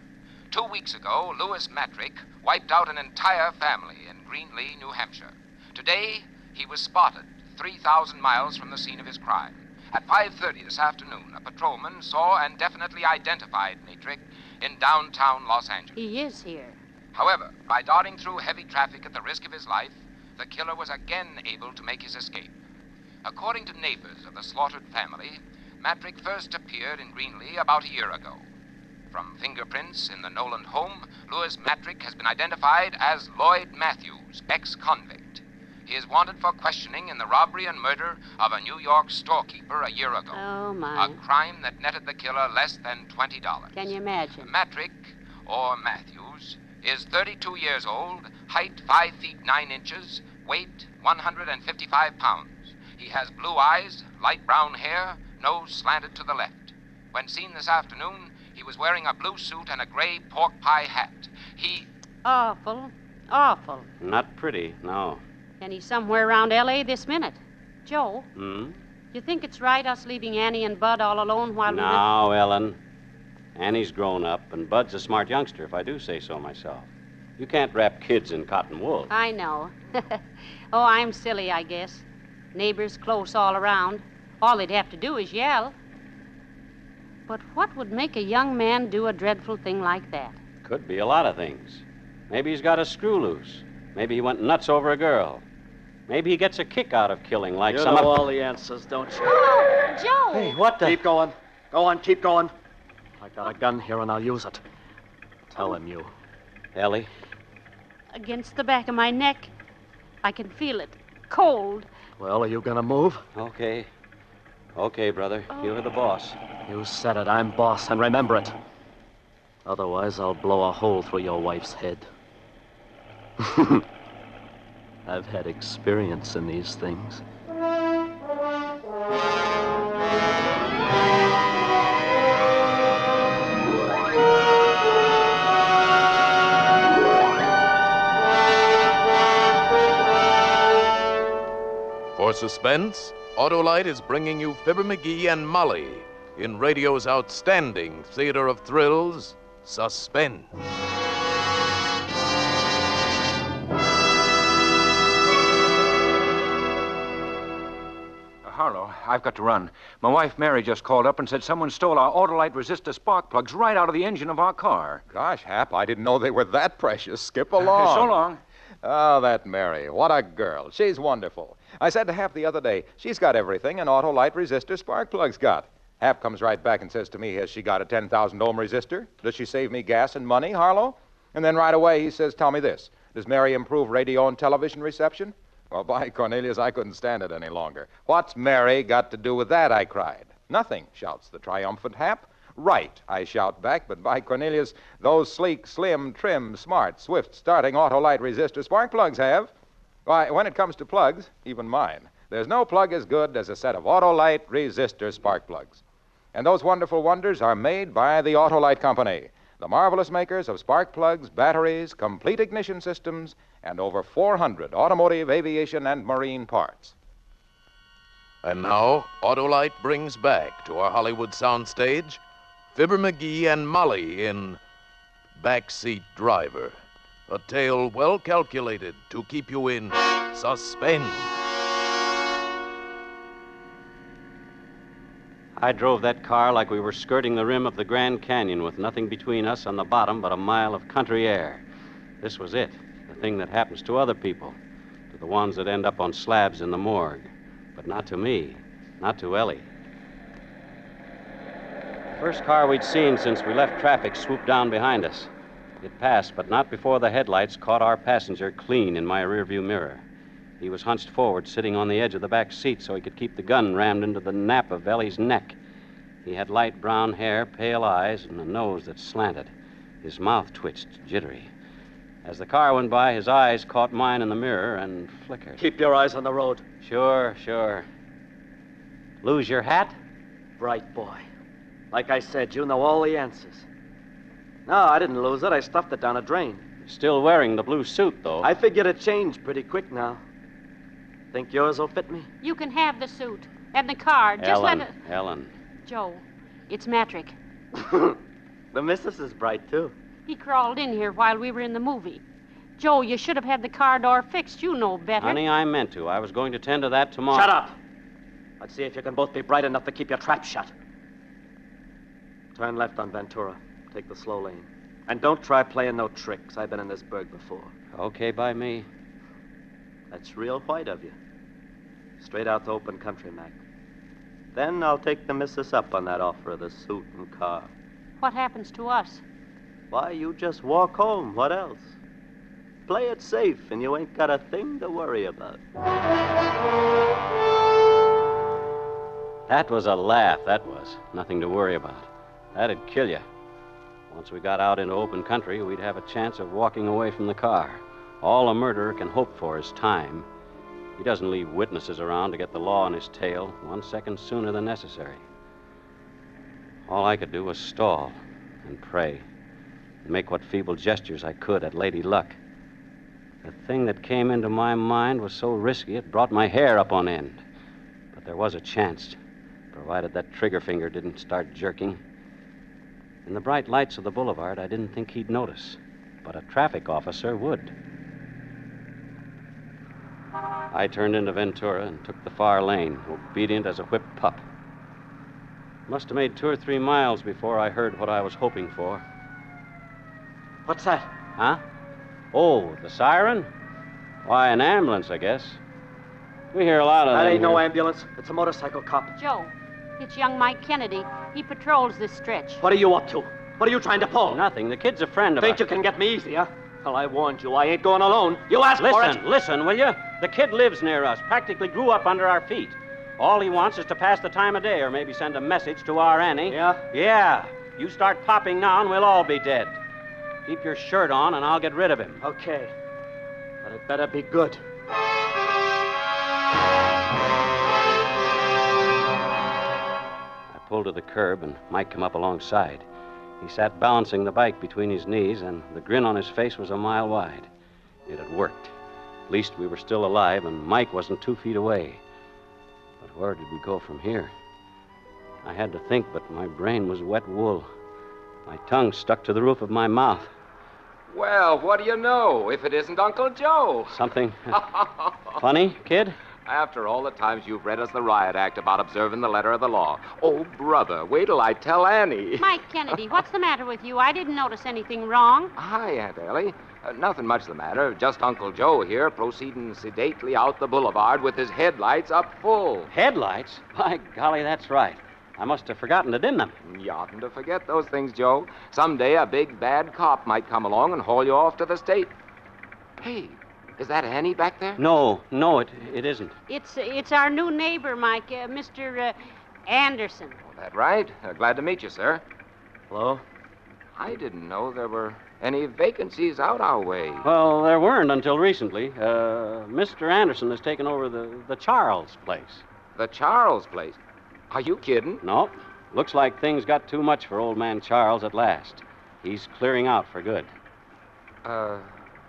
2 weeks ago, Louis Matrick wiped out an entire family in Greenlee, New Hampshire. Today, he was spotted 3,000 miles from the scene of his crime. At 5:30 this afternoon, a patrolman saw and definitely identified Matrick in downtown Los Angeles. He is here. However, by darting through heavy traffic at the risk of his life, the killer was again able to make his escape. According to neighbors of the slaughtered family, Matrick first appeared in Greenlee about a year ago. From fingerprints in the Noland home, Louis Matrick has been identified as Lloyd Matthews, ex-convict. He is wanted for questioning in the robbery and murder of a New York storekeeper a year ago. Oh, my. A crime that netted the killer less than $20. Can you imagine? Matrick, or Matthews, is 32 years old, height 5 feet 9 inches, weight 155 pounds. He has blue eyes, light brown hair, nose slanted to the left. When seen this afternoon, he was wearing a blue suit and a gray pork pie hat. He... Awful. Awful. Not pretty, no. And he's somewhere around L.A. this minute. Joe, Hmm? you think it's right us leaving Annie and Bud all alone while we... Now, Ellen. Annie's grown up, and Bud's a smart youngster, if I do say so myself. You can't wrap kids in cotton wool. I know. Oh, I'm silly, I guess. Neighbors close all around. All they'd have to do is yell. But what would make a young man do a dreadful thing like that? Could be a lot of things. Maybe he's got a screw loose. Maybe he went nuts over a girl. Maybe he gets a kick out of killing like You some know of... all the answers, don't you? Oh, Joe! Hey, what the... Keep going. Go on, keep going. I got a gun here and I'll use it. Tell him, you. Ellie? Against the back of my neck. I can feel it. Cold. Well, are you gonna move? Okay. Okay, brother. You're the boss. You said it. I'm boss, and remember it. Otherwise, I'll blow a hole through your wife's head. I've had experience in these things. For Suspense, Autolite is bringing you Fibber McGee and Molly in radio's outstanding theater of thrills, Suspense. Harlow, I've got to run. My wife Mary just called up and said someone stole our Autolite resistor spark plugs right out of the engine of our car. Gosh, Hap, I didn't know they were that precious. Skip along. So long. Oh, that Mary. What a girl. She's wonderful. I said to Hap the other day, she's got everything an Autolite resistor spark plug's got. Hap comes right back and says to me, has she got a 10,000 ohm resistor? Does she save me gas and money, Harlow? And then right away he says, tell me this. Does Mary improve radio and television reception? Well, by Cornelius, I couldn't stand it any longer. What's Mary got to do with that, I cried. Nothing, shouts the triumphant Hap. Right, I shout back, but by Cornelius, those sleek, slim, trim, smart, swift starting Autolite resistor spark plugs have. Why, when it comes to plugs, even mine, there's no plug as good as a set of Autolite resistor spark plugs. And those wonderful wonders are made by the Autolite Company, the marvelous makers of spark plugs, batteries, complete ignition systems, and over 400 automotive, aviation, and marine parts. And now, Autolite brings back to our Hollywood soundstage Fibber McGee and Molly in Backseat Driver, a tale well calculated to keep you in suspense. I drove that car like we were skirting the rim of the Grand Canyon with nothing between us on the bottom but a mile of country air. This was it, the thing that happens to other people, to the ones that end up on slabs in the morgue. But not to me, not to Ellie. The first car we'd seen since we left traffic swooped down behind us. It passed, but not before the headlights caught our passenger clean in my rearview mirror. He was hunched forward, sitting on the edge of the back seat so he could keep the gun rammed into the nape of Ellie's neck. He had light brown hair, pale eyes, and a nose that slanted. His mouth twitched, jittery. As the car went by, his eyes caught mine in the mirror and flickered. Keep your eyes on the road. Sure. Lose your hat? Bright boy. Like I said, you know all the answers. No, I didn't lose it. I stuffed it down a drain. Still wearing the blue suit, though. I figured it changed pretty quick now. Think yours will fit me? You can have the suit and the car. Just Ellen, let it... Ellen. Joe, it's Matrick. The missus is bright, too. He crawled in here while we were in the movie. Joe, you should have had the car door fixed. You know better. Honey, I meant to. I was going to tend to that tomorrow. Shut up! Let's see if you can both be bright enough to keep your trap shut. Turn left on Ventura. Take the slow lane. And don't try playing no tricks. I've been in this burg before. Okay by me. That's real white of you. Straight out to open country, Mac. Then I'll take the missus up on that offer of the suit and car. What happens to us? Why, you just walk home. What else? Play it safe, and you ain't got a thing to worry about. That was a laugh, that was. Nothing to worry about. That'd kill you. Once we got out into open country, we'd have a chance of walking away from the car. All a murderer can hope for is time. He doesn't leave witnesses around to get the law on his tail 1 second sooner than necessary. All I could do was stall and pray and make what feeble gestures I could at Lady Luck. The thing that came into my mind was so risky it brought my hair up on end. But there was a chance, provided that trigger finger didn't start jerking. In the bright lights of the boulevard, I didn't think he'd notice, but a traffic officer would. I turned into Ventura and took the far lane, obedient as a whipped pup. Must have made 2 or 3 miles before I heard what I was hoping for. What's that? Huh? Oh, the siren? Why, an ambulance, I guess. We hear a lot of That them ain't no here. ambulance. It's a motorcycle cop. Joe, it's young Mike Kennedy. He patrols this stretch. What are you up to? What are you trying to pull? Nothing. The kid's a friend of Think ours. you can get me easy, huh? Well, I warned you. I ain't going alone. You asked for it. Listen, will you? The kid lives near us, practically grew up under our feet. All he wants is to pass the time of day or maybe send a message to our Annie. Yeah? Yeah. You start popping now and we'll all be dead. Keep your shirt on and I'll get rid of him. Okay. But it better be good. I pulled to the curb and Mike came up alongside. He sat balancing the bike between his knees, and the grin on his face was a mile wide. It had worked. At least we were still alive, and Mike wasn't 2 feet away. But where did we go from here? I had to think, but my brain was wet wool. My tongue stuck to the roof of my mouth. Well, what do you know if it isn't Uncle Joe? Something funny, kid? After all the times you've read us the riot act about observing the letter of the law. Oh, brother, wait till I tell Annie. Mike Kennedy, what's the matter with you? I didn't notice anything wrong. Hi, Aunt Ellie. Nothing much the matter. Just Uncle Joe here proceeding sedately out the boulevard with his headlights up full. Headlights? By golly, that's right. I must have forgotten to dim them. You oughtn't to forget those things, Joe. Someday a big, bad cop might come along and haul you off to the state. Hey, is that Annie back there? No, it isn't. It's our new neighbor, Mike, Mr. Anderson. That right? Glad to meet you, sir. Hello? I didn't know there were any vacancies out our way. Well, there weren't until recently. Mr. Anderson has taken over the Charles place. The Charles place? Are you kidding? No. Looks like things got too much for old man Charles at last. He's clearing out for good.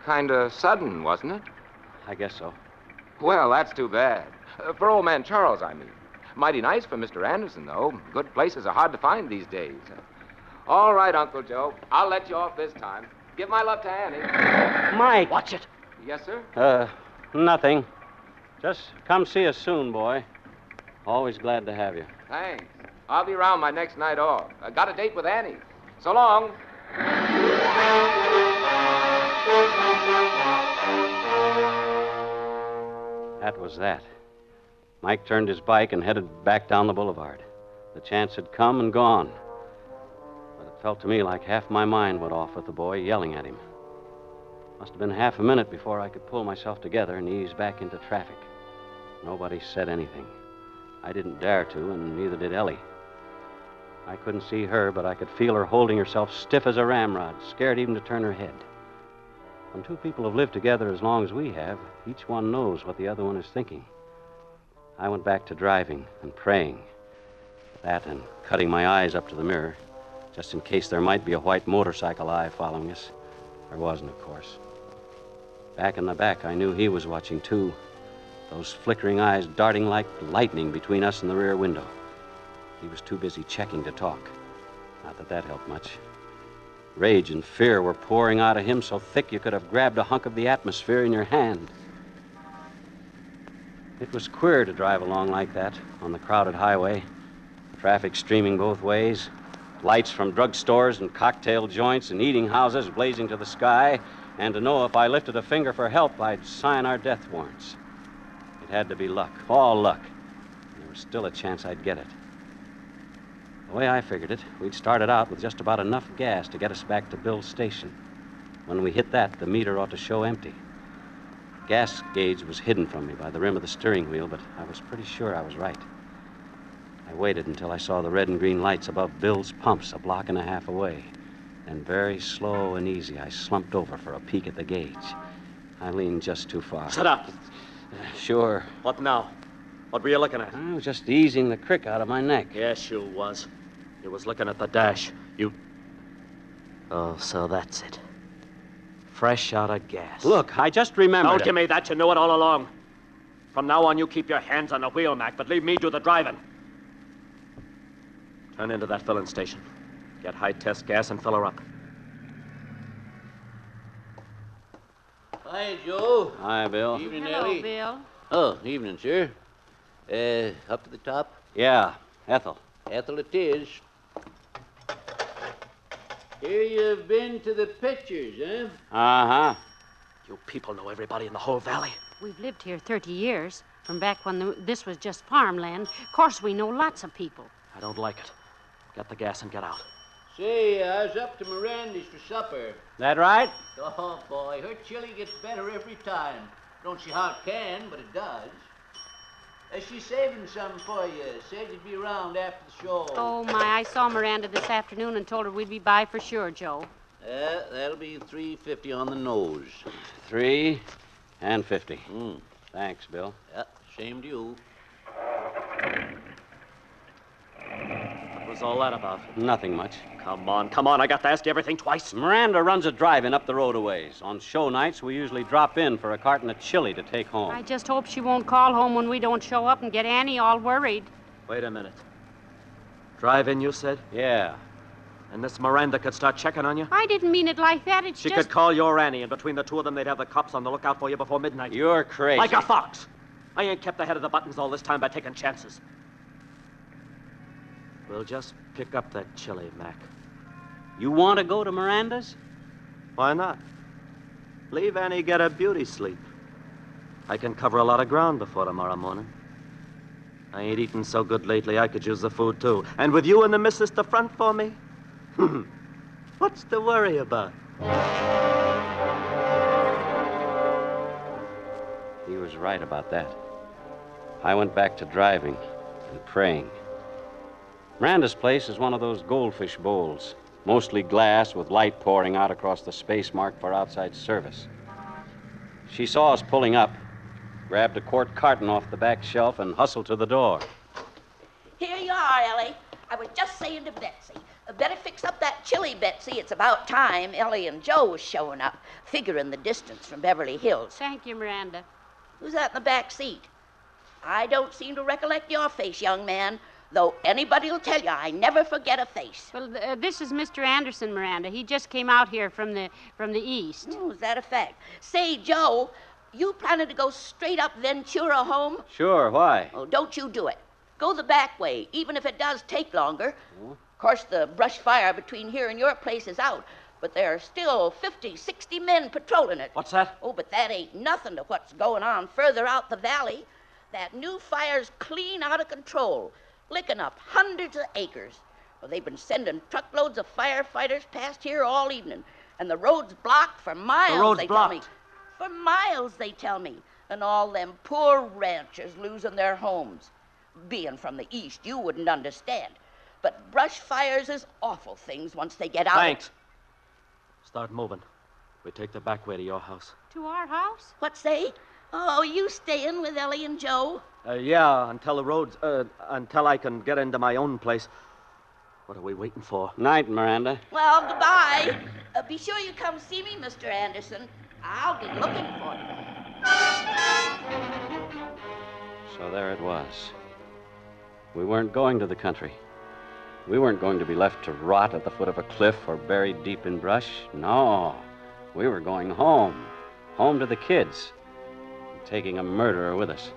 Kinda sudden, wasn't it? I guess so. Well, that's too bad. For old man Charles, I mean. Mighty nice for Mr. Anderson, though. Good places are hard to find these days. All right, Uncle Joe. I'll let you off this time. Give my love to Annie. Mike! Watch it. Yes, sir? Nothing. Just come see us soon, boy. Always glad to have you. Thanks. I'll be around my next night off. I got a date with Annie. So long. That was that. Mike turned his bike and headed back down the boulevard. The chance had come and gone. But it felt to me like half my mind went off with the boy yelling at him. Must have been half a minute before I could pull myself together and ease back into traffic. Nobody said anything. I didn't dare to, and neither did Ellie. I couldn't see her, but I could feel her holding herself stiff as a ramrod, scared even to turn her head. When 2 people have lived together as long as we have, each one knows what the other one is thinking. I went back to driving and praying. That and cutting my eyes up to the mirror, just in case there might be a white motorcycle eye following us. There wasn't, of course. Back in the back, I knew he was watching, too. Those flickering eyes darting like lightning between us and the rear window. He was too busy checking to talk. Not that that helped much. Rage and fear were pouring out of him so thick you could have grabbed a hunk of the atmosphere in your hand. It was queer to drive along like that on the crowded highway. Traffic streaming both ways. Lights from drugstores and cocktail joints and eating houses blazing to the sky. And to know if I lifted a finger for help, I'd sign our death warrants. It had to be luck, all luck. There was still a chance I'd get it. The way I figured it, we'd started out with just about enough gas to get us back to Bill's station. When we hit that, the meter ought to show empty. Gas gauge was hidden from me by the rim of the steering wheel, but I was pretty sure I was right. I waited until I saw the red and green lights above Bill's pumps a block and a half away. Then very slow and easy, I slumped over for a peek at the gauge. I leaned just too far. Shut up. Sure. What now? What were you looking at? I was just easing the crick out of my neck. Yes, you was. You was looking at the dash. You... Oh, so that's it. Fresh out of gas. Look, I just remembered. Don't give me that. You knew it all along. From now on, you keep your hands on the wheel, Mac, but leave me do the driving. Turn into that filling station. Get high-test gas and fill her up. Hi, Joe. Hi, Bill. Evening, Hello, Ellie. Bill. Oh, evening, sir. Up to the top? Yeah, Ethel. Ethel it is. Here you've been to the pictures, huh? Uh-huh. You people know everybody in the whole valley. We've lived here 30 years, from back when this was just farmland. Of course, we know lots of people. I don't like it. Get the gas and get out. Say, I was up to Miranda's for supper. That right? Oh, boy, her chili gets better every time. Don't see how it can, but it does. She's saving some for you. Said you'd be around after the show. Oh, my, I saw Miranda this afternoon and told her we'd be by for sure, Joe. That'll be $3.50 on the nose. 3 and 50. Thanks, Bill. Yeah, same to you. What was all that about? Nothing much. Come on, I got to ask you everything twice. Miranda runs a drive-in up the road a ways. On show nights, we usually drop in for a carton of chili to take home. I just hope she won't call home when we don't show up and get Annie all worried. Wait a minute. Drive-in, you said? Yeah. And this Miranda could start checking on you? I didn't mean it like that. It's She just... could call your Annie, and between the two of them, they'd have the cops on the lookout for you before midnight. You're crazy. Like a fox. I ain't kept ahead of the buttons all this time by taking chances. We'll just pick up that chili, Mac. You want to go to Miranda's? Why not? Leave Annie get a beauty sleep. I can cover a lot of ground before tomorrow morning. I ain't eaten so good lately, I could use the food, too. And with you and the missus to front for me, what's to worry about? He was right about that. I went back to driving and praying. Miranda's place is one of those goldfish bowls, mostly glass with light pouring out across the space marked for outside service. She saw us pulling up, grabbed a quart carton off the back shelf, and hustled to the door. Here you are, Ellie. I was just saying to Betsy, better fix up that chili, Betsy. It's about time Ellie and Joe was showing up, figuring the distance from Beverly Hills. Thank you, Miranda. Who's that in the back seat? I don't seem to recollect your face, young man, though anybody'll tell you I never forget a face. Well, this is Mr. Anderson, Miranda. He just came out here from the east. Oh, is that a fact? Say, Joe, you planning to go straight up Ventura home? Sure, why? Oh, don't you do it. Go the back way, even if it does take longer. Of course, the brush fire between here and your place is out, but there are still 50, 60 men patrolling it. What's that? Oh, but that ain't nothing to what's going on further out the valley. That new fire's clean out of control, licking up hundreds of acres. Well, they've been sending truckloads of firefighters past here all evening, and the road's blocked for miles, The road's they blocked. tell me. For miles, they tell me. And all them poor ranchers losing their homes. Being from the east, you wouldn't understand. But brush fires is awful things once they get out. Thanks. Start moving. We take the back way to your house. To our house? What say? Oh, you staying with Ellie and Joe? Yeah, until the roads, until I can get into my own place. What are we waiting for? Night, Miranda. Well, goodbye. Be sure you come see me, Mr. Anderson. I'll be looking for you. So there it was. We weren't going to the country. We weren't going to be left to rot at the foot of a cliff or buried deep in brush. No. We were going home. Home to the kids. And taking a murderer with us.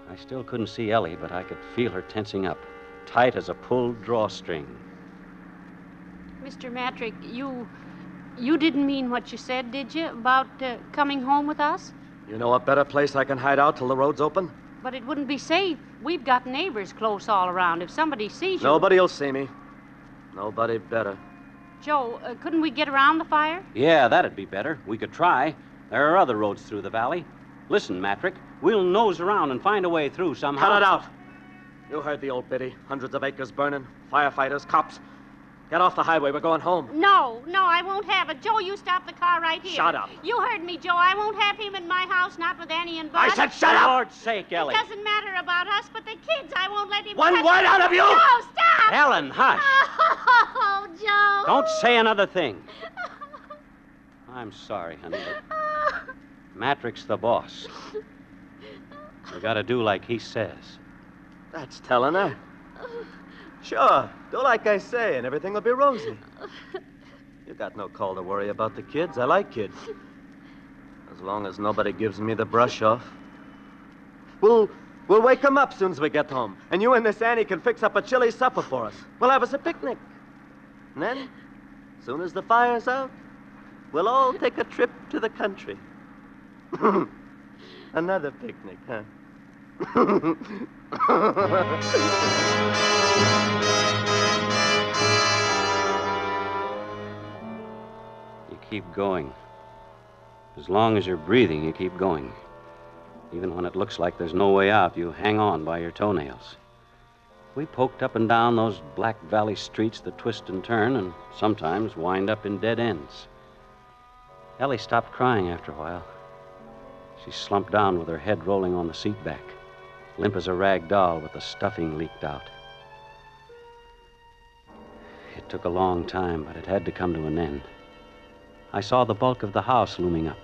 I still couldn't see Ellie, but I could feel her tensing up, tight as a pulled drawstring. Mr. Matrick, you didn't mean what you said, did you, about coming home with us? You know a better place I can hide out till the road's open? But it wouldn't be safe. We've got neighbors close all around. If somebody sees you... Nobody'll see me. Nobody better. Joe, couldn't we get around the fire? Yeah, that'd be better. We could try. There are other roads through the valley. Listen, Matrick, we'll nose around and find a way through somehow. Cut it out. You heard the old biddy. Hundreds of acres burning. Firefighters, cops. Get off the highway. We're going home. No, I won't have it. Joe, you stop the car right here. Shut up. You heard me, Joe. I won't have him in my house, not with Annie and Bud. I said shut up! For Lord's sake, Ellie. It doesn't matter about us, but the kids, I won't let him... One touch word them. out of you! Joe, stop! Ellen, hush. Oh, Joe. Don't say another thing. I'm sorry, honey, but Matrick's the boss. We gotta do like he says. That's telling her. Sure, do like I say, and everything will be rosy. You got no call to worry about the kids. I like kids. As long as nobody gives me the brush off. We'll wake him up soon as we get home. And you and Miss Annie can fix up a chilly supper for us. We'll have us a picnic. And then, soon as the fire's out, we'll all take a trip to the country. Another picnic, huh? You keep going. As long as you're breathing, you keep going. Even when it looks like there's no way out, you hang on by your toenails. We poked up and down those Black Valley streets that twist and turn and sometimes wind up in dead ends. Ellie stopped crying after a while. She slumped down with her head rolling on the seat back, limp as a rag doll with the stuffing leaked out. It took a long time, but it had to come to an end. I saw the bulk of the house looming up.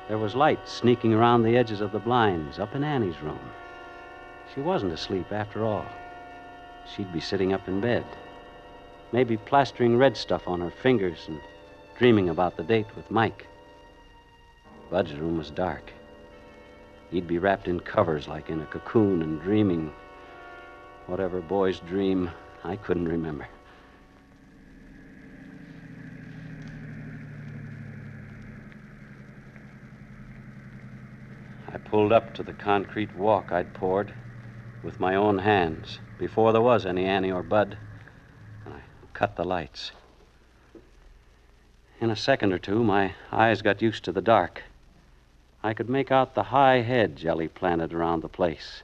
There was light sneaking around the edges of the blinds up in Annie's room. She wasn't asleep after all. She'd be sitting up in bed, maybe plastering red stuff on her fingers and dreaming about the date with Mike. Bud's room was dark. He'd be wrapped in covers like in a cocoon and dreaming whatever boys dream. I couldn't remember. I pulled up to the concrete walk I'd poured with my own hands before there was any Annie or Bud, and I cut the lights. In a second or two, my eyes got used to the dark. I could make out the high hedge Ellie planted around the place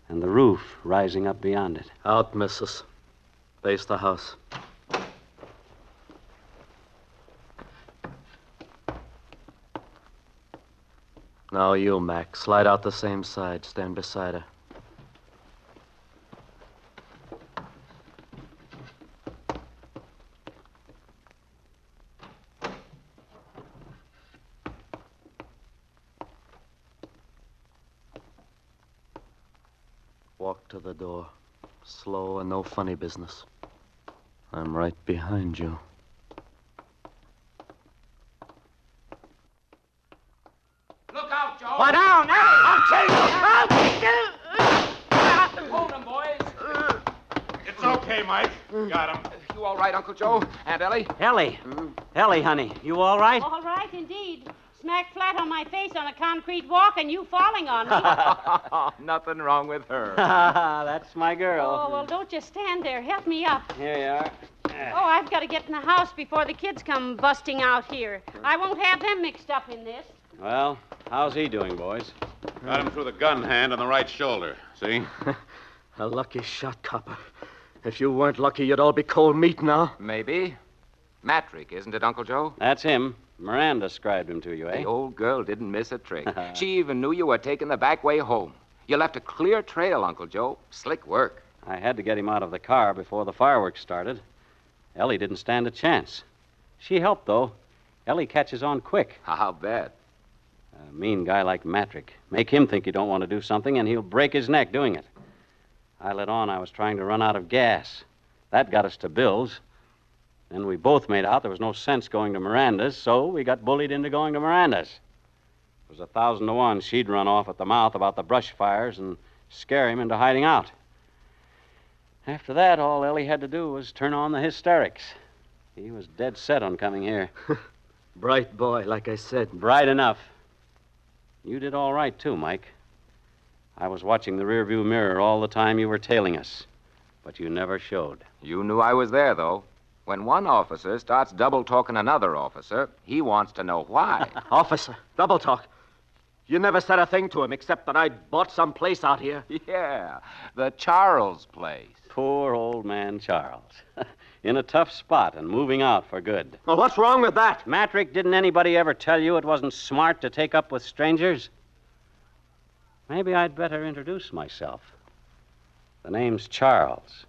and the roof rising up beyond it. Out, missus. Face the house. Now you, Mac. Slide out the same side. Stand beside her. Walk to the door. Slow and no funny business. I'm right behind you. Look out, Joe! Why down, I'll take you! Hold him, boys! It's okay, Mike. Got him. You all right, Uncle Joe? Aunt Ellie? Ellie! Ellie, honey, you all right? All right, indeed. Smacked flat on my face on a concrete walk and you falling on me. Nothing wrong with her. That's my girl. Oh, well, don't just stand there. Help me up. Here you are. Oh, I've got to get in the house before the kids come busting out here. I won't have them mixed up in this. Well, how's he doing, boys? Got him through the gun hand on the right shoulder. See? A lucky shot, copper. If you weren't lucky, you'd all be cold meat now. Maybe. Matrick, isn't it, Uncle Joe? That's him. Miranda described him to you, eh? The old girl didn't miss a trick. She even knew you were taking the back way home. You left a clear trail, Uncle Joe. Slick work. I had to get him out of the car before the fireworks started. Ellie didn't stand a chance. She helped, though. Ellie catches on quick. I'll bet. A mean guy like Matrick. Make him think you don't want to do something, and he'll break his neck doing it. I let on I was trying to run out of gas. That got us to Bill's. Then we both made out there was no sense going to Miranda's, so we got bullied into going to Miranda's. It was 1,000 to 1 she'd run off at the mouth about the brush fires and scare him into hiding out. After that, all Ellie had to do was turn on the hysterics. He was dead set on coming here. Bright boy, like I said. Bright enough. You did all right, too, Mike. I was watching the rearview mirror all the time you were tailing us, but you never showed. You knew I was there, though. When one officer starts double-talking another officer, he wants to know why. Officer, double talk. You never said a thing to him except that I'd bought some place out here. Yeah, the Charles place. Poor old man Charles. In a tough spot and moving out for good. Well, what's wrong with that? Matrick, didn't anybody ever tell you it wasn't smart to take up with strangers? Maybe I'd better introduce myself. The name's Charles.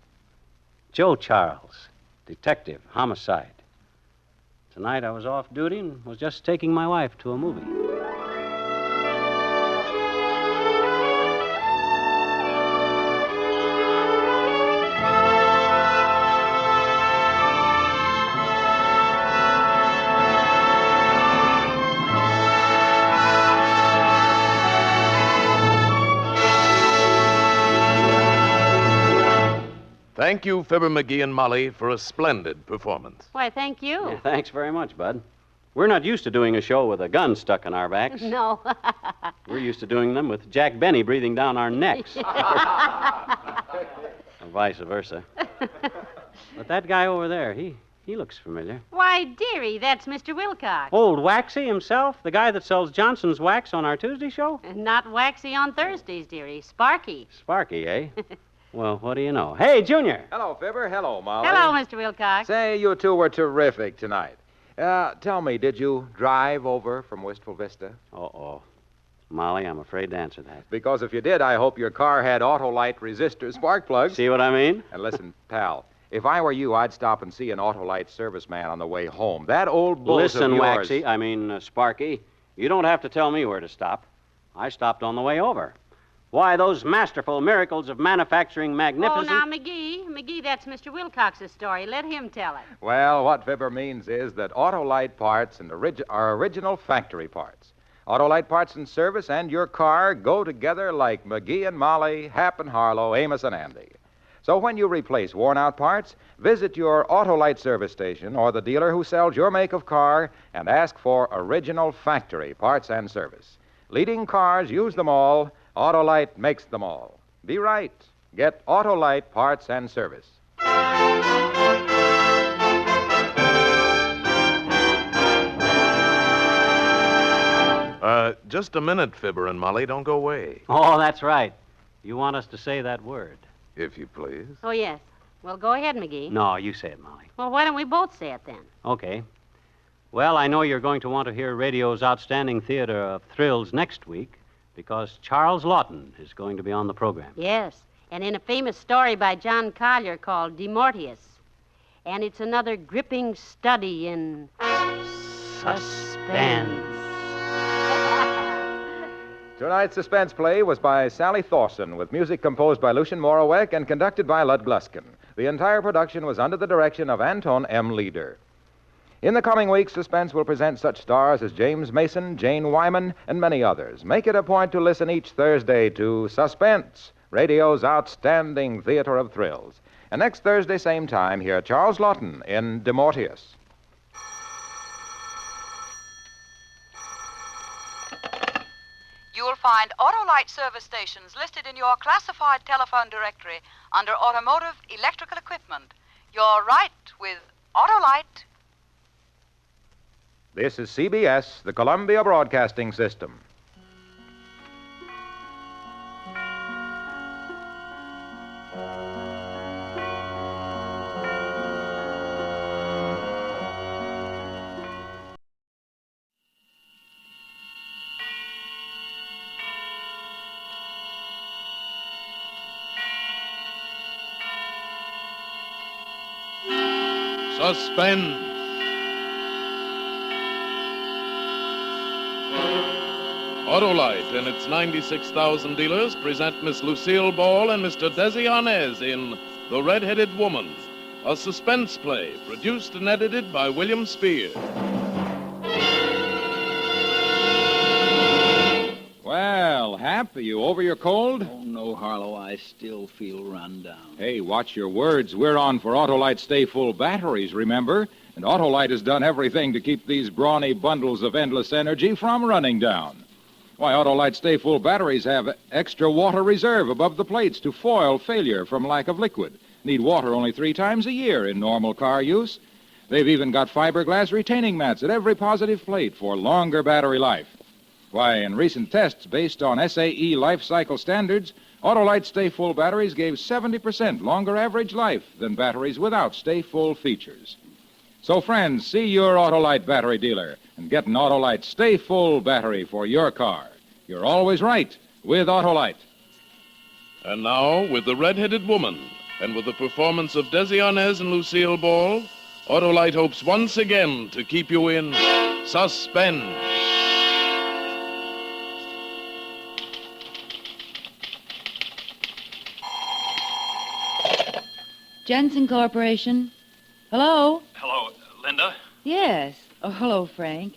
Joe Charles. Detective, homicide. Tonight I was off duty and was just taking my wife to a movie. Thank you, Fibber, McGee, and Molly, for a splendid performance. Why, thank you. Yeah, thanks very much, Bud. We're not used to doing a show with a gun stuck in our backs. No. We're used to doing them with Jack Benny breathing down our necks. Or vice versa. But that guy over there, he looks familiar. Why, dearie, that's Mr. Wilcox. Old Waxy himself? The guy that sells Johnson's wax on our Tuesday show? Not Waxy on Thursdays, dearie. Sparky. Sparky, eh? Well, what do you know? Hey, Junior. Hello, Fibber. Hello, Molly. Hello, Mr. Wilcox. Say, you two were terrific tonight. Tell me, did you drive over from Wistful Vista? Uh-oh. Molly, I'm afraid to answer that. Because if you did, I hope your car had Autolite resistor spark plugs. See what I mean? And listen, pal, if I were you, I'd stop and see an Autolite serviceman on the way home. That old bolt Listen, of yours... Waxy, Sparky, you don't have to tell me where to stop. I stopped on the way over. Why, those masterful miracles of manufacturing magnificent... Oh, now, McGee, that's Mr. Wilcox's story. Let him tell it. Well, what Fibber means is that Autolite parts are original factory parts. Autolite parts and service and your car go together like McGee and Molly, Hap and Harlow, Amos and Andy. So when you replace worn-out parts, visit your Autolite service station or the dealer who sells your make of car and ask for original factory parts and service. Leading cars use them all. Autolite makes them all. Be right. Get Autolite parts and service. Just a minute, Fibber and Molly. Don't go away. Oh, that's right. You want us to say that word? If you please. Oh, yes. Well, go ahead, McGee. No, you say it, Molly. Well, why don't we both say it then? Okay. Well, I know you're going to want to hear radio's outstanding theater of thrills next week because Charles Lawton is going to be on the program. Yes, and in a famous story by John Collier called Demortius. And it's another gripping study in... suspense. Tonight's suspense play was by Sally Thorson, with music composed by Lucien Moraweck and conducted by Lud Gluskin. The entire production was under the direction of Anton M. Leader. In the coming weeks, Suspense will present such stars as James Mason, Jane Wyman, and many others. Make it a point to listen each Thursday to Suspense, radio's outstanding theater of thrills. And next Thursday, same time, hear Charles Lawton in Demortius. You will find Autolite service stations listed in your classified telephone directory under automotive electrical equipment. You're right with Autolite. This is CBS, the Columbia Broadcasting System. Suspense. Autolite and its 96,000 dealers present Miss Lucille Ball and Mr. Desi Arnaz in The Red-Headed Woman, a suspense play produced and edited by William Spear. Well, Hap, are you over your cold? Oh, no, Harlow, I still feel run down. Hey, watch your words. We're on for Autolite Stay Full batteries, remember? And Autolite has done everything to keep these brawny bundles of endless energy from running down. Why, Autolite Stay Full batteries have extra water reserve above the plates to foil failure from lack of liquid. Need water only 3 times a year in normal car use. They've even got fiberglass retaining mats at every positive plate for longer battery life. Why, in recent tests based on SAE life cycle standards, Autolite Stay Full batteries gave 70% longer average life than batteries without Stay Full features. So, friends, see your Autolite battery dealer and get an Autolite Stay Full battery for your car. You're always right with Autolite. And now, with The Red-Headed Woman, and with the performance of Desi Arnaz and Lucille Ball, Autolite hopes once again to keep you in suspense. Jensen Corporation. Hello? Hello, Linda? Yes. Oh, hello, Frank.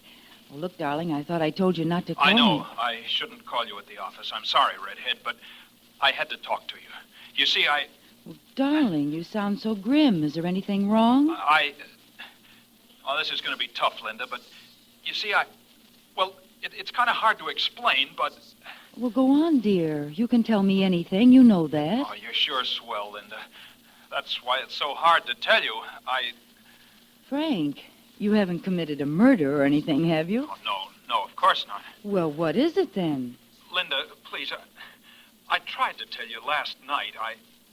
Oh, look, darling, I thought I told you not to call I know. me. I shouldn't call you at the office. I'm sorry, Redhead, but I had to talk to you. You see, Oh, darling, you sound so grim. Is there anything wrong? Oh, this is going to be tough, Linda, but you see, it's kind of hard to explain, but... Well, go on, dear. You can tell me anything. You know that. Oh, you're sure swell, Linda. That's why it's so hard to tell you. Frank, you haven't committed a murder or anything, have you? Oh, no, of course not. Well, what is it then? Linda, please, I tried to tell you last night.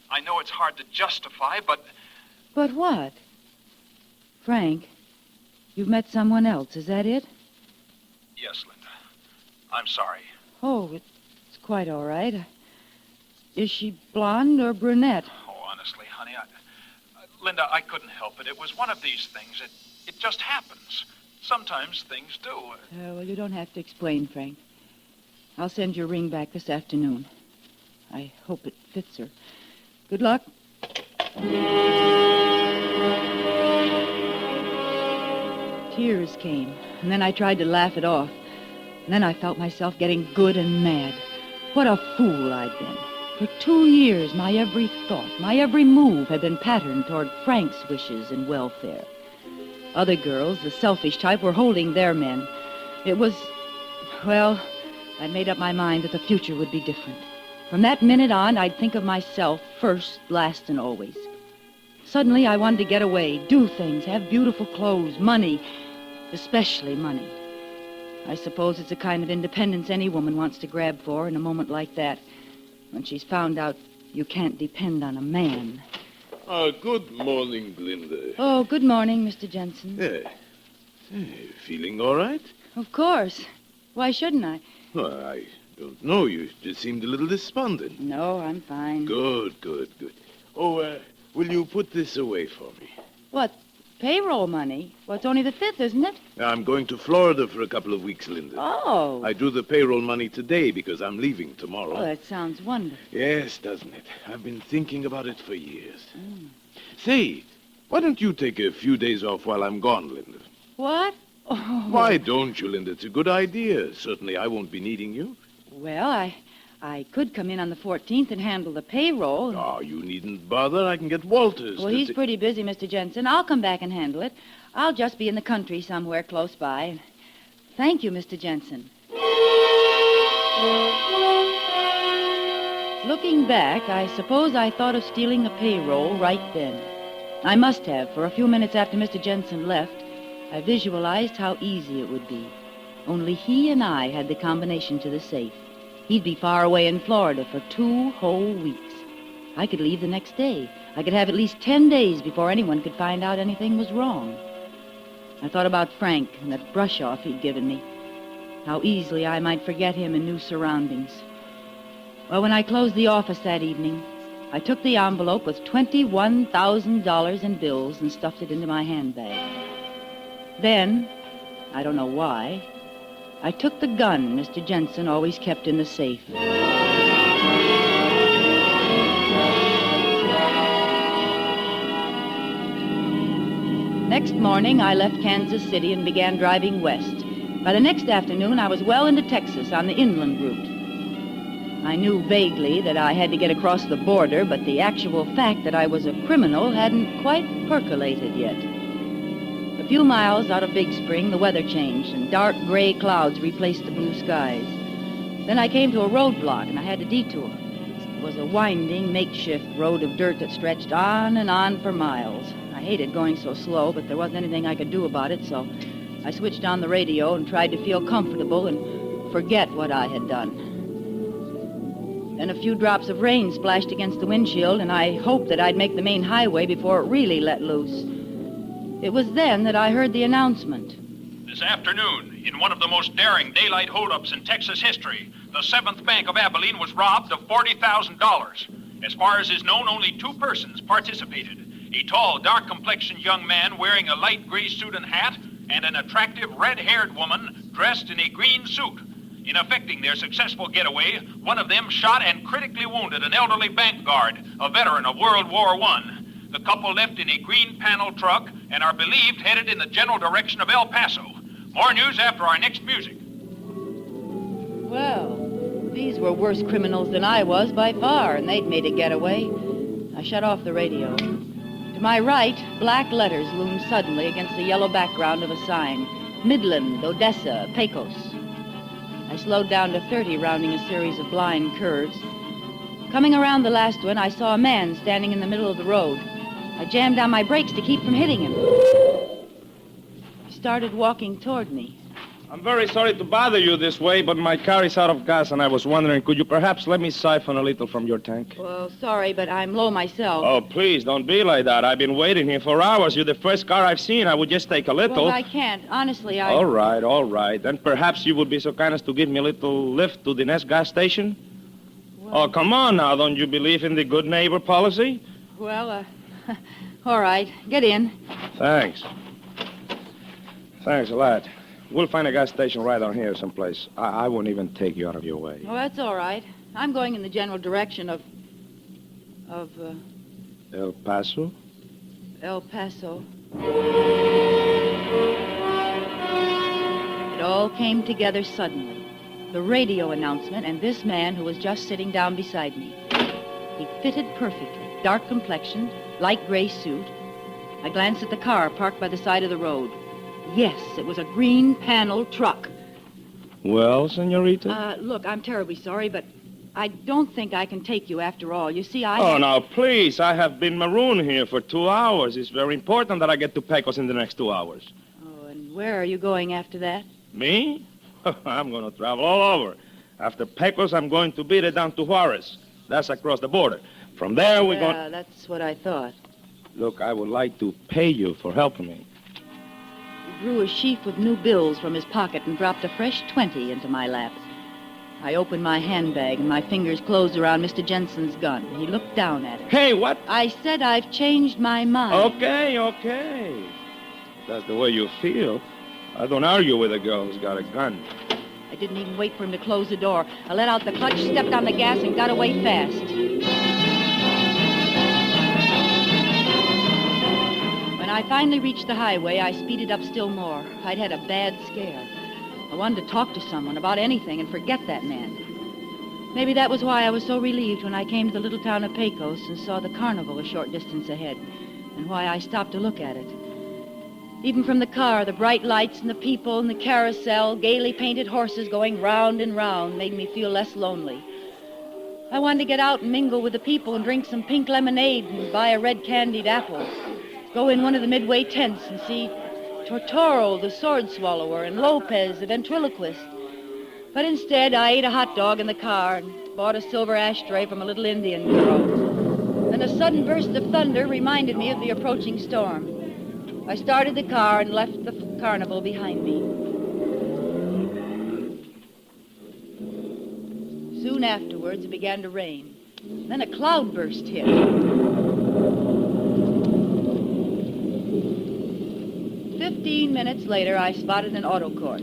I know it's hard to justify, but... But what? Frank, you've met someone else, is that it? Yes, Linda. I'm sorry. Oh, it's quite all right. Is she blonde or brunette? Oh, honestly, honey, Linda, I couldn't help it. It was one of these things. It just happens. Sometimes things do. Well, you don't have to explain, Frank. I'll send your ring back this afternoon. I hope it fits her. Good luck. Tears came, and then I tried to laugh it off. And then I felt myself getting good and mad. What a fool I'd been. For 2 years, my every thought, my every move had been patterned toward Frank's wishes and welfare. Other girls, the selfish type, were holding their men. It was, well, I'd made up my mind that the future would be different. From that minute on, I'd think of myself first, last, and always. Suddenly, I wanted to get away, do things, have beautiful clothes, money, especially money. I suppose it's a kind of independence any woman wants to grab for in a moment like that, when she's found out you can't depend on a man. Good morning, Linda. Oh, good morning, Mr. Jensen. Feeling all right? Of course. Why shouldn't I? Well, I don't know. You just seemed a little despondent. No, I'm fine. Good. Oh, will you put this away for me? What, payroll money? Well, it's only the 5th, isn't it? I'm going to Florida for a couple of weeks, Linda. Oh. I do the payroll money today because I'm leaving tomorrow. Oh, that sounds wonderful. Yes, doesn't it? I've been thinking about it for years. Say, why don't you take a few days off while I'm gone, Linda? What? Oh. Why don't you, Linda? It's a good idea. Certainly I won't be needing you. Well, I could come in on the 14th and handle the payroll. Oh, you needn't bother. I can get Walters. Well, he's pretty busy, Mr. Jensen. I'll come back and handle it. I'll just be in the country somewhere close by. Thank you, Mr. Jensen. Looking back, I suppose I thought of stealing the payroll right then. I must have, for a few minutes after Mr. Jensen left, I visualized how easy it would be. Only he and I had the combination to the safe. He'd be far away in Florida for 2 whole weeks. I could leave the next day. I could have at least 10 days before anyone could find out anything was wrong. I thought about Frank and that brush-off he'd given me. How easily I might forget him in new surroundings. Well, when I closed the office that evening, I took the envelope with $21,000 in bills and stuffed it into my handbag. Then, I don't know why, I took the gun Mr. Jensen always kept in the safe. Next morning, I left Kansas City and began driving west. By the next afternoon, I was well into Texas on the inland route. I knew vaguely that I had to get across the border, but the actual fact that I was a criminal hadn't quite percolated yet. A few miles out of Big Spring, the weather changed, and dark gray clouds replaced the blue skies. Then I came to a roadblock, and I had to detour. It was a winding, makeshift road of dirt that stretched on and on for miles. I hated going so slow, but there wasn't anything I could do about it, so I switched on the radio and tried to feel comfortable and forget what I had done. Then a few drops of rain splashed against the windshield, and I hoped that I'd make the main highway before it really let loose. It was then that I heard the announcement. This afternoon, in one of the most daring daylight holdups in Texas history, the 7th Bank of Abilene was robbed of $40,000. As far as is known, only 2 persons participated. A tall, dark-complexioned young man wearing a light gray suit and hat, and an attractive, red-haired woman dressed in a green suit. In effecting their successful getaway, one of them shot and critically wounded an elderly bank guard, a veteran of World War I. The couple left in a green panel truck and are believed headed in the general direction of El Paso. More news after our next music. Well, these were worse criminals than I was by far, and they'd made a getaway. I shut off the radio. To my right, black letters loomed suddenly against the yellow background of a sign. Midland, Odessa, Pecos. I slowed down to 30, rounding a series of blind curves. Coming around the last one, I saw a man standing in the middle of the road. I jammed down my brakes to keep from hitting him. He started walking toward me. I'm very sorry to bother you this way, but my car is out of gas, and I was wondering, could you perhaps let me siphon a little from your tank? Well, sorry, but I'm low myself. Oh, please, don't be like that. I've been waiting here for hours. You're the first car I've seen. I would just take a little. Well, I can't. Honestly, All right. Then perhaps you would be so kind as to give me a little lift to the next gas station? Well... Oh, come on now. Don't you believe in the good neighbor policy? Well, all right. Get in. Thanks. Thanks a lot. We'll find a gas station right on here someplace. I won't even take you out of your way. Well, that's all right. I'm going in the general direction of El Paso? El Paso. It all came together suddenly. The radio announcement and this man who was just sitting down beside me. He fitted perfectly. Dark complexioned, light gray suit. I glanced at the car parked by the side of the road. Yes, it was a green panel truck. Well, senorita? Look, I'm terribly sorry, but I don't think I can take you after all. You see, Oh, now, please. I have been marooned here for 2 hours. It's very important that I get to Pecos in the next 2 hours. Oh, and where are you going after that? Me? I'm going to travel all over. After Pecos, I'm going to beat it down to Juarez. That's across the border. From there, we're going... Yeah, that's what I thought. Look, I would like to pay you for helping me. He drew a sheaf with new bills from his pocket and dropped a fresh 20 into my lap. I opened my handbag and my fingers closed around Mr. Jensen's gun. He looked down at it. Hey, what? I said I've changed my mind. Okay. That's the way you feel. I don't argue with a girl who's got a gun. I didn't even wait for him to close the door. I let out the clutch, stepped on the gas, and got away fast. When I finally reached the highway, I speeded up still more. I'd had a bad scare. I wanted to talk to someone about anything and forget that man. Maybe that was why I was so relieved when I came to the little town of Pecos and saw the carnival a short distance ahead, and why I stopped to look at it. Even from the car, the bright lights and the people and the carousel, gaily painted horses going round and round made me feel less lonely. I wanted to get out and mingle with the people and drink some pink lemonade and buy a red candied apple. Go in one of the midway tents and see Tortoro, the sword swallower, and Lopez, the ventriloquist. But instead, I ate a hot dog in the car and bought a silver ashtray from a little Indian girl. Then a sudden burst of thunder reminded me of the approaching storm. I started the car and left the carnival behind me. Soon afterwards, it began to rain. Then a cloudburst hit. 15 minutes later, I spotted an auto court.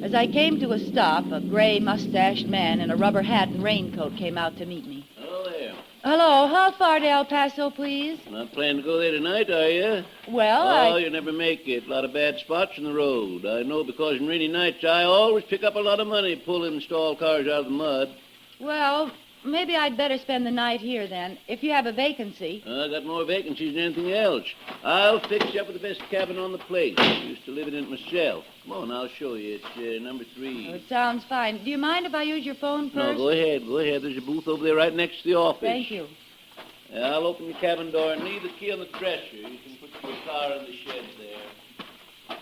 As I came to a stop, a gray, mustached man in a rubber hat and raincoat came out to meet me. Hello there. Hello, how far to El Paso, please? Not planning to go there tonight, are you? Well, you never make it. A lot of bad spots in the road. I know because in rainy nights I always pick up a lot of money pulling stalled cars out of the mud. Well, maybe I'd better spend the night here then, if you have a vacancy. I got more vacancies than anything else. I'll fix you up with the best cabin on the place. Used to live in it myself. Come on, I'll show you. It's number 3. Well, it sounds fine. Do you mind if I use your phone No, first? go ahead. There's a booth over there right next to the office. Thank you. I'll open the cabin door and leave the key on the dresser. You can put your car in the shed there.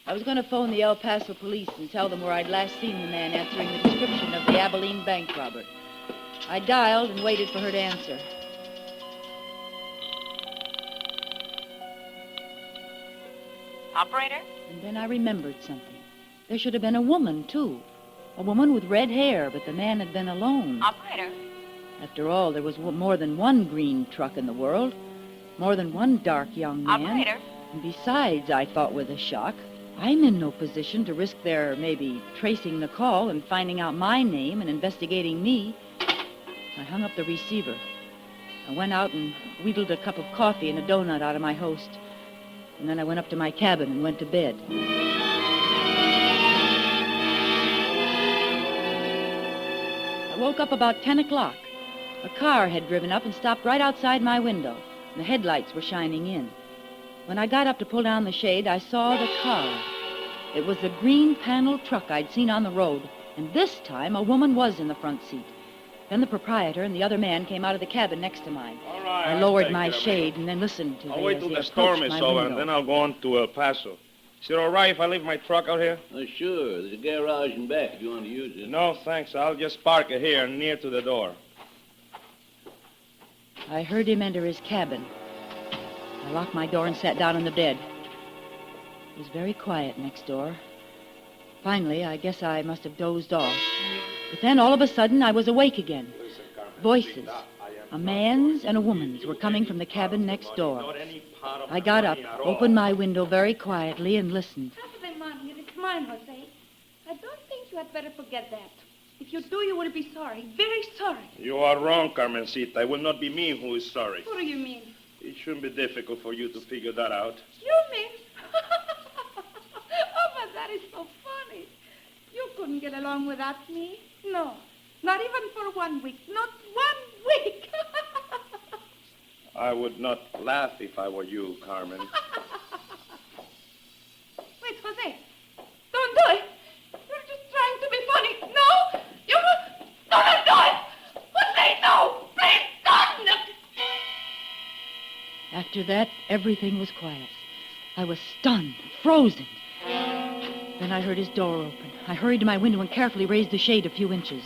I was going to phone the El Paso police and tell them where I'd last seen the man answering the description of the Abilene bank robber. I dialed and waited for her to answer. Operator? And then I remembered something. There should have been a woman, too. A woman with red hair, but the man had been alone. Operator? After all, there was more than one green truck in the world. More than one dark young man. Operator? And besides, I thought with a shock, I'm in no position to risk their maybe tracing the call and finding out my name and investigating me. I hung up the receiver. I went out and wheedled a cup of coffee and a donut out of my host. And then I went up to my cabin and went to bed. I woke up about 10 o'clock. A car had driven up and stopped right outside my window. The headlights were shining in. When I got up to pull down the shade, I saw the car. It was the green panel truck I'd seen on the road, and this time a woman was in the front seat. Then the proprietor and the other man came out of the cabin next to mine. All right, I lowered my shade and then listened to I'll wait till the storm is over, window. and then I'll go on to El Paso. Is it all right if I leave my truck out here? Sure. There's a garage in back if you want to use it. No, thanks. I'll just park it here near to the door. I heard him enter his cabin. I locked my door and sat down on the bed. It was very quiet next door. Finally, I guess I must have dozed off. But then, all of a sudden, I was awake again. Voices, a man's and a woman's, were coming from the cabin next door. I got up, opened my window very quietly, and listened. It's mine, Jose. I don't think you had better forget that. If you do, you will be sorry. Very sorry. You are wrong, Carmencita. It will not be me who is sorry. What do you mean? It shouldn't be difficult for you to figure that out. You mean? Oh, but that is so funny. You couldn't get along without me. No. Not even for 1 week. Not 1 week. I would not laugh if I were you, Carmen. Wait, Jose. Don't do it. You're just trying to be funny. No. You don't do it. Jose, no. Please don't. After that, everything was quiet. I was stunned, frozen. Then I heard his door open. I hurried to my window and carefully raised the shade a few inches.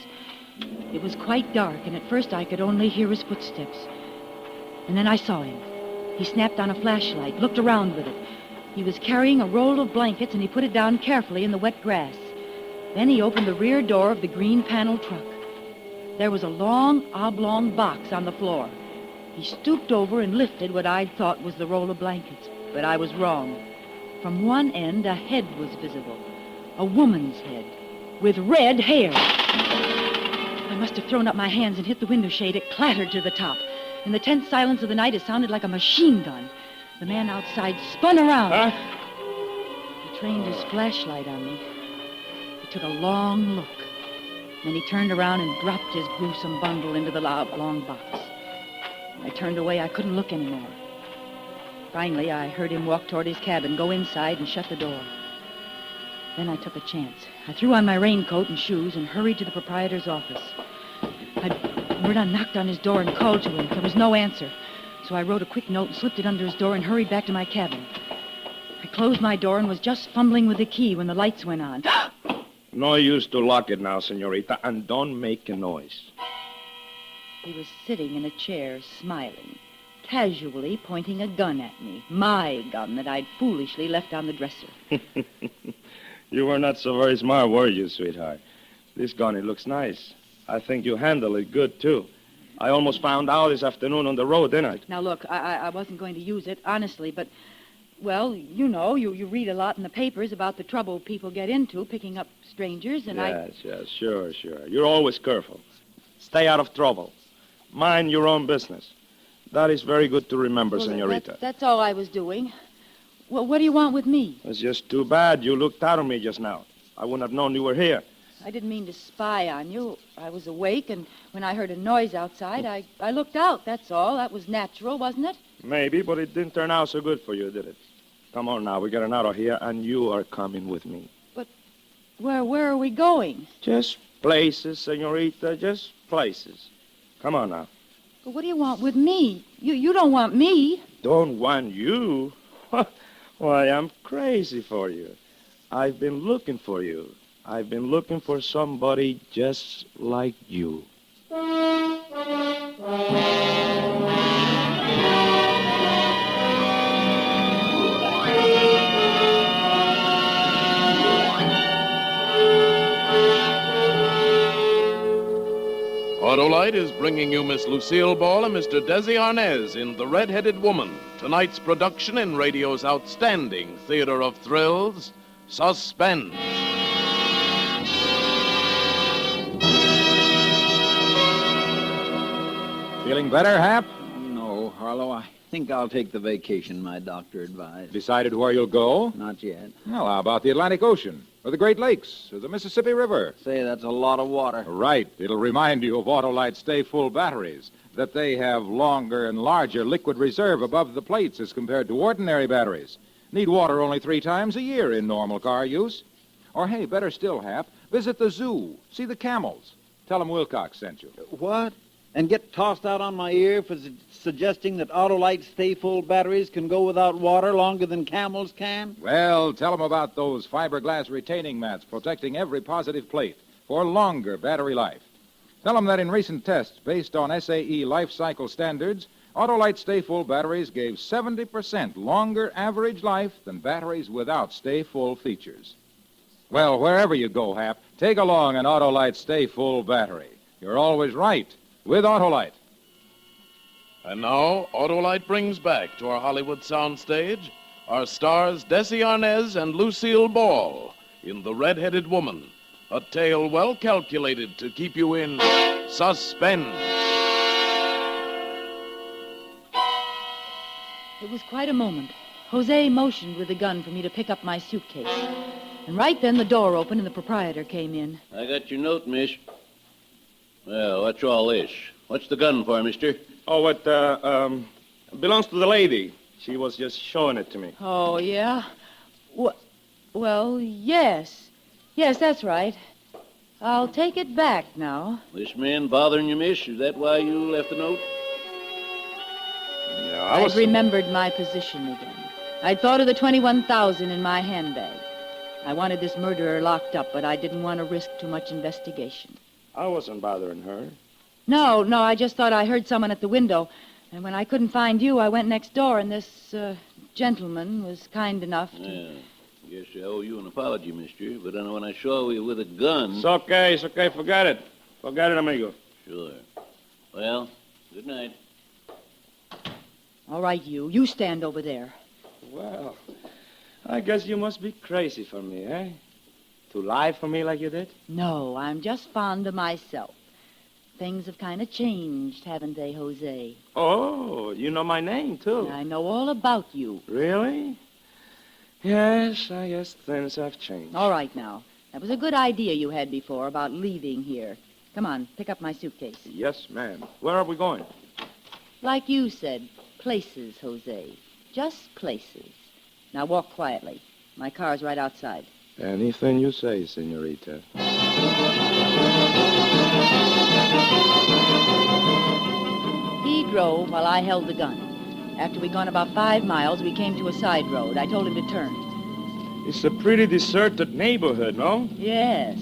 It was quite dark, and at first I could only hear his footsteps. And then I saw him. He snapped on a flashlight, looked around with it. He was carrying a roll of blankets, and he put it down carefully in the wet grass. Then he opened the rear door of the green panel truck. There was a long, oblong box on the floor. He stooped over and lifted what I'd thought was the roll of blankets, but I was wrong. From one end, a head was visible. A woman's head, with red hair. I must have thrown up my hands and hit the window shade. It clattered to the top. In the tense silence of the night, it sounded like a machine gun. The man outside spun around. He trained his flashlight on me. He took a long look. Then he turned around and dropped his gruesome bundle into the long box. I turned away. I couldn't look anymore. Finally, I heard him walk toward his cabin, go inside, and shut the door. Then I took a chance. I threw on my raincoat and shoes and hurried to the proprietor's office. I knocked on his door and called to him. There was no answer. So I wrote a quick note and slipped it under his door and hurried back to my cabin. I closed my door and was just fumbling with the key when the lights went on. No use to lock it now, senorita, and don't make a noise. He was sitting in a chair, smiling, casually pointing a gun at me. My gun that I'd foolishly left on the dresser. You were not so very smart, were you, sweetheart? This gun, it looks nice. I think you handle it good, too. I almost found out this afternoon on the road, didn't I? Now, look, I wasn't going to use it, honestly, but, well, you know, you read a lot in the papers about the trouble people get into picking up strangers, and Yes, sure. You're always careful. Stay out of trouble. Mind your own business. That is very good to remember, senorita. That's all I was doing. Well, what do you want with me? It's just too bad you looked out on me just now. I wouldn't have known you were here. I didn't mean to spy on you. I was awake, and when I heard a noise outside, I looked out, that's all. That was natural, wasn't it? Maybe, but it didn't turn out so good for you, did it? Come on now, we're getting out of here, and you are coming with me. But where are we going? Just places, senorita, just places. Come on now. But what do you want with me? You don't want me. Don't want you? Why, I'm crazy for you. I've been looking for you. I've been looking for somebody just like you. Autolite is bringing you Miss Lucille Ball and Mr. Desi Arnaz in The Red-Headed Woman, tonight's production in radio's outstanding theater of thrills, Suspense. Feeling better, Hap? No, Harlow. I think I'll take the vacation my doctor advised. Decided where you'll go? Not yet. Well, how about the Atlantic Ocean? or the Great Lakes, or the Mississippi River. Say, that's a lot of water. Right. It'll remind you of Autolite Stay Full batteries, that they have longer and larger liquid reserve above the plates as compared to ordinary batteries. Need water only 3 times a year in normal car use. Or, hey, better still, Hap, visit the zoo. See the camels. Tell them Wilcox sent you. What? And get tossed out on my ear for suggesting that Autolite Stay Full batteries can go without water longer than camels can? Well, tell them about those fiberglass retaining mats protecting every positive plate for longer battery life. Tell them that in recent tests based on SAE life cycle standards, Autolite Stay Full batteries gave 70% longer average life than batteries without Stay Full features. Well, wherever you go, Hap, take along an Autolite Stay Full battery. You're always right with Autolite. And now, Autolite brings back to our Hollywood soundstage our stars Desi Arnaz and Lucille Ball in The Red-Headed Woman, a tale well calculated to keep you in suspense. It was quite a moment. Jose motioned with the gun for me to pick up my suitcase. And right then the door opened and the proprietor came in. I got your note, miss. Well, what's all this? What's the gun for, mister? Oh, it belongs to the lady. She was just showing it to me. Oh, yeah? Well, yes. Yes, that's right. I'll take it back now. This man bothering you, miss? Is that why you left the note? Yeah, I'd remembered my position again. I'd thought of the $21,000 in my handbag. I wanted this murderer locked up, but I didn't want to risk too much investigation. I wasn't bothering her. No, I just thought I heard someone at the window. And when I couldn't find you, I went next door, and this gentleman was kind enough to... Yeah, guess I owe you an apology, mister. But then when I saw you with a gun... It's okay. Forget it. Forget it, amigo. Sure. Well, good night. All right, you stand over there. Well, I guess you must be crazy for me, eh? To lie for me like you did? No, I'm just fond of myself. Things have kind of changed, haven't they, Jose? Oh, you know my name, too. I know all about you. Really? Yes, I guess things have changed. All right, now. That was a good idea you had before about leaving here. Come on, pick up my suitcase. Yes, ma'am. Where are we going? Like you said, places, Jose. Just places. Now walk quietly. My car's right outside. Anything you say, senorita. He drove while I held the gun. After we'd gone about 5 miles, we came to a side road. I told him to turn. It's a pretty deserted neighborhood, no? Yes.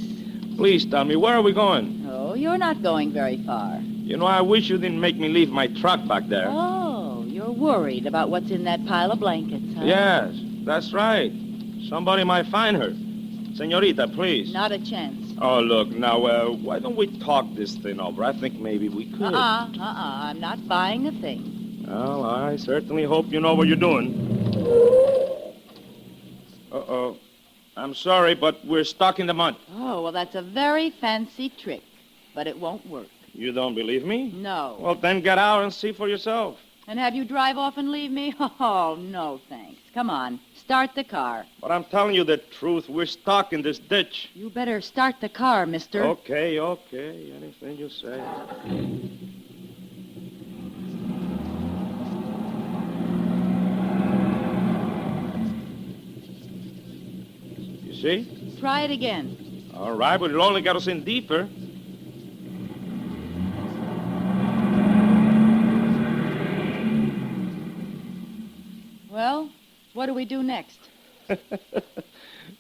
Please tell me, where are we going? Oh, you're not going very far. You know, I wish you didn't make me leave my truck back there. Oh, you're worried about what's in that pile of blankets, huh? Yes, that's right. Somebody might find her. Senorita, please. Not a chance. Oh, look, now, why don't we talk this thing over? I think maybe we could. I'm not buying a thing. Well, I certainly hope you know what you're doing. Uh-oh. I'm sorry, but we're stuck in the mud. Oh, well, that's a very fancy trick, but it won't work. You don't believe me? No. Well, then get out and see for yourself. And have you drive off and leave me? Oh, no, thanks. Come on, start the car. But I'm telling you the truth. We're stuck in this ditch. You better start the car, mister. Okay. Anything you say. You see? Try it again. All right, but it'll only get us in deeper. Well, what do we do next?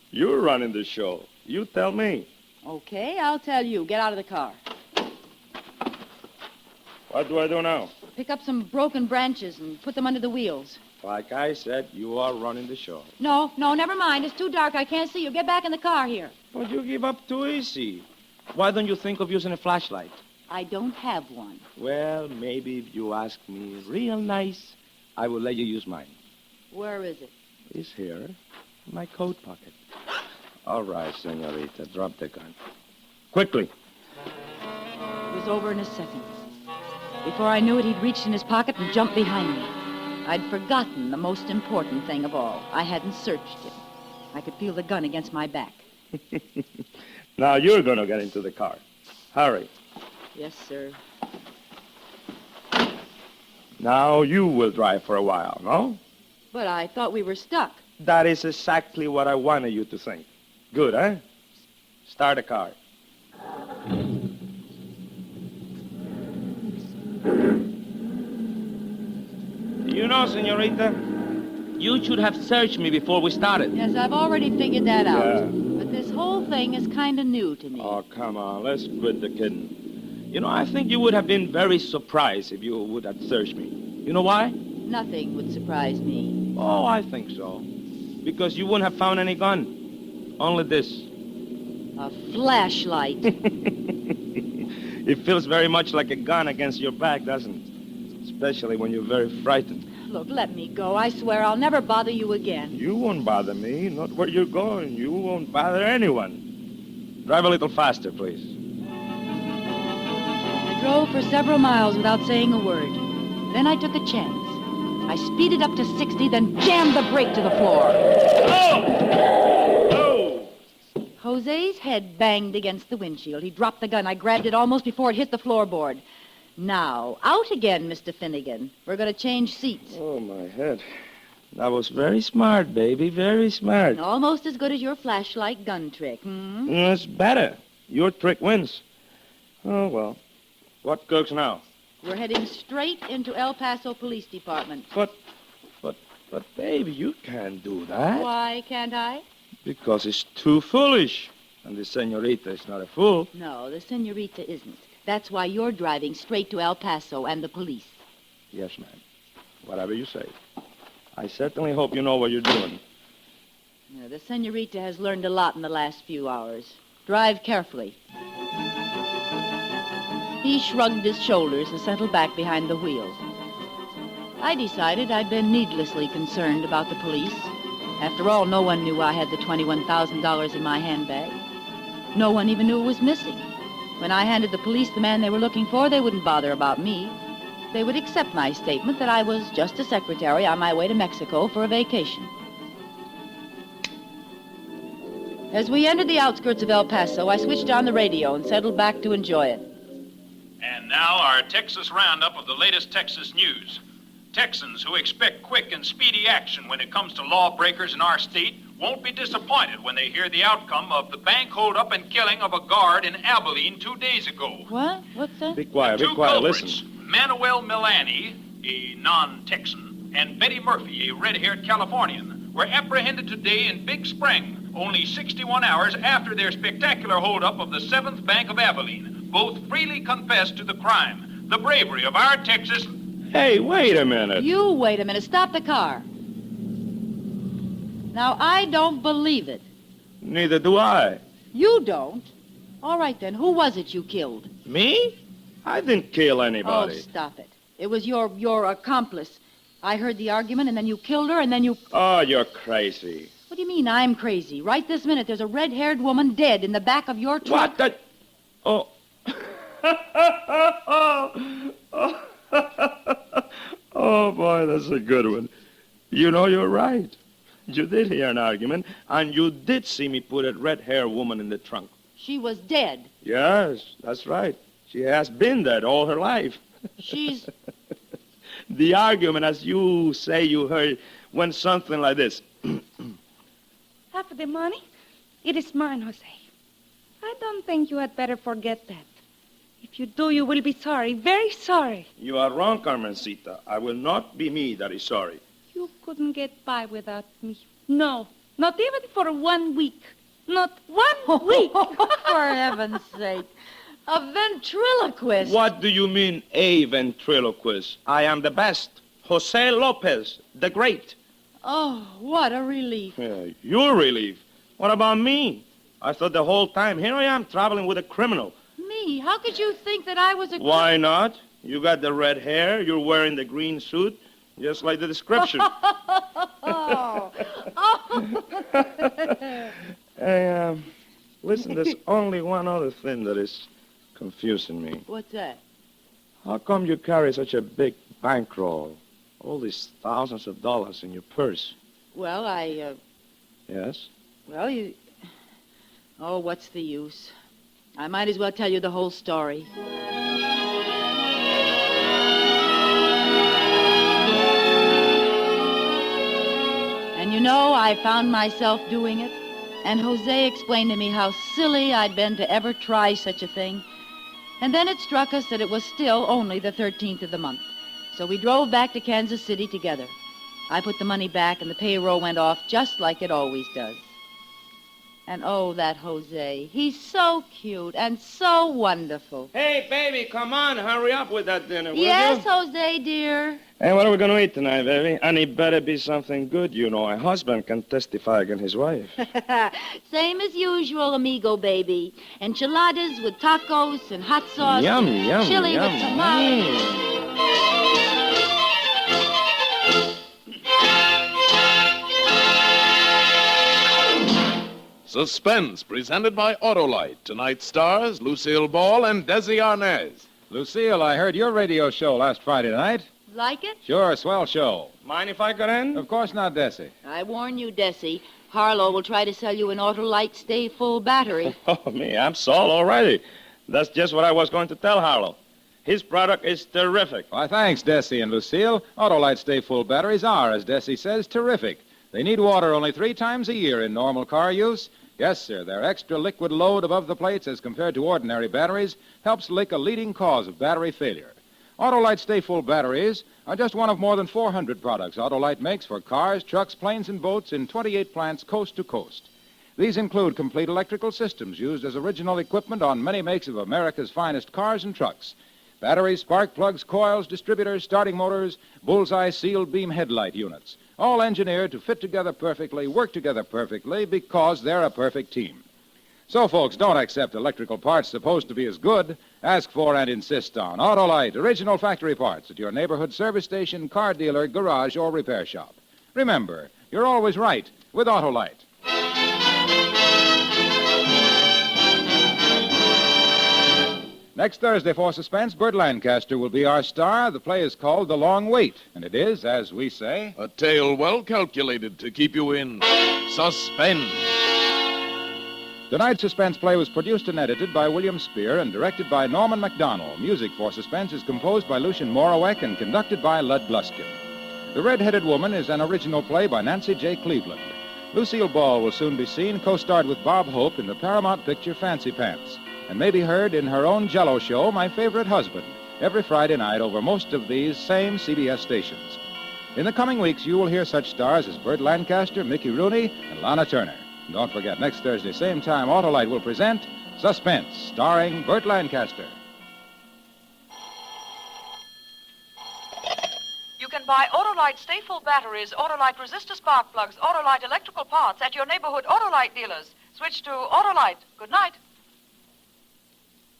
You're running the show. You tell me. Okay, I'll tell you. Get out of the car. What do I do now? Pick up some broken branches and put them under the wheels. Like I said, you are running the show. No, never mind. It's too dark. I can't see you. Get back in the car here. But you give up too easy. Why don't you think of using a flashlight? I don't have one. Well, maybe if you ask me real nice, I will let you use mine. Where is it? It's here, in my coat pocket. All right, senorita, drop the gun. Quickly. It was over in a second. Before I knew it, he'd reached in his pocket and jumped behind me. I'd forgotten the most important thing of all. I hadn't searched him. I could feel the gun against my back. Now you're going to get into the car. Hurry. Yes, sir. Now you will drive for a while, no? But I thought we were stuck. That is exactly what I wanted you to think. Good, eh? Start the car. You know, senorita, you should have searched me before we started. Yes, I've already figured that out. Yeah. But this whole thing is kind of new to me. Oh, come on. Let's quit the kidding. You know, I think you would have been very surprised if you would have searched me. You know why? Nothing would surprise me. Oh, I think so. Because you wouldn't have found any gun. Only this. A flashlight. It feels very much like a gun against your back, doesn't it? Especially when you're very frightened. Look, let me go. I swear I'll never bother you again. You won't bother me. Not where you're going. You won't bother anyone. Drive a little faster, please. I drove for several miles without saying a word. Then I took a chance. I speeded up to 60, then jammed the brake to the floor. Oh! Jose's head banged against the windshield. He dropped the gun. I grabbed it almost before it hit the floorboard. Now, out again, Mr. Finnegan. We're going to change seats. Oh, my head. That was very smart, baby. Very smart. Almost as good as your flashlight gun trick, hmm? It's better. Your trick wins. Oh, well. What cooks now? We're heading straight into El Paso Police Department. But, baby, you can't do that. Why can't I? Because it's too foolish. And the senorita is not a fool. No, the senorita isn't. That's why you're driving straight to El Paso and the police. Yes, ma'am. Whatever you say. I certainly hope you know what you're doing. The senorita has learned a lot in the last few hours. Drive carefully. He shrugged his shoulders and settled back behind the wheel. I decided I'd been needlessly concerned about the police. After all, no one knew I had the $21,000 in my handbag. No one even knew it was missing. When I handed the police the man they were looking for, they wouldn't bother about me. They would accept my statement that I was just a secretary on my way to Mexico for a vacation. As we entered the outskirts of El Paso, I switched on the radio and settled back to enjoy it. And now our Texas roundup of the latest Texas news. Texans who expect quick and speedy action when it comes to lawbreakers in our state won't be disappointed when they hear the outcome of the bank holdup and killing of a guard in Abilene 2 days ago. What? What's that? Be quiet, Two be quiet, culprits, listen. Manuel Milani, a non-Texan, and Betty Murphy, a red-haired Californian, were apprehended today in Big Spring, only 61 hours after their spectacular holdup of the 7th Bank of Abilene. Both freely confessed to the crime. The bravery of our Texas... Hey, wait a minute. You wait a minute. Stop the car. Now, I don't believe it. Neither do I. You don't? All right, then. Who was it you killed? Me? I didn't kill anybody. Oh, stop it. It was your accomplice. I heard the argument, and then you killed her, and then you... Oh, you're crazy. What do you mean I'm crazy? Right this minute, there's a red-haired woman dead in the back of your truck. What the... Oh. Oh, boy, that's a good one. You know, you're right. You did hear an argument, and you did see me put a red-haired woman in the trunk. She was dead. Yes, that's right. She has been dead all her life. She's... The argument, as you say you heard, went something like this. Half of the money? It is mine, Jose. I don't think you had better forget that. If you do, you will be sorry, very sorry. You are wrong, Carmencita. I will not be me that is sorry. You couldn't get by without me. No, not even for 1 week. Not 1 week. For heaven's sake. A ventriloquist. What do you mean, a ventriloquist? I am the best. Jose Lopez, the great. Oh, what a relief. Yeah, your relief. What about me? I thought the whole time, here I am traveling with a criminal. Me? How could you think that I was a... Why not? You got the red hair, you're wearing the green suit, just like the description. Oh. Hey, listen, there's only one other thing that is confusing me. What's that? How come you carry such a big bankroll? All these thousands of dollars in your purse. Well, Yes? Well, Oh, what's the use? I might as well tell you the whole story. And you know, I found myself doing it. And Jose explained to me how silly I'd been to ever try such a thing. And then it struck us that it was still only the 13th of the month. So we drove back to Kansas City together. I put the money back, and the payroll went off just like it always does. And oh, that Jose. He's so cute and so wonderful. Hey, baby, come on. Hurry up with that dinner, will Yes, you? Jose, dear. Hey, what are we going to eat tonight, baby? And it better be something good, you know. A husband can testify against his wife. Same as usual, amigo, baby. Enchiladas with tacos and hot sauce. Yum, and yum, chili yum. with tamales. Suspense, presented by Autolite. Tonight's stars, Lucille Ball and Desi Arnaz. Lucille, I heard your radio show last Friday night. Like it? Sure, swell show. Mind if I get in? Of course not, Desi. I warn you, Desi. Harlow will try to sell you an Autolite Stay Full battery. Oh, me, I'm sold already. That's just what I was going to tell Harlow. His product is terrific. Why, thanks, Desi and Lucille. Autolite Stay Full batteries are, as Desi says, terrific. They need water only 3 times a year in normal car use. Yes, sir, their extra liquid load above the plates as compared to ordinary batteries helps lick a leading cause of battery failure. Autolite Stay Full batteries are just one of more than 400 products Autolite makes for cars, trucks, planes, and boats in 28 plants coast to coast. These include complete electrical systems used as original equipment on many makes of America's finest cars and trucks. Batteries, spark plugs, coils, distributors, starting motors, bullseye sealed beam headlight units. All engineered to fit together perfectly, work together perfectly, because they're a perfect team. So, folks, don't accept electrical parts supposed to be as good. Ask for and insist on Autolite, original factory parts at your neighborhood service station, car dealer, garage, or repair shop. Remember, you're always right with Autolite. Next Thursday for Suspense, Burt Lancaster will be our star. The play is called The Long Wait, and it is, as we say, A tale well calculated to keep you in suspense. Tonight's Suspense play was produced and edited by William Spear and directed by Norman MacDonald. Music for Suspense is composed by Lucien Morawek and conducted by Lud Gluskin. The Red-Headed Woman is an original play by Nancy J. Cleveland. Lucille Ball will soon be seen, co-starred with Bob Hope in the Paramount picture Fancy Pants, and may be heard in her own Jell-O show, My Favorite Husband, every Friday night over most of these same CBS stations. In the coming weeks, you will hear such stars as Burt Lancaster, Mickey Rooney, and Lana Turner. And don't forget, next Thursday, same time, Autolite will present Suspense, starring Burt Lancaster. You can buy Autolite Stay Full batteries, Autolite resistor spark plugs, Autolite electrical parts at your neighborhood Autolite dealers. Switch to Autolite. Good night.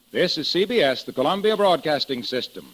This is CBS, the Columbia Broadcasting System.